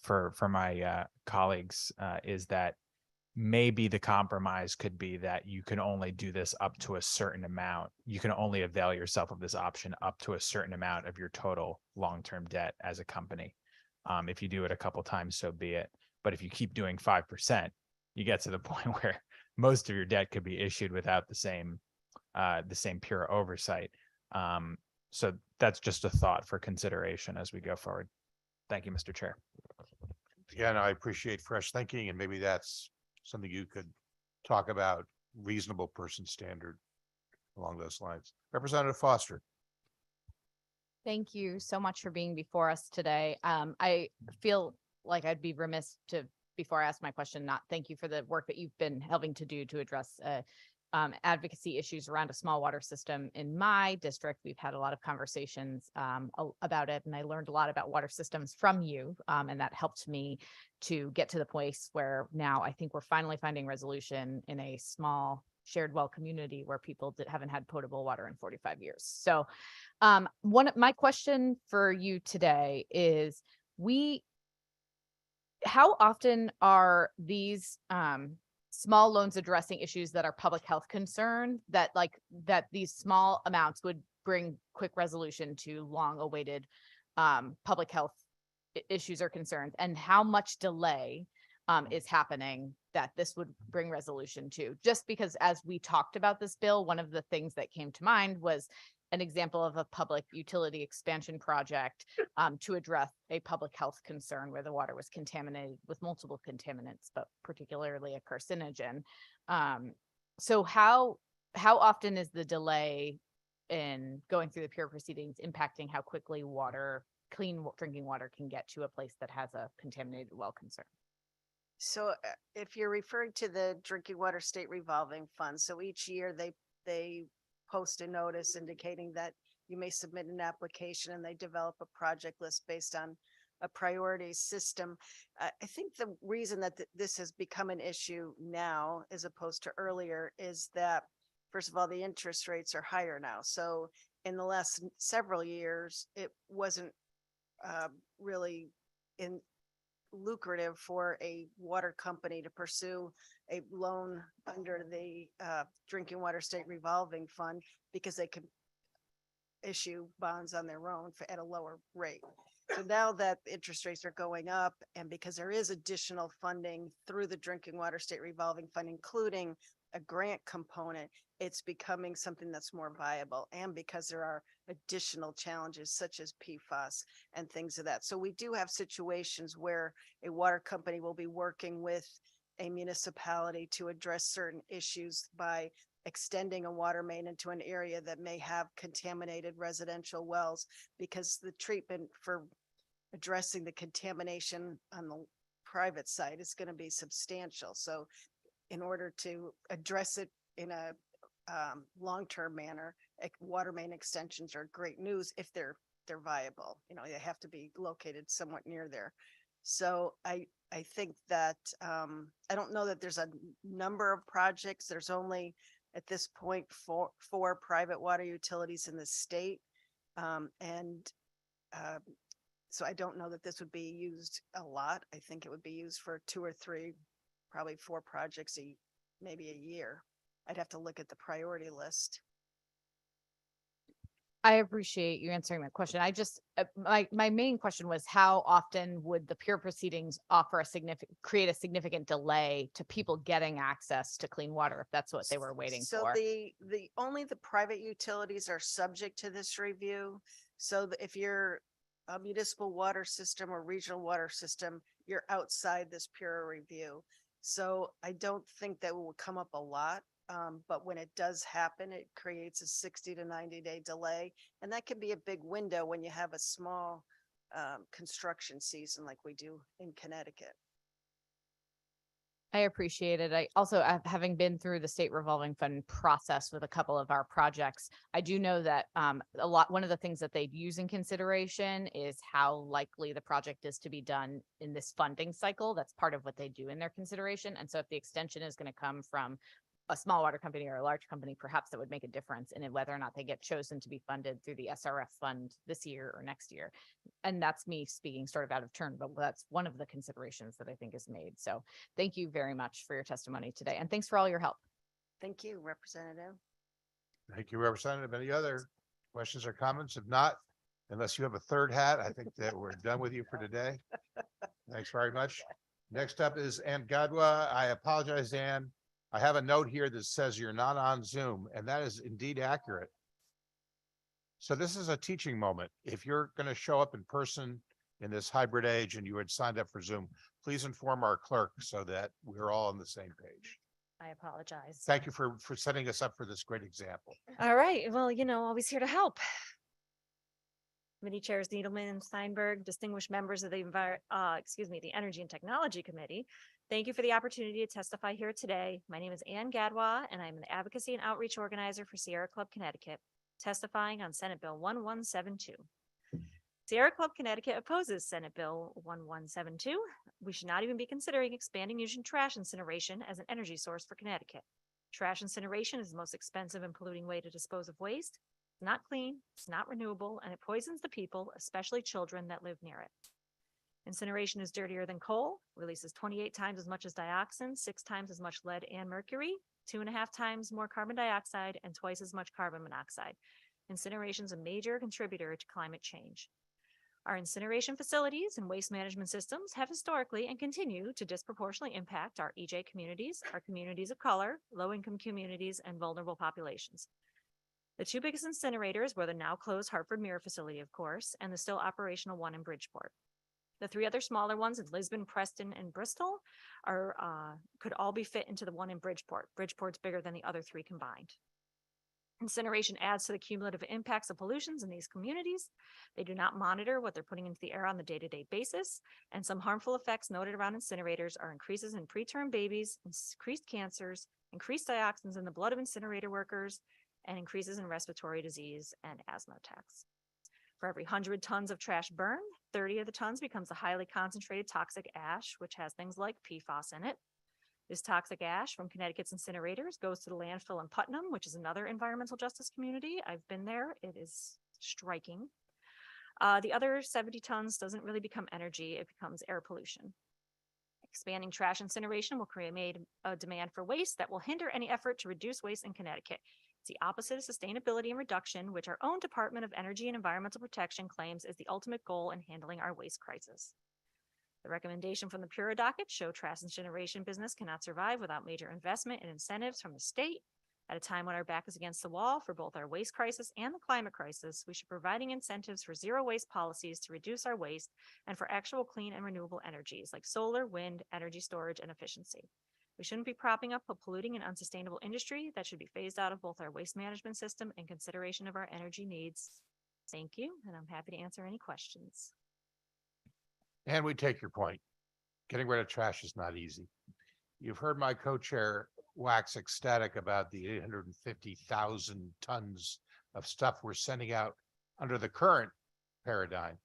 S7: for my colleagues is that maybe the compromise could be that you can only do this up to a certain amount. You can only avail yourself of this option up to a certain amount of your total long-term debt as a company. If you do it a couple times, so be it. But if you keep doing 5%, you get to the point where most of your debt could be issued without the same Pura oversight. So that's just a thought for consideration as we go forward. Thank you, Mr. Chair.
S2: Again, I appreciate fresh thinking, and maybe that's something you could talk about, reasonable person standard along those lines. Representative Foster.
S15: Thank you so much for being before us today. I feel like I'd be remiss before I ask my question, not thank you for the work that you've been helping to do to address advocacy issues around a small water system in my district. We've had a lot of conversations about it, and I learned a lot about water systems from you, and that helped me to get to the place where now I think we're finally finding resolution in a small shared well community where people haven't had potable water in 45 years. So my question for you today is, how often are these small loans addressing issues that are public health concern, that these small amounts would bring quick resolution to long awaited public health issues or concerns? And how much delay is happening that this would bring resolution to. Just because as we talked about this bill, one of the things that came to mind was an example of a public utility expansion project to address a public health concern where the water was contaminated with multiple contaminants, but particularly a carcinogen. So how often is the delay in going through the peer proceedings impacting how quickly clean drinking water can get to a place that has a contaminated well concern?
S19: So if you're referring to the Drinking Water State Revolving Fund, so each year they post a notice indicating that you may submit an application and they develop a project list based on a priority system. I think the reason that this has become an issue now as opposed to earlier is that, first of all, the interest rates are higher now. So in the last several years, it wasn't really lucrative for a water company to pursue a loan under the Drinking Water State Revolving Fund because they could issue bonds on their own at a lower rate. So now that interest rates are going up, and because there is additional funding through the Drinking Water State Revolving Fund, including a grant component, it's becoming something that's more viable. And because there are additional challenges such as PFAS and things of that. So we do have situations where a water company will be working with a municipality to address certain issues by extending a water main into an area that may have contaminated residential wells, because the treatment for addressing the contamination on the private side is going to be substantial. So in order to address it in a long-term manner, water main extensions are great news if they're viable. You know, they have to be located somewhat near there. So I think that I don't know that there's a number of projects. There's only at this point four private water utilities in the state. So I don't know that this would be used a lot. I think it would be used for 2 or 3, probably 4 projects maybe a year. I'd have to look at the priority list.
S15: I appreciate you answering that question. I just, my main question was, how often would the peer proceedings create a significant delay to people getting access to clean water if that's what they were waiting for?
S19: So only the private utilities are subject to this review. So if you're a municipal water system or regional water system, you're outside this peer review. So I don't think that will come up a lot. But when it does happen, it creates a 60 to 90-day delay. And that can be a big window when you have a small construction season like we do in Connecticut.
S15: I appreciate it. I also, having been through the state revolving fund process with a couple of our projects, I do know that one of the things that they'd use in consideration is how likely the project is to be done in this funding cycle. That's part of what they do in their consideration. And so if the extension is going to come from a small water company or a large company, perhaps that would make a difference in whether or not they get chosen to be funded through the SRF fund this year or next year. And that's me speaking sort of out of turn, but that's one of the considerations that I think is made. So thank you very much for your testimony today. And thanks for all your help.
S19: Thank you, Representative.
S2: Thank you, Representative. Any other questions or comments? If not, unless you have a third hat, I think that we're done with you for today. Thanks very much. Next up is Ann Gadwa. I apologize, Ann. I have a note here that says you're not on Zoom, and that is indeed accurate. So this is a teaching moment. If you're going to show up in person in this hybrid age and you had signed up for Zoom, please inform our clerk so that we're all on the same page.
S4: I apologize.
S2: Thank you for setting us up for this great example.
S4: All right. Well, always here to help. Committee Chairs Needleman and Steinberg, distinguished members of the Energy and Technology Committee. Thank you for the opportunity to testify here today. My name is Ann Gadwa, and I'm an advocacy and outreach organizer for Sierra Club Connecticut, testifying on Senate Bill 1172. Sierra Club Connecticut opposes Senate Bill 1172. We should not even be considering expanding using trash incineration as an energy source for Connecticut. Trash incineration is the most expensive and polluting way to dispose of waste. It's not clean, it's not renewable, and it poisons the people, especially children that live near it. Incineration is dirtier than coal, releases 28 times as much as dioxin, 6 times as much lead and mercury, 2.5 times more carbon dioxide, and twice as much carbon monoxide. Incineration is a major contributor to climate change. Our incineration facilities and waste management systems have historically and continue to disproportionately impact our EJ communities, our communities of color, low-income communities, and vulnerable populations. The two biggest incinerators were the now closed Hartford Mirror facility, of course, and the still operational one in Bridgeport. The three other smaller ones in Lisbon, Preston, and Bristol could all be fit into the one in Bridgeport. Bridgeport's bigger than the other three combined. Incineration adds to the cumulative impacts of pollutions in these communities. They do not monitor what they're putting into the air on the day-to-day basis, and some harmful effects noted around incinerators are increases in preterm babies, increased cancers, increased dioxins in the blood of incinerator workers, and increases in respiratory disease and asthma attacks. For every 100 tons of trash burned, 30 of the tons becomes a highly concentrated toxic ash, which has things like PFAS in it. This toxic ash from Connecticut's incinerators goes to the landfill in Putnam, which is another environmental justice community. I've been there. It is striking. The other 70 tons doesn't really become energy. It becomes air pollution. Expanding trash incineration will create a demand for waste that will hinder any effort to reduce waste in Connecticut. It's the opposite of sustainability and reduction, which our own Department of Energy and Environmental Protection claims is the ultimate goal in handling our waste crisis. The recommendation from the Pura docket show trash incineration business cannot survive without major investment and incentives from the state. At a time when our back is against the wall for both our waste crisis and the climate crisis, we should be providing incentives for zero waste policies to reduce our waste and for actual clean and renewable energies like solar, wind, energy storage, and efficiency. We shouldn't be propping up a polluting and unsustainable industry that should be phased out of both our waste management system and consideration of our energy needs. Thank you, and I'm happy to answer any questions.
S2: And we take your point. Getting rid of trash is not easy. You've heard my co-chair wax ecstatic about the 850,000 tons of stuff we're sending out under the current paradigm.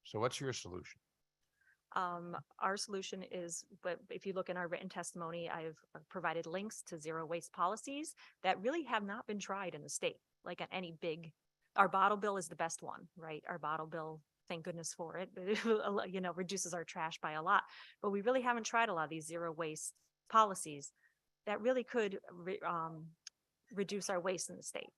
S2: So what's your solution?
S4: Our solution is, but if you look in our written testimony, I've provided links to zero waste policies that really have not been tried in the state. Like at any big, our bottle bill is the best one, right? Our bottle bill, thank goodness for it, reduces our trash by a lot. But we really haven't tried a lot of these zero waste policies that really could reduce our waste in the state.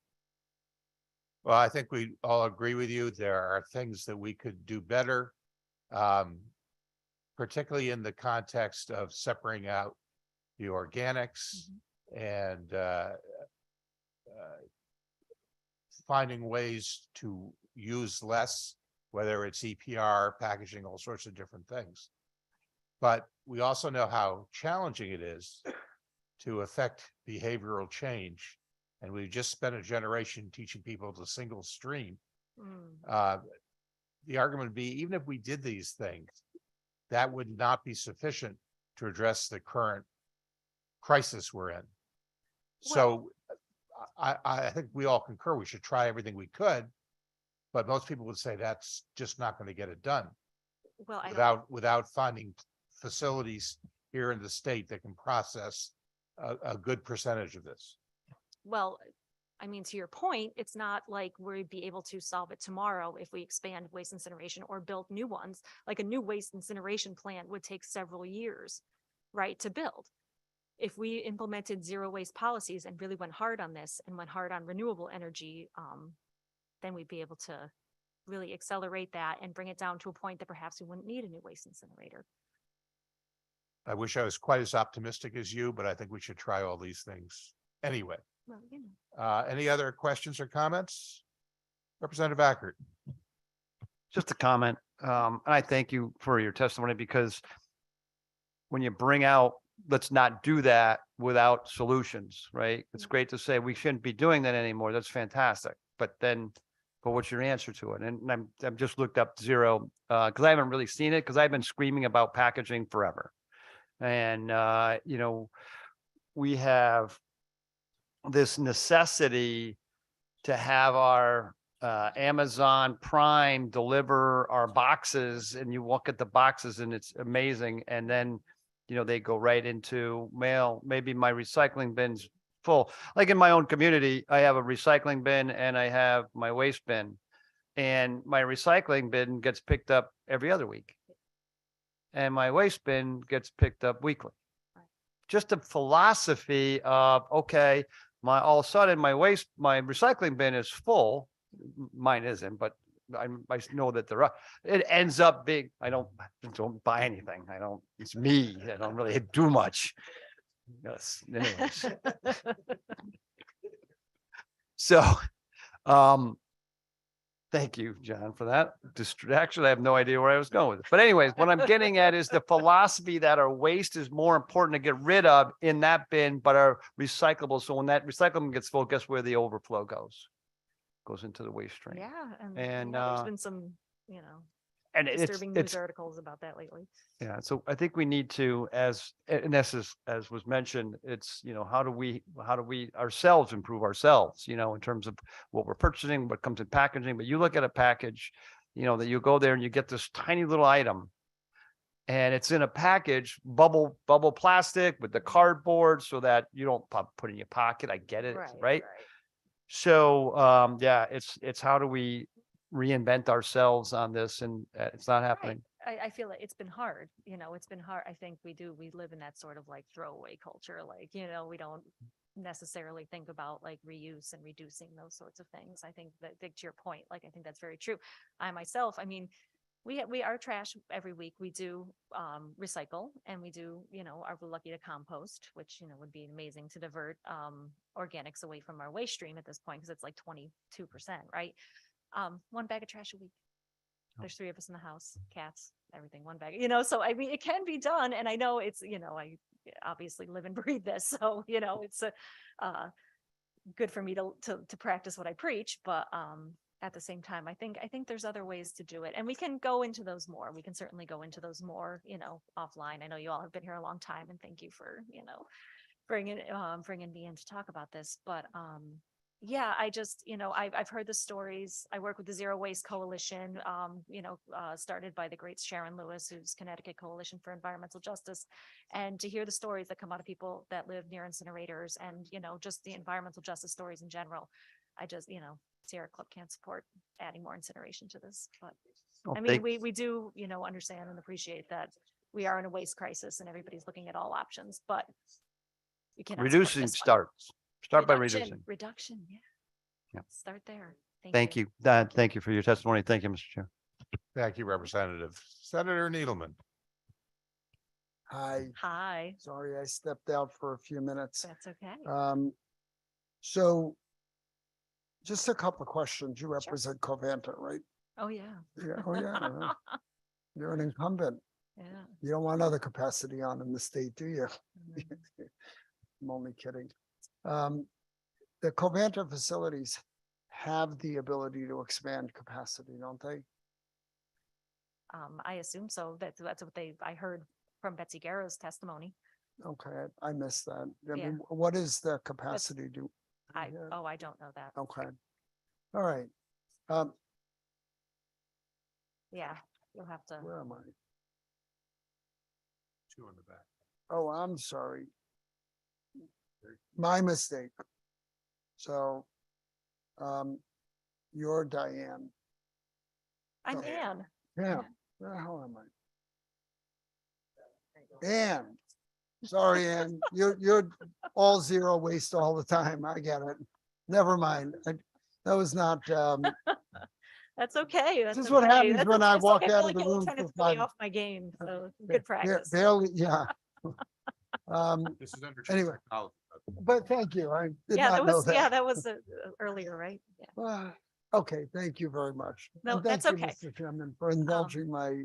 S2: Well, I think we all agree with you. There are things that we could do better, particularly in the context of separating out the organics and finding ways to use less, whether it's EPR, packaging, all sorts of different things. But we also know how challenging it is to affect behavioral change. And we've just spent a generation teaching people to single stream. The argument would be, even if we did these things, that would not be sufficient to address the current crisis we're in. So I think we all concur we should try everything we could, but most people would say that's just not going to get it done without finding facilities here in the state that can process a good percentage of this.
S4: Well, I mean, to your point, it's not like we'd be able to solve it tomorrow if we expand waste incineration or build new ones. Like a new waste incineration plant would take several years, right, to build. If we implemented zero waste policies and really went hard on this and went hard on renewable energy, then we'd be able to really accelerate that and bring it down to a point that perhaps we wouldn't need a new waste incinerator.
S2: I wish I was quite as optimistic as you, but I think we should try all these things anyway.
S4: Well,
S2: any other questions or comments? Representative Ackert.
S21: Just a comment. And I thank you for your testimony, because when you bring out, let's not do that without solutions, right? It's great to say we shouldn't be doing that anymore. That's fantastic. But what's your answer to it? And I've just looked up zero because I haven't really seen it, because I've been screaming about packaging forever. And, we have this necessity to have our Amazon Prime deliver our boxes, and you look at the boxes and it's amazing. And then, they go right into mail. Maybe my recycling bin's full. Like in my own community, I have a recycling bin and I have my waste bin, and my recycling bin gets picked up every other week, and my waste bin gets picked up weekly. Just a philosophy of, okay, all of a sudden my recycling bin is full. Mine isn't, but I know that it ends up being, I don't buy anything. It's me. I don't really do much. Yes, anyways. So, thank you, John, for that distraction. I have no idea where I was going with it. But anyways, what I'm getting at is the philosophy that our waste is more important to get rid of in that bin, but are recyclable. So when that recycling gets full, guess where the overflow goes? Goes into the waste stream.
S4: Yeah,
S21: And,
S4: there's been some, you know,
S21: and
S4: disturbing news
S21: it's,
S4: articles about that lately.
S21: yeah, so I think we need to, and this is, as was mentioned, it's, how do we ourselves improve ourselves, in terms of what we're purchasing, what comes in packaging, but you look at a package, that you go there and you get this tiny little item and it's in a package, bubble plastic with the cardboard so that you don't put it in your pocket. I get it, right? So, yeah, it's how do we reinvent ourselves on this, and it's not happening.
S4: I feel like it's been hard, it's been hard. I think we live in that sort of like throwaway culture, like, we don't necessarily think about like reuse and reducing those sorts of things. I think that, to your point, like, I think that's very true. I myself, I mean, we are trash every week. We do recycle, and we do, are lucky to compost, which, would be amazing to divert organics away from our waste stream at this point, because it's like 22%, right? 1 bag of trash a week. There's 3 of us in the house, cats, everything, 1 bag, so I mean, it can be done. And I know it's, I obviously live and breathe this. So, it's good for me to practice what I preach, but at the same time, I think there's other ways to do it, and we can go into those more. We can certainly go into those more, offline. I know you all have been here a long time, and thank you for, bringing me in to talk about this. But yeah, I just, I've heard the stories. I work with the Zero Waste Coalition, started by the great Sharon Lewis, who's Connecticut Coalition for Environmental Justice. And to hear the stories that come out of people that live near incinerators, and, just the environmental justice stories in general, I just, Sierra Club can't support adding more incineration to this. But I mean, we do, understand and appreciate that we are in a waste crisis and everybody's looking at all options, but you cannot support
S21: Reducing
S4: this one.
S21: start by reducing.
S4: Reduction, yeah.
S21: Yeah.
S4: Start there.
S21: Thank you. Thank you for your testimony. Thank you, Mr. Chair.
S2: Thank you, Representative. Senator Needleman.
S1: Hi.
S4: Hi.
S1: Sorry, I stepped out for a few minutes.
S4: That's okay.
S1: So just a couple of questions. You represent Covanta, right?
S4: Oh, yeah.
S1: Yeah. Oh, yeah. You're an incumbent.
S4: Yeah.
S1: You don't want other capacity on in the state, do you? I'm only kidding. The Covanta facilities have the ability to expand capacity, don't they?
S4: I assume so. That's what I heard from Betsy Garrow's testimony.
S1: Okay, I missed that. I
S4: Yeah.
S1: mean, what is the capacity do?
S4: I don't know that.
S1: Okay. All right.
S4: Yeah, you'll have to.
S1: Where am I?
S2: 2 on the back.
S1: Oh, I'm sorry. My mistake. So, you're Diane.
S4: I'm
S1: Oh.
S4: Anne.
S1: Yeah, where the hell am I? Ann. Sorry, Ann. You're all zero waste all the time. I get it. Never mind. That was not,
S4: That's okay. That's
S1: this is what
S4: okay.
S1: happens
S4: That's
S1: when
S4: okay.
S1: I
S4: It's like
S1: walk
S4: I feel
S1: out of
S4: like
S1: the
S4: you're
S1: room
S4: trying to
S1: for
S4: throw me
S1: 5
S4: off my game. So good practice.
S1: barely, yeah.
S2: This is under.
S1: Anyway, but thank you. I did
S4: Yeah,
S1: not know that.
S4: yeah, that was earlier, right? Yeah.
S1: Okay, thank you very much.
S4: No,
S1: And thank
S4: that's
S1: you,
S4: okay.
S1: Mr. Chairman, for indulging my.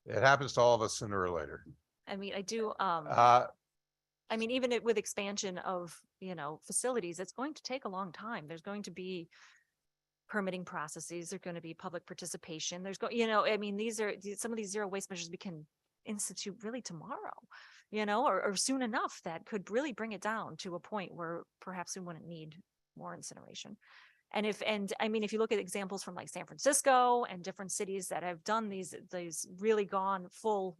S2: It happens to all of us sooner or later.
S4: I mean, I do,
S2: Uh,
S4: I mean, even with expansion of, facilities, it's going to take a long time. There's going to be permitting processes. There's going to be public participation. I mean, some of these zero waste measures we can institute really tomorrow, or soon enough that could really bring it down to a point where perhaps we wouldn't need more incineration. And I mean, if you look at examples from like San Francisco and different cities that have done these really gone full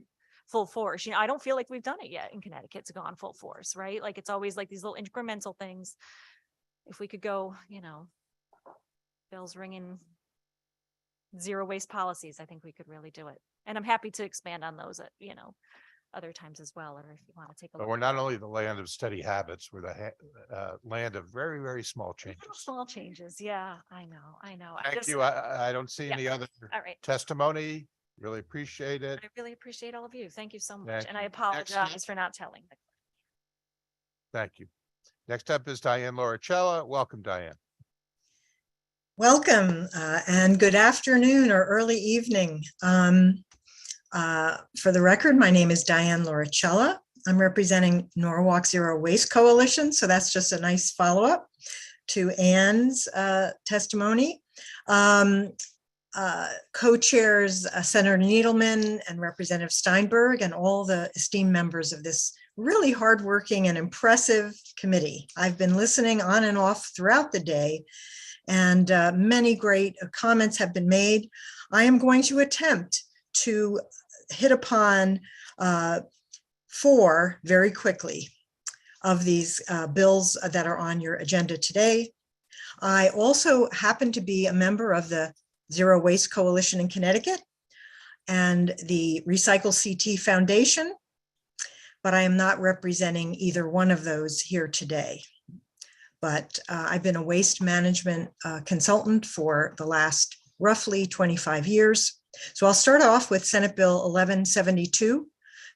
S4: force, I don't feel like we've done it yet in Connecticut. It's gone full force, right? Like it's always like these little incremental things. If we could go, bells ringing, zero waste policies, I think we could really do it. And I'm happy to expand on those, other times as well, or if you want to take a
S2: But
S4: look.
S2: we're not only the land of steady habits, we're the land of very, very small changes.
S4: Small changes. Yeah, I know. I
S2: Thank
S4: just-
S2: you. I don't see
S4: Yeah.
S2: any other
S4: All right.
S2: testimony. Really appreciate it.
S4: I really appreciate all of you. Thank you so much.
S2: Thank
S4: And I
S2: you.
S4: apologize for not telling.
S2: Thank you. Next up is Diane Lauricella. Welcome, Diane.
S3: Welcome and good afternoon or early evening. For the record, my name is Diane Lauricella. I'm representing Norwalk Zero Waste Coalition, so that's just a nice follow-up to Ann's testimony. Co-chairs Senator Needleman and Representative Steinberg and all the esteemed members of this really hardworking and impressive committee. I've been listening on and off throughout the day, and many great comments have been made. I am going to attempt to hit upon 4 very quickly of these bills that are on your agenda today. I also happen to be a member of the Zero Waste Coalition in Connecticut and the Recycle CT Foundation, but I am not representing either one of those here today. But I've been a waste management consultant for the last roughly 25 years. So I'll start off with Senate Bill 1172,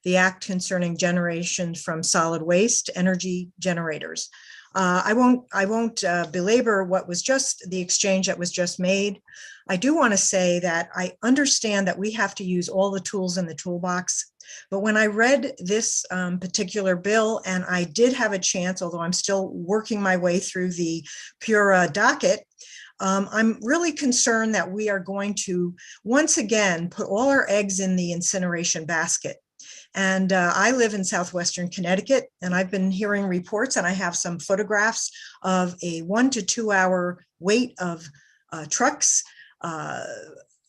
S3: the act concerning generation from solid waste energy generators. I won't belabor what was just the exchange that was just made. I do want to say that I understand that we have to use all the tools in the toolbox. But when I read this particular bill, and I did have a chance, although I'm still working my way through the Pura docket, I'm really concerned that we are going to once again put all our eggs in the incineration basket. And I live in southwestern Connecticut, and I've been hearing reports, and I have some photographs of a 1 to 2 hour wait of trucks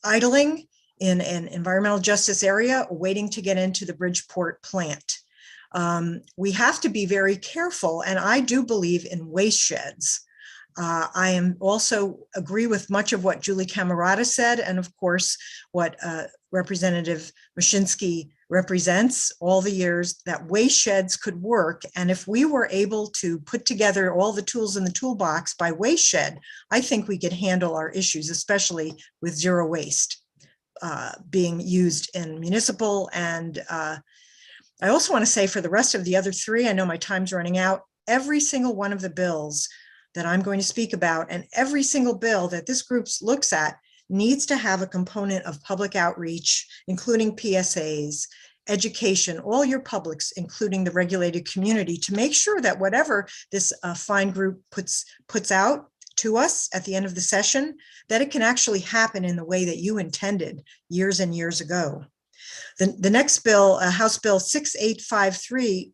S3: idling in an environmental justice area, waiting to get into the Bridgeport plant. We have to be very careful, and I do believe in waste sheds. I am also agree with much of what Julie Camerata said, and of course, what Representative Mashinsky represents, all the years that waste sheds could work. And if we were able to put together all the tools in the toolbox by waste shed, I think we could handle our issues, especially with zero waste being used in municipal. And I also want to say for the rest of the other 3, I know my time's running out, every single one of the bills that I'm going to speak about and every single bill that this group looks at needs to have a component of public outreach, including PSAs, education, all your publics, including the regulated community, to make sure that whatever this fine group puts out to us at the end of the session, that it can actually happen in the way that you intended years and years ago. The next bill, House Bill 6853,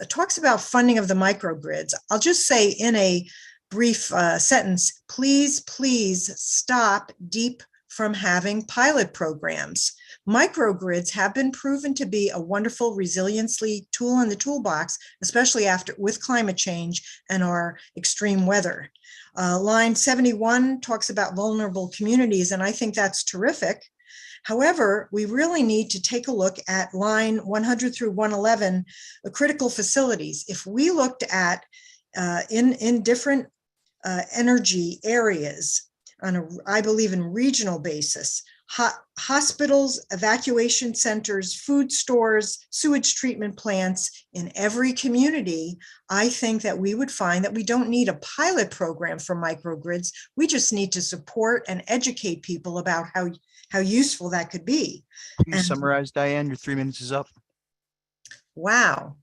S3: talks about funding of the microgrids. I'll just say in a brief sentence, please stop DEEP from having pilot programs. Microgrids have been proven to be a wonderful resiliency tool in the toolbox, especially with climate change and our extreme weather. Line 71 talks about vulnerable communities, and I think that's terrific. However, we really need to take a look at line 100 through 111, critical facilities. If we looked at in different energy areas on I believe in regional basis, hospitals, evacuation centers, food stores, sewage treatment plants in every community, I think that we would find that we don't need a pilot program for microgrids. We just need to support and educate people about how useful that could be.
S10: Can you summarize, Diane? Your 3 minutes is up.
S3: Wow.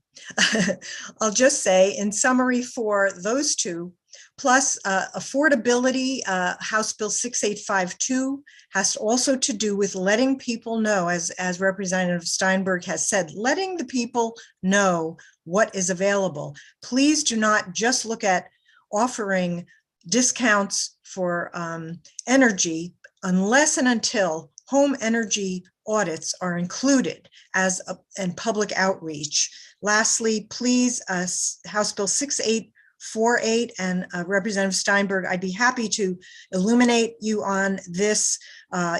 S3: I'll just say in summary for those 2, plus affordability, House Bill 6852 has also to do with letting people know, as Representative Steinberg has said, letting the people know what is available. Please do not just look at offering discounts for energy unless and until home energy audits are included and public outreach. Lastly, please, House Bill 68 48. And Representative Steinberg, I'd be happy to illuminate you on this.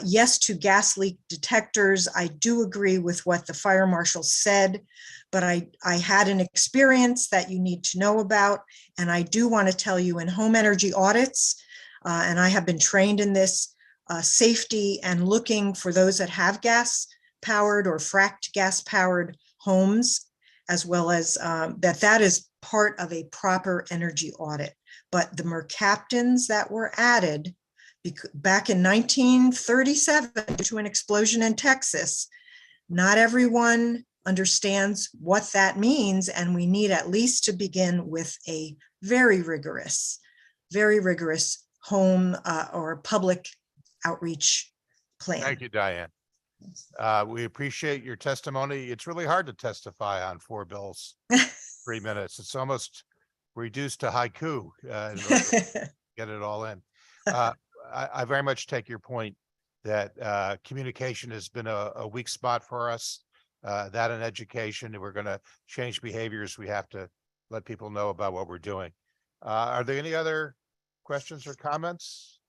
S3: Yes to gas leak detectors. I do agree with what the fire marshal said, but I had an experience that you need to know about. And I do want to tell you, in home energy audits, and I have been trained in this, safety and looking for those that have gas powered or fracked gas powered homes, as well as that is part of a proper energy audit. But the mercaptans that were added back in 1937 due to an explosion in Texas, not everyone understands what that means, and we need at least to begin with a very rigorous home or public outreach plan.
S2: Thank you, Diane. We appreciate your testimony. It's really hard to testify on 4 bills, 3 minutes. It's almost reduced to haiku in order to get it all in. I very much take your point that communication has been a weak spot for us. That in education, if we're going to change behaviors, we have to let people know about what we're doing. Are there any other questions or comments?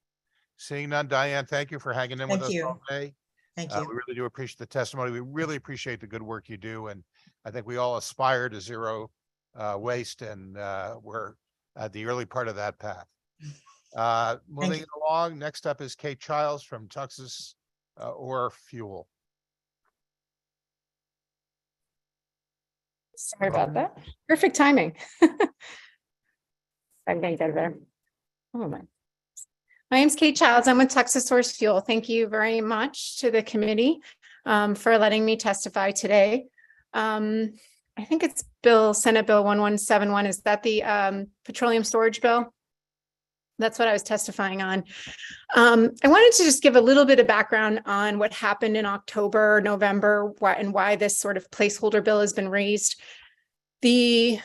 S2: Seeing none, Diane, thank you for hanging in with us all day.
S3: Thank you.
S2: We really do appreciate the testimony. We really appreciate the good work you do. And I think we all aspire to zero waste, and we're at the early part of that path. Moving along, next up is Kate Childs from Texas or Fuel.
S20: Sorry about that. Perfect timing. I'm going to get there. Oh my. My name's Kate Childs. I'm with Texas Source Fuel. Thank you very much to the committee for letting me testify today. I think it's Senate Bill 1171. Is that the petroleum storage bill? That's what I was testifying on. I wanted to just give a little bit of background on what happened in October, November, and why this sort of placeholder bill has been raised. The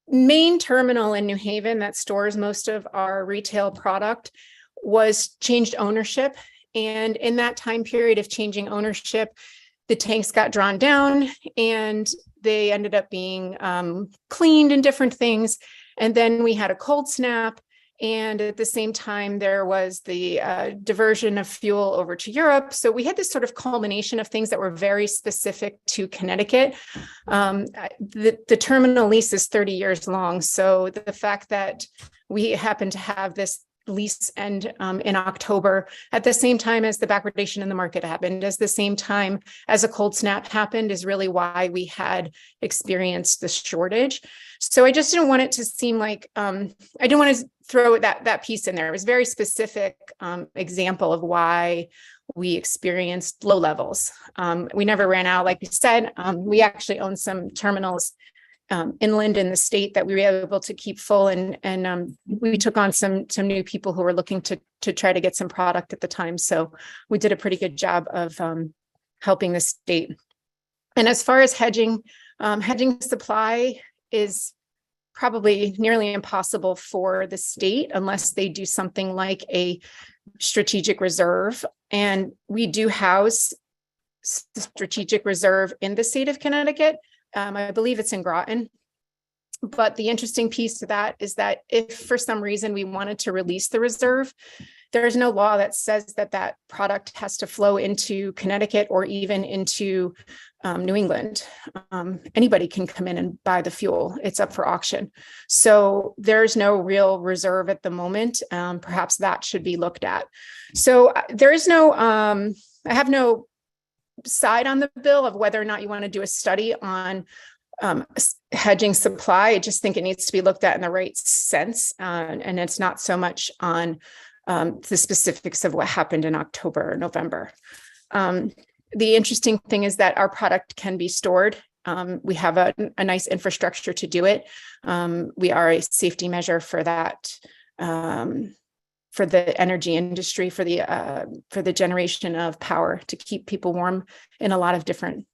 S20: main terminal in New Haven that stores most of our retail product was changed ownership. And in that time period of changing ownership, the tanks got drawn down and they ended up being cleaned and different things. And then we had a cold snap. And at the same time, there was the diversion of fuel over to Europe. So we had this sort of culmination of things that were very specific to Connecticut. The terminal lease is 30 years long. So the fact that we happen to have this lease end in October at the same time as the backwardation in the market happened, as the same time as a cold snap happened, is really why we had experienced the shortage. So I just didn't want it to seem like I didn't want to throw that piece in there. It was a very specific example of why we experienced low levels. We never ran out, like we said. We actually own some terminals inland in the state that we were able to keep full, and we took on some new people who were looking to try to get some product at the time. So we did a pretty good job of helping the state. And as far as hedging supply is probably nearly impossible for the state unless they do something like a strategic reserve. And we do house strategic reserve in the state of Connecticut. I believe it's in Groton. But the interesting piece to that is that if for some reason we wanted to release the reserve, there is no law that says that product has to flow into Connecticut or even into New England. Anybody can come in and buy the fuel. It's up for auction. So there's no real reserve at the moment. Perhaps that should be looked at. So there is no, I have no side on the bill of whether or not you want to do a study on hedging supply. I just think it needs to be looked at in the right sense. And it's not so much on the specifics of what happened in October or November. The interesting thing is that our product can be stored. We have a nice infrastructure to do it. We are a safety measure for that, for the energy industry, for the generation of power to keep people warm in a lot of different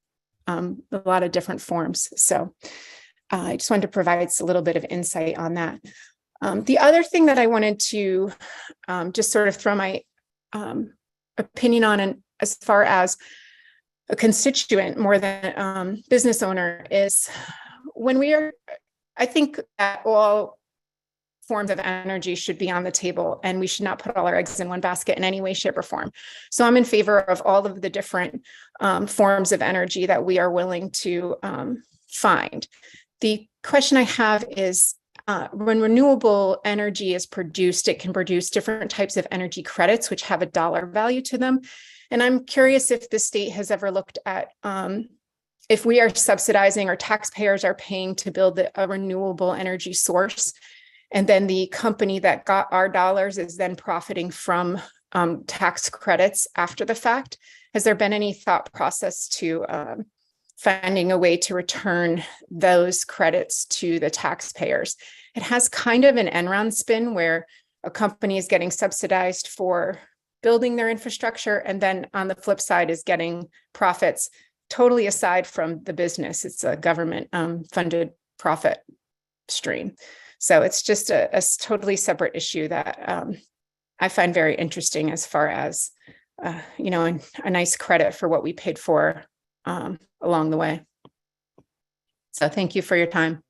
S20: forms. So I just wanted to provide a little bit of insight on that. The other thing that I wanted to just sort of throw my opinion on, and as far as a constituent more than business owner, is when we are I think that all forms of energy should be on the table, and we should not put all our eggs in one basket in any way, shape, or form. So I'm in favor of all of the different forms of energy that we are willing to find. The question I have is, when renewable energy is produced, it can produce different types of energy credits, which have a dollar value to them. And I'm curious if the state has ever looked at if we are subsidizing or taxpayers are paying to build a renewable energy source, and then the company that got our dollars is then profiting from tax credits after the fact. Has there been any thought process to finding a way to return those credits to the taxpayers? It has kind of an Enron spin where a company is getting subsidized for building their infrastructure, and then on the flip side is getting profits totally aside from the business. It's a government funded profit stream. So it's just a totally separate issue that I find very interesting as far as, a nice credit for what we paid for along the way. So thank you for your time.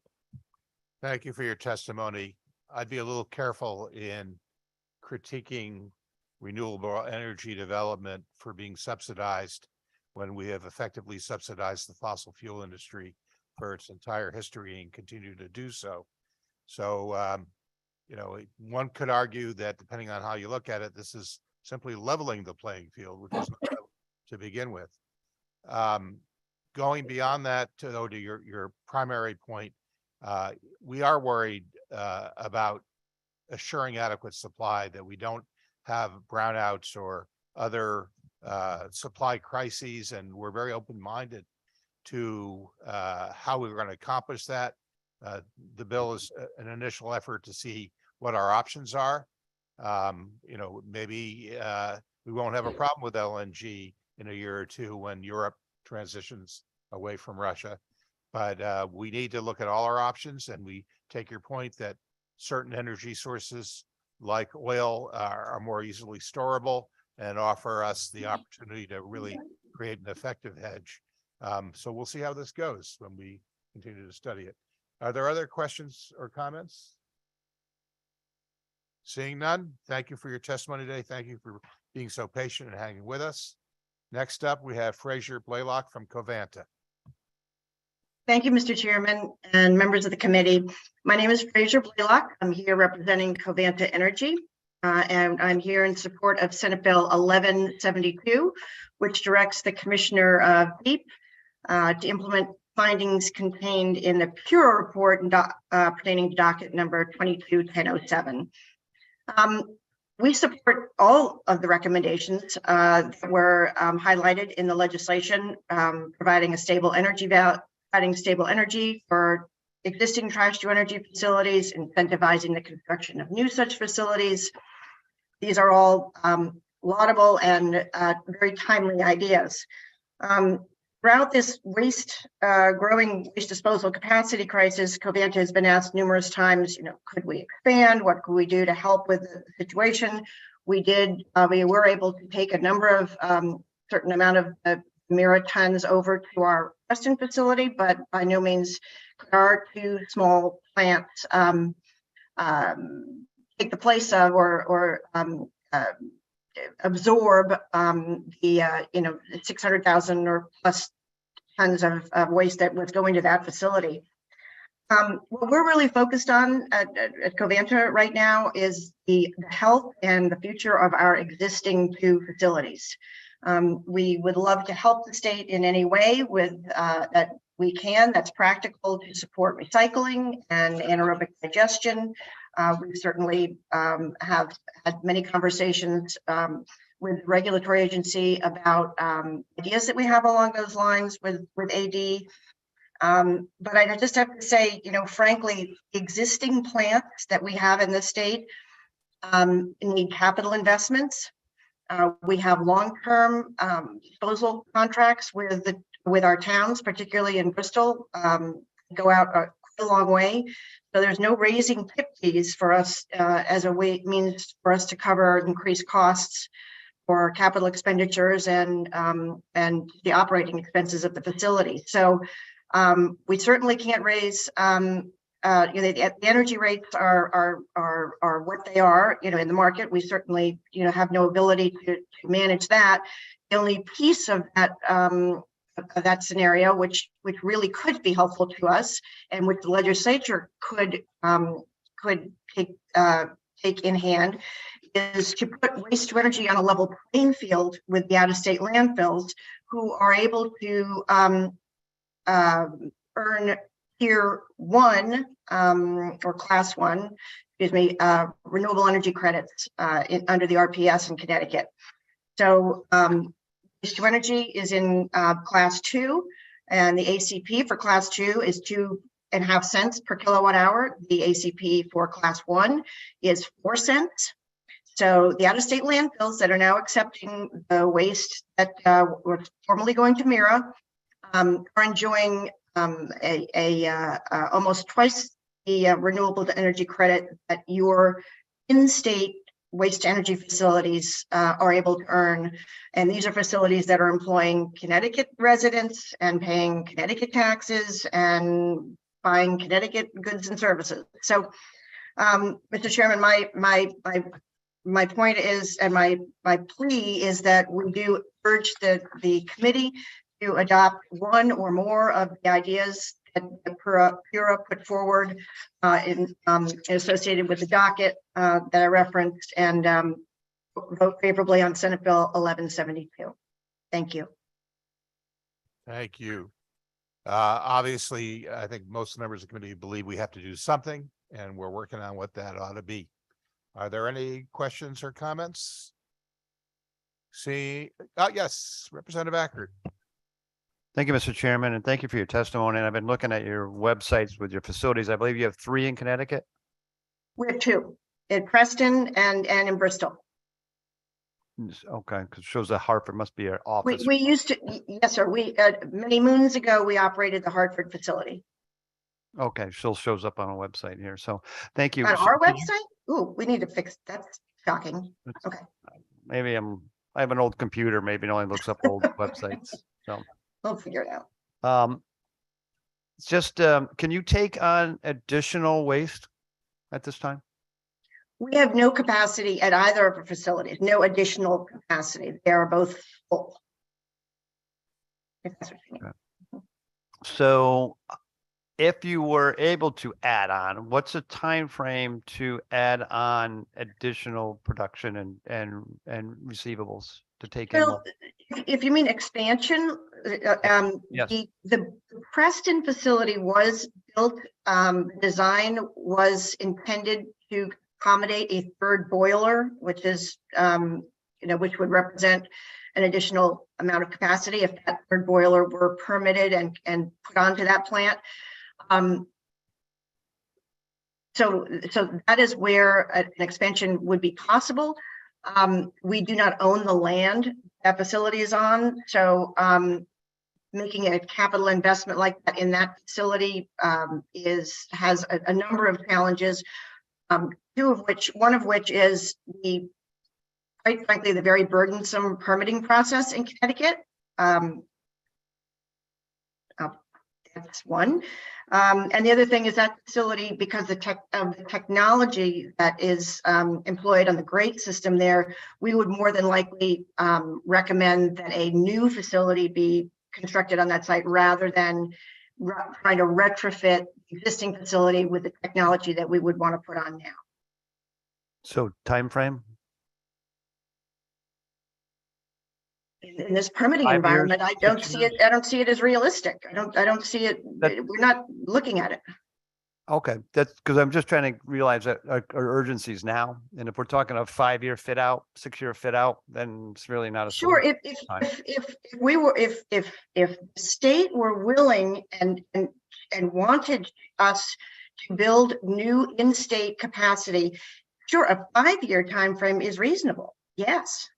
S2: Thank you for your testimony. I'd be a little careful in critiquing renewable energy development for being subsidized when we have effectively subsidized the fossil fuel industry for its entire history and continue to do so. So, one could argue that depending on how you look at it, this is simply leveling the playing field, which is not to begin with. Going beyond that, to your primary point, we are worried about assuring adequate supply, that we don't have brownouts or other supply crises, and we're very open-minded to how we're going to accomplish that. The bill is an initial effort to see what our options are. Maybe we won't have a problem with LNG in a year or two when Europe transitions away from Russia. But we need to look at all our options, and we take your point that certain energy sources like oil are more easily storable and offer us the opportunity to really create an effective hedge. So we'll see how this goes when we continue to study it. Are there other questions or comments? Seeing none, thank you for your testimony today. Thank you for being so patient and hanging with us. Next up, we have Fraser Blaylock from Covanta.
S5: Thank you, Mr. Chairman and members of the committee. My name is Fraser Blaylock. I'm here representing Covanta Energy, and I'm here in support of Senate Bill 1172, which directs the Commissioner of DEEP to implement findings contained in the Pure report pertaining to docket number 221007. We support all of the recommendations that were highlighted in the legislation, providing stable energy for existing trash to energy facilities, incentivizing the construction of new such facilities. These are all laudable and very timely ideas. Throughout this growing waste disposal capacity crisis, Covanta has been asked numerous times, could we expand? What could we do to help with the situation? We were able to take a number of certain amount of Mira tons over to our Preston facility, but by no means could our two small plants take the place of or absorb the 600,000 or plus tons of waste that was going to that facility. What we're really focused on at Covanta right now is the health and the future of our existing two facilities. We would love to help the state in any way with that we can, that's practical, to support recycling and anaerobic digestion. We certainly have had many conversations with the regulatory agency about ideas that we have along those lines with AD. But I just have to say, frankly, existing plants that we have in the state need capital investments. We have long-term disposal contracts with our towns, particularly in Bristol, go out a long way. So there's no raising PIP fees for us as a means for us to cover increased costs for capital expenditures and the operating expenses of the facility. So we certainly can't raise the energy rates are what they are, in the market. We certainly, have no ability to manage that. The only piece of that scenario, which really could be helpful to us, and which the legislature could take in hand, is to put waste to energy on a level playing field with the out-of-state landfills, who are able to earn tier 1 or class 1, renewable energy credits under the RPS in Connecticut. So waste to energy is in class 2, and the ACP for class 2 is 2.5 cents per kilowatt hour. The ACP for class 1 is 4 cents. So the out-of-state landfills that are now accepting the waste that were formerly going to Mira are enjoying almost twice the renewable energy credit that your in-state waste energy facilities are able to earn. And these are facilities that are employing Connecticut residents and paying Connecticut taxes and buying Connecticut goods and services. So, Mr. Chairman, my point is, and my plea is, that we do urge the committee to adopt one or more of the ideas that Pura put forward associated with the docket that I referenced, and vote favorably on Senate Bill 1172. Thank you.
S2: Thank you. Obviously, I think most members of the committee believe we have to do something, and we're working on what that ought to be. Are there any questions or comments? Yes, Representative Ackert.
S21: Thank you, Mr. Chairman, and thank you for your testimony. And I've been looking at your websites with your facilities. I believe you have 3 in Connecticut.
S5: We have 2 in Preston and in Bristol.
S21: Okay, because it shows that Hartford must be our office.
S5: We used to, yes, sir. We many moons ago we operated the Hartford facility.
S21: Okay, still shows up on a website here. So thank you.
S5: On our website? Ooh, we need to fix. That's shocking. Okay.
S21: Maybe I have an old computer. Maybe it only looks up old websites. So
S5: we'll figure it out.
S21: Can you take on additional waste at this time?
S5: We have no capacity at either of our facilities, no additional capacity. They are both full. If that's what you mean.
S21: So if you were able to add on, what's the time frame to add on additional production and receivables to take in?
S5: Well, if you mean expansion,
S21: yes.
S5: The Preston facility was built, design was intended to accommodate a 3rd boiler, which is, which would represent an additional amount of capacity if that 3rd boiler were permitted and put onto that plant. So that is where an expansion would be possible. We do not own the land that facility is on, so making a capital investment like that in that facility has a number of challenges. One of which is quite frankly, the very burdensome permitting process in Connecticut. That's one. And the other thing is that facility, because the technology that is employed on the grate system there, we would more than likely recommend that a new facility be constructed on that site rather than trying to retrofit the existing facility with the technology that we would want to put on now.
S21: So time frame?
S5: In this permitting environment, I don't see it. I don't see it as realistic. I don't see it. We're not looking at it.
S21: Okay, that's because I'm just trying to realize that our urgency is now, and if we're talking a 5-year fit out, 6-year fit out, then it's really not a
S5: sure. If the state were willing and wanted us to build new in-state capacity, sure, a 5-year time frame is reasonable. Yes.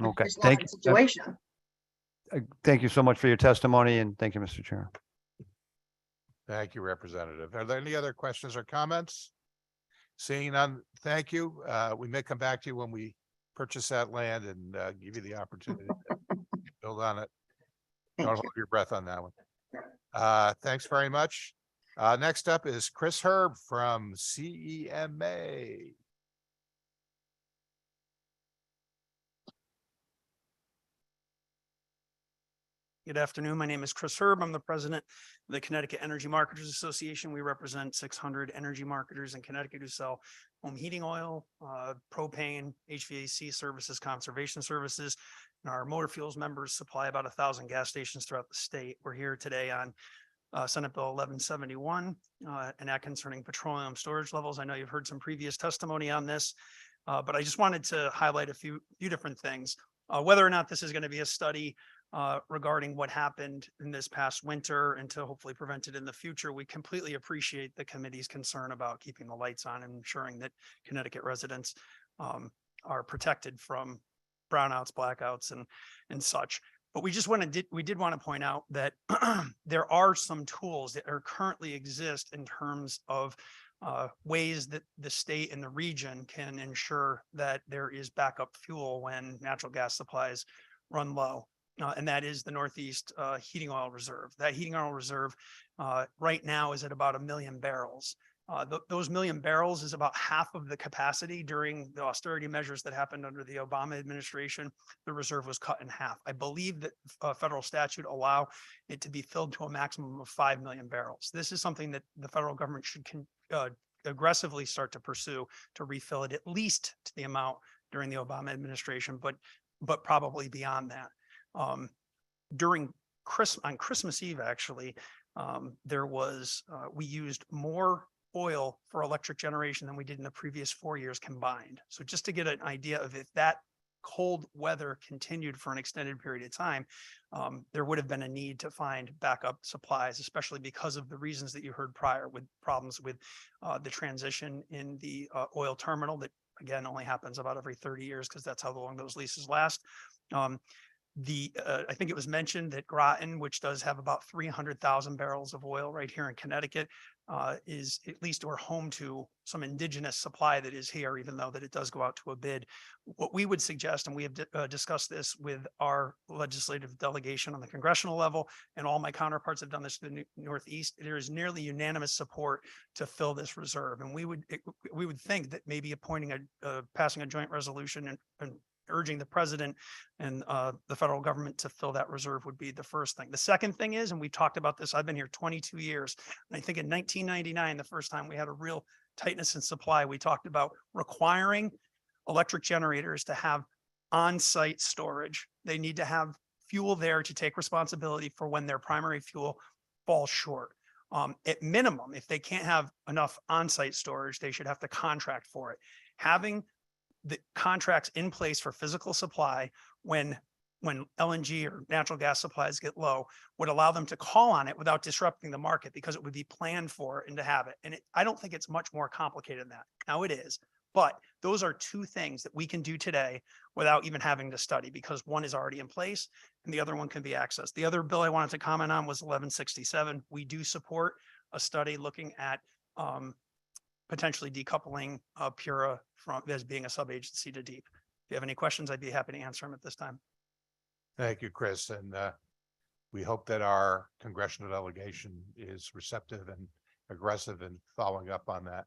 S21: Okay,
S5: thank you. Situation.
S21: Thank you so much for your testimony, and thank you, Mr. Chair.
S2: Thank you, Representative. Are there any other questions or comments? Seeing none, thank you. We may come back to you when we purchase that land and give you the opportunity to build on it. Don't hold your breath on that one. Thanks very much. Next up is Chris Herb from CEMA.
S6: Good afternoon. My name is Chris Herb. I'm the president of the Connecticut Energy Marketers Association. We represent 600 energy marketers in Connecticut who sell home heating oil, propane, HVAC services, conservation services. And our motor fuels members supply about 1,000 gas stations throughout the state. We're here today on Senate Bill 1171, and that concerning petroleum storage levels. I know you've heard some previous testimony on this, but I just wanted to highlight a few different things. Whether or not this is going to be a study regarding what happened in this past winter and to hopefully prevent it in the future, we completely appreciate the committee's concern about keeping the lights on and ensuring that Connecticut residents are protected from brownouts, blackouts, and such. But we did want to point out that there are some tools that are currently exist in terms of ways that the state and the region can ensure that there is backup fuel when natural gas supplies run low. And that is the Northeast Heating Oil Reserve. That heating oil reserve right now is at about 1 million barrels. Those 1 million barrels is about half of the capacity during the austerity measures that happened under the Obama administration. The reserve was cut in half. I believe that federal statute allow it to be filled to a maximum of 5 million barrels. This is something that the federal government should aggressively start to pursue to refill it at least to the amount during the Obama administration, but probably beyond that. During on Christmas Eve, actually, we used more oil for electric generation than we did in the previous 4 years combined. So just to get an idea of if that cold weather continued for an extended period of time, there would have been a need to find backup supplies, especially because of the reasons that you heard prior, with problems with the transition in the oil terminal that, again, only happens about every 30 years because that's how long those leases last. I think it was mentioned that Groton, which does have about 300,000 barrels of oil right here in Connecticut, is at least we're home to some indigenous supply that is here, even though that it does go out to a bid. What we would suggest, and we have discussed this with our legislative delegation on the congressional level, and all my counterparts have done this to the Northeast, there is nearly unanimous support to fill this reserve. And we would think that maybe passing a joint resolution and urging the president and the federal government to fill that reserve would be the first thing. The second thing is, and we've talked about this, I've been here 22 years. And I think in 1999, the first time we had a real tightness in supply, we talked about requiring electric generators to have on-site storage. They need to have fuel there to take responsibility for when their primary fuel falls short. At minimum, if they can't have enough on-site storage, they should have to contract for it. Having the contracts in place for physical supply when LNG or natural gas supplies get low would allow them to call on it without disrupting the market, because it would be planned for and to have it. And I don't think it's much more complicated than that. Now it is, but those are two things that we can do today without even having to study, because one is already in place and the other one can be accessed. The other bill I wanted to comment on was 1167. We do support a study looking at potentially decoupling Pura from as being a sub-agency to DEEP. If you have any questions, I'd be happy to answer them at this time.
S2: Thank you, Chris. And we hope that our congressional delegation is receptive and aggressive in following up on that.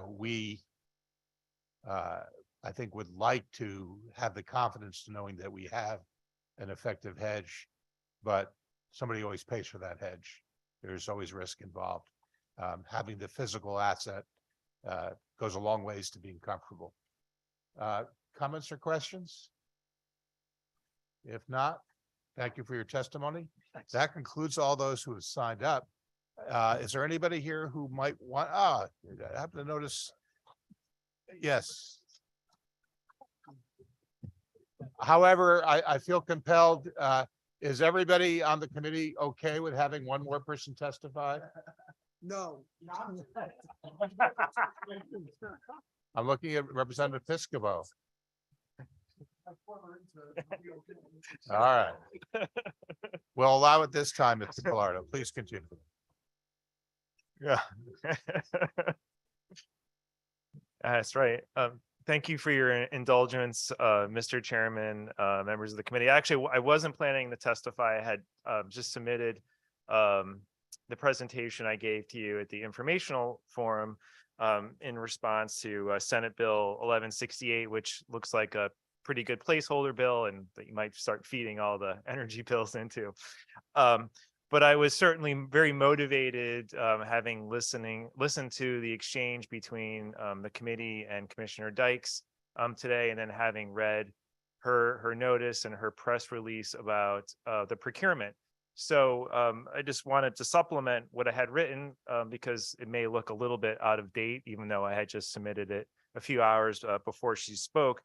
S2: We, I think, would like to have the confidence to knowing that we have an effective hedge, but somebody always pays for that hedge. There's always risk involved. Having the physical asset goes a long ways to being comfortable. Comments or questions? If not, thank you for your testimony.
S6: Thanks.
S2: That concludes all those who have signed up. Is there anybody here who might want, I happen to notice. Yes. However, I feel compelled, is everybody on the committee okay with having one more person testify?
S1: No.
S2: I'm looking at Representative Piscopo. All right. We'll allow it this time, Mr. Pilardo. Please continue.
S22: Yeah. That's right. Thank you for your indulgence, Mr. Chairman, members of the committee. Actually, I wasn't planning to testify. I had just submitted the presentation I gave to you at the informational forum in response to Senate Bill 1168, which looks like a pretty good placeholder bill and that you might start feeding all the energy bills into. But I was certainly very motivated, having listened to the exchange between the committee and Commissioner Dykes today, and then having read her notice and her press release about the procurement. So I just wanted to supplement what I had written because it may look a little bit out of date, even though I had just submitted it a few hours before she spoke.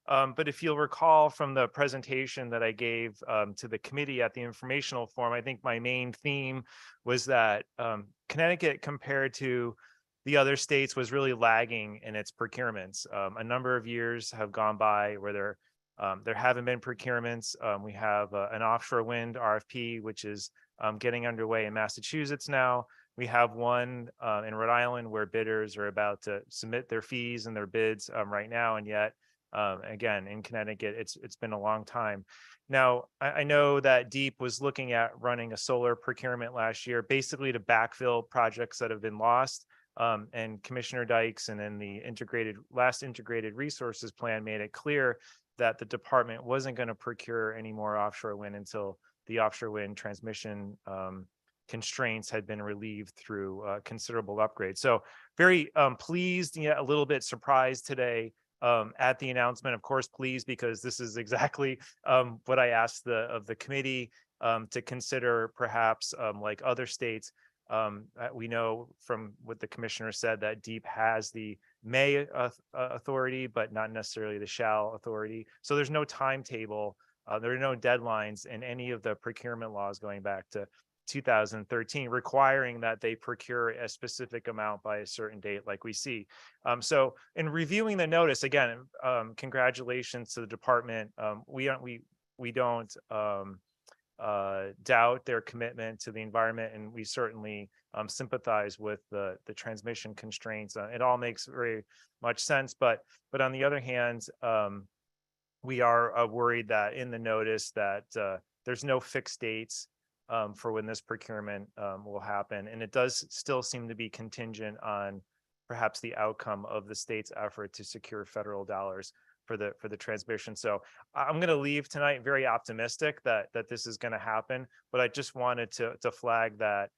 S22: But if you'll recall from the presentation that I gave to the committee at the informational forum, I think my main theme was that Connecticut, compared to the other states, was really lagging in its procurements. A number of years have gone by where there haven't been procurements. We have an offshore wind RFP, which is getting underway in Massachusetts now. We have one in Rhode Island where bidders are about to submit their fees and their bids right now, and yet again, in Connecticut, it's been a long time. Now, I know that DEEP was looking at running a solar procurement last year, basically to backfill projects that have been lost. And Commissioner Dykes and then the last integrated resources plan made it clear that the department wasn't going to procure any more offshore wind until the offshore wind transmission constraints had been relieved through considerable upgrades. So very pleased, yet a little bit surprised today at the announcement. Of course, pleased because this is exactly what I asked of the committee to consider, perhaps like other states. We know from what the commissioner said that DEEP has the may authority, but not necessarily the shall authority. So there's no timetable. There are no deadlines in any of the procurement laws going back to 2013 requiring that they procure a specific amount by a certain date like we see. So in reviewing the notice, again, congratulations to the department. We don't doubt their commitment to the environment, and we certainly sympathize with the transmission constraints. It all makes very much sense, but on the other hand, we are worried that in the notice that there's no fixed dates for when this procurement will happen. And it does still seem to be contingent on perhaps the outcome of the state's effort to secure federal dollars for the transmission. So I'm going to leave tonight very optimistic that this is going to happen, but I just wanted to flag that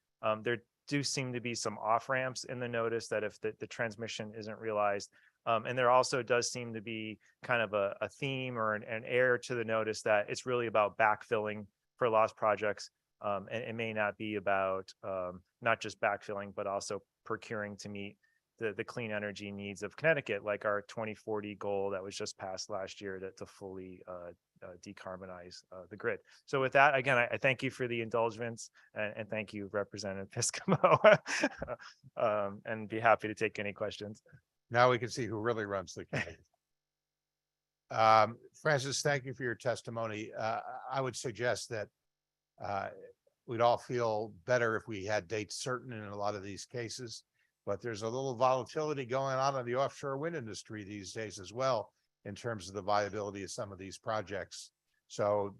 S22: there do seem to be some off ramps in the notice that if the transmission isn't realized. And there also does seem to be kind of a theme or an air to the notice that it's really about backfilling for lost projects. And it may not be about not just backfilling, but also procuring to meet the clean energy needs of Connecticut, like our 2040 goal that was just passed last year to fully decarbonize the grid. So with that, again, I thank you for the indulgence and thank you, Representative Piscopo, and be happy to take any questions.
S2: Now we can see who really runs the committee. Francis, thank you for your testimony. I would suggest that we'd all feel better if we had dates certain in a lot of these cases, but there's a little volatility going on in the offshore wind industry these days as well, in terms of the viability of some of these projects. So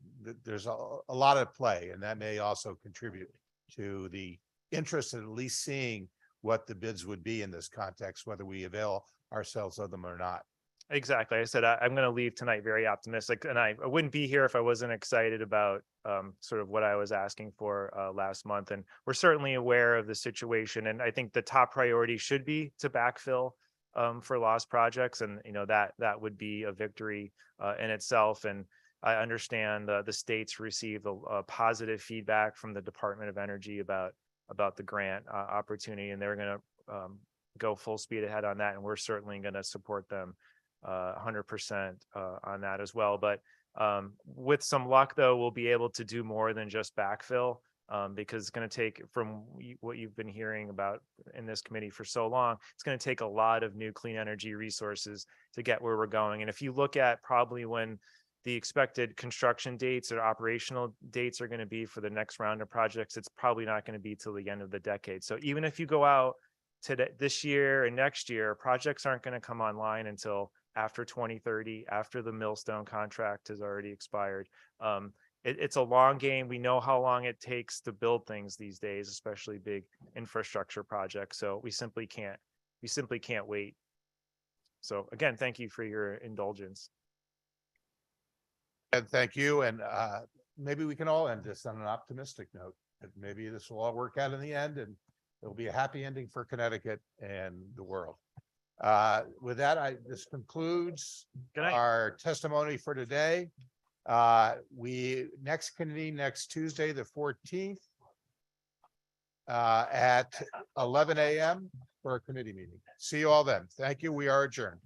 S2: there's a lot at play, and that may also contribute to the interest in at least seeing what the bids would be in this context, whether we avail ourselves of them or not.
S22: Exactly. I said I'm going to leave tonight very optimistic, and I wouldn't be here if I wasn't excited about sort of what I was asking for last month. And we're certainly aware of the situation, and I think the top priority should be to backfill for lost projects, and that would be a victory in itself. And I understand the states received a positive feedback from the Department of Energy about the grant opportunity, and they're going to go full speed ahead on that, and we're certainly going to support them 100% on that as well. But with some luck, though, we'll be able to do more than just backfill, because it's going to take, from what you've been hearing about in this committee for so long, it's going to take a lot of new clean energy resources to get where we're going. And if you look at probably when the expected construction dates or operational dates are going to be for the next round of projects, it's probably not going to be till the end of the decade. So even if you go out to this year and next year, projects aren't going to come online until after 2030, after the Millstone contract has already expired. it's a long game. We know how long it takes to build things these days, especially big infrastructure projects. So we simply can't wait. So again, thank you for your indulgence.
S2: And thank you. And maybe we can all end this on an optimistic note. That maybe this will all work out in the end and it'll be a happy ending for Connecticut and the world. With that, this concludes our testimony for today. We next convene next Tuesday, the 14th at 11 a.m. for a committee meeting. See you all then. Thank you. We are adjourned.